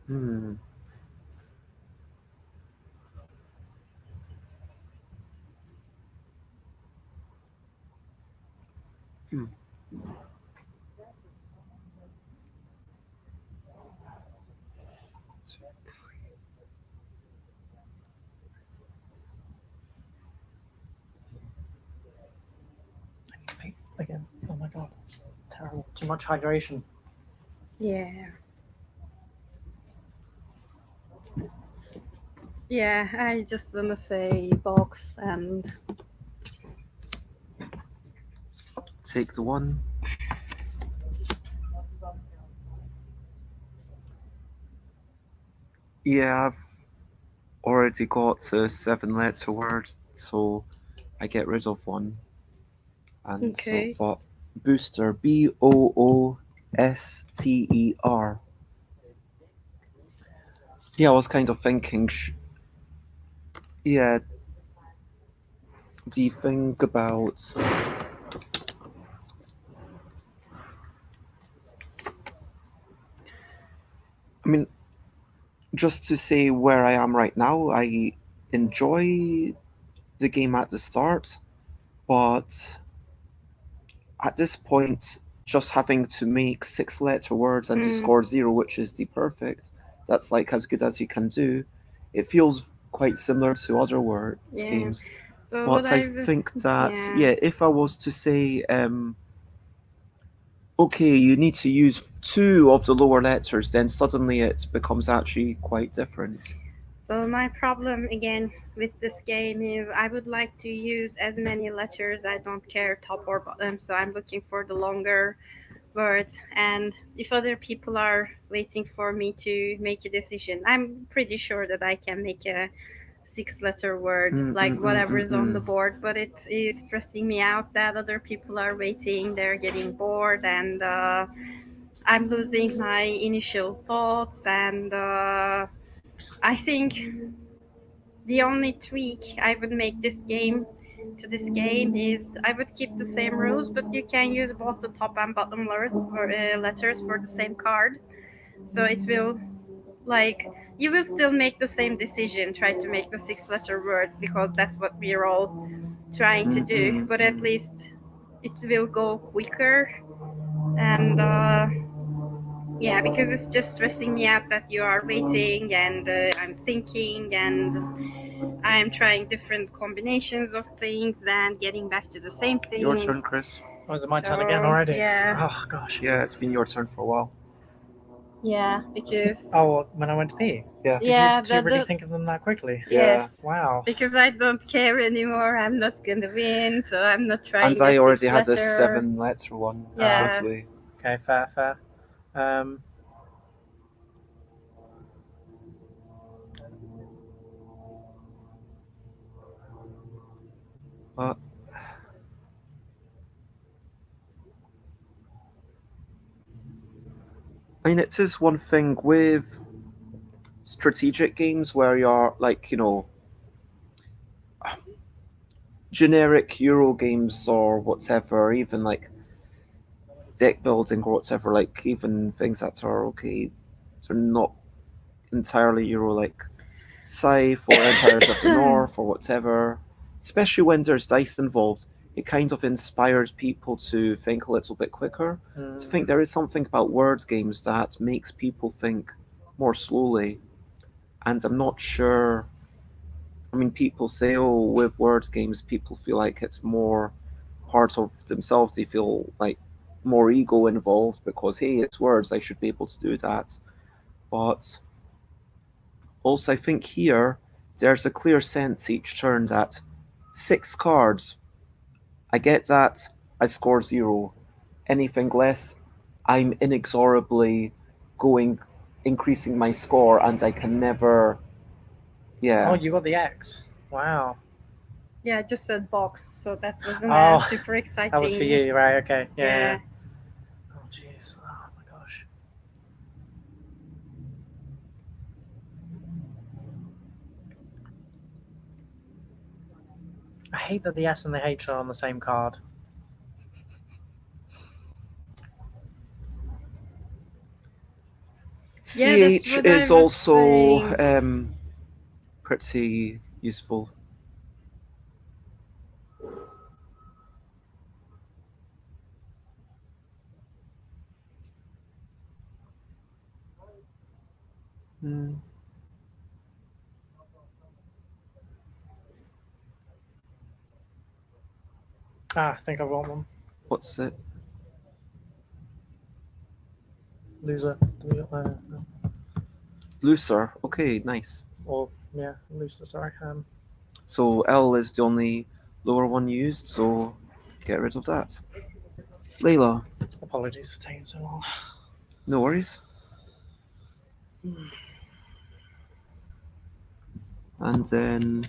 Hmm. Hmm. Again. Oh my god, it's terrible. Too much hydration. Yeah. Yeah, I just want to say box and Take the 1. Yeah, I've already got a 7-letter word, so I get rid of 1. And okay. so, but booster, Booster. Yeah, I was kind of thinking, yeah, do you think about. I mean, just to say where I am right now, I enjoy the game at the start, but at this point, just having to make 6-letter words and to score 0, which is the perfect, that's like as good as you can do. It feels quite similar to other word games. So But what I I was, think that, yeah, if I was to say, okay, you need to use 2 of the lower letters, then suddenly it becomes actually quite different. So my problem again with this game is I would like to use as many letters. I don't care top or bottom, so I'm looking for the longer words. And if other people are waiting for me to make a decision, I'm pretty sure that I can make a 6-letter word, like whatever is on the board. But it is stressing me out that other people are waiting, they're getting bored, and I'm losing my initial thoughts. And I think the only tweak I would make this game is I would keep the same rules, but you can use both the top and bottom letters for the same card. So it will, like, you will still make the same decision, try to make the 6-letter word, because that's what we're all trying to do. But at least it will go quicker. And yeah, because it's just stressing me out that you are waiting, and I'm thinking, and I'm trying different combinations of things and getting back to the same thing. Your turn, Krys. Oh, is it my turn again already? Yeah. Oh gosh. Yeah, it's been your turn for a while. Yeah, because Oh, when I went to pee. Yeah. Did you really think of them that quickly? Yes. Wow. Because I don't care anymore. I'm not gonna win, so I'm not trying. And I already had a 6-letter. 7-letter one Yeah. straight away. Okay, fair. I mean, it is one thing with strategic games where you're like, generic Euro games or whatever, even like deck building or whatever, like even things that are okay, they're not entirely Euro, like Scythe or Empires of the North or whatever, especially when there's dice involved. it kind of inspires people to think a little bit quicker. So I think Mm. there is something about words games that makes people think more slowly. And I'm not sure. I mean, people say, oh, with words games, people feel like it's more part of themselves. They feel like more ego involved because, hey, it's words, I should be able to do that. But also, I think here there's a clear sense each turn that 6 cards, I get that, I score 0. Anything less, I'm inexorably going, increasing my score, and I can never. Yeah. Oh, you got the X. Wow. Yeah, I just said box, so that wasn't Oh, super exciting. That was for you, right? Okay. Yeah. Yeah. Oh, jeez. Oh, my gosh. I hate that the S and the H are on the same card. Yeah, that's CH what I is was also saying. pretty useful. Hmm. Ah, I think I've got one. What's it? Loser. Do we got no. Looser. Okay, nice. Or, yeah, looser, sorry. So L is the only lower one used, so get rid of that. Leila, Apologies for taking so long. no worries. And then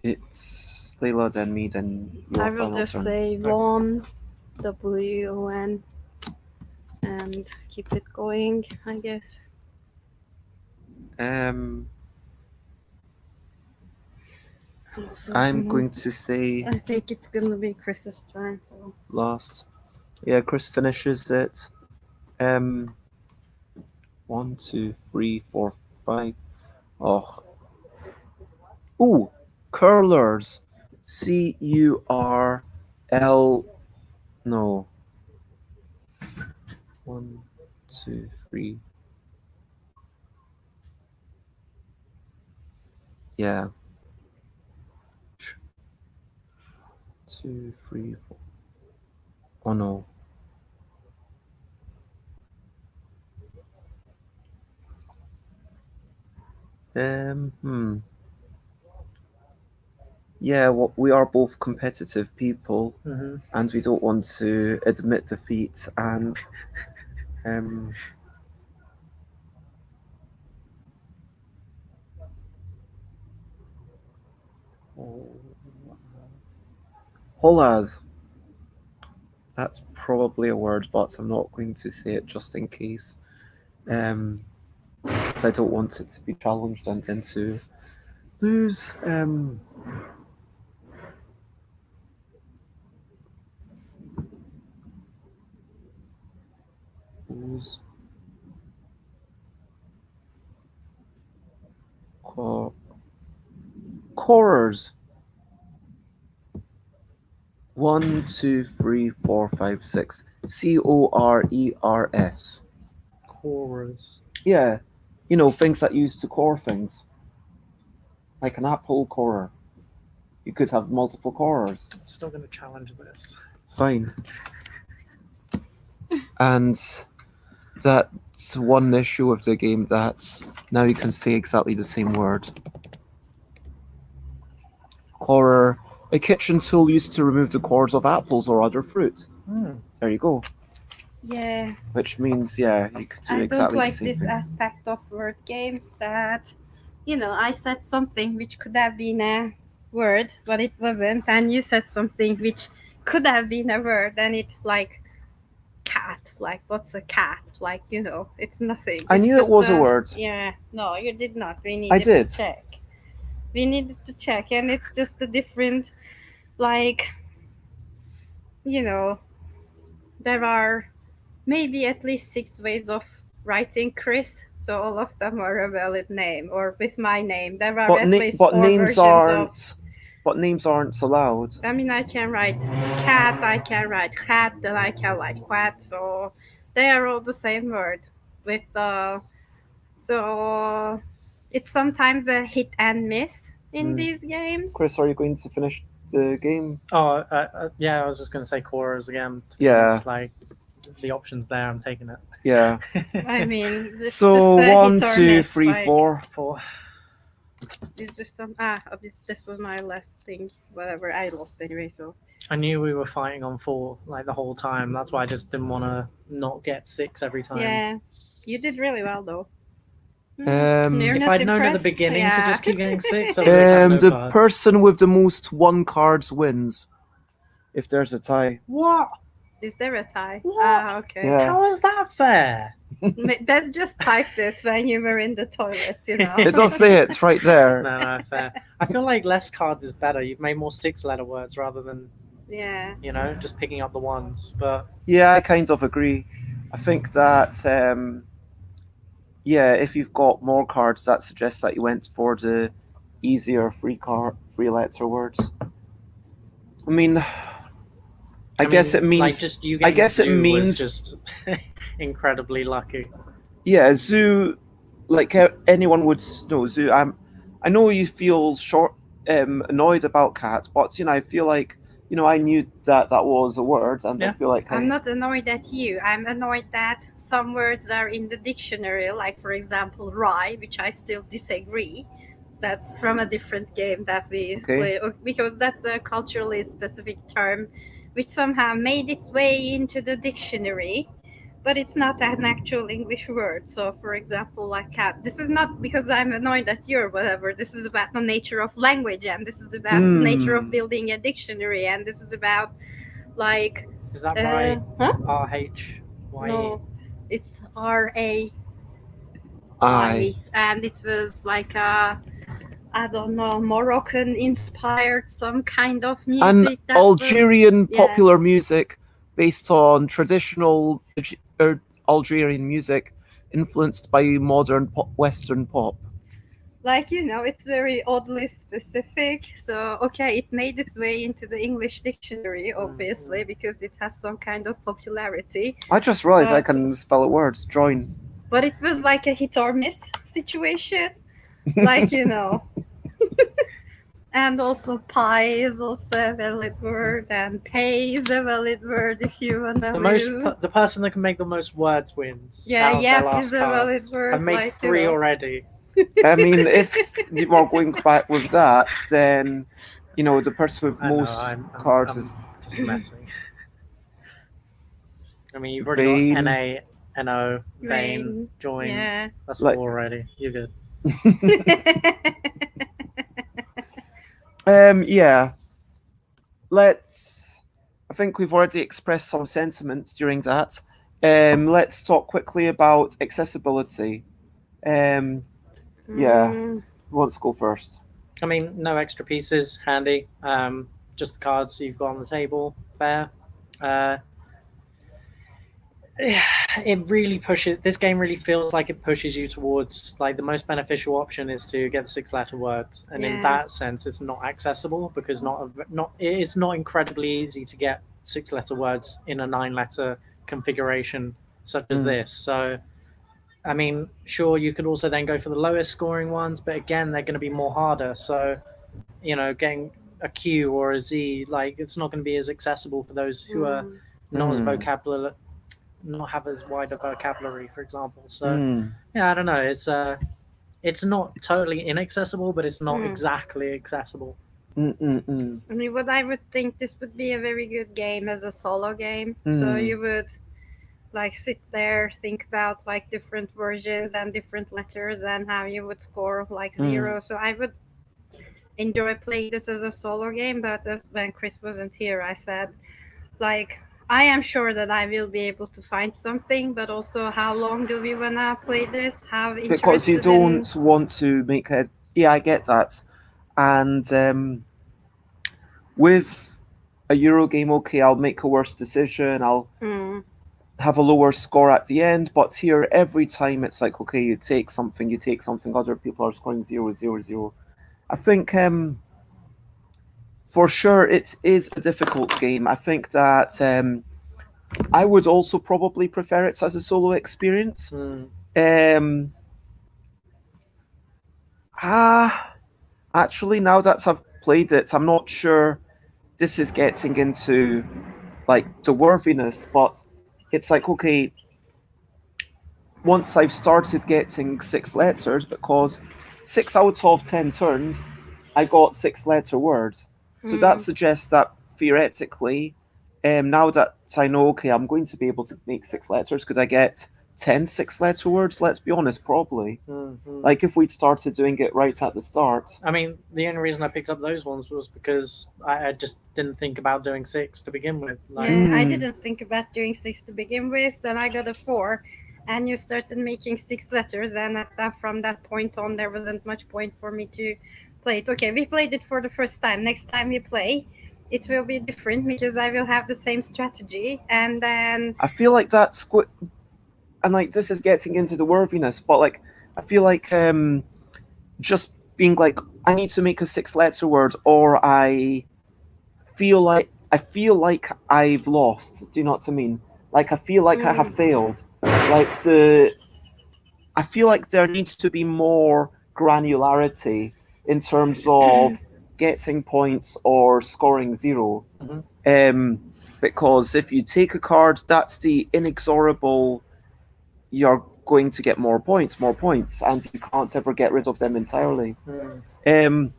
it's Leila, then me, then your I will final just turn. say Okay. one WON and keep it going, I guess. I'm going to say I think it's gonna be Krys's turn. So. last. Yeah, Krys finishes it. 1, 2, 3, 4, 5. Oh. Ooh, curlers. CURL. No. 1, 2, 3. Yeah. 2, 3, 4. Oh no. Hmm. Yeah, well, we are both competitive people, and we don't want to admit defeat. And Holaz. That's probably a word, but I'm not going to say it just in case. Because I don't want it to be challenged and then to lose. Lose. Corers. 1, 2, 3, 4, 5, 6. CORERS. Chorus. Yeah, you know, things that use to core things. Like an apple corer. You could have multiple corers. I'm still going to challenge this. Fine. And that's one issue of the game, that now you can say exactly the same word. Corer, a kitchen tool used to remove the cores of apples or other fruit. There you go. Yeah. Which means, yeah, you could do I exactly don't like the same this thing. aspect of word games that, I said something which could have been a word, but it wasn't, and you said something which could have been a word, and it like cat. Like, what's a cat? Like, it's nothing. I It's knew it just was a word. Yeah, no, you did not. We I needed did. to check. We needed to check, and it's just a different, like, there are maybe at least 6 ways of writing Krys, so all of them are a valid name, or with my name. There are at least 4 versions of. but names aren't allowed. I mean, I can write cat, I can write cat, then I can write quat, so they are all the same word with the. So it's sometimes a hit and miss in these games. Krys, are you going to finish the game? Oh, yeah, I was just going to say chorus again. Yeah. Like, the options there, I'm taking it. Yeah. I mean, it's So just a 1, hit or 2, miss, 3, like, 4. 4. Is this some? This was my last thing. Whatever, I lost anyway. So I knew we were fighting on 4 like the whole time. That's why I just didn't want to not get 6 every time. yeah, you did really well though. You're If not I'd known at the impressed? beginning to Yeah. just keep getting 6, I would have had no The cards. person with the most 1 cards wins. If there's a tie. What? Is there a tie? What? Ah, okay. Yeah. How is that fair? Bess just typed it when you were in the toilet, you know. It does say it's right there. No, fair. I feel like less cards is better. You've made more 6-letter words rather than, Yeah. just picking up the ones. But Yeah, I kind of agree. I think that, if you've got more cards, that suggests that you went for the easier free letter words. I mean, I guess it means. like just you I getting guess it zoo was means. just incredibly lucky. Yeah, zoo. Like anyone would know, zoo. I know you feel annoyed about cat, but I feel like I knew that was a word, and I feel like I'm not annoyed at you. I'm annoyed that some words are in the dictionary, like for example, rye, which I still disagree. That's from a different game that we play, because that's a culturally specific term, which somehow made its way into the dictionary, but it's not an actual English word. So, for example, like cat. This is not because I'm annoyed at you or whatever. This is about the nature of language, and this is about the nature of building a dictionary, and this is about like. Is that right? Huh? R-H-Y-E. No, it's R-A. And it was like a, I don't know, Moroccan inspired some kind of music. And Algerian popular music based on traditional Algerian music influenced by modern Western pop. Like, it's very oddly specific. So, okay, it made its way into the English dictionary, obviously, because it has some kind of popularity. I just realized I can spell a word, join. But it was like a hit or miss situation. Like, And also pie is also a valid word, and pay is a valid word if you want to The person that can make the most words wins. Yeah, yap is a valid word. I've made 3 already. I mean, if you are going back with that, then the person with most cards is just messing. I mean, you've already got NA, NO, vein, join. Yeah. That's 4 already. You're good. Yeah. I think we've already expressed some sentiments during that. Let's talk quickly about accessibility. Yeah. Who wants to go first? I mean, no extra pieces, handy. Just the cards you've got on the table, fair. It really pushes. This game really feels like it pushes you towards like the most beneficial option is to get the 6-letter words, and in that sense, it's not accessible because it's not incredibly easy to get 6-letter words in a 9-letter configuration such as this. So, I mean, sure, you could also then go for the lowest scoring ones, but again, they're going to be more harder. So, getting a Q or a Z, like it's not going to be as accessible for those who are not as not have as wide a vocabulary, for example. So I don't know. It's not totally inaccessible, but it's not exactly accessible. I mean, what I would think, this would be a very good game as a solo game. So you would like sit there, think about like different versions and different letters and how you would score like 0. So I would enjoy playing this as a solo game. But when Krys wasn't here, I said, like, I am sure that I will be able to find something, but also how long do we wanna play this? Because you don't want to make a... Yeah, I get that. And with a Euro game, okay, I'll make a worse decision. I'll have a lower score at the end. But here, every time it's like, okay, you take something, other people are scoring 0, 0, 0. I think For sure, it is a difficult game. I think that I would also probably prefer it as a solo experience. Actually, now that I've played it, I'm not sure this is getting into like the worthiness, but it's like, okay, once I've started getting 6 letters, because 6 out of 10 turns, I got 6 letter words. So that suggests that theoretically, now that I know, okay, I'm going to be able to make 6 letters, could I get 10 6 letter words? Let's be honest, probably. Like if we'd started doing it right at the start. I mean, the only reason I picked up those ones was because I just didn't think about doing 6 to begin with. Like, yeah, I didn't think about doing 6 to begin with. Then I got a 4, and you started making 6 letters. And from that point on, there wasn't much point for me to play it. Okay, we played it for the first time. Next time we play, it will be different because I will have the same strategy. And then I feel like that's and like this is getting into the worthiness, but like I feel like just being like, I need to make a 6 letter word, or I feel like I've lost. Do you know what I mean? Like I feel like I have failed. Like I feel like there needs to be more granularity in terms of getting points or scoring 0. Because if you take a card, that's the inexorable. You're going to get more points, and you can't ever get rid of them entirely. I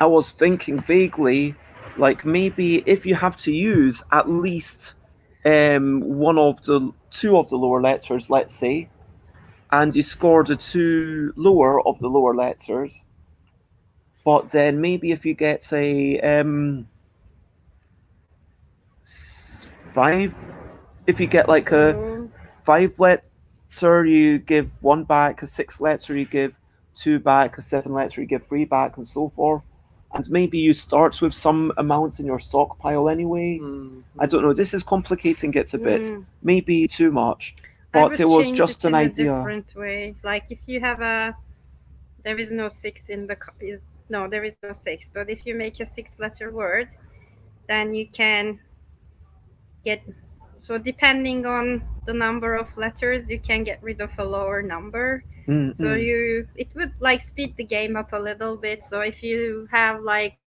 was thinking vaguely, like maybe if you have to use at least one of the 2 of the lower letters, let's say, and you score the 2 lower of the lower letters, but then maybe if you get a 5, if you get like a 5 letter, you give 1 back, a 6 letter you give 2 back, a 7 letter you give 3 back, and so forth. And maybe you start with some amounts in your stockpile anyway. I don't know. This is complicating it a bit. Maybe too much. But it was just an idea. A different way. Like if you have there is no 6 in the no, there is no 6. But if you make a 6-letter word, then you can get. So depending on the number of letters, you can get rid of a lower number. So it would like speed the game up a little bit. So if you have like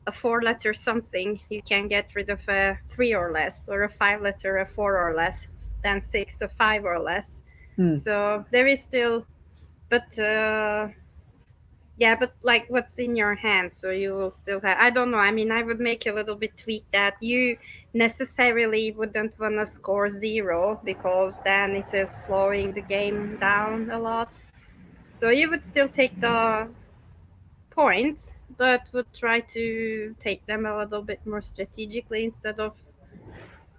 a 4-letter something, you can get rid of a 3 or less, or a 5-letter a 4 or less, then 6 a 5 or less. So there is still, but yeah, but like what's in your hand, so you will still have. I don't know. I mean, I would make a little bit tweak that you necessarily wouldn't want to score 0 because then it is slowing the game down a lot. So you would still take the points, but would try to take them a little bit more strategically instead of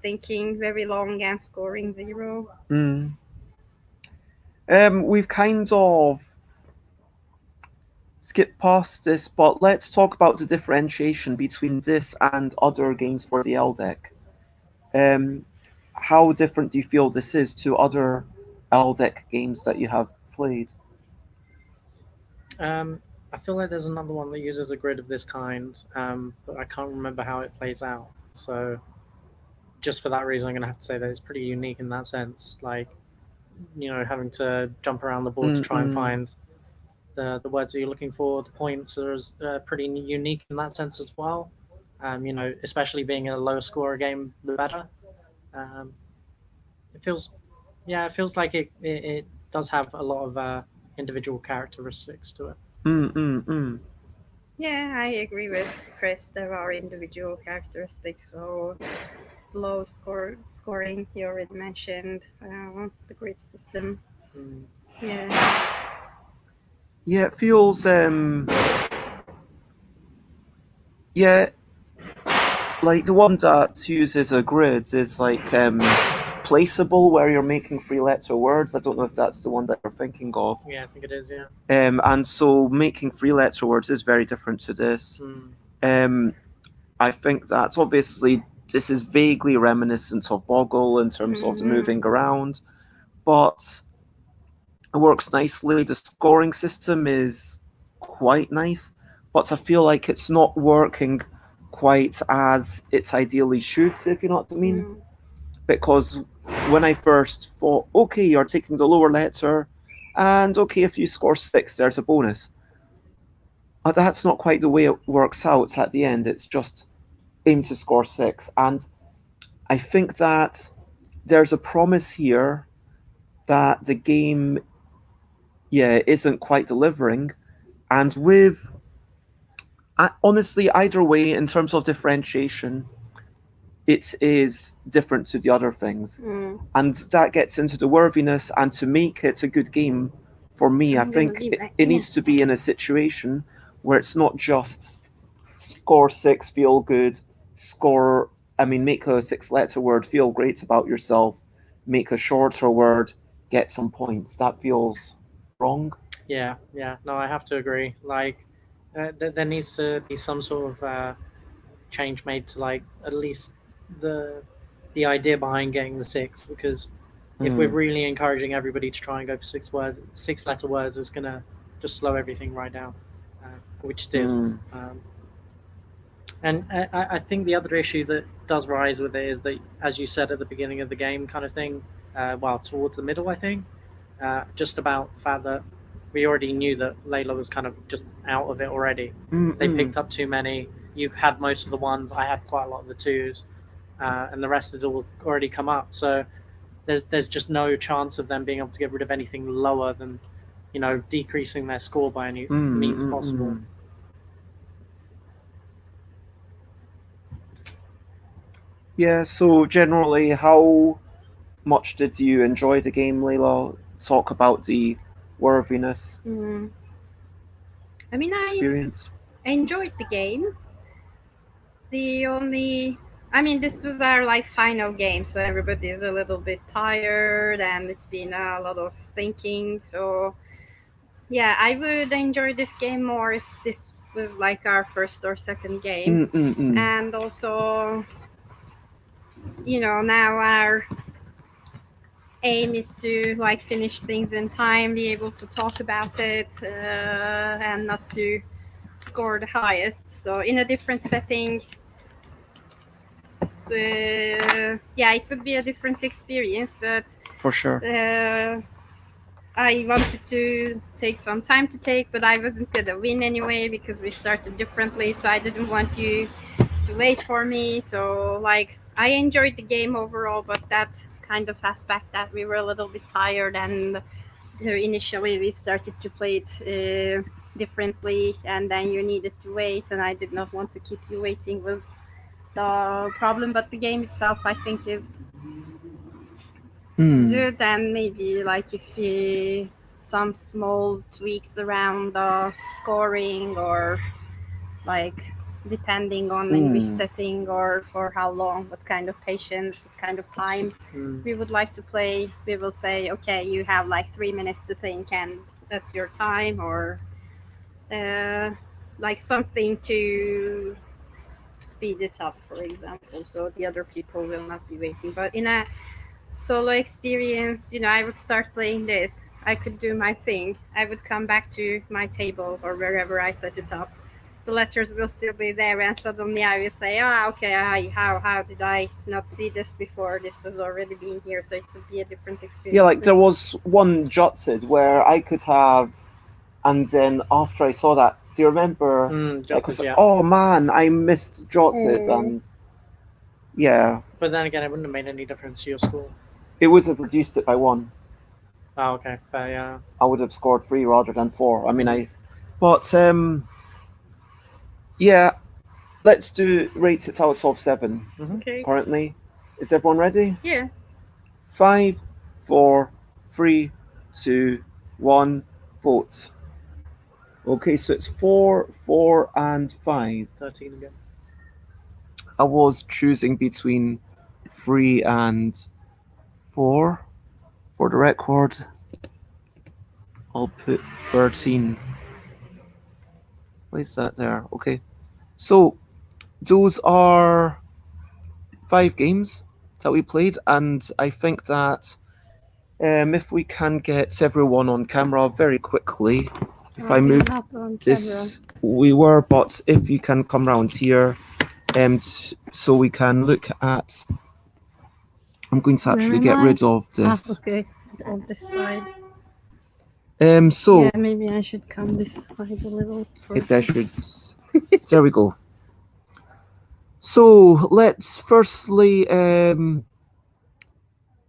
thinking very long and scoring 0. We've kind of skipped past this, but let's talk about the differentiation between this and other games for the ELL deck. How different do you feel this is to other ELL deck games that you have played? I feel like there's another one that uses a grid of this kind, but I can't remember how it plays out. So just for that reason, I'm going to have to say that it's pretty unique in that sense. Like, you know, having to jump around the board to try and find the words that you're looking for. The points are pretty unique in that sense as well. You know, especially being a low scorer game, the better. It feels like it does have a lot of individual characteristics to it. Yeah, I agree with Krys. There are individual characteristics. So low scoring, you already mentioned the grid system. Yeah. Yeah, it feels yeah, like the one that uses a grid is like placeable, where you're making 3-letter words. I don't know if that's the one that you're thinking of. Yeah, I think it is, yeah. And so making 3-letter words is very different to this. I think that obviously this is vaguely reminiscent of Boggle in terms of the moving around, but it works nicely. The scoring system is quite nice, but I feel like it's not working quite as it ideally should, if you know what I mean. Mm. Because when I first thought, okay, you're taking the lower letter, and okay, if you score 6, there's a bonus. That's not quite the way it works out at the end. It's just aim to score 6. And I think that there's a promise here that the game, yeah, isn't quite delivering. And with, honestly, either way, in terms of differentiation, it is different to the other things. Mm. And that gets into the worthiness. And to make it a good game, for me, I I'm gonna think be back it in a needs to be in a situation where it's not just score 6, feel good, make a 6-letter word, feel great about yourself, make a shorter word, get some points. That feels wrong. Yeah, no, I have to agree. Like, there needs to be some sort of change made to, like, at least the the idea behind getting the 6, because if we're really encouraging everybody to try and go for 6-letter words, it's gonna just slow everything right down, which it did. And I think the other issue that does rise with it is that, as you said at the beginning of the game, kind of thing, well, towards the middle, I think, just about the fact that we already knew that Leila was kind of just out of it already. They picked up too many. You had most of the ones. I had quite a lot of the 2s, and the rest had all already come up. So there's just no chance of them being able to get rid of anything lower than, decreasing their score by any means possible. Yeah, so generally, how much did you enjoy the game, Leila? Talk about the worthiness I mean, experience. I enjoyed the game. This was our final game, so everybody is a little bit tired, and it's been a lot of thinking. So yeah, I would enjoy this game more if this was like our first or second game. And also, now our aim is to finish things in time, be able to talk about it, and not to score the highest. So in a different setting, it would be a different experience, but for sure. I wanted to take some time to take, but I wasn't gonna win anyway because we started differently, so I didn't want you to wait for me. So I enjoyed the game overall, but that kind of aspect that we were a little bit tired, and initially we started to play it differently, and then you needed to wait, and I did not want to keep you waiting was the problem. But the game itself, I think, is good, and maybe if some small tweaks around the scoring, or depending on in which setting or for how long, what kind of patience, what kind of time we would like to play, we will say, okay, you have 3 minutes to think, and that's your time, or something to speed it up, for example, so the other people will not be waiting. But in a solo experience, I would start playing this, I could do my thing, I would come back to my table or wherever I set it up, the letters will still be there, and suddenly I will say, okay, how did I not see this before? This has already been here, so it would be a different experience. Yeah, there was one Jutsid where I could have, and then after I saw that, do you remember? Oh man, I missed Jutsid, and yeah. But then again, it wouldn't have made any difference to your score. It would have reduced it by 1. Oh, okay, fair, yeah. I would have scored 3 rather than 4. But yeah, let's rate it out of 7. Okay. Currently, is everyone ready? Yeah. 5, 4, 3, 2, 1, vote. Okay, so it's 4, 4, and 5. 13 again. I was choosing between 3 and 4 for the record. I'll put 13. Place that there. Okay. So those are 5 games that we played, and I think that if we can get everyone on camera very quickly, if I move this, we were, but if you can come around here, so we can look at. I'm going to actually Where get am I? rid of this. Okay, on this side. So Yeah, maybe I should come this side a little it further. should. There we go. So let's firstly.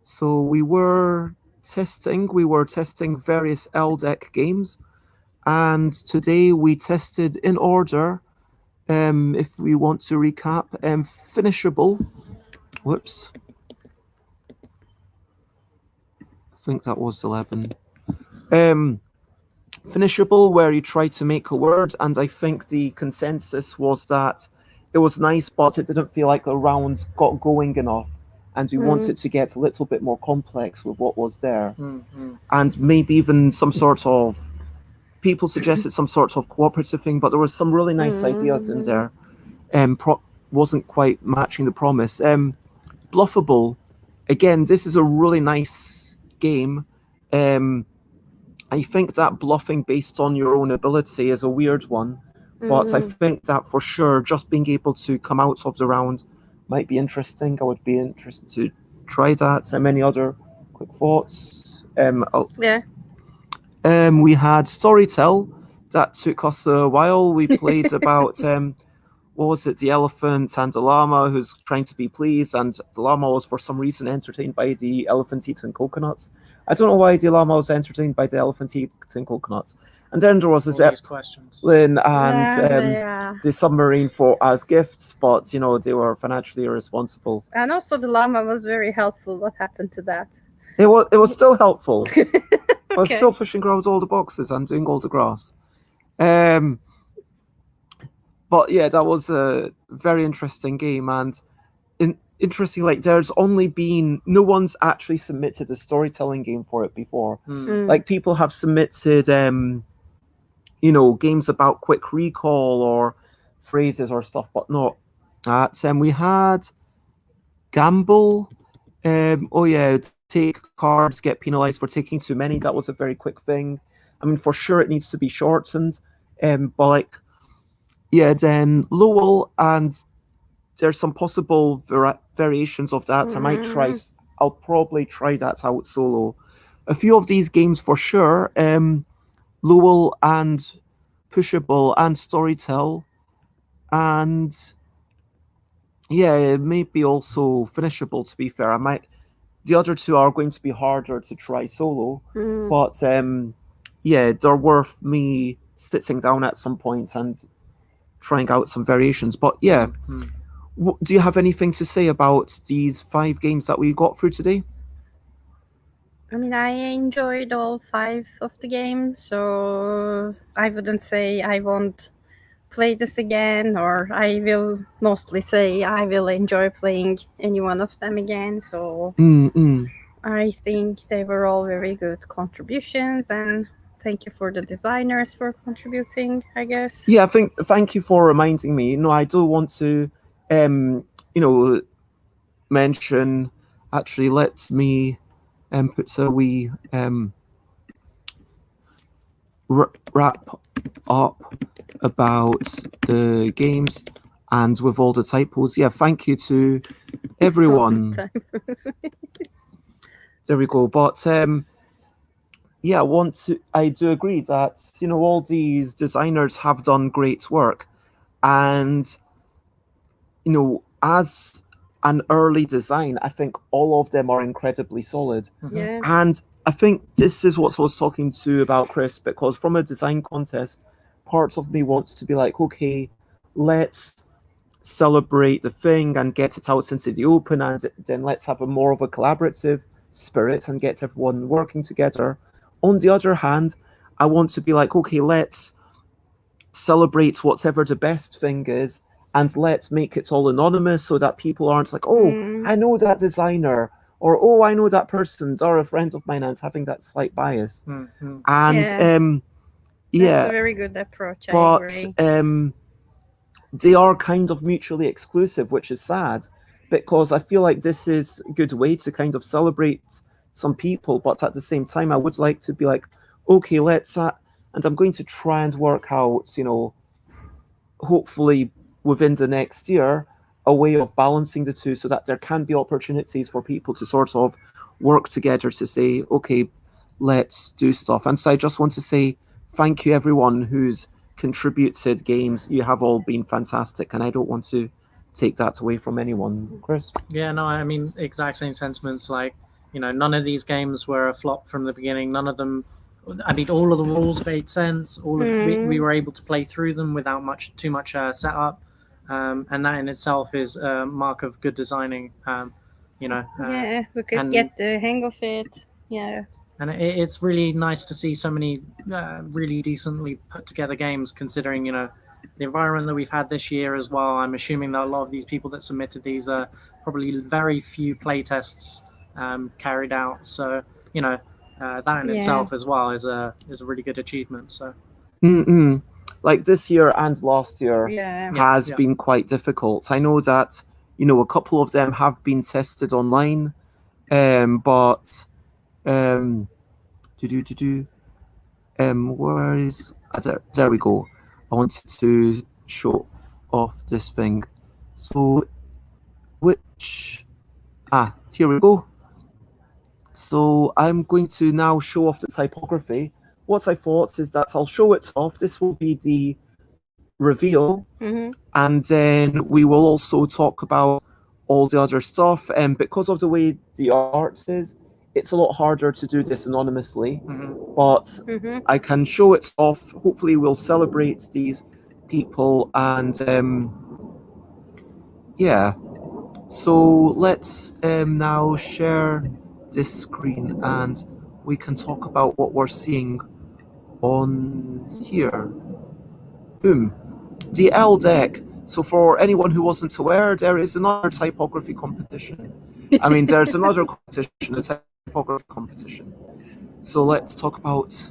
So we were testing various ELL deck games, and today we tested in order. If we want to recap, finishable. Whoops. I think that was 11. Finishable, where you try to make a word, and I think the consensus was that it was nice, but it didn't feel like the round got going enough, and we wanted to get a little bit more complex with what was there, and maybe even some sort of. People suggested some sort of cooperative thing, but there were some really nice ideas in there. Wasn't quite matching the promise. Bluffable, again, this is a really nice game. I think that bluffing based on your own ability is a weird one, but I think that for sure, just being able to come out of the round might be interesting. I would be interested to try that. And many other quick thoughts. Yeah. We had Storytell. That took us a while. We played about what was it? The elephant and the llama who's trying to be pleased, and the llama was for some reason entertained by the elephant eating coconuts. I don't know why the llama was entertained by the elephant eating coconuts. And then there was the zeppelin and the submarine for as gifts, but you know they were financially irresponsible. And also the llama was very helpful. What happened to that? It was still helpful. I was Okay. still pushing around all the boxes and doing all the grass. But yeah, that was a very interesting game, and interesting. Like, there's only been no one's actually submitted a storytelling game for it before. Like, people have submitted, you know, games about quick recall or phrases or stuff, but not that. We had Gamble. Oh yeah, take cards, get penalized for taking too many. That was a very quick thing. I mean, for sure it needs to be shortened. But like, yeah, then Lowell, and there's some possible variations of that. I might try. I'll probably try that out solo. A few of these games for sure. Lowell and Pushable and Storytell, and yeah, maybe also Finishable. To be fair, I might. The other two are going to be harder to try solo, but yeah, they're worth me sitting down at some point and trying out some variations. But yeah, do you have anything to say about these 5 games that we got through today? I mean, I enjoyed all 5 of the games, so I wouldn't say I won't play this again, or I will mostly say I will enjoy playing any one of them again. So I think they were all very good contributions, and thank you for the designers for contributing, I guess. Yeah, thank you for reminding me. You know, I do want to you know, mention, actually let me put a wee wrap up about the games and with all the typos. Yeah, thank you to everyone. There we go. But yeah, I do agree that, you know, all these designers have done great work, and you know, as an early design, I think all of them are incredibly solid. Yeah. And I think this is what I was talking to about Krys, because from a design contest, parts of me wants to be like, okay, let's celebrate the thing and get it out into the open, and then let's have a more of a collaborative spirit and get everyone working together. On the other hand, I want to be like, okay, let's celebrate whatever the best thing is, and let's make it all anonymous so that people aren't like, oh, I know that designer, or oh, I know that person, or a friend of mine, and having that slight bias. And yeah, that's a very good approach. But I agree. They are kind of mutually exclusive, which is sad, because I feel like this is a good way to kind of celebrate some people, but at the same time, I would like to be like, okay, let's and I'm going to try and work out, you know, hopefully within the next year, a way of balancing the two so that there can be opportunities for people to sort of work together to say, okay, let's do stuff. And so I just want to say thank you everyone who's contributed games. You have all been fantastic, and I don't want to take that away from anyone. Krys? Yeah, no, I mean, exact same sentiments. Like, you know, none of these games were a flop from the beginning. None of them, I mean, all of the rules made sense. All of we were able to play through them without too much setup, and that in itself is a mark of good designing. You know, yeah, we could get the hang of it. Yeah. And it's really nice to see so many really decently put together games, considering, you know, the environment that we've had this year as well. I'm assuming that a lot of these people that submitted these are probably very few playtests carried out. So, you know, that in itself as well is a really good achievement. So, like this year and last year has been quite difficult. I know that, you know, a couple of them have been tested online, but where is there we go. I wanted to show off this thing. So here we go. So I'm going to now show off the typography. What I thought is that I'll show it off. This will be the reveal, and then we will also talk about all the other stuff. And because of the way the art is, it's a lot harder to do this anonymously, but I can show it off. Hopefully we'll celebrate these people, and yeah. So let's now share this screen and we can talk about what we're seeing on here. Boom. The ELL deck. So for anyone who wasn't aware, there is another typography competition. I mean, there's another competition, a typography competition. So let's talk about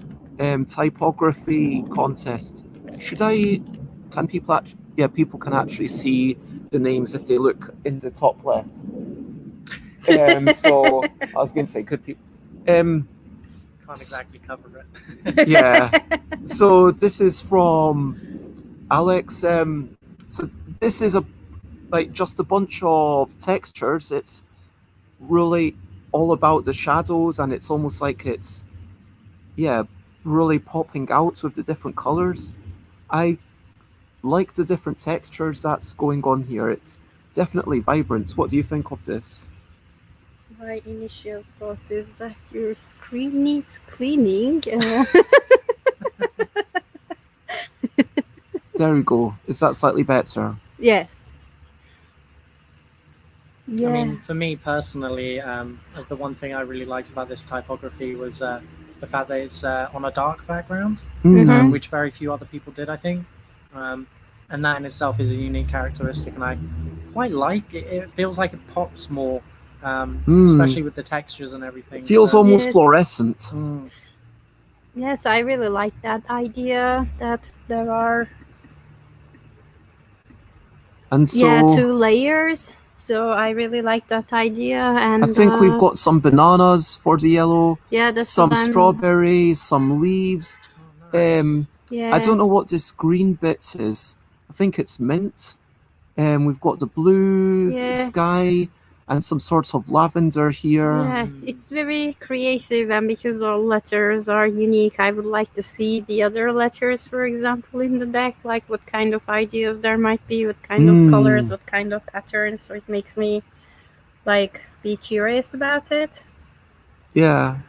typography contest. Can people actually, yeah, people can actually see the names if they look in the top left. So I was going to say, could people? Can't exactly cover it. Yeah. So this is from Alex. So this is just a bunch of textures. It's really all about the shadows, and it's almost like it's really popping out with the different colors. I like the different textures that's going on here. It's definitely vibrant. What do you think of this? My initial thought is that your screen needs cleaning. There we go. Is that slightly better? Yes. Yeah. I mean, for me personally, the one thing I really liked about this typography was the fact that it's on a dark background, which very few other people did, I think. And that in itself is a unique characteristic, and I quite like it. It feels like it pops more, especially with the textures and everything. It feels almost fluorescent. Yes, I really like that idea that there are two layers. So I really like that idea, and I think we've got some bananas for the yellow. Yeah, that's some strawberries, some leaves. Nice. Yeah. I don't know what this green bit is. I think it's mint. We've got the blue sky and some sort of lavender here. Yeah, it's very creative, and because all letters are unique, I would like to see the other letters, for example, in the deck, like what kind of ideas there might be, what kind of colors, what kind of patterns. So it makes me be curious about it. Yeah.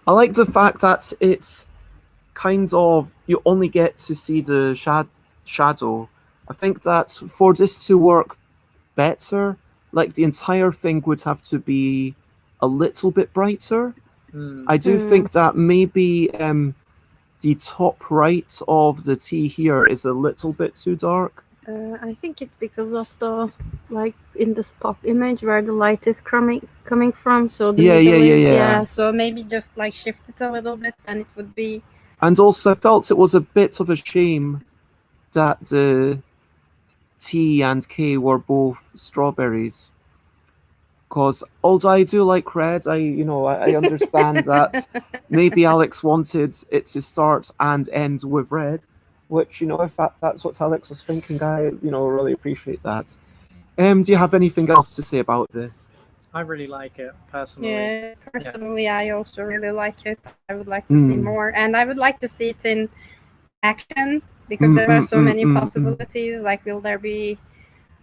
I like the fact that it's kind of, you only get to see the shadow. I think that for this to work better, the entire thing would have to be a little bit brighter. I do think that maybe the top right of the T here is a little bit too dark. I think it's because of the in the stock image where the light is coming from. So the yeah. So maybe just shift it a little bit, and it would be. And also, I felt it was a bit of a shame that the T and K were both strawberries. Because although I do like red, I understand that maybe Alex wanted it to start and end with red, which, if that's what Alex was thinking, I really appreciate that. Do you have anything else to say about this? I really like it personally. Yeah, personally, I also really like it. I would like to see more, and I would like to see it in action because there are so many possibilities. Like, will there be,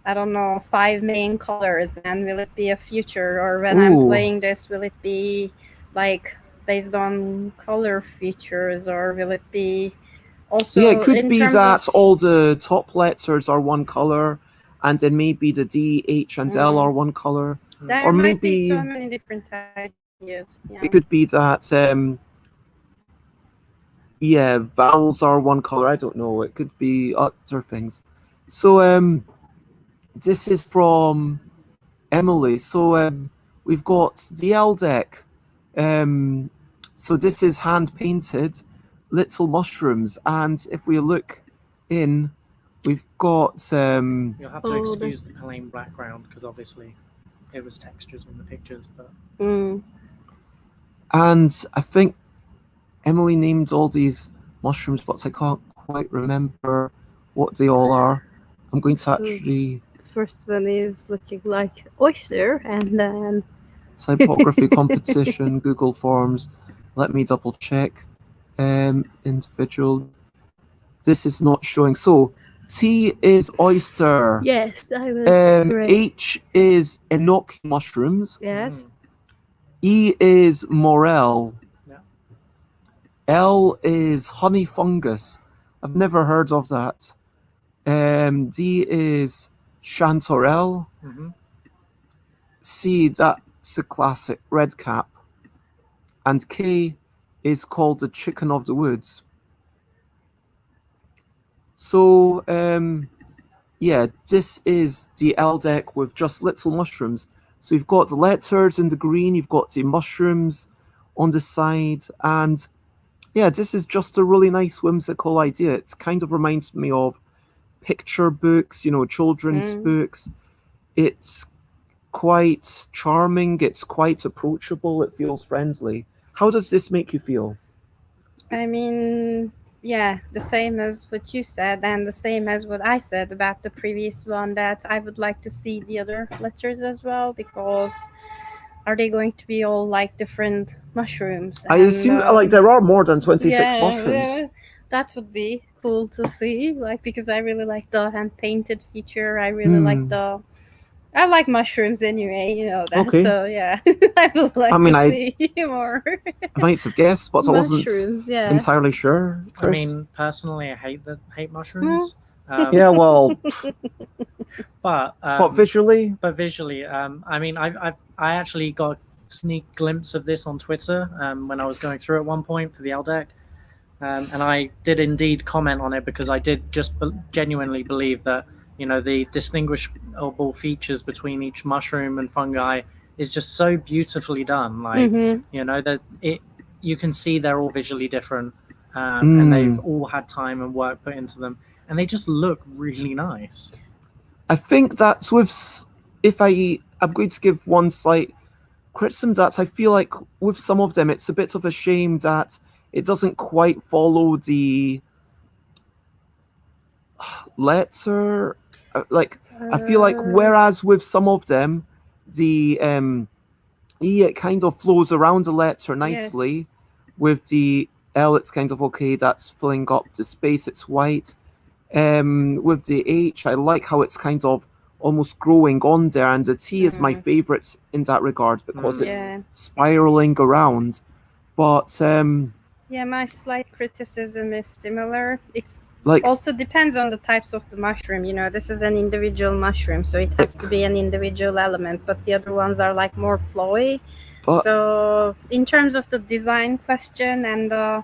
I don't know, 5 main colors, and will it be a future, or when I'm playing this, will it be like based on color features, or will it be also? Yeah, it could in be terms that of, all the top letters are one color, and then maybe the D, H, and L are one color. there Or might be maybe so many different ideas. Yeah. it could be that yeah, vowels are one color. I don't know. It could be other things. So this is from Emily. So we've got the ELL deck. So this is hand painted little mushrooms, and if we look in, we've got You'll have to excuse the plain background because obviously it was textures in the pictures, but and I think Emily named all these mushrooms, but I can't quite remember what they all are. I'm going to actually. The first one is looking like oyster, and then Typography competition, Google Forms. Let me double check. Individual. This is not showing. So T is oyster. yes, that was great. H is enoki mushrooms. Yes. E is morel. Yeah. L is honey fungus. I've never heard of that. D is chanterelle. C, that's a classic, red cap. And K is called the chicken of the woods. So, yeah, this is the ELL deck with just little mushrooms. So you've got the letters in the green, you've got the mushrooms on the side, and yeah, this is just a really nice whimsical idea. It kind of reminds me of picture books, you know, children's books. It's quite charming, it's quite approachable, it feels friendly. How does this make you feel? I mean, yeah, the same as what you said, and the same as what I said about the previous one, that I would like to see the other letters as well, because are they going to be all like different mushrooms? I assume like there are more than 26 mushrooms. Yeah, that would be cool to see, like, because I really like the hand painted feature. I really like I like mushrooms anyway, you know that. Okay. So yeah, I would like to see more. I might have guessed, but I wasn't entirely sure. Chris? I mean, personally, I hate mushrooms. Yeah, well, but visually. But visually, I mean, I actually got a sneak glimpse of this on Twitter when I was going through at one point for the ELL deck, and I did indeed comment on it because I did just genuinely believe that, you know, the distinguishable features between each mushroom and fungi is just so beautifully done. Like, you know, that you can see they're all visually different, and they've all had time and work put into them, and they just look really nice. I think that's if I'm going to give one slight criticism, that I feel like with some of them, it's a bit of a shame that it doesn't quite follow the letter. Like, I feel like whereas with some of them, the E, it kind of flows around the letter nicely. Yes. With the L, it's kind of okay, that's filling up the space, it's white. With the H, I like how it's kind of almost growing on there, and the T is my favorite in that regard because it's spiraling around. But yeah, my slight criticism is similar. It's like also depends on the types of the mushroom. You know, this is an individual mushroom, so it has to be an individual element, but the other ones are like more flowy. So in terms of the design question, and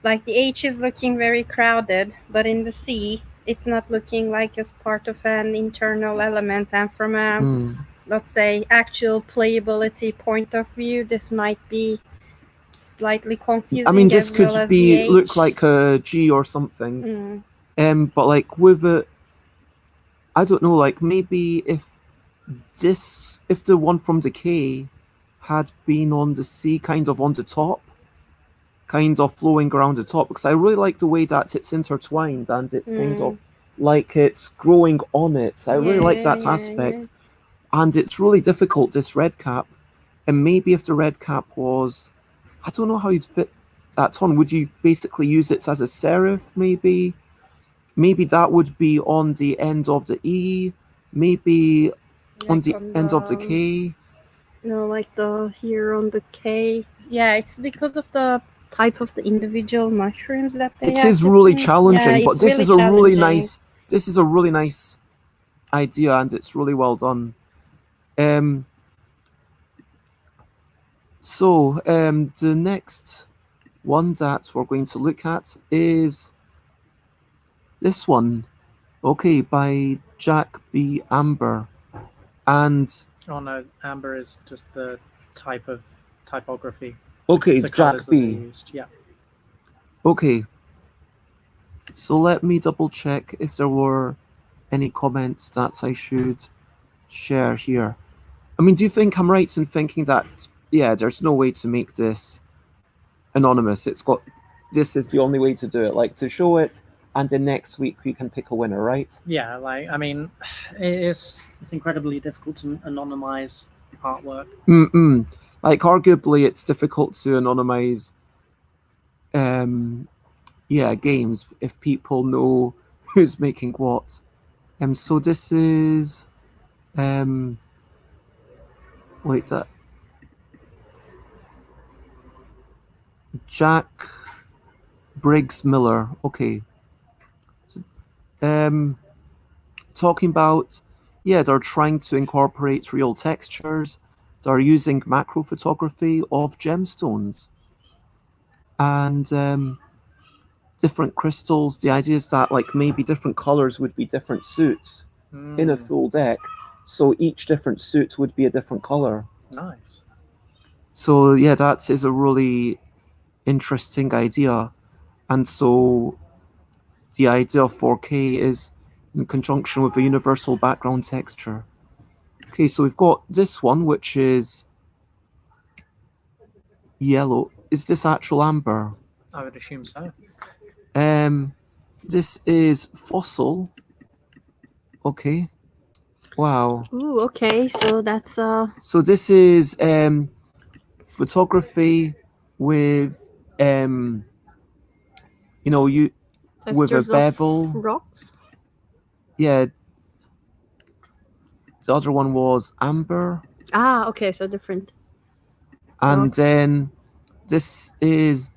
like the H is looking very crowded, but in the C, it's not looking like as part of an internal element. And from a, let's say, actual playability point of view, this might be slightly confusing. I mean, this could look like a G or something. But like with it, I don't know, like maybe if the one from the K had been on the C, kind of on the top, kind of flowing around the top, because I really like the way that it's intertwined and it's kind of like it's growing on it. I really like that Yeah, aspect. And it's really difficult, this red cap. And maybe if the red cap was, I don't know how you'd fit that on. Would you basically use it as a serif, maybe? Maybe that would be on the end of the E, maybe on the end of the K. No, like the here on the K. Yeah, it's because of the type of the individual mushrooms that they It have. is really different- challenging, yeah, but it's this really is a really challenging. nice. This is a really nice idea, and it's really well done. So the next one that we're going to look at is this one. Okay, by Jack B. Amber, and Oh no, amber is just the type of typography. okay, The Jack colours that they B. used. Yeah. Okay, so let me double check if there were any comments that I should share here. I mean, do you think I'm right in thinking that, yeah, there's no way to make this anonymous? This is the only way to do it, like to show it, and then next week we can pick a winner, right? Yeah, like I mean, it's incredibly difficult to anonymize artwork. Like arguably, it's difficult to anonymize, games if people know who's making what. So this is, wait, that Jack Briggs Miller. Okay. Talking about, yeah, they're trying to incorporate real textures. They're using macro photography of gemstones and different crystals. The idea is that like maybe different colors would be different suits in a full deck. So each different suit would be a different color. Nice. So yeah, that is a really interesting idea. And so the idea of 4K is in conjunction with a universal background texture. Okay, so we've got this one, which is yellow. Is this actual amber? I would assume so. This is fossil. Okay. Wow. Ooh, okay. So that's So this is photography with you with a textures bevel. of rocks. Yeah. The other one was amber. Ah, okay. So different. And Rocks. then this is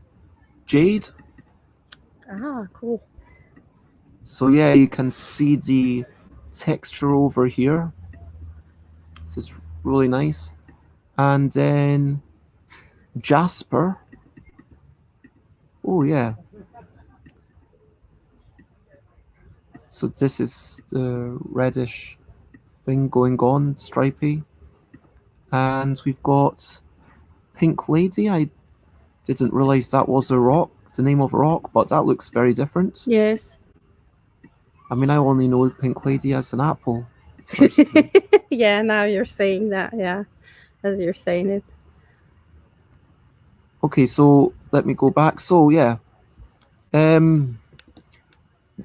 jade. Ah, cool. So yeah, you can see the texture over here. This is really nice. And then jasper. Oh yeah. So this is the reddish thing going on, stripy. And we've got Pink Lady. I didn't realize that was a rock, the name of a rock, but that looks very different. Yes. I mean, I only know Pink Lady as an apple. Personally. Yeah, now you're saying that. Yeah, as you're saying it. Okay, so let me go back. So yeah, and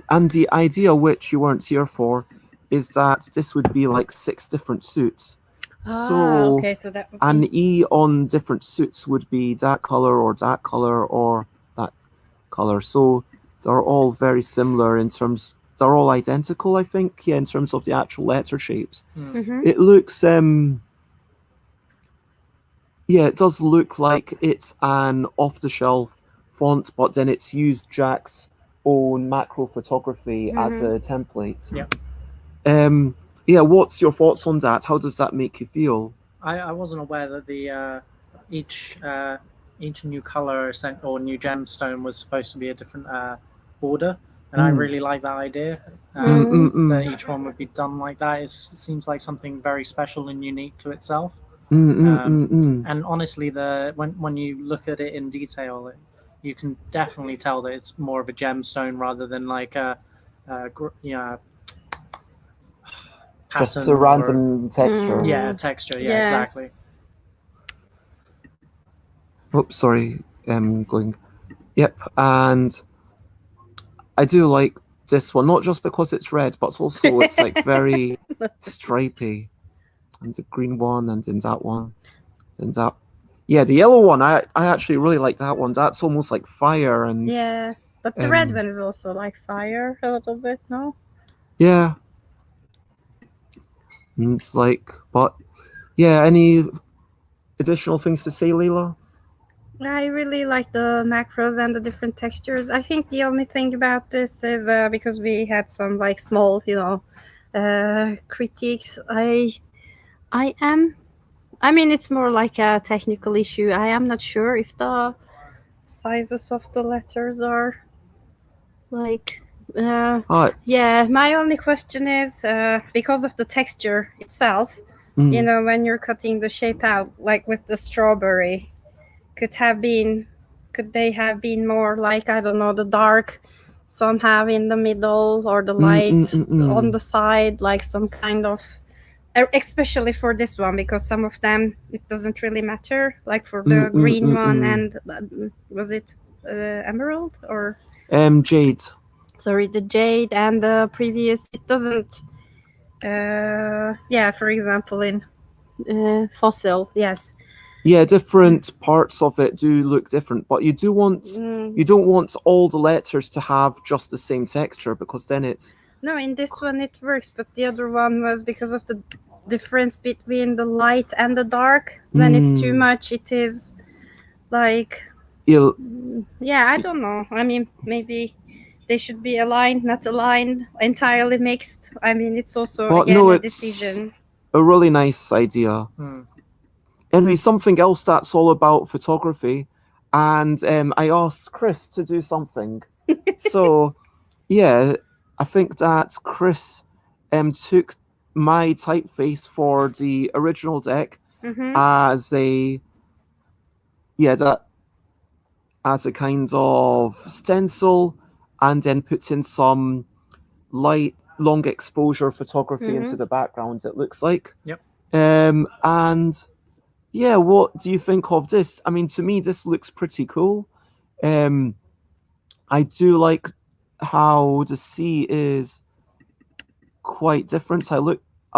the idea which you weren't here for is that this would be like 6 different suits. So okay, so that would be... an E on different suits would be that color or that color. So they're all very similar in terms. They're all identical, I think. Yeah, in terms of the actual letter shapes. Mhm. It looks yeah, it does look like it's an off-the-shelf font, but then it's used Jack's own macro photography as a template. Yeah. Yeah, what's your thoughts on that? How does that make you feel? I wasn't aware that the each new color or new gemstone was supposed to be a different order, and I really like that idea. That each one would be done like that. It seems like something very special and unique to itself. And honestly, when you look at it in detail, you can definitely tell that it's more of a gemstone rather than like a just a random texture. Yeah, texture. Yeah, exactly. Oops, sorry. Going. Yep, and I do like this one, not just because it's red, but also it's like very stripy. And the green one, and then that one, and that. Yeah, the yellow one, I actually really like that one. That's almost like fire, and Yeah, but the red one is also like fire a little bit, no? yeah. And it's like, but yeah, any additional things to say, Leila? I really like the macros and the different textures. I think the only thing about this is because we had some like small, critiques. I mean, it's more like a technical issue. I am not sure if the sizes of the letters are like. Yeah, my only question is because of the texture itself. You know, when you're cutting the shape out, like with the strawberry, could they have been more like, I don't know, the dark somehow in the middle or the light on the side, like some kind of, especially for this one, because some of them it doesn't really matter, like for the green one and was it emerald or jade? Sorry, the jade and the previous, it doesn't. Yeah, for example, in fossil, yes. Yeah, different parts of it do look different, but you don't want all the letters to have just the same texture, because then it's. No, in this one it works, but the other one was because of the difference between the light and the dark. When it's too much, it is like. Yeah, I don't know. I mean, maybe they should be aligned, not aligned, entirely mixed. I mean, it's also a decision. A really nice idea. Anyway, something else that's all about photography, and I asked Krys to do something. So, yeah, I think that Krys took my typeface for the original deck as a kind of stencil, and then puts in some light, long exposure photography into the background, it looks like. Yep. And yeah, what do you think of this? I mean, to me, this looks pretty cool. I do like how the sea is quite different. I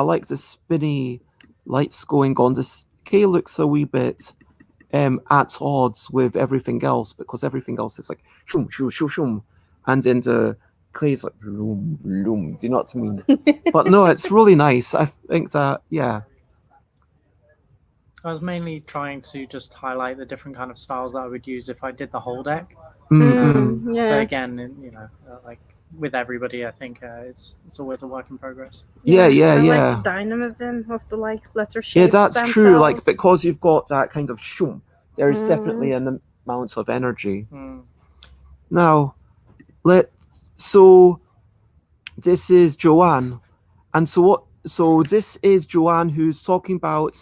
like the spinny lights going on. This K looks a wee bit at odds with everything else, because everything else is like shoom shoom shoom shoom, and then the clay's like loom loom. Do you know what I mean? But no, it's really nice. I think that, yeah. I was mainly trying to just highlight the different kind of styles that I would use if I did the whole deck. Yeah. But again, like with everybody, I think it's always a work in progress. Yeah. I like the dynamism of the letter shapes. Yeah, that's true. Like, because you've got that kind of shoom, there's definitely an amount of energy. Now, so this is Joanne, and so this is Joanne, who's talking about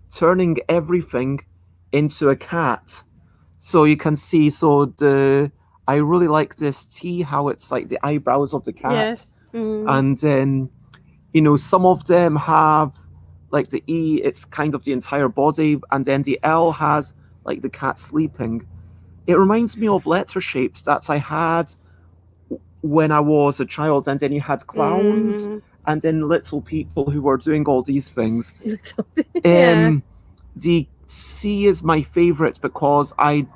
turning everything into a cat. So you can see, I really like this T, how it's like the eyebrows of the cat. Yes. And then, some of them have like the E, it's kind of the entire body, and then the L has like the cat sleeping. It reminds me of letter shapes that I had when I was a child, and then you had clowns, and then little people who were doing all these things. The C is my favorite because I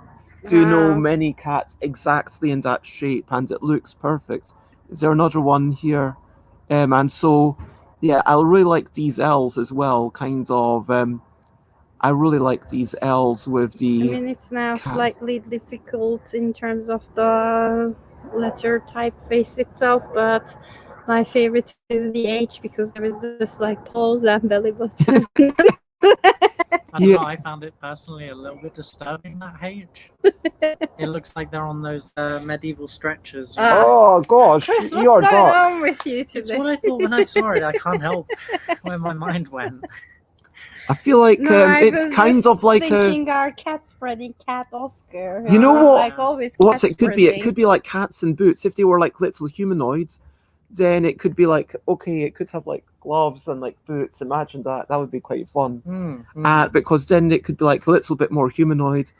do know many cats exactly in that shape, and it looks perfect. Is there another one here? And so, yeah, I really like these L's as well, kind of. I really like these L's with the. I mean, it's now slightly difficult in terms of the letter typeface itself, but my favorite is the H, because there is this like pose and belly button. I don't know, I found it personally a little bit disturbing, that H. It looks like they're on those medieval stretchers. Oh gosh, Krys, what's going on with you today? It's what I thought when I saw it. I can't help where my mind went. I feel like it's kind of like thinking our cat spreading cat Oscar. You know what? Like always. What's it could be? It could be like cats in boots. If they were like little humanoids, then it could be like, okay, it could have like gloves and like boots. Imagine that. That would be quite fun. Because then it could be like a little bit more humanoid.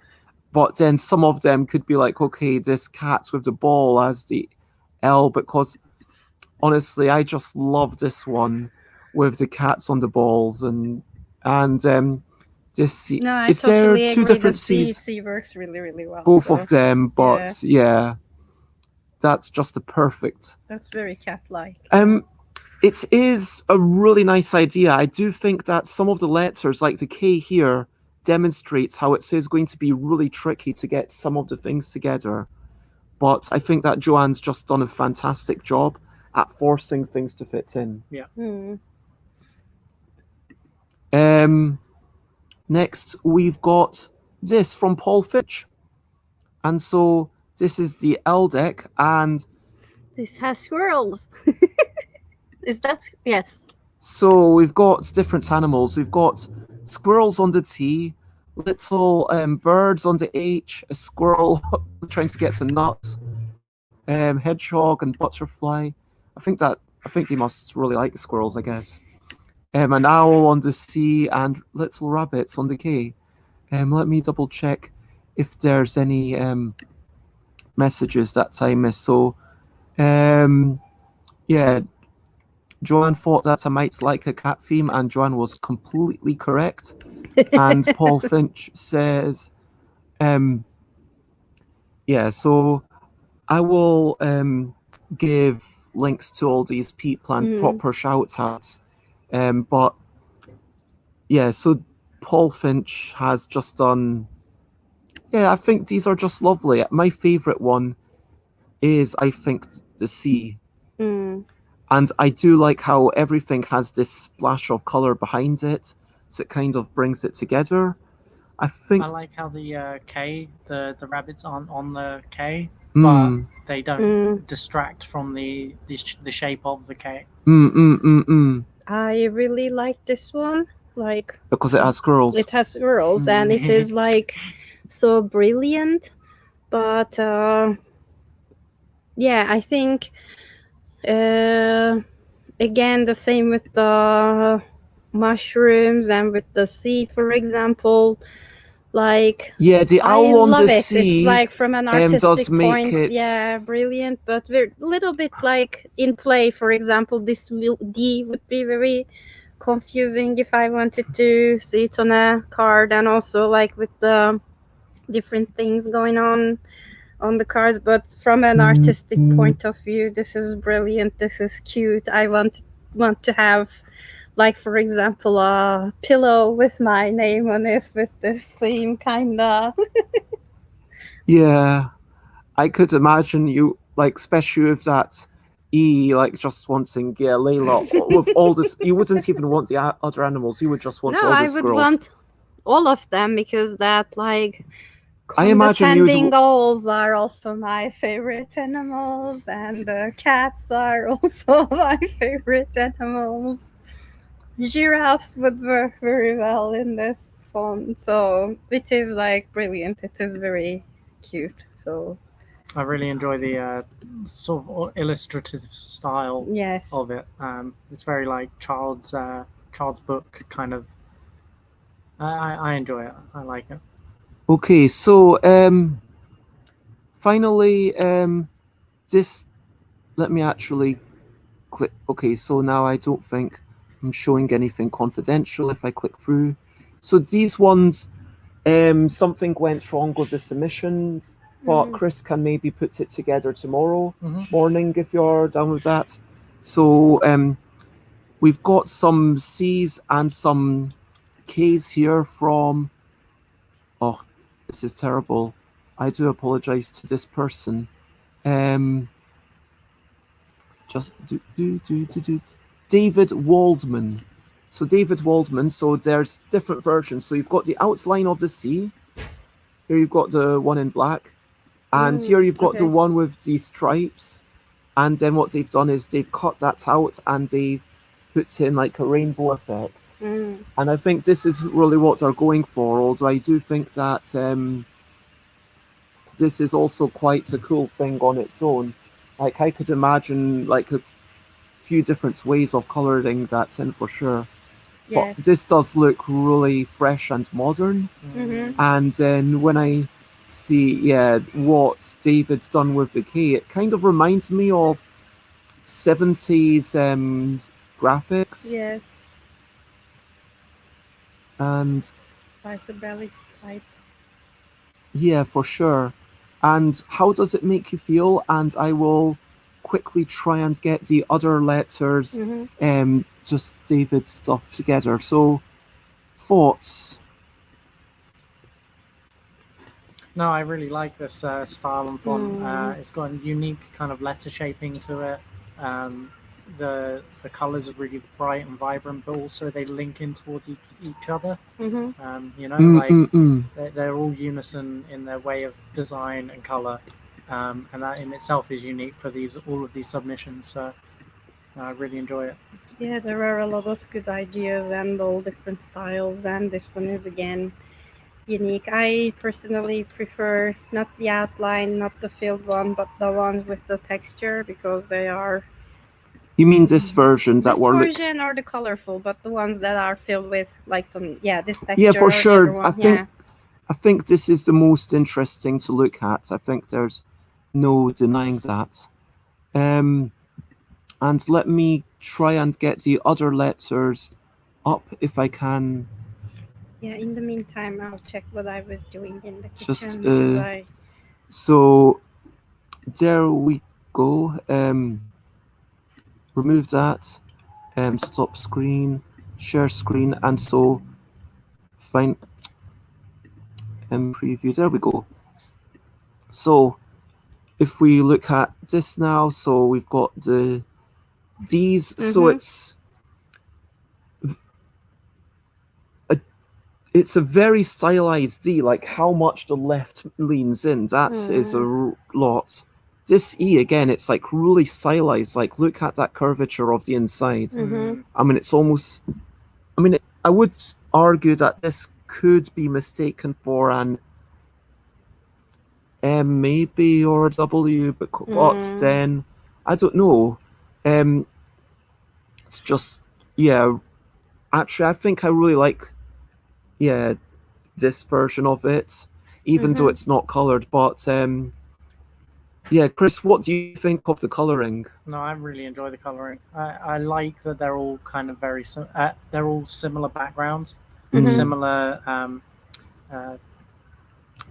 But then some of them could be like, okay, this cat's with the ball as the L, because honestly, I just love this one with the cats on the balls and this C. No, I Is there totally two agree. different The C, Cs? C works really, really well. Both so, of them, but yeah, that's just a perfect. That's very cat-like. It is a really nice idea. I do think that some of the letters, like the K here, demonstrates how it is going to be really tricky to get some of the things together. But I think that Joanne's just done a fantastic job at forcing things to fit in. Yeah. Next, we've got this from Paul Fitch. And so this is the L deck, and this has squirrels. Is that? Yes. So we've got different animals. We've got squirrels on the T, little birds on the H, a squirrel trying to get some nuts, hedgehog and butterfly. I think they must really like squirrels, I guess. An owl on the C and little rabbits on the K. Let me double check if there's any messages that I missed. So, yeah. Joanne thought that I might like a cat theme, and Joanne was completely correct. And Paul Finch says, yeah, so I will give links to all these people and proper shout outs. But yeah, so Paul Finch has just done, yeah, I think these are just lovely. My favourite one is, I think, the C. And I do like how everything has this splash of color behind it, so it kind of brings it together. I think I like how the K, the rabbits aren't on the K, but they don't distract from the shape of the K. I really like this one, like because it has squirrels. It has squirrels, and it is like so brilliant. But yeah, I think. Again, the same with the mushrooms and with the sea, for example. Like, yeah, the owl on the sea. It's like from an artistic does make point, it... yeah, brilliant. But we're a little bit like in play. For example, this D would be very confusing if I wanted to see it on a card, and also like with the different things going on the cards. But from an artistic point of view, this is brilliant. This is cute. I want to have, like, for example, a pillow with my name on it with this theme, kinda. Yeah, I could imagine you, like, especially with that E, like, just wanting, yeah, Leila with all this. You wouldn't even want the other animals. You would just want all the squirrels. I would want all of them, because that, like, I imagine condescending owls are also my favorite animals, and the cats are also my favorite animals. Giraffes would work very well in this font, so it is like brilliant. It is very cute. So I really enjoy the sort of illustrative style of it. It's very like child's book kind of. I enjoy it. I like it. Okay, so finally, this, let me actually click. Okay, so now I don't think I'm showing anything confidential if I click through. So these ones, something went wrong with the submissions, but Krys can maybe put it together tomorrow morning if you're down with that. So we've got some C's and some K's here from, oh, this is terrible. I do apologize to this person. Just David Waldman. So David Waldman, so there's different versions. So you've got the outline of the C. Here you've got the one in black. And here you've got the one with the stripes. And then what they've done is they've cut that out and they've put in like a rainbow effect. And I think this is really what they're going for, although I do think that this is also quite a cool thing on its own. Like, I could imagine like a few different ways of colouring that in for sure. Yes. But this does look really fresh and modern. And then when I see, yeah, what David's done with the K. It kind of reminds me of 70s graphics. Yes. And Psychedelic type. yeah, for sure. And how does it make you feel? And I will quickly try and get the other letters, just David's stuff together. So, thoughts? No, I really like this style and font. It's got a unique kind of letter shaping to it. The colors are really bright and vibrant, but also they link in towards each other. You know, they're all unison in their way of design and color, and that in itself is unique for all of these submissions. So I really enjoy it. Yeah, there are a lot of good ideas and all different styles, and this one is again unique. I personally prefer not the outline, not the filled one, but the ones with the texture, because they are. You mean this version that this we're version or the colorful, but the ones that are filled with like some this texture. Yeah, for or sure. The other one. I think this is the most interesting to look at. I think there's no denying that. And let me try and get the other letters up if I can. Yeah, in the meantime, I'll check what I was doing in the kitchen. Just, because I... So there we go. Remove that. Stop screen, share screen, and so fine. Preview. There we go. So if we look at this now, so we've got the D's. So it's a very stylized D. Like how much the left leans in. That is a lot. This E again, it's like really stylized. Like look at that curvature of the inside. I mean, it's almost. I mean, I would argue that this could be mistaken for an M maybe or a W, but then I don't know. It's just Actually, I think I really like this version of it, even though it's not colored. But Krys, what do you think of the coloring? No, I really enjoy the coloring. I like that they're all kind of they're all similar backgrounds, similar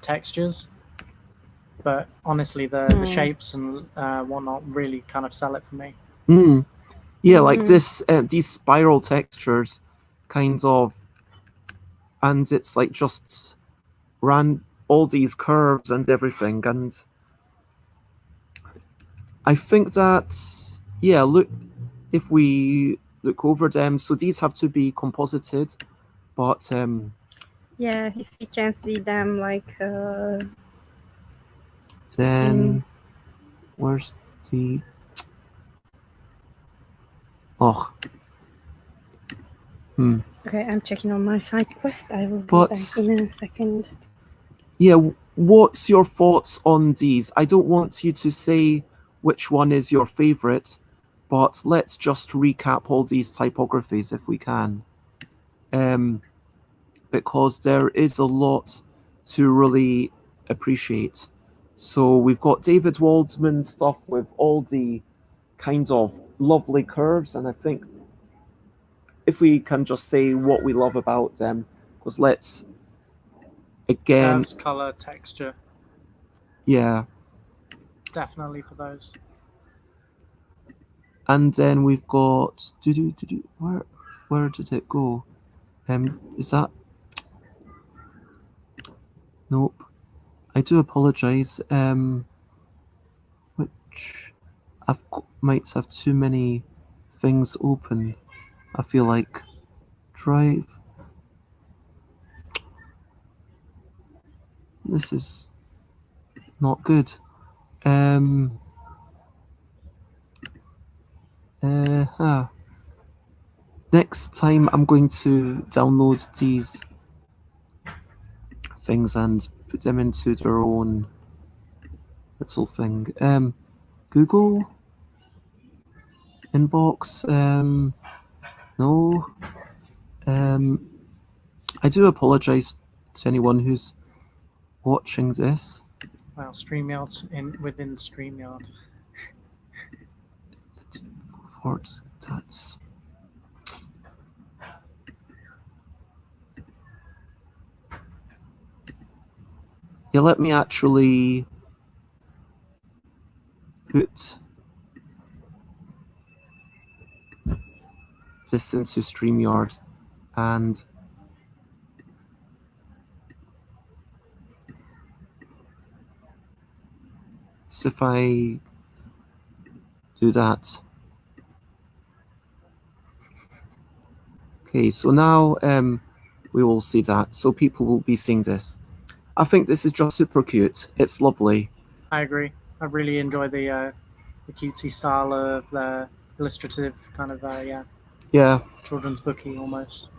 textures. But honestly, the shapes and whatnot really kind of sell it for me. Yeah, like this, these spiral textures, kind of, and it's like just ran all these curves and everything, and I think that look, if we look over them, so these have to be composited, but if you can see them, like then where's the Okay, I'm checking on my side quest. I will be back in a second. Yeah, what's your thoughts on these? I don't want you to say which one is your favorite, but let's just recap all these typographies if we can. Because there is a lot to really appreciate. So we've got David Waldman stuff with all the kinds of lovely curves, and I think if we can just say what we love about them, because let's again curves, color, texture. Yeah. Definitely for those. And then we've got where did it go? Is that nope? I do apologize. Which might have too many things open. I feel like Drive. This is not good. Next time I'm going to download these things and put them into their own little thing. Google inbox. No. I do apologize to anyone who's watching this. Wow, StreamYard's within StreamYard. That's yeah, let me actually put this into StreamYard, and so if I do that. Okay, so now we will see that. So people will be seeing this. I think this is just super cute. It's lovely. I agree. I really enjoy the cutesy style of the illustrative kind of Yeah. children's booky almost.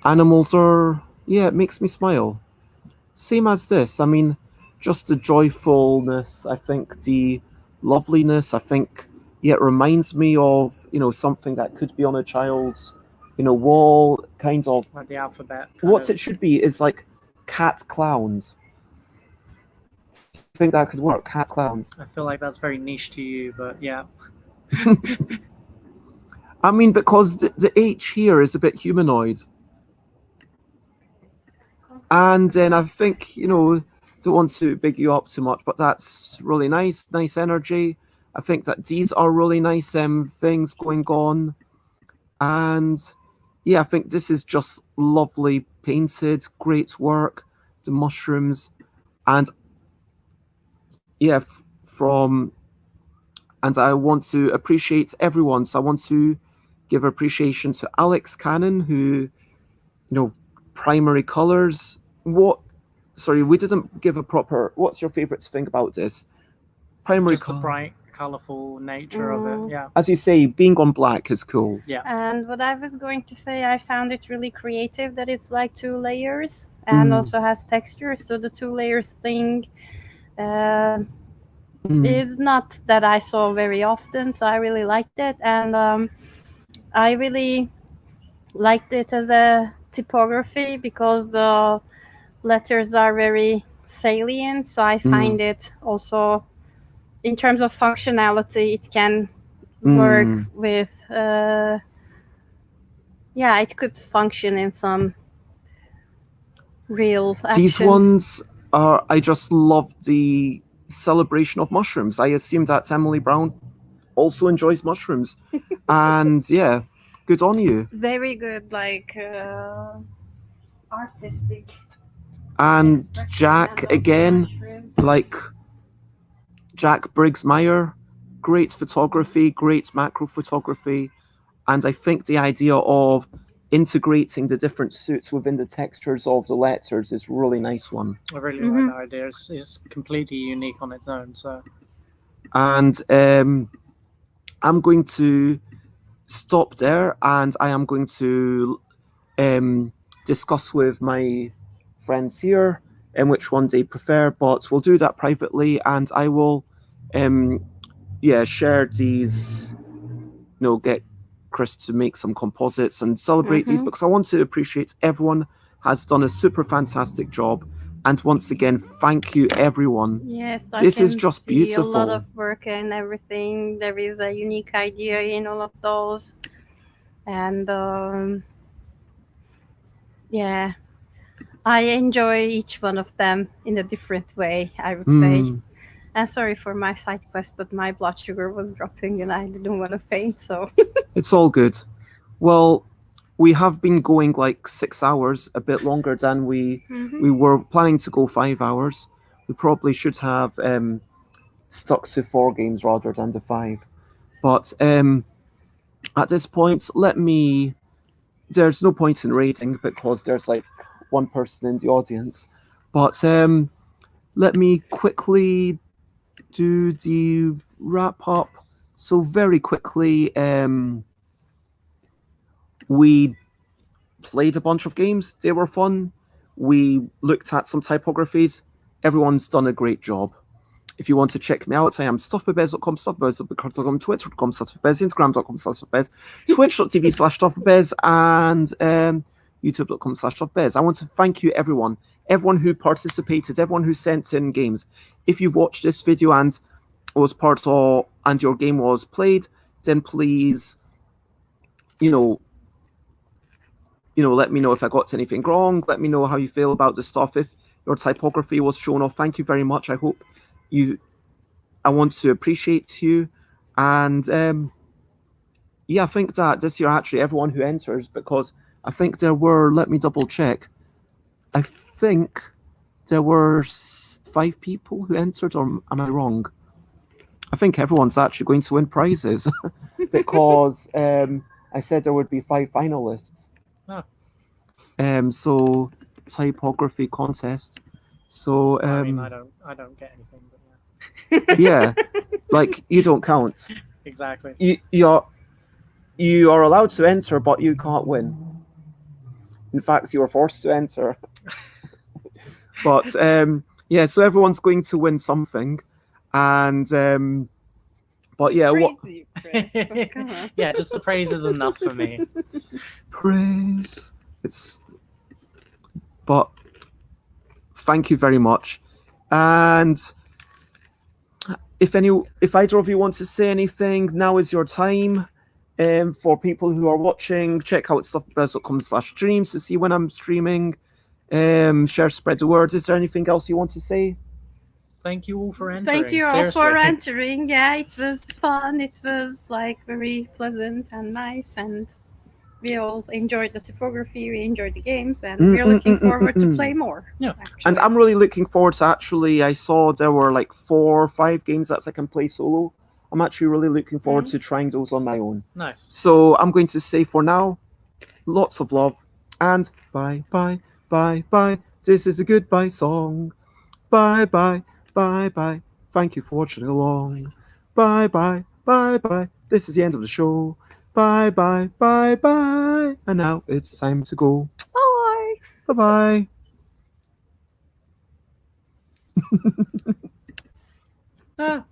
Animals are, yeah, it makes me smile. Same as this. I mean, just the joyfulness, I think the loveliness, I think, yeah, it reminds me of, something that could be on a child's, wall, kind of. Like the alphabet. What it should be is like cat clowns. I think that could work, cat clowns. I feel like that's very niche to you, but yeah. I mean, because the H here is a bit humanoid. And then I think, don't want to big you up too much, but that's really nice energy. I think that these are really nice things going on. And yeah, I think this is just lovely painted, great work, the mushrooms. And yeah, and I want to appreciate everyone. So I want to give appreciation to Alex Cannon, who, primary colors. Sorry, we didn't give a proper, what's your favorite thing about this? Primary Just the bright, colorful nature of it, yeah. As you say, being on black is cool. Yeah. And what I was going to say, I found it really creative that it's like 2 layers and also has texture. So the 2 layers thing is not that I saw very often. So I really liked it. And I really liked it as a typography because the letters are very salient. So I find it also, in terms of functionality, it can work with it could function in some real action. These ones are, I just love the celebration of mushrooms. I assume that Emily Brown also enjoys mushrooms. And yeah, good on you. Very good, like artistic. And Jack again, like Jack Briggs-Meyer, great photography, great macro photography. And I think the idea of integrating the different suits within the textures of the letters is a really nice one. I really like that idea. It's completely unique on its own. So, and I'm going to stop there, and I am going to discuss with my friends here and which one they prefer. But we'll do that privately, and I will, share these. Get Krys to make some composites and celebrate these, because I want to appreciate everyone has done a super fantastic job. And once again, thank you, everyone. Yes, this is just beautiful. A lot of work and everything. There is a unique idea in all of those, and I enjoy each one of them in a different way, I would say. And sorry for my side quest, but my blood sugar was dropping and I didn't want to faint, so. It's all good. Well, we have been going like 6 hours, a bit longer than we were planning to go 5 hours. We probably should have stuck to 4 games rather than the 5. But at this point, there's no point in rating because there's like one person in the audience. But let me quickly do the wrap up. So very quickly, we played a bunch of games. They were fun. We looked at some typographies. Everyone's done a great job. If you want to check me out, I am stuffforbez.com, stuffforbez.com, twitter.com, stuffforbez, instagram.com, stuffforbez, twitch.tv/stuffforbez, and youtube.com/stuffforbez. I want to thank you, everyone. everyone who participated, everyone who sent in games. If you've watched this video and was part of, and your game was played, then please, let me know if I got anything wrong. Let me know how you feel about the stuff. If your typography was shown off, thank you very much. I want to appreciate you. And I think that this year, actually, everyone who enters, because I think there were, let me double check. I think there were 5 people who entered, or am I wrong? I think everyone's actually going to win prizes because I said there would be 5 finalists. Oh. So typography contest. So I mean, I don't get anything, but yeah, like you don't count. Exactly. You are allowed to enter, but you can't win. In fact, you are forced to enter. But so everyone's going to win something, and but yeah, Praise what? You, Krys. Come on. Yeah, just the praise is enough for me. Praise. But thank you very much. And if either of you want to say anything, now is your time. For people who are watching, check out stuffbells.com/streams to see when I'm streaming. Share, spread the word. Is there anything else you want to say? Thank you all for entering. Thank you all seriously. for entering. Yeah, it was fun. It was very pleasant and nice, and we all enjoyed the typography. We enjoyed the games, and we're looking forward to play more. Yeah, actually. And I'm really looking forward to I saw there were like 4 or 5 games that I can play solo. I'm actually really looking forward to trying those on my own. Nice. So I'm going to say for now, lots of love, and bye, bye, bye, bye. This is a goodbye song. Bye, bye, bye, bye. Thank you for watching along. Bye, bye, bye, bye. This is the end of the show. Bye, bye, bye, bye. And now it's time to go. Bye. Bye, bye.